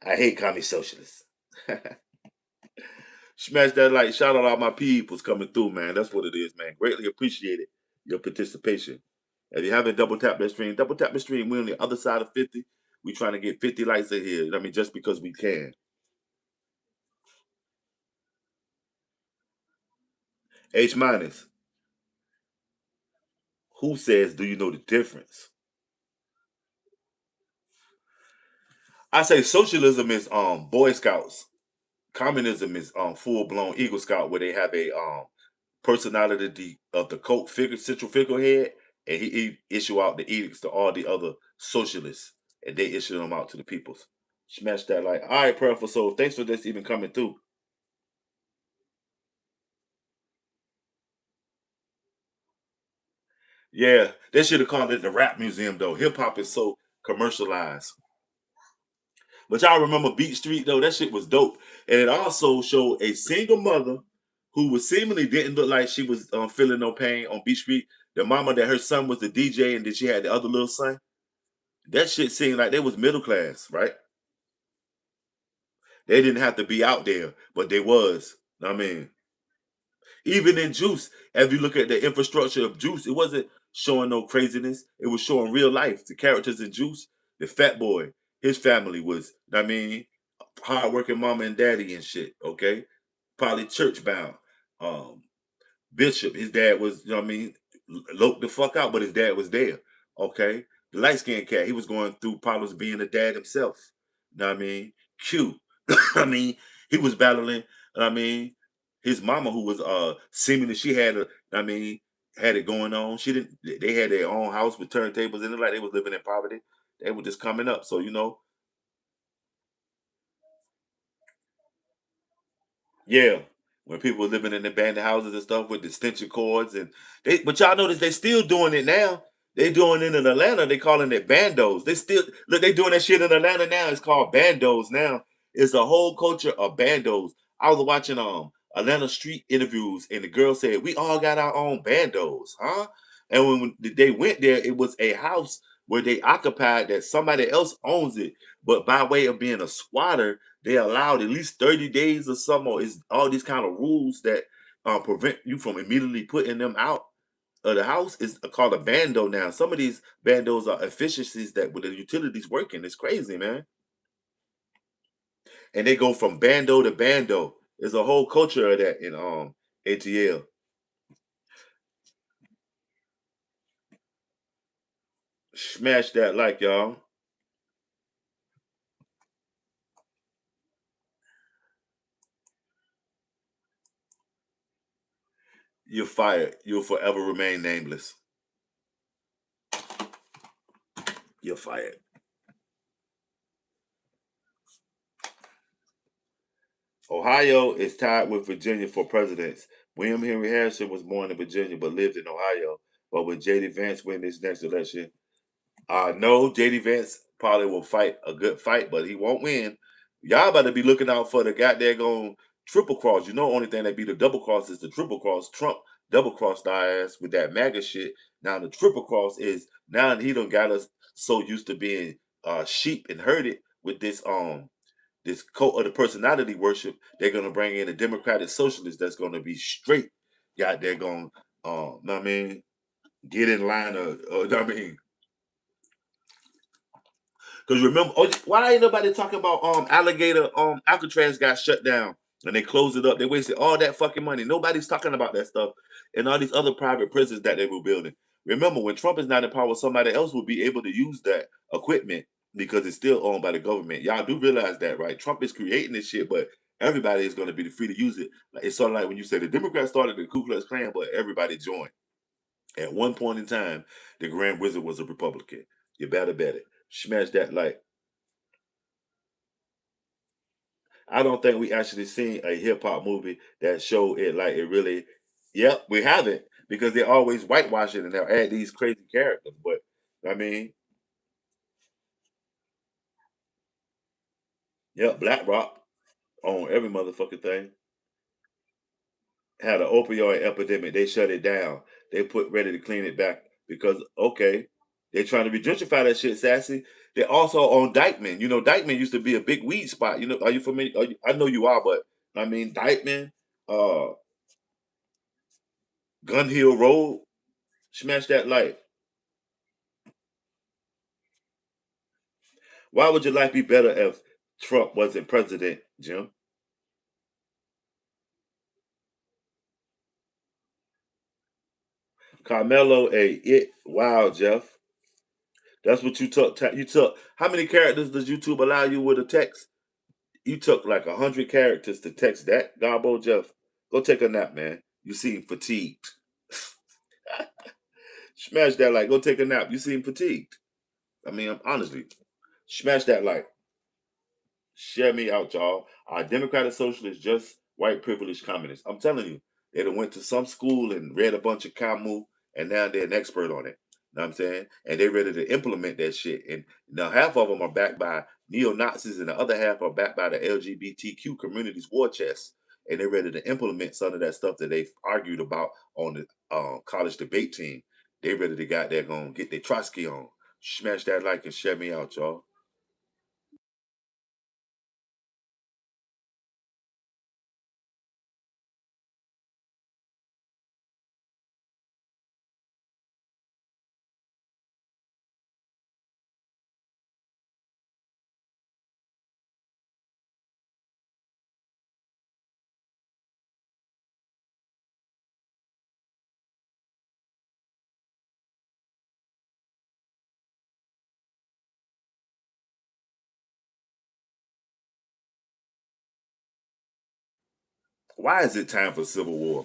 I hate commie socialists. Smash that like, shout out all my peoples coming through, man. That's what it is, man. Greatly appreciate it. Your participation. If you haven't double tap the stream. We're on the other side of 50. We trying to get 50 likes in here. Just because we can. H minus. Who says, do you know the difference? I say socialism is Boy Scouts. Communism is full blown Eagle Scout, where they have a personality of the cult figure, central figurehead, and he issue out the edicts to all the other socialists, and they issue them out to the peoples. Smash that like, all right, prayerful soul. Thanks for this even coming through. Yeah, they should have called it the rap museum though. Hip hop is so commercialized. But y'all remember Beat Street though? That shit was dope, and it also showed a single mother who was seemingly didn't look like she was feeling no pain on Beat Street. The mama that her son was the DJ, and then she had the other little son. That shit seemed like they was middle class, right? They didn't have to be out there, but they was. Even in Juice, if you look at the infrastructure of Juice, it wasn't showing no craziness. It was showing real life. The characters in Juice, the fat boy, his family was, hardworking mama and daddy and shit. Okay, probably church bound. Um, Bishop, his dad was, loped the fuck out, but his dad was there. Okay. The light skinned cat, he was going through problems being a dad himself. You know what I mean? Q. I mean, he was battling, I mean, his mama who was seemingly she had had it going on. She didn't they had their own house with turntables in it, like they was living in poverty. They were just coming up. So, yeah, when people were living in abandoned houses and stuff with extension cords but y'all notice they still doing it now. They doing it in Atlanta. They calling it bandos. They still look. They doing that shit in Atlanta now. It's called bandos now. It's a whole culture of bandos. I was watching Atlanta street interviews, and the girl said we all got our own bandos, huh? And when they went there, it was a house where they occupied that somebody else owns it, but by way of being a squatter, they allowed at least 30 days or something, or is all these kind of rules that prevent you from immediately putting them out of the house is called a bando now. Some of these bandos are efficiencies that with the utilities working. It's crazy, man. And they go from bando to bando. There's a whole culture of that in ATL. Smash that like y'all. You're fired. You'll forever remain nameless. You're fired. Ohio is tied with Virginia for presidents. William Henry Harrison was born in Virginia but lived in Ohio. But will J.D. Vance win this next election? No, J.D. Vance probably will fight a good fight, but he won't win. Y'all better be looking out for the goddamn triple cross. You know, only thing that be the double cross is the triple cross. Trump double crossed our ass with that MAGA shit. Now the triple cross is now he done got us so used to being sheep and herded with this cult of the personality worship. They're gonna bring in a democratic socialist that's gonna be straight. Got they're gonna know what I mean, get in line I mean, because remember, oh, why ain't nobody talking about alligator Alcatraz got shut down and they closed it up? They wasted all that fucking money. Nobody's talking about that stuff and all these other private prisons that they were building. Remember, when Trump is not in power, somebody else will be able to use that equipment because it's still owned by the government. Y'all do realize that, right? Trump is creating this shit, but everybody is going to be free to use it. Like, it's sort of like when you say the Democrats started the Ku Klux Klan, but everybody joined. At one point in time, the Grand Wizard was a Republican. You better bet it. Smash that like. I don't think we actually seen a hip hop movie that showed it like it really. Yep, we haven't because they're always whitewashing and they'll add these crazy characters. But I mean, yep, Black Rock on every motherfucking thing had an opioid epidemic. They shut it down. They put ready to clean it back because okay, they're trying to regentrify that shit, sassy. They're also on Dykeman. You know, Dykeman used to be a big weed spot. You know, are you familiar? I know you are, but I mean, Dykeman, uh, Gun Hill Road, smash that light. Why would your life be better if Trump wasn't president, Jim? Carmelo, wow, Jeff. That's what you took. You took. How many characters does YouTube allow you with a text? You took like 100 characters to text that Garbo, Jeff. Go take a nap, man. You seem fatigued. Smash that like. Go take a nap. You seem fatigued. I mean, honestly, smash that like. Share me out, y'all. Our Democratic Socialists just white privileged communists. I'm telling you, they done went to some school and read a bunch of Camus, and now they're an expert on it. Know what I'm saying? And they're ready to implement that shit. And now half of them are backed by neo Nazis, and the other half are backed by the LGBTQ community's war chest. And they're ready to implement some of that stuff that they've argued about on the college debate team. They ready to got there gonna get their Trotsky on. Smash that like and share me out, y'all. Why is it time for civil war?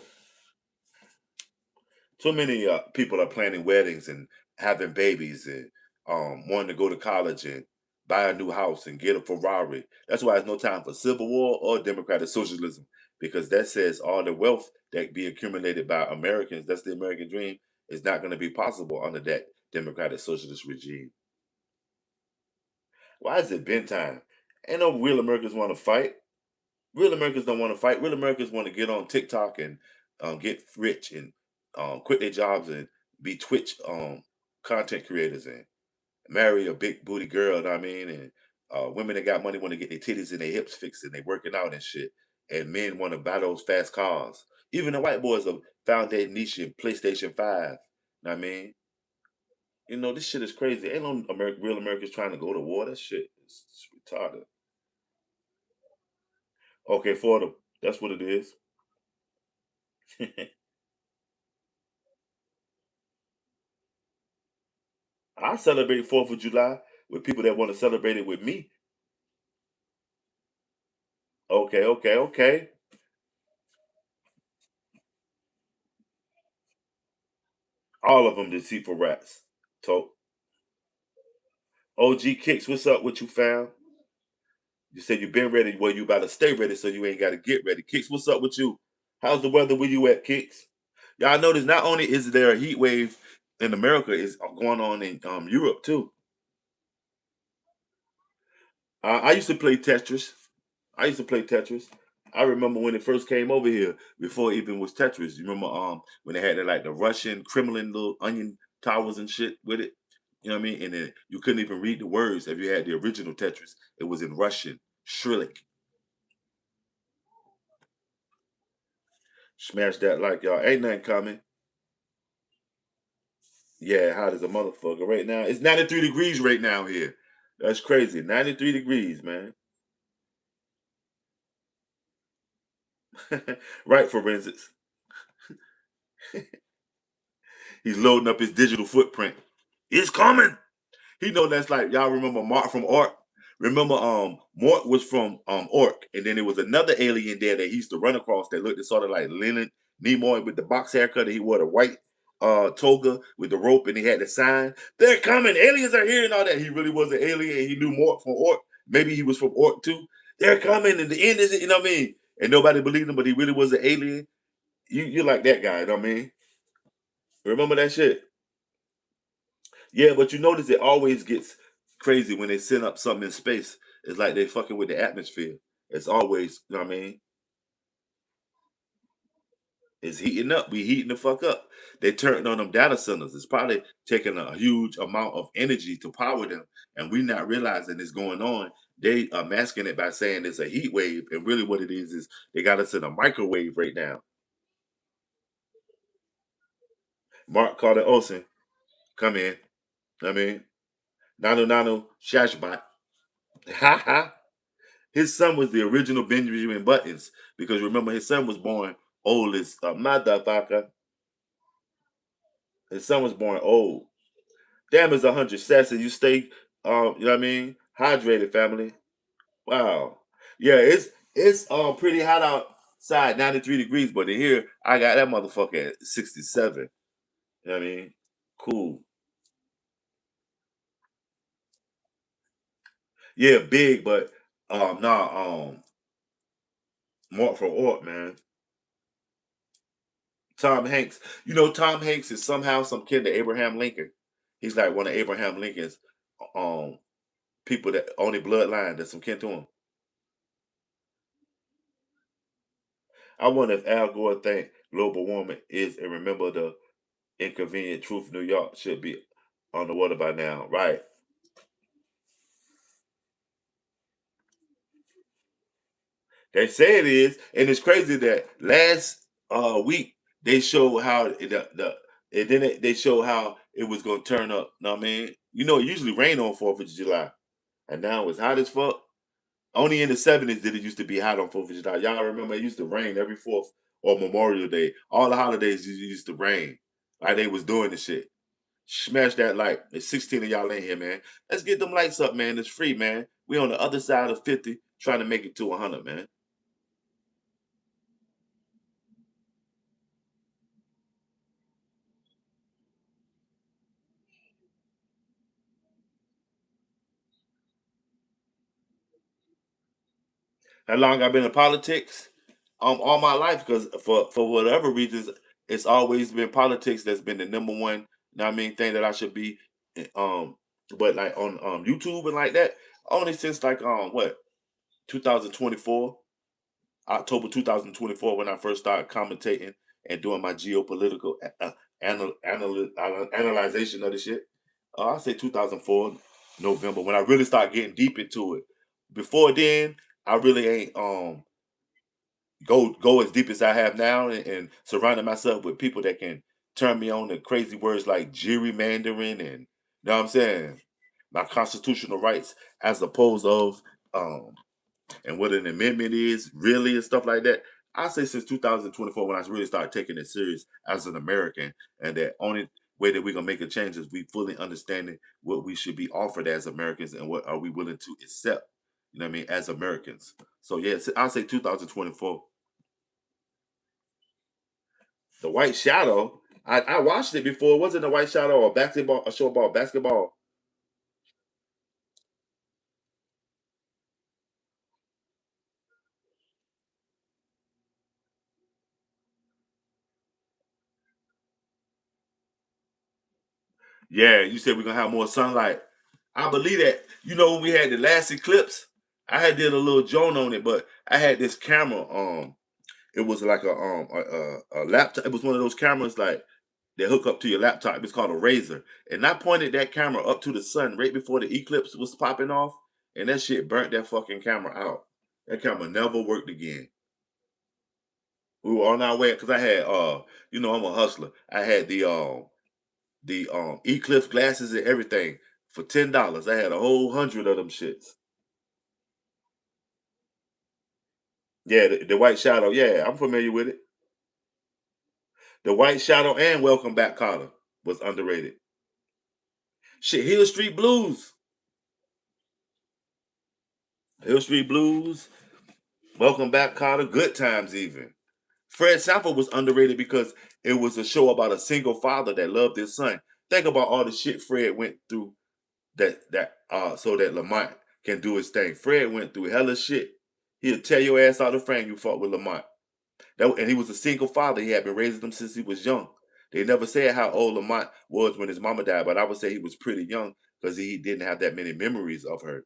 So many people are planning weddings and having babies and wanting to go to college and buy a new house and get a Ferrari. That's why it's no time for civil war or democratic socialism because that says all the wealth that be accumulated by Americans, that's the American dream, is not going to be possible under that democratic socialist regime. Why is it been time? Ain't no real Americans want to fight. Real Americans don't want to fight. Real Americans want to get on TikTok and get rich and quit their jobs and be Twitch content creators and marry a big booty girl. Know what I mean, and women that got money want to get their titties and their hips fixed and they working out and shit. And men want to buy those fast cars. Even the white boys have found their niche in PlayStation 5. Know what I mean, you know this shit is crazy. Ain't no real Americans trying to go to war. That shit is retarded. Okay, for them. That's what it is. I celebrate 4th of July with people that want to celebrate it with me. Okay, okay, okay. All of them deceitful rats. So OG Kicks, what's up? What you found? You said you been ready. Well, you about to stay ready, so you ain't got to get ready. Kicks, what's up with you? How's the weather where you at, Kicks? Y'all notice not only is there a heat wave in America, it's going on in Europe too. I used to play Tetris. I used to play Tetris. I remember when it first came over here, before it even was Tetris. You remember when they had the Russian Kremlin little onion towers and shit with it? You know what I mean? And then you couldn't even read the words if you had the original Tetris. It was in Russian. Shrillik. Smash that like y'all. Ain't nothing coming. Yeah, hot as a motherfucker right now. It's 93 degrees right now here. That's crazy. 93 degrees, man. Right, forensics. He's loading up his digital footprint. It's coming. He know that's like y'all remember Mark from Orc. Remember, Mark was from Orc, and then there was another alien there that he used to run across that looked sort of like Leonard Nimoy with the box haircut, and he wore the white toga with the rope, and he had the sign. They're coming. Aliens are here and all that. He really was an alien. And he knew Mark from Orc. Maybe he was from Orc too. They're coming, and the end is, you know what I mean? And nobody believed him, but he really was an alien. You like that guy, you know what I mean? Remember that shit? Yeah, but you notice it always gets crazy when they send up something in space. It's like they fucking with the atmosphere. It's always, you know what I mean? It's heating up. We heating the fuck up. They turned on them data centers. It's probably taking a huge amount of energy to power them, and we not realizing it's going on. They are masking it by saying it's a heat wave, and really what it is they got us in a microwave right now. Mark Carter Olson, come in. I mean, Nano Nano Shashbot. Ha ha. His son was the original Benjamin Buttons because remember his son was born old as a motherfucker. His son was born old. Damn, it's 100 sets and you stay, you know what I mean, hydrated, family. Wow. Yeah, it's pretty hot outside, 93 degrees, but in here I got that motherfucker at 67. You know what I mean? Cool. Yeah, big, but nah, more for Ort, man. Tom Hanks. You know, Tom Hanks is somehow some kin to Abraham Lincoln. He's like one of Abraham Lincoln's um people that only bloodline that's some kin to him. I wonder if Al Gore think global warming is and remember the inconvenient truth New York should be underwater by now. Right. They say it is, and it's crazy that last week they showed how the and then they showed how it was gonna turn up. Know what I mean? You know, it usually rain on 4th of July, and now it's hot as fuck. Only in the 70s did it used to be hot on 4th of July. Y'all remember it used to rain every 4th or Memorial Day. All the holidays used to rain. Like they was doing the shit. Smash that like. There's 16 of y'all in here, man. Let's get them lights up, man. It's free, man. We on the other side of 50 trying to make it to 100, man. How long I've been in politics? All my life, because for whatever reasons, it's always been politics that's been the number one, you know what I mean, thing that I should be. eh, Um, but like on YouTube and like that, only since like what 2024, October 2024, when I first started commentating and doing my geopolitical analyzation of the shit. I say 2004 November when I really started getting deep into it. Before then, I really ain't go as deep as I have now and surrounding myself with people that can turn me on to crazy words like gerrymandering and you know what I'm saying, my constitutional rights as opposed of um and what an amendment is really and stuff like that. I say since 2024 when I really started taking it serious as an American, and that only way that we're gonna make a change is we fully understanding what we should be offered as Americans and what are we willing to accept. You know what I mean, as Americans. So yes, I say 2024. The White Shadow. I watched it before. It wasn't a White Shadow or basketball, a show about basketball. Yeah, you said we're gonna have more sunlight. I believe that. You know, when we had the last eclipse, I had did a little joan on it, but I had this camera. It was like a laptop. It was one of those cameras like that hook up to your laptop. It's called a razor, and I pointed that camera up to the sun right before the eclipse was popping off, and that shit burnt that fucking camera out. That camera never worked again. We were on our way because I had you know, I'm a hustler. I had the eclipse glasses and everything for $10. I had a whole hundred of them shits. Yeah, the White Shadow. Yeah, I'm familiar with it. The White Shadow and Welcome Back Carter was underrated. Shit, Hill Street Blues. Hill Street Blues, Welcome Back Carter, Good Times even. Fred Sanford was underrated because it was a show about a single father that loved his son. Think about all the shit Fred went through so that Lamont can do his thing. Fred went through hella shit. He'll tear your ass out of the frame you fought with Lamont. And he was a single father. He had been raising them since he was young. They never said how old Lamont was when his mama died, but I would say he was pretty young because he didn't have that many memories of her.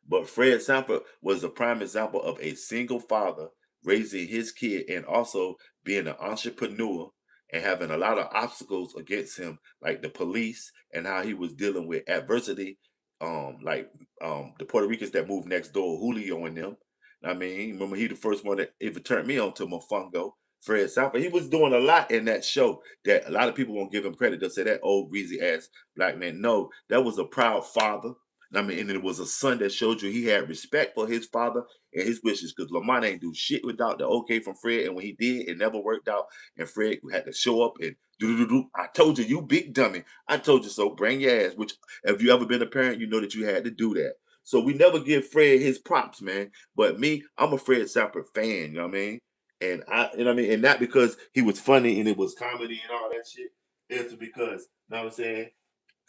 But Fred Sanford was a prime example of a single father raising his kid and also being an entrepreneur and having a lot of obstacles against him, like the police and how he was dealing with adversity, like the Puerto Ricans that moved next door, Julio and them. I mean, remember he the first one that ever turned me on to Mofongo. Fred Sanford, he was doing a lot in that show that a lot of people won't give him credit. They'll say that old greasy ass black man. No, that was a proud father. I mean, and it was a son that showed you he had respect for his father and his wishes because Lamont ain't do shit without the okay from Fred. And when he did, it never worked out. And Fred had to show up and do do do. I told you, you big dummy. I told you so. Bring your ass. Which, if you ever been a parent, you know that you had to do that. So we never give Fred his props, man. But me, I'm a Fred Sanford fan. You know what I mean? And you know what I mean? And not because he was funny and it was comedy and all that shit. It's because, you know what I'm saying?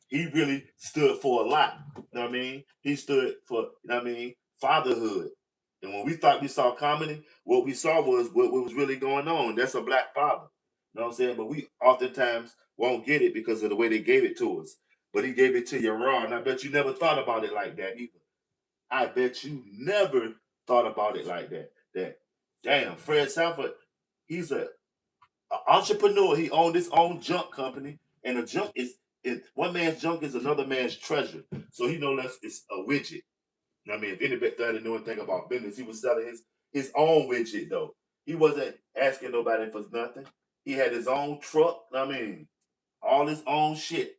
He really stood for a lot. You know what I mean? He stood for, you know what I mean, fatherhood. And when we thought we saw comedy, what we saw was what was really going on. That's a black father. You know what I'm saying? But we oftentimes won't get it because of the way they gave it to us. But he gave it to you raw. And I bet you never thought about it like that either. I bet you never thought about it like that. That damn, Fred Sanford, he's a entrepreneur. He owned his own junk company, and a junk is one man's junk is another man's treasure. So he no less is a widget. I mean, if anybody knew anything about business, he was selling his own widget though. He wasn't asking nobody for nothing. He had his own truck. I mean, all his own shit,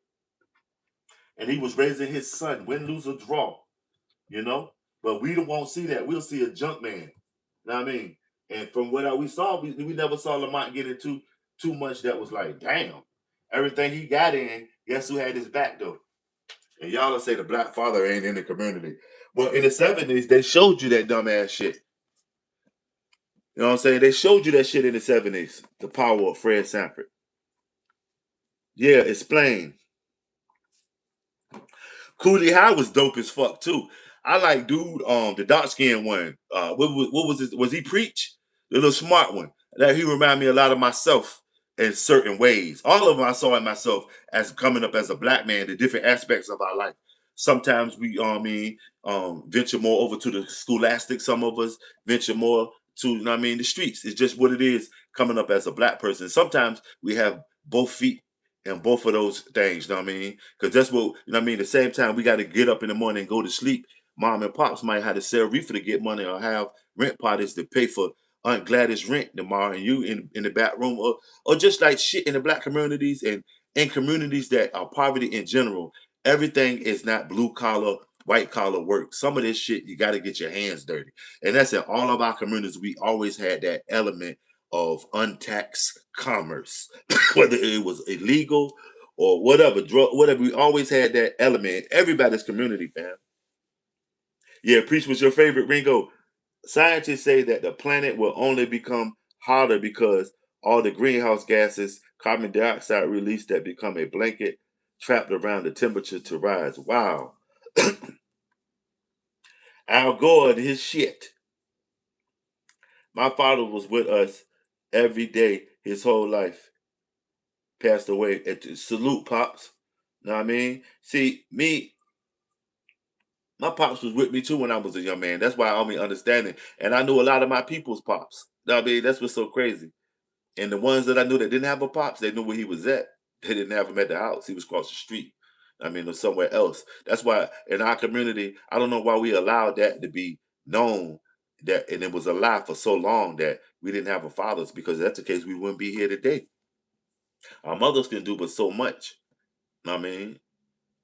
and he was raising his son, win, lose, or draw. You know, but we don't won't see that. We'll see a junk man. You know what I mean? And from what we saw, we never saw Lamont get into too much that was like, damn. Everything he got in, guess who had his back though? And y'all will say the black father ain't in the community. Well, in the 70s, they showed you that dumbass shit. You know what I'm saying? They showed you that shit in the 70s. The power of Fred Sanford. Yeah, explain. Cooley High was dope as fuck too. I like dude, the dark skinned one. What was his? Was he preach? The little smart one. That he remind me a lot of myself in certain ways. All of them I saw in myself as coming up as a black man. The different aspects of our life. Sometimes we, venture more over to the scholastic. Some of us venture more to, you know what I mean, the streets. It's just what it is coming up as a black person. Sometimes we have both feet in both of those things. You know what I mean? Because that's what, you know what I mean? At the same time, we got to get up in the morning and go to sleep. Mom and pops might have to sell reefer to get money or have rent parties to pay for Aunt Gladys rent tomorrow and you in the back room or just like shit in the black communities and in communities that are poverty in general. Everything is not blue collar, white collar work. Some of this shit, you got to get your hands dirty. And that's in all of our communities. We always had that element of untaxed commerce, whether it was illegal or whatever, drug, whatever. We always had that element in everybody's community, fam. Yeah, Preach was your favorite, Ringo. Scientists say that the planet will only become hotter because all the greenhouse gases Carbon dioxide release that become a blanket trapped around the temperature to rise. Wow. Al Gore and his shit. My father was with us every day his whole life. Passed away. Salute, pops. Know what I mean? See, my pops was with me too when I was a young man. That's why I only understanding. And I knew a lot of my people's pops. Know what I mean? That's what's so crazy. And the ones that I knew that didn't have a pops, they knew where he was at. They didn't have him at the house. He was across the street. I mean, or somewhere else. That's why in our community, I don't know why we allowed that to be known that, and it was a lie for so long that we didn't have a fathers. Because if that's the case, we wouldn't be here today. Our mothers can do but so much. Know what I mean,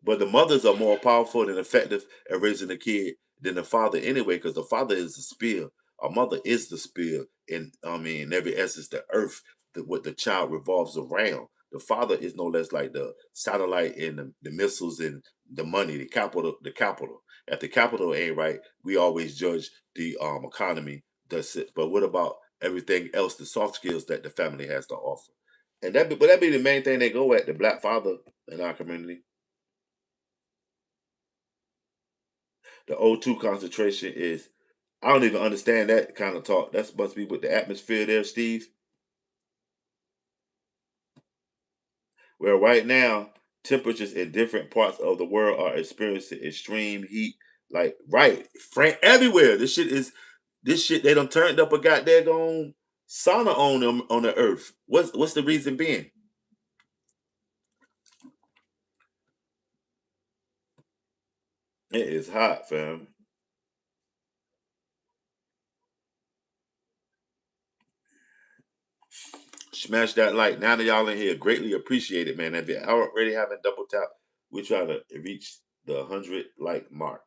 but the mothers are more powerful and effective at raising a kid than the father anyway, because the father is the spear. Our mother is the spear, and I mean, in every essence, the earth, what the child revolves around. The father is no less like the satellite and the missiles and the money, the capital, the capital. If the capital ain't right, we always judge the economy. That's it. But what about everything else, the soft skills that the family has to offer? And that be the main thing they go at, the black father in our community. The O2 concentration is, I don't even understand that kind of talk. That must be with the atmosphere there, Steve. Where right now, temperatures in different parts of the world are experiencing extreme heat. Like, right, everywhere. This shit, they done turned up a goddamn sauna on them on the earth. What's the reason being? It is hot, fam. Smash that like. Now that y'all in here, greatly appreciate it, man. If you already haven't double tap, we try to reach the 100 like mark.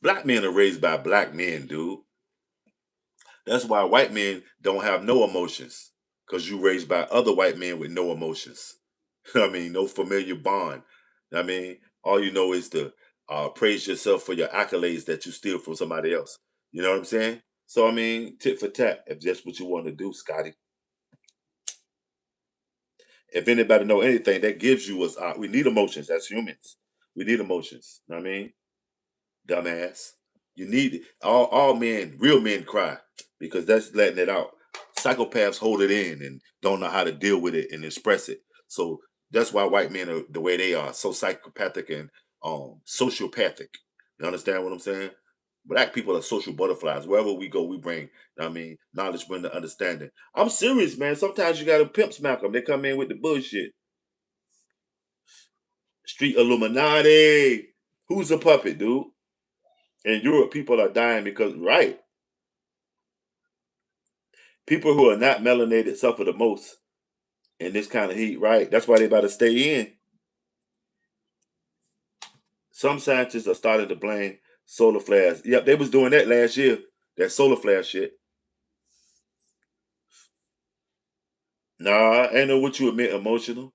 Black men are raised by black men, dude. That's why white men don't have no emotions. Cause you raised by other white men with no emotions. I mean, no familiar bond. I mean, all you know is to praise yourself for your accolades that you steal from somebody else. You know what I'm saying? So I mean, tit for tat, if that's what you want to do, Scotty. If anybody know anything, that gives you us. We need emotions as humans. We need emotions. Know what I mean? Dumbass. You need it. All men, real men cry because that's letting it out. Psychopaths hold it in and don't know how to deal with it and express it. So that's why white men are the way they are, so psychopathic and sociopathic. You understand what I'm saying? Black people are social butterflies. Wherever we go, we bring, I mean, knowledge, bring the understanding. I'm serious, man. Sometimes you got to pimp smack them. They come in with the bullshit. Street Illuminati. Who's a puppet, dude? In Europe, people are dying because, right, people who are not melanated suffer the most in this kind of heat, right? That's why they about to stay in. Some scientists are starting to blame solar flares. Yep, they was doing that last year. That solar flare shit. Nah, ain't know what you admit emotional.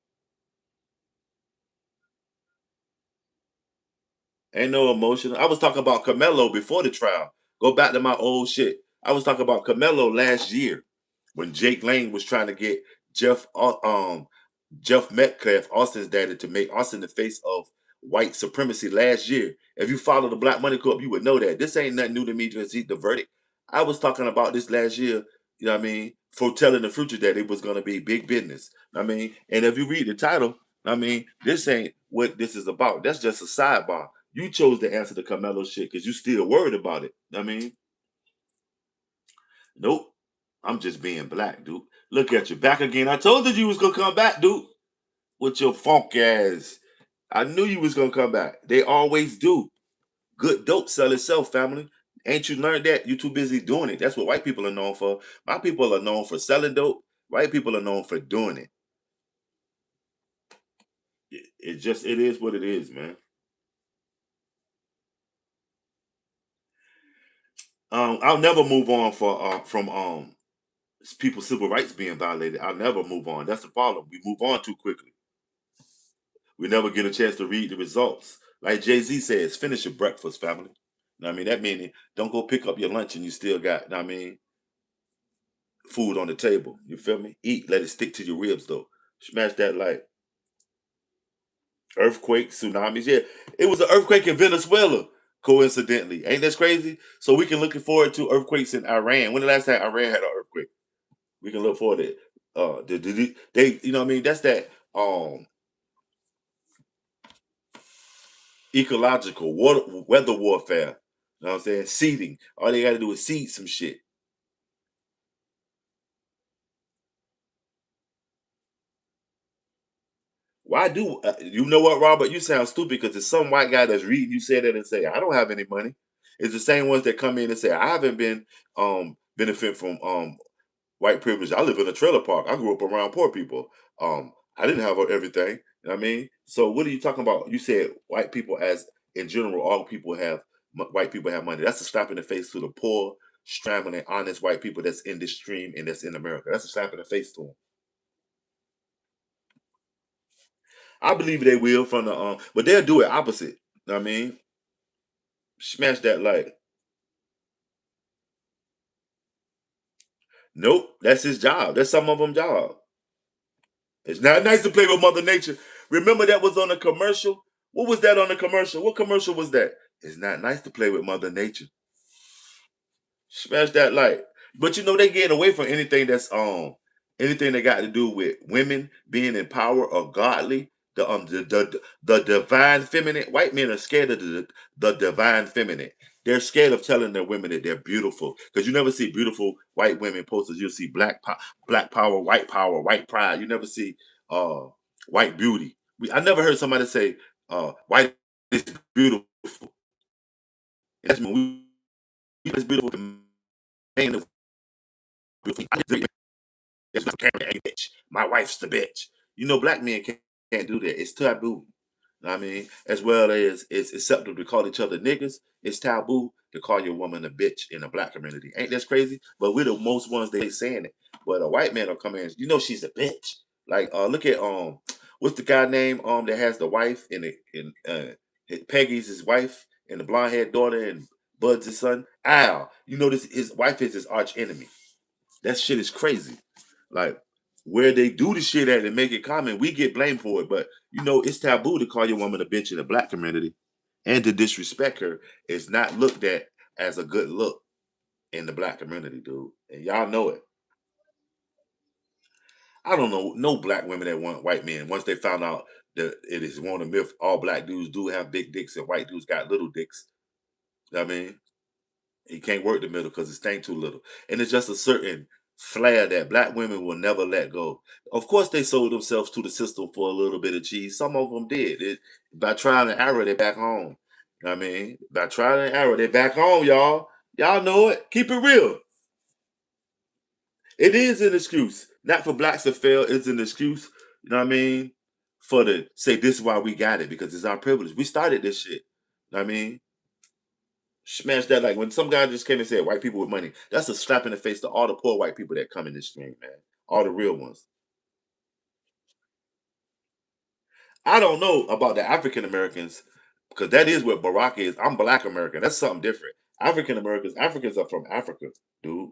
Ain't no emotional. I was talking about Carmelo before the trial. Go back to my old shit. I was talking about Carmelo last year when Jake Lane was trying to get Jeff Jeff Metcalf, Austin's daddy, to make Austin the face of white supremacy last year. If you follow the Black Money Corp, you would know that. This ain't nothing new to me to see the verdict. I was talking about this last year, you know what I mean, foretelling the future that it was going to be big business. I mean, and if you read the title, I mean, this ain't what this is about. That's just a sidebar. You chose to answer the Carmelo shit because you still worried about it. I mean, nope. I'm just being black, dude. Look at you back again. I told you was gonna come back, dude. With your funk ass. I knew you was gonna come back. They always do. Good dope sell itself, family. Ain't you learned that? You too busy doing it. That's what white people are known for. My people are known for selling dope. White people are known for doing it. It just it is what it is, man. I'll never move on from people's civil rights being violated. I'll never move on. That's the problem. We move on too quickly. We never get a chance to read the results. Like Jay-Z says, finish your breakfast, family. Know what I mean? That meaning don't go pick up your lunch and you still got, know what I mean, food on the table. You feel me? Eat, let it stick to your ribs though. Smash that like earthquakes, tsunamis. Yeah, it was an earthquake in Venezuela, coincidentally. Ain't that crazy? So we can looking forward to earthquakes in Iran. When the last time Iran had an earthquake? We can look forward to it. They, you know what I mean? That's that ecological water weather warfare. You know what I'm saying? Seeding. All they gotta do is seed some shit. Why do you know what, Robert? You sound stupid because there's some white guy that's reading you say that and say, I don't have any money. It's the same ones that come in and say, I haven't been benefit from white privilege. I live in a trailer park. I grew up around poor people. I didn't have everything. You know what I mean? So what are you talking about? You said white people, as in general, all people have white people have money. That's a slap in the face to the poor, scrambling, honest white people that's in this stream and that's in America. That's a slap in the face to them. I believe they will from the but they'll do it opposite. You know what I mean? Smash that like, nope, that's his job. That's some of them job. It's not nice to play with Mother Nature. Remember that was on a commercial? What was that on the commercial? What commercial was that? It's not nice to play with Mother Nature. Smash that like. But you know they getting away from anything that's anything that got to do with women being in power or godly. The divine feminine. White men are scared of the divine feminine. They're scared of telling their women that they're beautiful because you never see beautiful white women posters. You'll see black power, white pride. You never see uh white beauty. I never heard somebody say white is beautiful. That's when we is beautiful. Man is beautiful. That's not carrying a bitch. My wife's the bitch. You know, black men can't do that. It's taboo. Know what I mean, as well as it's acceptable to call each other niggas. It's taboo to call your woman a bitch in the black community. Ain't that crazy? But we're the most ones that ain't saying it. But a white man will come in. You know, she's a bitch. Like, look at what's the guy name that has the wife and Peggy's his wife and the blonde haired daughter and Bud's his son. Al. You know this. His wife is his arch enemy. That shit is crazy. Like where they do the shit at and make it common, we get blamed for it. But you know, it's taboo to call your woman a bitch in the black community, and to disrespect her is not looked at as a good look in the black community, dude. And y'all know it. I don't know no black women that want white men. Once they found out that it is one a myth, all black dudes do have big dicks and white dudes got little dicks. You know what I mean, he can't work the middle because his thing too little. And it's just a certain flair that black women will never let go. Of course, they sold themselves to the system for a little bit of cheese. Some of them did. By trial and error, they're back home. You know what I mean? By trial and error, they're back home, y'all. Y'all know it. Keep it real. It is an excuse. Not for blacks to fail. It's an excuse. You know what I mean? For the say this is why we got it because it's our privilege. We started this shit. You know what I mean? Smash that like when some guy just came and said white people with money. That's a slap in the face to all the poor white people that come in this stream, man. All the real ones. I don't know about the African Americans because that is what Barack is. I'm Black American. That's something different. African Americans, Africans are from Africa, dude.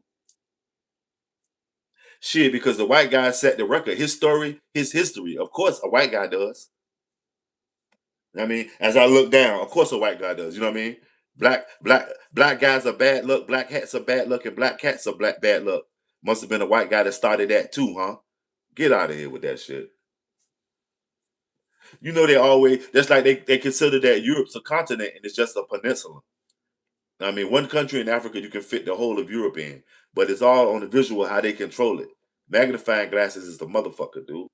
Shit, because the white guy set the record. His story, his history. Of course, a white guy does. You know what I mean, as I look down, of course, a white guy does. You know what I mean? Black guys are bad luck. Black hats are bad luck, and black cats are black bad luck. Must have been a white guy that started that too, huh? Get out of here with that shit. You know they always that's like they consider that Europe's a continent and it's just a peninsula. I mean, one country in Africa you can fit the whole of Europe in, but it's all on the visual how they control it. Magnifying glasses is the motherfucker, dude.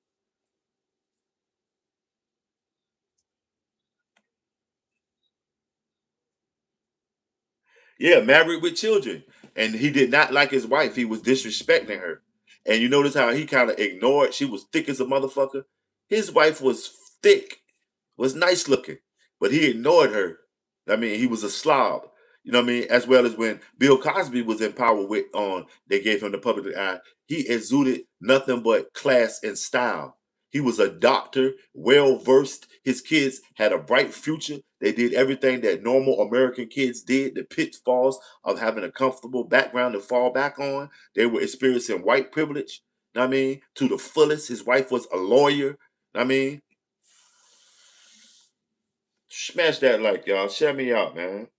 Yeah, married with children. And he did not like his wife. He was disrespecting her. And you notice how he kind of ignored, she was thick as a motherfucker. His wife was thick, was nice looking, but he ignored her. I mean, he was a slob. You know what I mean? As well as when Bill Cosby was in power with on they gave him the public eye, He exuded nothing but class and style. He was a doctor, well versed. His kids had a bright future. They did everything that normal American kids did, the pitfalls of having a comfortable background to fall back on. They were experiencing white privilege, I mean, to the fullest. His wife was a lawyer. I mean, smash that like, y'all. Share me out, man.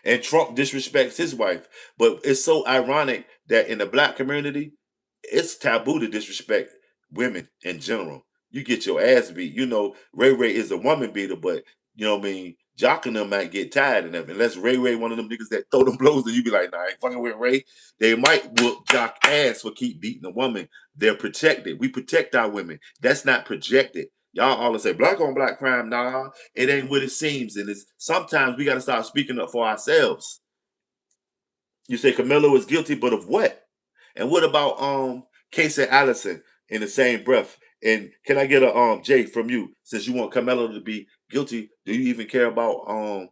And Trump disrespects his wife. But it's so ironic that in the black community, it's taboo to disrespect women in general. You get your ass beat. You know, Ray Ray is a woman beater, but you know what I mean? Jock and them might get tired of them. Unless Ray Ray one of them niggas that throw them blows, and you be like, nah, I ain't fucking with Ray. They might whoop Jock ass for keep beating a woman. They're protected. We protect our women. That's not projected. Y'all always say black on black crime. Nah, it ain't what it seems. And it's sometimes we gotta start speaking up for ourselves. You say Camilo is guilty, but of what? And what about Casey Allison in the same breath? And can I get a Jay from you? Since you want Carmelo to be guilty, do you even care about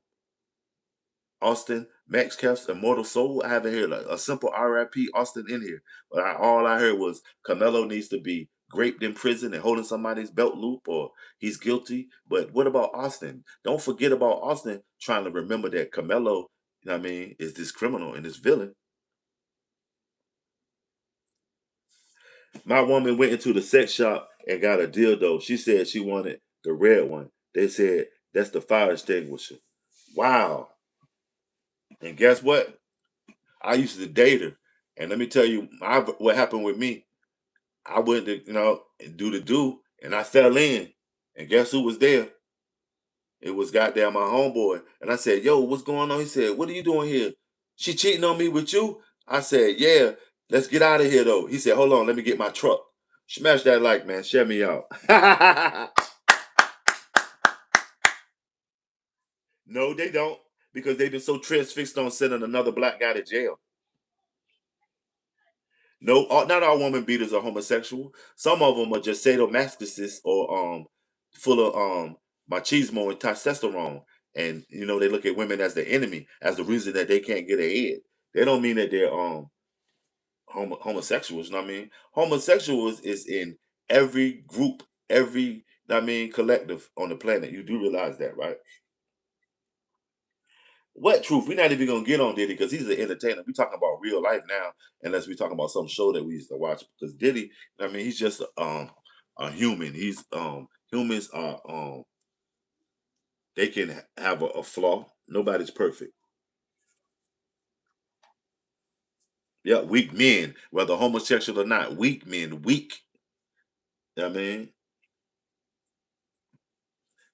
Austin Max Keff's immortal soul? I haven't heard a simple RIP Austin in here. But all I heard was Carmelo needs to be raped in prison and holding somebody's belt loop, or he's guilty. But what about Austin? Don't forget about Austin trying to remember that Carmelo, you know what I mean, is this criminal and this villain. My woman went into the sex shop and got a dildo. She said she wanted the red one. They said that's the fire extinguisher. Wow. And guess what? I used to date her. And let me tell you what happened with me. I went to, and do the do, and I fell in. And guess who was there? It was goddamn my homeboy. And I said, yo, what's going on? He said, what are you doing here? She cheating on me with you? I said, yeah, let's get out of here though. He said, hold on, let me get my truck. Smash that like, man. Share me out. No, they don't. Because they've been so transfixed on sending another black guy to jail. No, not all woman beaters are homosexual. Some of them are just sadomasochists or full of machismo and testosterone. And they look at women as the enemy, as the reason that they can't get ahead. They don't mean that they're homosexuals. You know what I mean? Homosexuals is in every group, every collective on the planet. You do realize that, right? What truth? We're not even gonna get on Diddy because he's an entertainer. We talking about real life now, unless we talking about some show that we used to watch. Because Diddy, I mean, he's just a human. He's humans are they can have a flaw. Nobody's perfect. Yeah, weak men, whether homosexual or not, weak men, weak. You know what I mean,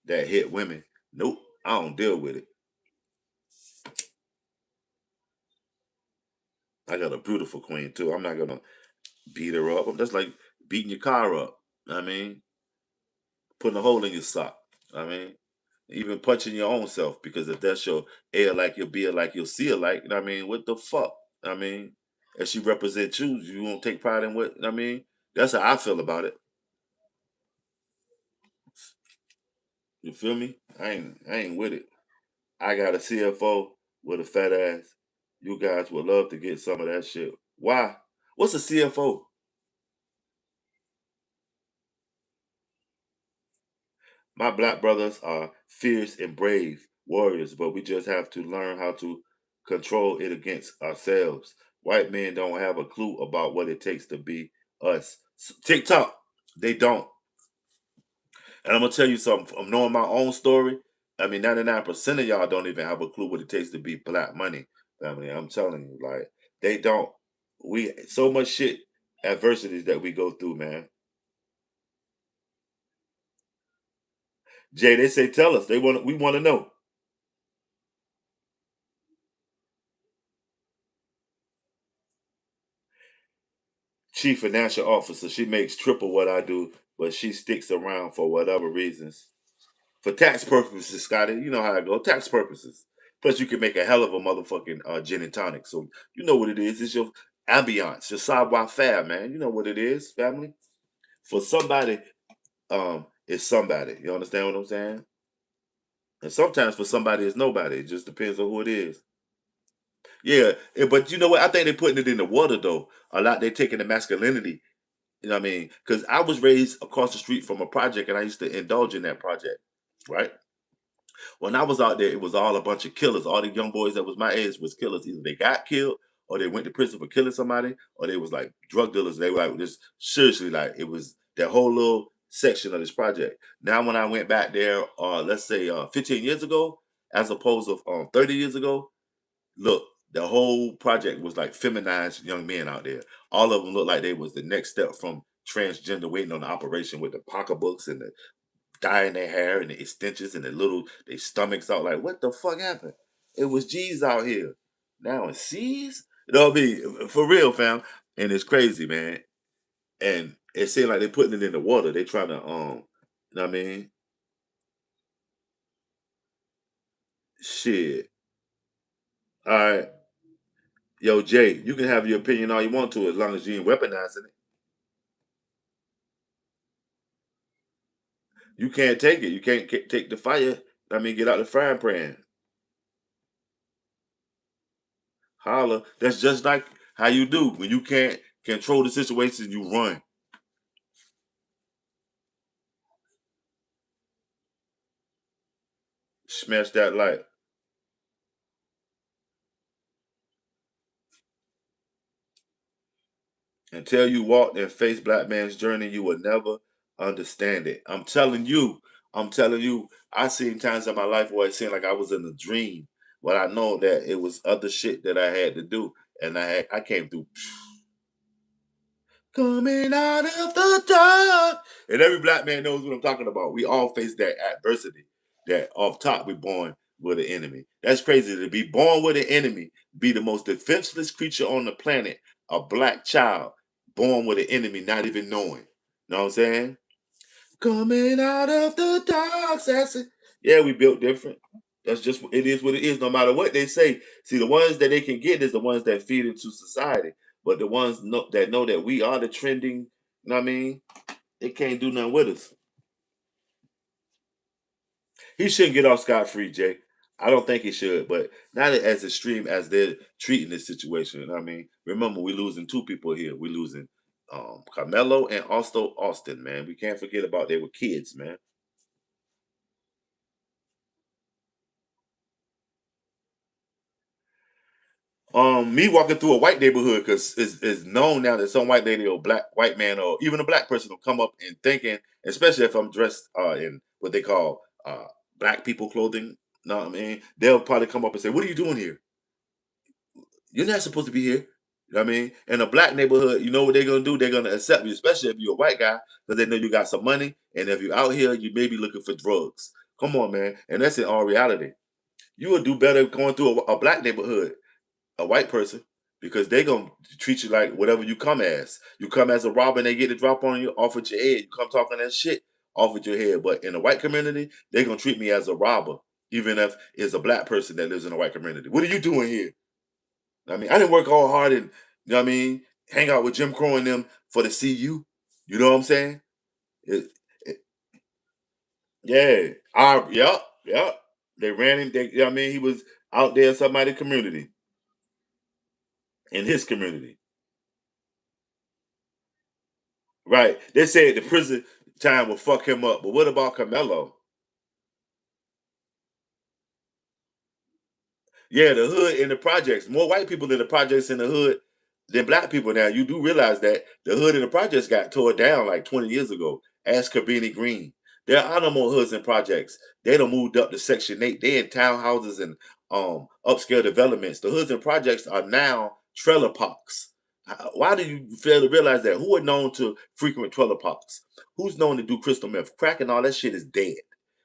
that hit women. Nope, I don't deal with it. I got a beautiful queen too. I'm not gonna beat her up. That's like beating your car up. You know what I mean, putting a hole in your sock. I mean, even punching your own self because if that's your A like your B like your C like, I mean, what the fuck? I mean, if she represents you, you won't take pride in what I mean. That's how I feel about it. You feel me? I ain't with it. I got a CFO with a fat ass. You guys would love to get some of that shit. Why? What's a CFO? My black brothers are fierce and brave warriors, but we just have to learn how to control it against ourselves. White men don't have a clue about what it takes to be us. TikTok, they don't. And I'm gonna tell you something. From knowing my own story, I mean, 99% of y'all don't even have a clue what it takes to be black money. Family, I'm telling you, like they don't. We so much shit, adversities that we go through, man. Jay, they say tell us. We want to know. Chief financial officer. She makes triple what I do, but she sticks around for whatever reasons. For tax purposes, Scotty. You know how I go. Tax purposes. Plus, you can make a hell of a motherfucking gin and tonic. So you know what it is. It's your ambiance, your savoir faire, man. You know what it is, family. For somebody, it's somebody. You understand what I'm saying? And sometimes for somebody, it's nobody. It just depends on who it is. Yeah, but you know what? I think they're putting it in the water though. A lot they taking the masculinity. You know what I mean? Because I was raised across the street from a project, and I used to indulge in that project. Right when I was out there, it was all a bunch of killers. All the young boys that was my age was killers. Either they got killed, or they went to prison for killing somebody, or they was like drug dealers. They were like this seriously, like it was that whole little section of this project. Now, when I went back there, let's say 15 years ago, as opposed to 30 years ago, look, the whole project was like feminized young men out there. All of them looked like they was the next step from transgender, waiting on the operation with the pocketbooks and the dyeing their hair and the extensions and the little their stomachs out. Like, what the fuck happened? It was G's out here. Now it's C's. You know what I mean? For real, fam. And it's crazy, man. And it seems like they're putting it in the water. They trying to you know what I mean? Shit. All right. Yo, Jay, you can have your opinion all you want to as long as you ain't weaponizing it. You can't take it. You can't take the fire. I mean, get out the frying pan. Holla. That's just like how you do when you can't control the situation. You run. Smash that light. Until you walk and face black man's journey, you will never understand it. I'm telling you. I'm telling you. I seen times in my life where it seemed like I was in a dream, but I know that it was other shit that I had to do, and I came through. Coming out of the dark. And every black man knows what I'm talking about. We all face that adversity. That off top, we're born with an enemy. That's crazy to be born with an enemy, be the most defenseless creature on the planet, a black child born with an enemy, not even knowing. Know what I'm saying? Coming out of the dark, sassy. Yeah, we built different. That's just it is what it is. No matter what they say, see the ones that they can get is the ones that feed into society. But the ones that know that we are the trending, you know what I mean? They can't do nothing with us. He shouldn't get off scot free, Jay. I don't think he should, but not as extreme as they're treating this situation. You know what I mean, remember we're losing two people here. We're losing Carmelo and also Austin, man. We can't forget about they were kids, man. Me walking through a white neighborhood because it's known now that some white lady or black white man or even a black person will come up and thinking, especially if I'm dressed in what they call black people clothing. Know what I mean? They'll probably come up and say, "What are you doing here? You're not supposed to be here." You know what I mean? In a black neighborhood, you know what they're gonna do? They're gonna accept you, especially if you're a white guy, because they know you got some money. And if you're out here, you may be looking for drugs. Come on, man. And that's in all reality. You would do better going through a black neighborhood, a white person, because they gonna treat you like whatever you come as. You come as a robber and they get the drop on you off at your head. You come talking that shit off at your head. But in the white community, they gonna treat me as a robber, even if it's a black person that lives in a white community. What are you doing here? I mean, I didn't work all hard and you know what I mean, hang out with Jim Crow and them for the CU. You know what I'm saying? It, it, yeah. Yep, yep. They ran him, you know what I mean? He was out there in somebody's community, in his community. Right. They said the prison time will fuck him up. But what about Carmelo? Yeah, the hood in the projects. More white people in the projects in the hood than black people now. You do realize that the hood in the projects got tore down like 20 years ago. Ask Cabrini Green. There are no more hoods and projects. They done moved up to Section 8. They in townhouses and upscale developments. The hoods and projects are now trailer parks. Why do you fail to realize that? Who are known to frequent trailer parks? Who's known to do crystal meth? Crack and all that shit is dead.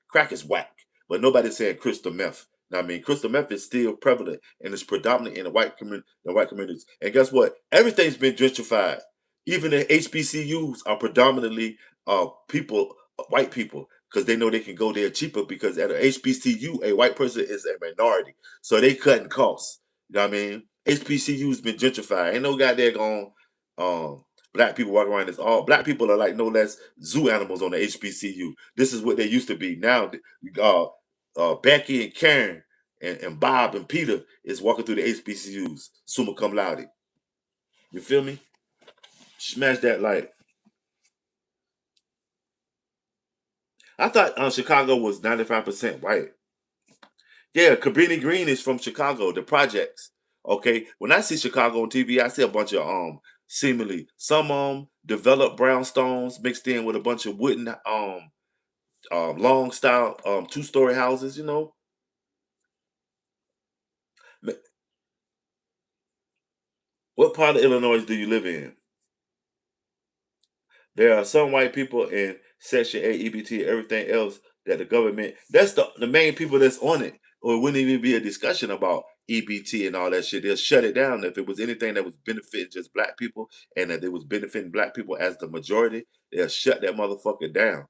Crack is whack. But nobody's saying crystal meth. I mean, crystal meth is still prevalent and it's predominant in the white communities. And guess what? Everything's been gentrified. Even the HBCUs are predominantly people, white people, because they know they can go there cheaper. Because at a HBCU, a white person is a minority, so they cutting costs. You know what I mean? HBCU's been gentrified. Ain't no goddamn going black people walking around. This all black people are like no less zoo animals on the HBCU. This is what they used to be. Now, Becky and Karen and Bob and Peter is walking through the HBCUs, summa cum laude. You feel me? Smash that like. I thought Chicago was 95% white. Yeah, Cabrini Green is from Chicago, the projects. Okay. When I see Chicago on TV, I see a bunch of seemingly some developed brownstones mixed in with a bunch of wooden long style 2-story houses, you know. Ma- What part of Illinois do you live in? There are some white people in Section 8, EBT, everything else that the government, that's the main people that's on it. Or it wouldn't even be a discussion about EBT and all that shit. They'll shut it down. If it was anything that was benefiting just black people and that it was benefiting black people as the majority, they'll shut that motherfucker down.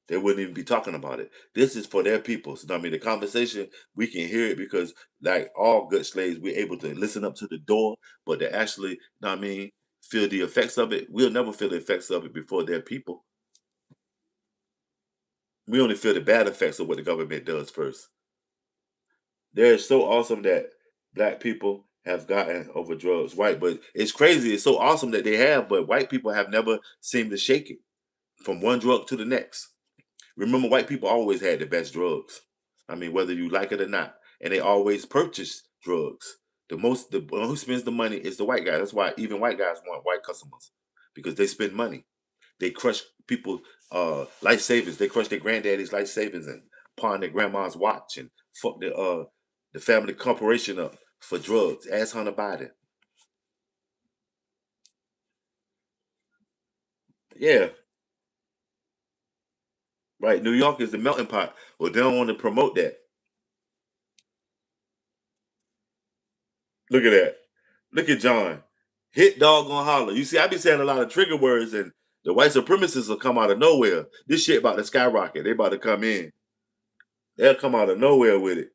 They wouldn't even be talking about it. This is for their people. So, I mean, the conversation, we can hear it because, like all good slaves, we're able to listen up to the door, but to actually, I mean, feel the effects of it, we'll never feel the effects of it before their people. We only feel the bad effects of what the government does first. They're so awesome that black people have gotten over drugs, white, but it's crazy. It's so awesome that they have, but white people have never seemed to shake it from one drug to the next. Remember, white people always had the best drugs. I mean, whether you like it or not, and they always purchase drugs. The one who spends the money is the white guy. That's why even white guys want white customers because they spend money. They crush people life savings. They crush their granddaddy's life savings and pawn their grandma's watch and fuck the family corporation up for drugs. Ask Hunter Biden. Yeah, right. New York is the melting pot. Well, they don't want to promote that. Look at that. Look at John. Hit dog gonna holler. You see, I be saying a lot of trigger words, and the white supremacists will come out of nowhere. This shit about to skyrocket. They about to come in. They'll come out of nowhere with it.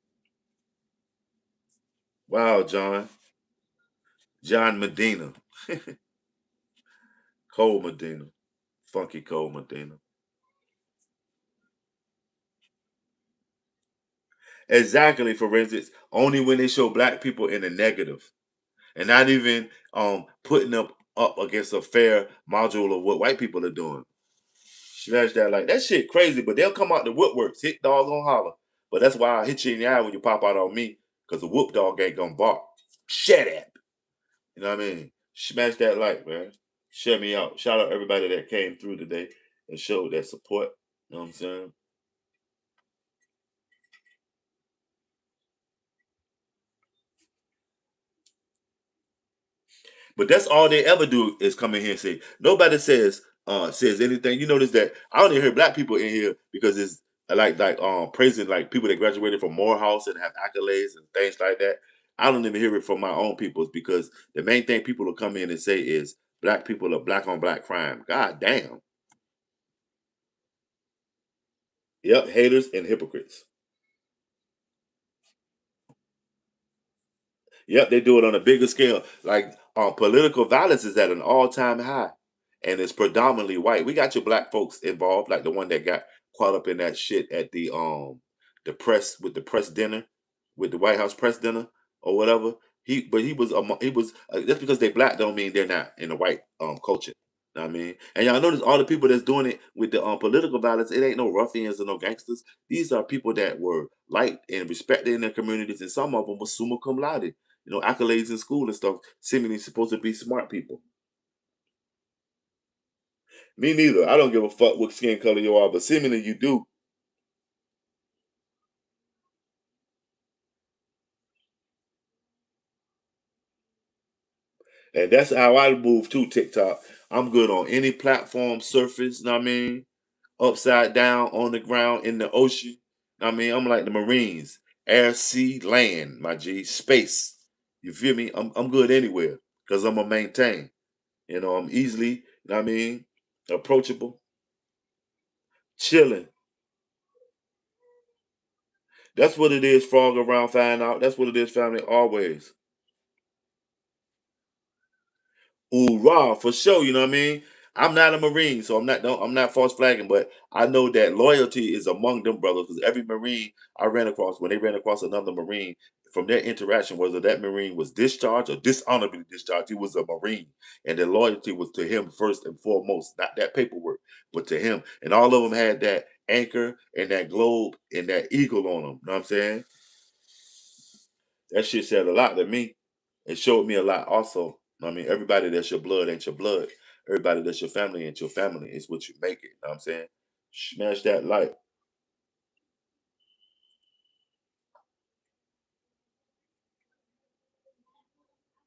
Wow, John. John Medina. Cole Medina. Funky Cole Medina. Exactly, for instance, only when they show black people in a negative and not even putting them up against a fair module of what white people are doing. Smash that like that shit crazy, but they'll come out the woodworks, hit dog on holler. But that's why I hit you in the eye when you pop out on me, because the whoop dog ain't gonna bark. Shut up. You know what I mean? Smash that like, man. Shut me out. Shout out everybody that came through today and showed that support. You know what I'm saying? But that's all they ever do is come in here and say. Nobody says anything. You notice that I don't even hear black people in here because it's like praising like people that graduated from Morehouse and have accolades and things like that. I don't even hear it from my own peoples because the main thing people will come in and say is black people are black on black crime. God damn. Yep, haters and hypocrites. Yep, they do it on a bigger scale. Like political violence is at an all-time high, and it's predominantly white. We got your black folks involved, like the one that got caught up in that shit at the press with the press dinner, with the White House press dinner or whatever. He was just because they black don't mean they're not in the white culture. Know what I mean, and y'all notice all the people that's doing it with the political violence. It ain't no ruffians or no gangsters. These are people that were liked and respected in their communities, and some of them were summa cum laude, accolades in school and stuff, seemingly supposed to be smart people. Me neither. I don't give a fuck what skin color you are, but seemingly you do. And that's how I move to TikTok. I'm good on any platform, surface, know what I mean? Upside down, on the ground, in the ocean. Know what I mean, I'm like the Marines. Air, sea, land, my G. Space. You feel me? I'm good anywhere. Because I'm a maintain. I'm easily, know what I mean, approachable, chilling. That's what it is, frog around, find out. That's what it is, family, always. Hoorah, for sure, you know what I mean? I'm not a Marine, so I'm not false flagging, but I know that loyalty is among them brothers because every Marine I ran across, when they ran across another Marine, from their interaction, whether that Marine was discharged or dishonorably discharged, he was a Marine. And their loyalty was to him first and foremost, not that paperwork, but to him. And all of them had that anchor and that globe and that eagle on them. You know what I'm saying? That shit said a lot to me. It showed me a lot also. I mean, everybody that's your blood ain't your blood. Everybody that's your family ain't your family. It's what you make it. You know what I'm saying? Smash that light.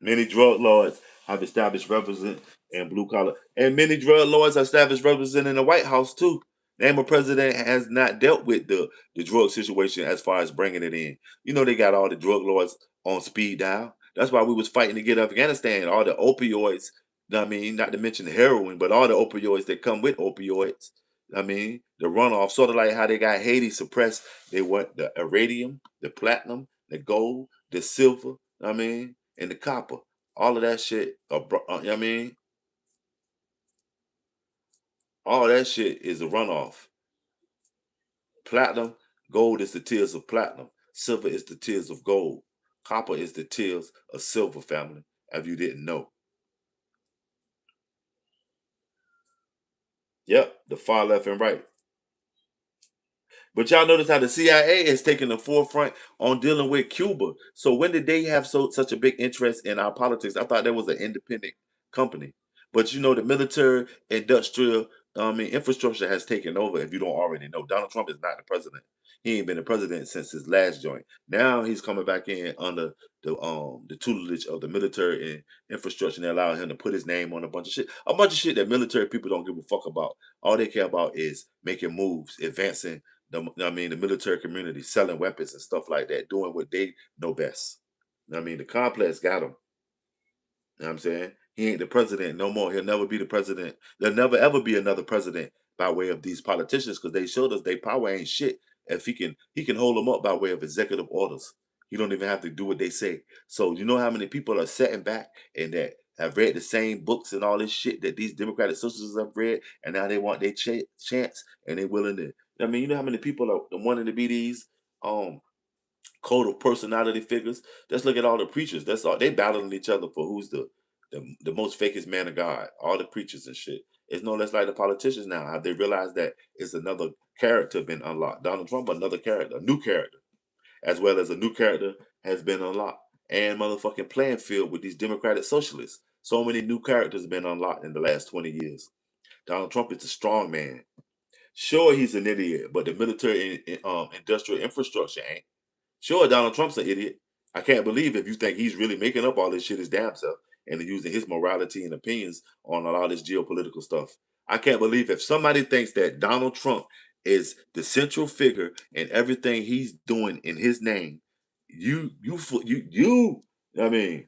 Many drug lords have established represent in blue collar, and many drug lords have established represent in the White House too. Name a president has not dealt with the drug situation as far as bringing it in. You know they got all the drug lords on speed dial. That's why we was fighting to get Afghanistan. All the opioids. I mean, not to mention the heroin, but all the opioids that come with opioids. I mean, the runoff, sort of like how they got Haiti suppressed. They want the iridium, the platinum, the gold, the silver. I mean, and the copper. All of that shit, you know what I mean? All that shit is a runoff. Platinum, gold is the tears of platinum. Silver is the tears of gold. Copper is the tears of silver, family, if you didn't know. Yep, the far left and right. But y'all notice how the CIA is taking the forefront on dealing with Cuba. So when did they have such a big interest in our politics? I thought that was an independent company. But you know, the military industrial infrastructure has taken over. If you don't already know, Donald Trump is not the president. He ain't been the president since his last joint. Now he's coming back in under the tutelage of the military and infrastructure, and they allow him to put his name on a bunch of shit that military people don't give a fuck about. All they care about is making moves, advancing the military community, selling weapons and stuff like that, doing what they know best. I mean, the complex got him. You know what I'm saying? He ain't the president no more. He'll never be the president. There'll never ever be another president by way of these politicians because they showed us their power ain't shit. If he can hold them up by way of executive orders. He don't even have to do what they say. So you know how many people are sitting back and that have read the same books and all this shit that these Democratic socialists have read, and now they want their chance and they willing to. I mean, you know how many people are wanting to be these um code of personality figures. Just look at all the preachers. That's all they battling each other for who's the most fakest man of God. All the preachers and shit. It's no less like the politicians now. Have they realized that it's another character been unlocked? Donald Trump, another character, a new character, as well as a new character has been unlocked. And motherfucking playing field with these democratic socialists. So many new characters been unlocked in the last 20 years. Donald Trump is a strong man. Sure, he's an idiot, but the military industrial infrastructure ain't. Sure, Donald Trump's an idiot. I can't believe if you think he's really making up all this shit his damn self and using his morality and opinions on a lot of this geopolitical stuff. I can't believe if somebody thinks that Donald Trump is the central figure in everything he's doing in his name. I mean,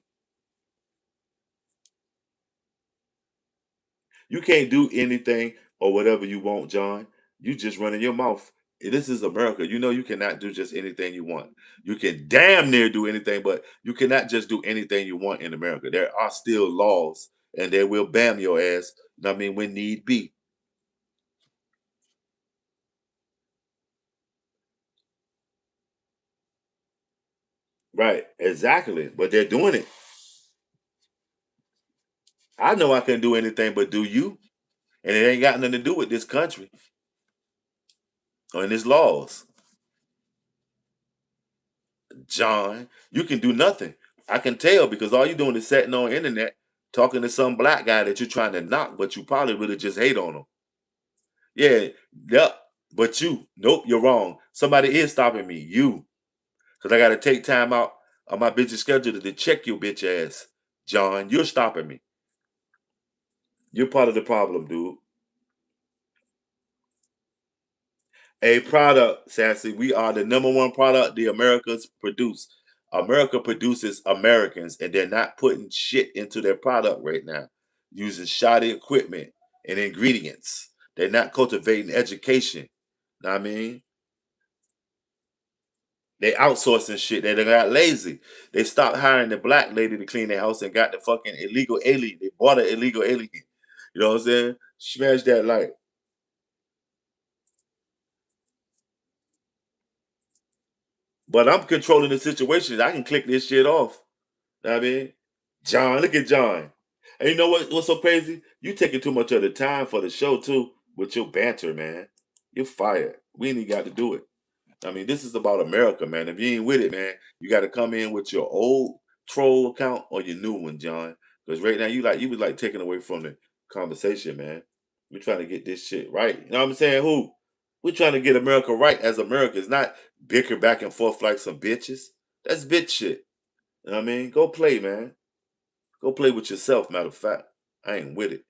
you can't do anything or whatever you want, John. You just running your mouth. This is America. You know you cannot do just anything you want. You can damn near do anything, but you cannot just do anything you want in America. There are still laws, and they will bam your ass. I mean, when need be. Right, exactly. But they're doing it. I know I can do anything, but do you? And it ain't got nothing to do with this country or in its laws. John, you can do nothing. I can tell because all you're doing is sitting on internet talking to some black guy that you're trying to knock, but you probably really just hate on him. Yeah, yep. But nope, you're wrong. Somebody is stopping me. You, because I got to take time out of my busy schedule to check your bitch ass, John. You're stopping me. You're part of the problem, dude. A product, Sassy. We are the number one product the Americas produce. America produces Americans, and they're not putting shit into their product right now, using shoddy equipment and ingredients. They're not cultivating education. Know what I mean, they outsourcing shit. They done got lazy. They stopped hiring the black lady to clean their house and got the fucking illegal alien. They bought an illegal alien. You know what I'm saying? Smash that like. But I'm controlling the situation. I can click this shit off. I mean, John, look at John. And you know what's so crazy? You taking too much of the time for the show too with your banter, man. You're fired. We ain't even got to do it. I mean, this is about America, man. If you ain't with it, man, you got to come in with your old troll account or your new one, John. Because right now you was like taking away from the conversation, man. We're trying to get this shit right. You know what I'm saying? Who? We're trying to get America right as Americans, not bicker back and forth like some bitches. That's bitch shit. You know what I mean? Go play, man. Go play with yourself, matter of fact. I ain't with it.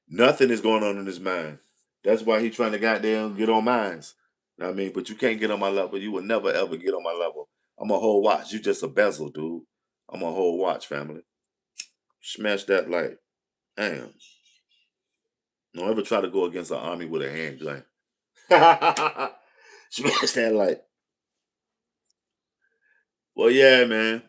Nothing is going on in his mind. That's why he's trying to goddamn get on mines. Know what I mean, but you can't get on my level. You will never ever get on my level. I'm a whole watch. You just a bezel, dude. I'm a whole watch, family. Smash that light. Damn. Don't ever try to go against an army with a handgun. Smash that light. Well, yeah, man.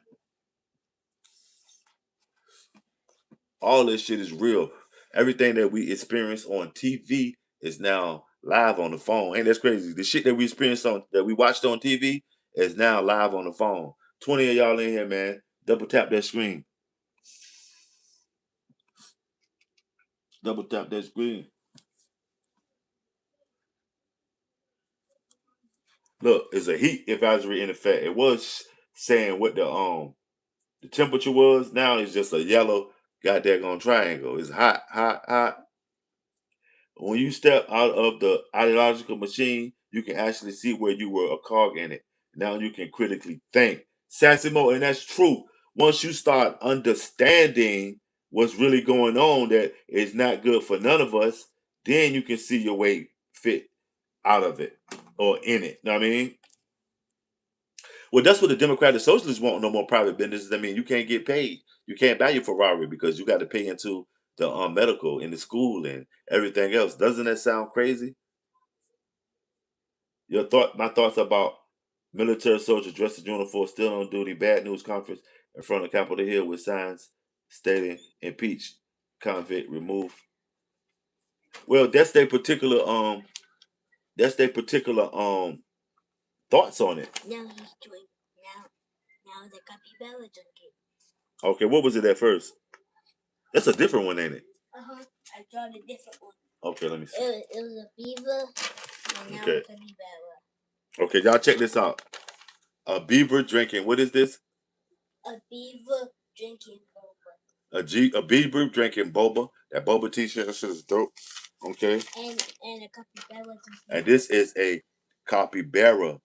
All this shit is real. Everything that we experience on TV is now live on the phone. Ain't that's crazy? The shit that we experienced on that we watched on TV is now live on the phone. 20 of y'all in here, man. Double tap that screen. Double tap that screen. Look, it's a heat advisory in effect. It was saying what the temperature was. Now it's just a yellow goddamn triangle. It's hot, hot, hot. When you step out of the ideological machine, you can actually see where you were a cog in it. Now you can critically think. Sassimo, and that's true. Once you start understanding what's really going on that is not good for none of us, then you can see your way fit out of it or in it. Know what I mean? Well, that's what the Democratic Socialists want, no more private businesses. I mean, you can't get paid. You can't buy your Ferrari because you got to pay into the medical and the school and everything else. Doesn't that sound crazy? My thoughts about military soldiers dressed in uniform still on duty. Bad news conference in front of Capitol Hill with signs stating impeach convict removed. Well, that's their particular thoughts on it. Now he's doing now the capybara drinking. Okay, what was it at first? That's a different one, ain't it? I drawn a different one. Okay, let me see. It was a beaver and now okay. It's a capybara. Okay, y'all check this out. A beaver drinking. What is this? A beaver drinking boba. A beaver drinking boba. That boba t-shirt, that shit is dope. Okay. And a capybara. And this is a capybara.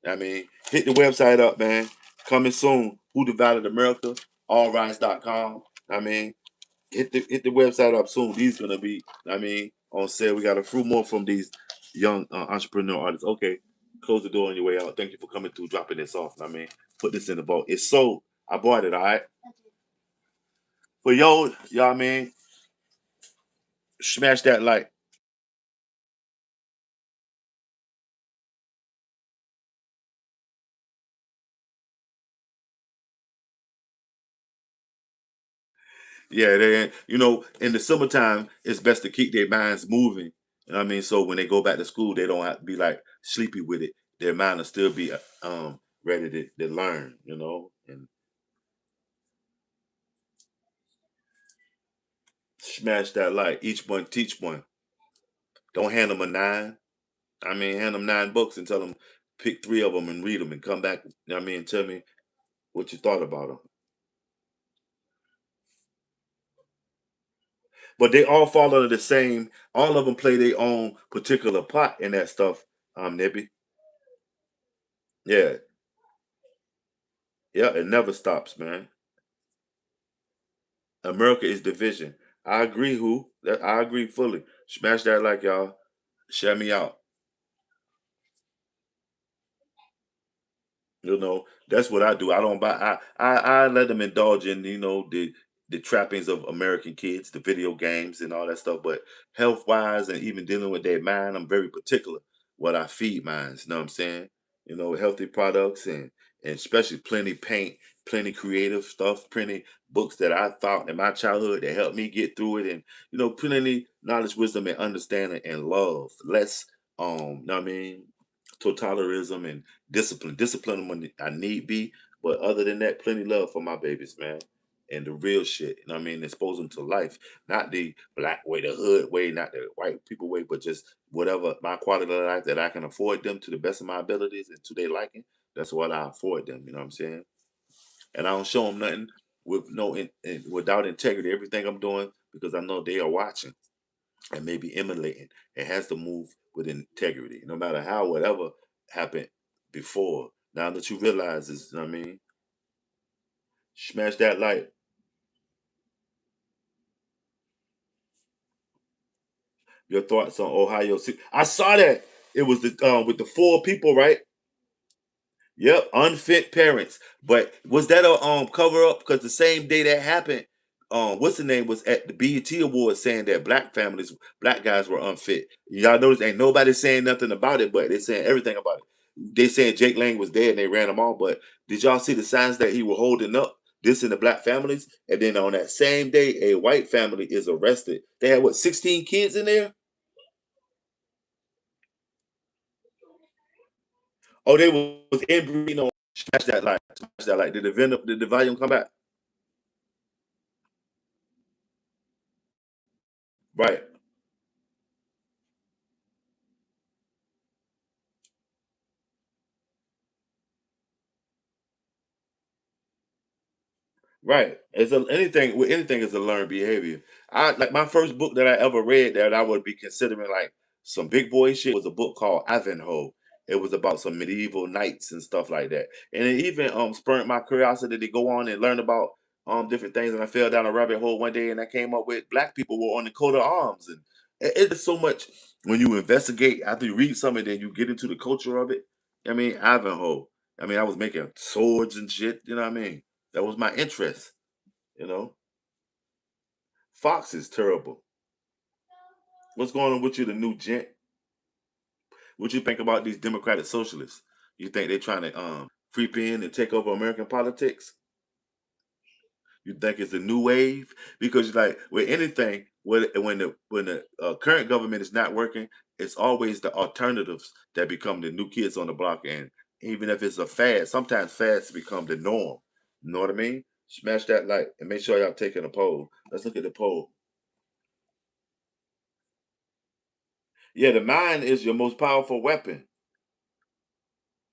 I mean, hit the website up, man. Coming soon. Who Divided America? Allrise.com. I mean, hit the website up soon. These gonna be, I mean, on sale. We got a few more from these young entrepreneur artists. Okay, close the door on your way out. Thank you for coming through, dropping this off. I mean, put this in the boat. It's sold. I bought it. All right. For y'all, man, smash that like. Yeah, they, in the summertime, it's best to keep their minds moving. You know what I mean? So when they go back to school, they don't have to be like sleepy with it. Their mind will still be ready to learn, and smash that like. Each one teach one. Don't hand them a nine. I mean, hand them 9 books and tell them pick 3 of them and read them and come back. You know what I mean, tell me what you thought about them. But they all fall under the same. All of them play their own particular part in that stuff. Nibby. Yeah, yeah. It never stops, man. America is division. I agree. I agree fully. Smash that like y'all. Share me out. That's what I do. I don't buy. I let them indulge in the trappings of American kids, the video games and all that stuff. But health wise and even dealing with their mind, I'm very particular what I feed mine. You know what I'm saying? Healthy products and especially plenty paint plenty creative stuff, plenty books that I thought in my childhood that helped me get through it, and plenty knowledge, wisdom, and understanding and love. Less, know what I mean, totalitarianism and discipline. Discipline when I need be, but other than that, plenty love for my babies, man. And the real shit, you know what I mean? Expose them to life, not the black way, the hood way, not the white people way, but just whatever my quality of life that I can afford them to the best of my abilities and to their liking. That's what I afford them. You know what I'm saying? And I don't show them nothing with without integrity. Everything I'm doing because I know they are watching and maybe emulating. It has to move with integrity, no matter how whatever happened before. Now that you realize this, you know what I mean? Smash that like your thoughts on Ohio. I saw that it was the with the four people, right? Yep, unfit parents. But was that a cover up? Because the same day that happened, what's the name was at the BET Awards saying that black guys were unfit. Y'all notice ain't nobody saying nothing about it, but they saying everything about it. They saying Jake Lang was dead and they ran him off. But did y'all see the signs that he was holding up? This in the black families, and then on that same day, a white family is arrested. They had what 16 kids in there? Oh, they was inbreeding on smash that light. Smash that light. Did the volume come back? Right. Right. Anything with anything is a learned behavior. I like my first book that I ever read that I would be considering like some big boy shit was a book called Ivanhoe. It was about some medieval knights and stuff like that. And it even spurred my curiosity to go on and learn about different things. And I fell down a rabbit hole one day and I came up with black people were on the coat of arms. And it's so much when you investigate after you read something, then you get into the culture of it. I mean, Ivanhoe. I mean, I was making swords and shit, you know what I mean? That was my interest, you know. Fox is terrible. What's going on with you, the new gent? What you think about these democratic socialists? You think they're trying to creep in and take over American politics? You think it's a new wave? Because like with anything, when the current government is not working, it's always the alternatives that become the new kids on the block. And even if it's a fad, sometimes fads become the norm. You know what I mean? Smash that like and make sure y'all taking a poll. Let's look at the poll. Yeah, the mind is your most powerful weapon.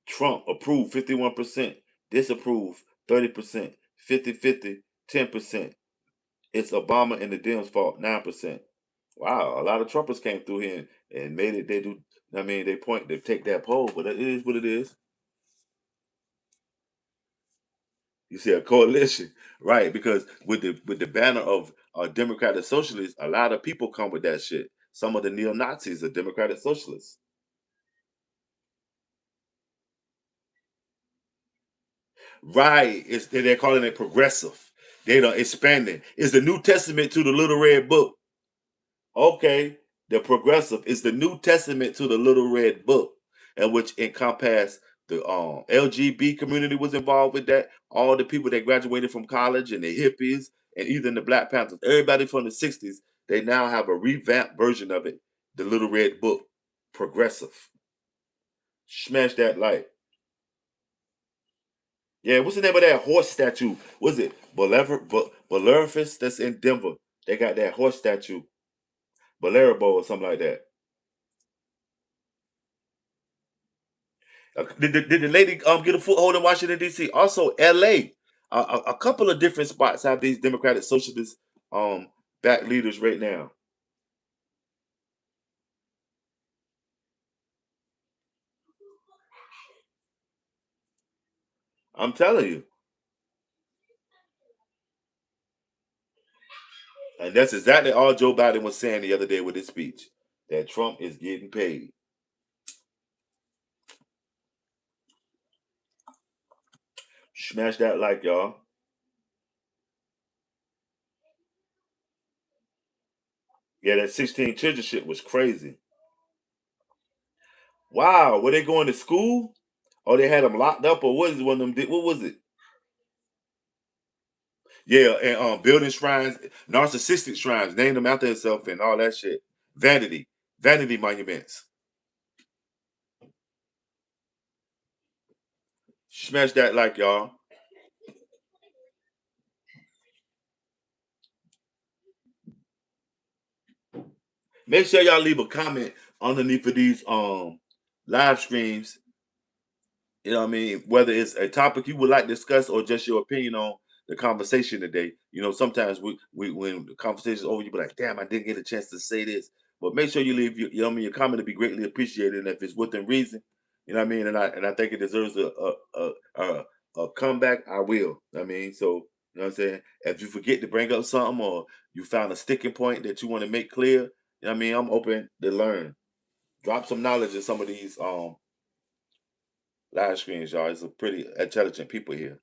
Trump approved 51%, disapprove 30%, 50-50, 10%. It's Obama and the Dems fault 9%. Wow, a lot of Trumpers came through here and made it. They do. I mean, they take that poll, but it is what it is. You see a coalition, right? Because with the banner of Democratic Socialists, a lot of people come with that shit. Some of the neo Nazis are Democratic Socialists. Right. They're calling it progressive. They don't expanding. It's the New Testament to the Little Red Book. Okay. The progressive is the New Testament to the Little Red Book, and which encompass the LGB community was involved with that. All the people that graduated from college and the hippies and even the Black Panthers, everybody from the 60s, they now have a revamped version of it. The Little Red Book. Progressive. Smash that like. Yeah, what's the name of that horse statue? Was it Bolivarus that's in Denver? They got that horse statue, Bolero or something like that. Did the lady get a foothold in Washington D.C.? Also, L.A. A couple of different spots have these Democratic Socialist back leaders right now. I'm telling you, and that's exactly all Joe Biden was saying the other day with his speech that Trump is getting paid. Smash that like y'all. Yeah, that 16 children shit was crazy. Wow, were they going to school? Or they had them locked up, or what is one of them? What was it? Yeah, and building shrines, narcissistic shrines, name them after itself and all that shit. Vanity, vanity monuments. Smash that like y'all. Make sure y'all leave a comment underneath of these live streams. You know what I mean? Whether it's a topic you would like to discuss or just your opinion on the conversation today. You know, sometimes we when the conversation's over, you be like, damn, I didn't get a chance to say this. But make sure you leave your, you know what I mean, your comment to be greatly appreciated. And if it's within reason, you know what I mean? And I think it deserves a comeback, I will. You know what I mean, so you know what I'm saying? If you forget to bring up something or you found a sticking point that you want to make clear, you know what I mean, I'm open to learn. Drop some knowledge in some of these live screens, y'all. It's a pretty intelligent people here.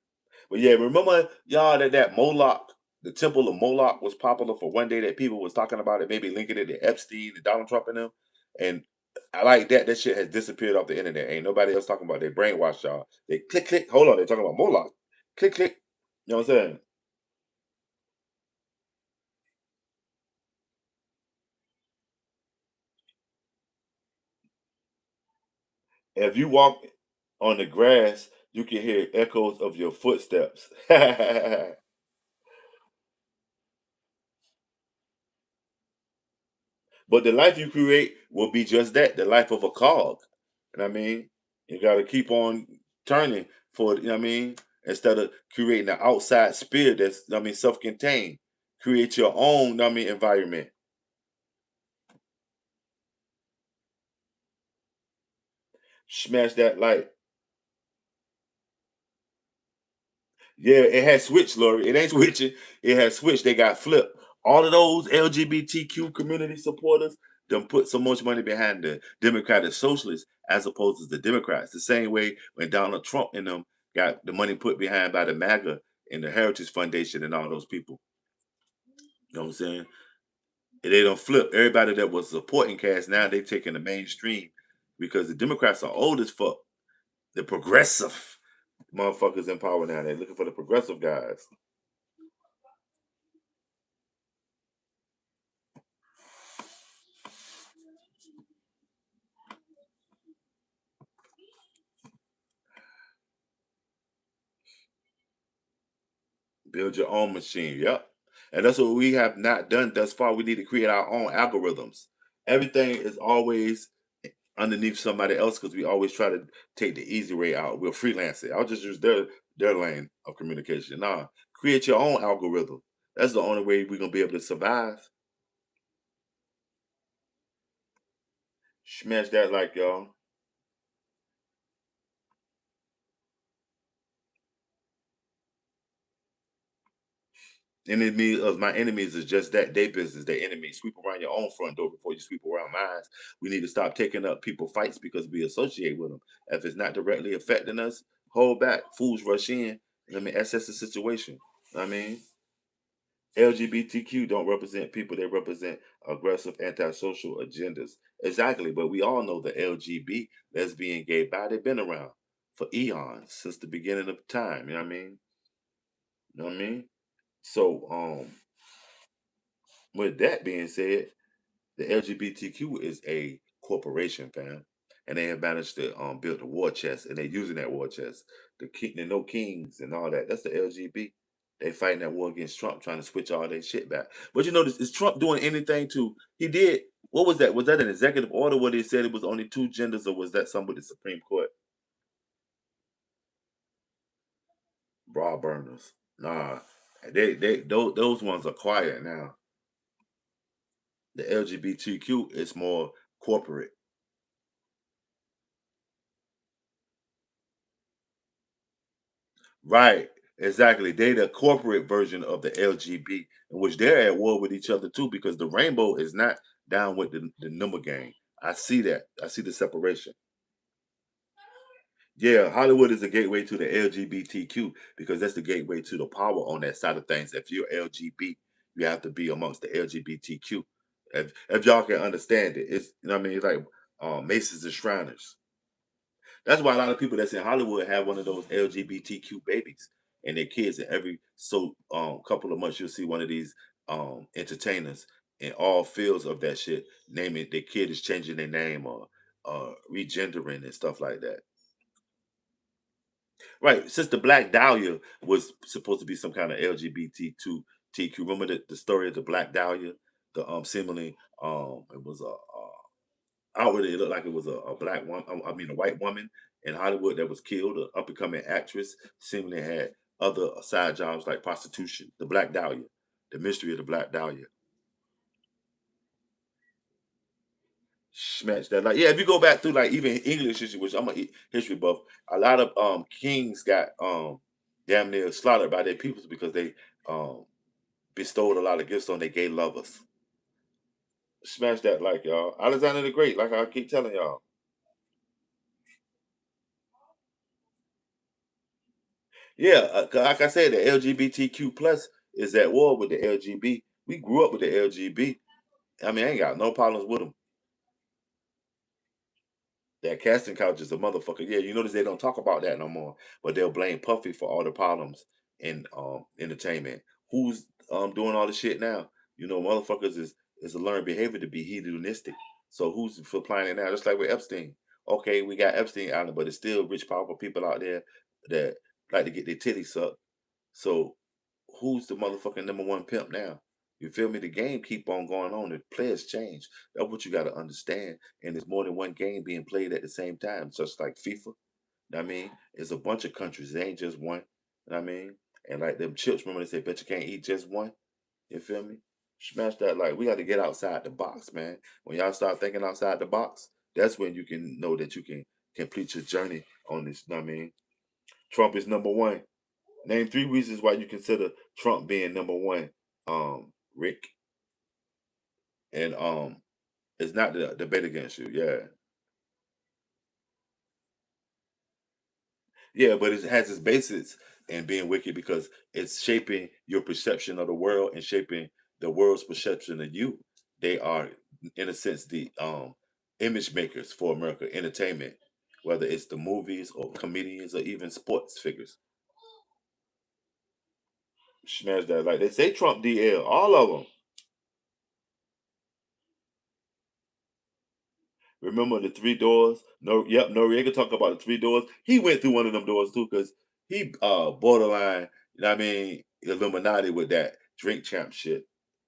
But yeah, remember y'all that Moloch, the temple of Moloch was popular for one day that people was talking about it, maybe linking it to Epstein and Donald Trump and them. And I like that. That shit has disappeared off the internet. Ain't nobody else talking about it. They brainwash y'all. They click, click. Hold on. They're talking about Moloch. Click, click. You know what I'm saying? If you walk on the grass, you can hear echoes of your footsteps. But the life you create will be just that, the life of a cog. You know what I mean? You gotta keep on turning for it, you know what I mean? Instead of creating an outside sphere that's, you know what I mean, self-contained. Create your own, you know what I mean, environment. Smash that light. Yeah, it has switched, Lori. It ain't switching. It has switched. They got flipped. All of those LGBTQ community supporters them put so much money behind the Democratic Socialists as opposed to the Democrats. The same way when Donald Trump and them got the money put behind by the MAGA and the Heritage Foundation and all those people. You know what I'm saying? And they don't flip. Everybody that was supporting Cass now they taking the mainstream because the Democrats are old as fuck. The progressive motherfuckers in power now. They're looking for the progressive guys. Build your own machine. Yep. And that's what we have not done thus far. We need to create our own algorithms. Everything is always underneath somebody else because we always try to take the easy way out. We'll freelance it. I'll just use their lane of communication. Nah, create your own algorithm. That's the only way we're gonna be able to survive. Smash that like y'all. Enemy of my enemies is just that they business, their enemies. Sweep around your own front door before you sweep around mine. We need to stop taking up people fights because we associate with them. If it's not directly affecting us, hold back. Fools rush in. Let me assess the situation. I mean, LGBTQ don't represent people; they represent aggressive antisocial agendas. Exactly, but we all know the LGB, lesbian, gay, bi, they've been around for eons since the beginning of time. You know what I mean? You know what I mean? So, with that being said, the LGBTQ is a corporation, fam, and they have managed to build a war chest, and they're using that war chest. The no kings and all that. That's the LGB. They fighting that war against Trump, trying to switch all their shit back. But you know, is Trump doing anything to? He did. What was that? Was that an executive order where they said it was only two genders, or was that somebody the Supreme Court? Bra burners. Nah, those ones are quiet now. The LGBTQ is more corporate. Right. Exactly. They the corporate version of the LGB, in which they're at war with each other too, because the rainbow is not down with the number gang. I see that. I see the separation. Yeah, Hollywood is the gateway to the LGBTQ because that's the gateway to the power on that side of things. If you're LGB, you have to be amongst the LGBTQ. If y'all can understand it, it's you know what I mean. It's like Masons and Shriners. That's why a lot of people that's in Hollywood have one of those LGBTQ babies. and their kids. And every couple of months, you'll see one of these entertainers in all fields of that shit. Naming their kid is changing their name or regendering and stuff like that. Right. Since the Black Dahlia was supposed to be some kind of LGBT2TQ. Remember the story of the Black Dahlia? The seemingly it was outwardly it looked like it was a black one. I mean a white woman in Hollywood that was killed. An up and coming actress seemingly had other side jobs like prostitution. The Black Dahlia, the mystery of the Black Dahlia. Smash that like yeah. If you go back through like even English history, which I'm a history buff, a lot of kings got damn near slaughtered by their peoples because they um bestowed a lot of gifts on their gay lovers. Smash that like y'all. Alexander the Great, like I keep telling y'all. Yeah, 'cause like I said, the LGBTQ plus is at war with the LGB. We grew up with the LGB. I mean, I ain't got no problems with them. That casting couch is a motherfucker. Yeah, you notice they don't talk about that no more, but they'll blame Puffy for all the problems in entertainment. Who's doing all the shit now? You know, motherfuckers is a learned behavior to be hedonistic. So who's supplying it now? Just like with Epstein. Okay, we got Epstein Island, but it's still rich, powerful people out there that like to get their titties sucked. So who's the motherfucking number one pimp now? You feel me? The game keep on going on. The players change. That's what you got to understand. And there's more than one game being played at the same time, just like FIFA. Know what I mean, it's a bunch of countries. It ain't just one. Know what I mean, and like them chips. Remember they say, "Bet you can't eat just one." You feel me? Smash that like we got to get outside the box, man. When y'all start thinking outside the box, that's when you can know that you can complete your journey on this. Know what I mean, Trump is number one. Name three reasons why you consider Trump being number one, Rick. And it's not the debate against you. Yeah. Yeah, but it has its basis in being wicked because it's shaping your perception of the world and shaping the world's perception of you. They are, in a sense, the image makers for America entertainment, whether it's the movies or comedians or even sports figures. Smash that like they say Trump DL, all of them. Remember the three doors? No, yep, Noriega talk about the three doors. He went through one of them doors too, because he borderline, you know what I mean, Illuminati with that drink champ shit.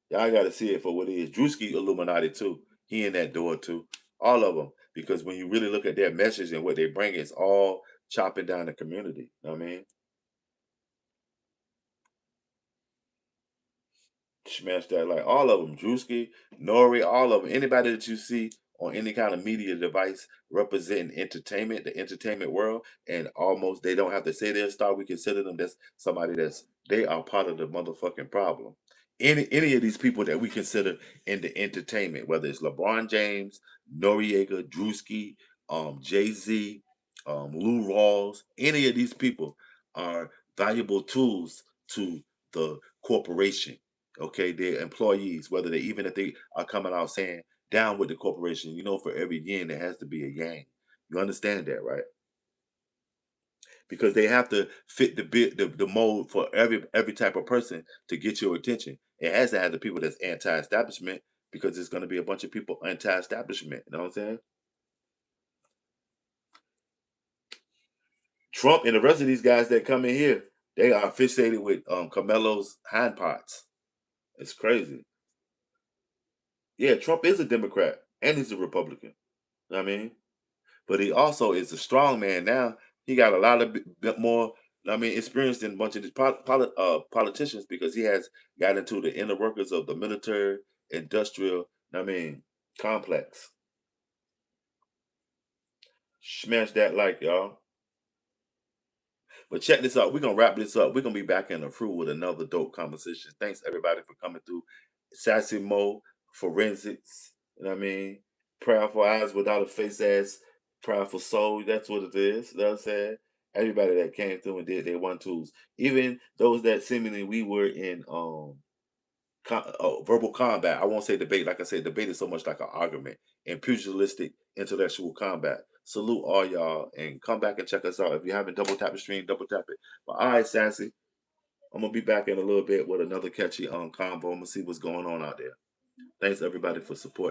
Y'all gotta see it for what it is. Drewski Illuminati too. He in that door too. All of them. Because when you really look at their message and what they bring, it's all chopping down the community. You know what I mean? Smash that like all of them. Drewski, Nori, all of them. Anybody that you see on any kind of media device representing entertainment, the entertainment world, and almost they don't have to say they're a star. We consider them that's somebody that's they are part of the motherfucking problem. Any of these people that we consider in the entertainment, whether it's LeBron James, Noriega, Drewski, Jay Z, Lou Rawls, any of these people are valuable tools to the corporation. Okay, their employees, whether they even if they are coming out saying down with the corporation, you know, for every yin there has to be a yang. You understand that, right? Because they have to fit the mold for every type of person to get your attention. It has to have the people that's anti-establishment because there's going to be a bunch of people anti-establishment. You know what I'm saying? Trump and the rest of these guys that come in here, they are fixated with Carmelo's hind parts. It's crazy. Yeah, Trump is a Democrat and he's a Republican. You know what I mean? But he also is a strong man now. He got a lot of bit more, I mean, experience than a bunch of these politicians because he has got into the inner workers of the military, industrial, I mean, complex. Smash that like, y'all. But check this out. We're gonna wrap this up. We're gonna be back in the crew with another dope conversation. Thanks everybody for coming through. Sassy Mo, forensics, you know what I mean? Prayerful eyes without a face ass, prayerful soul. That's what it is. You know what I'm saying? Everybody that came through and did their one twos. Even those that seemingly we were in verbal combat. I won't say debate. Like I said, debate is so much like an argument and pugilistic intellectual combat. Salute all y'all and come back and check us out. If you haven't double tap the stream, double tap it. But all right, Sassy. I'm gonna be back in a little bit with another catchy convo. I'm gonna see what's going on out there. Thanks everybody for support.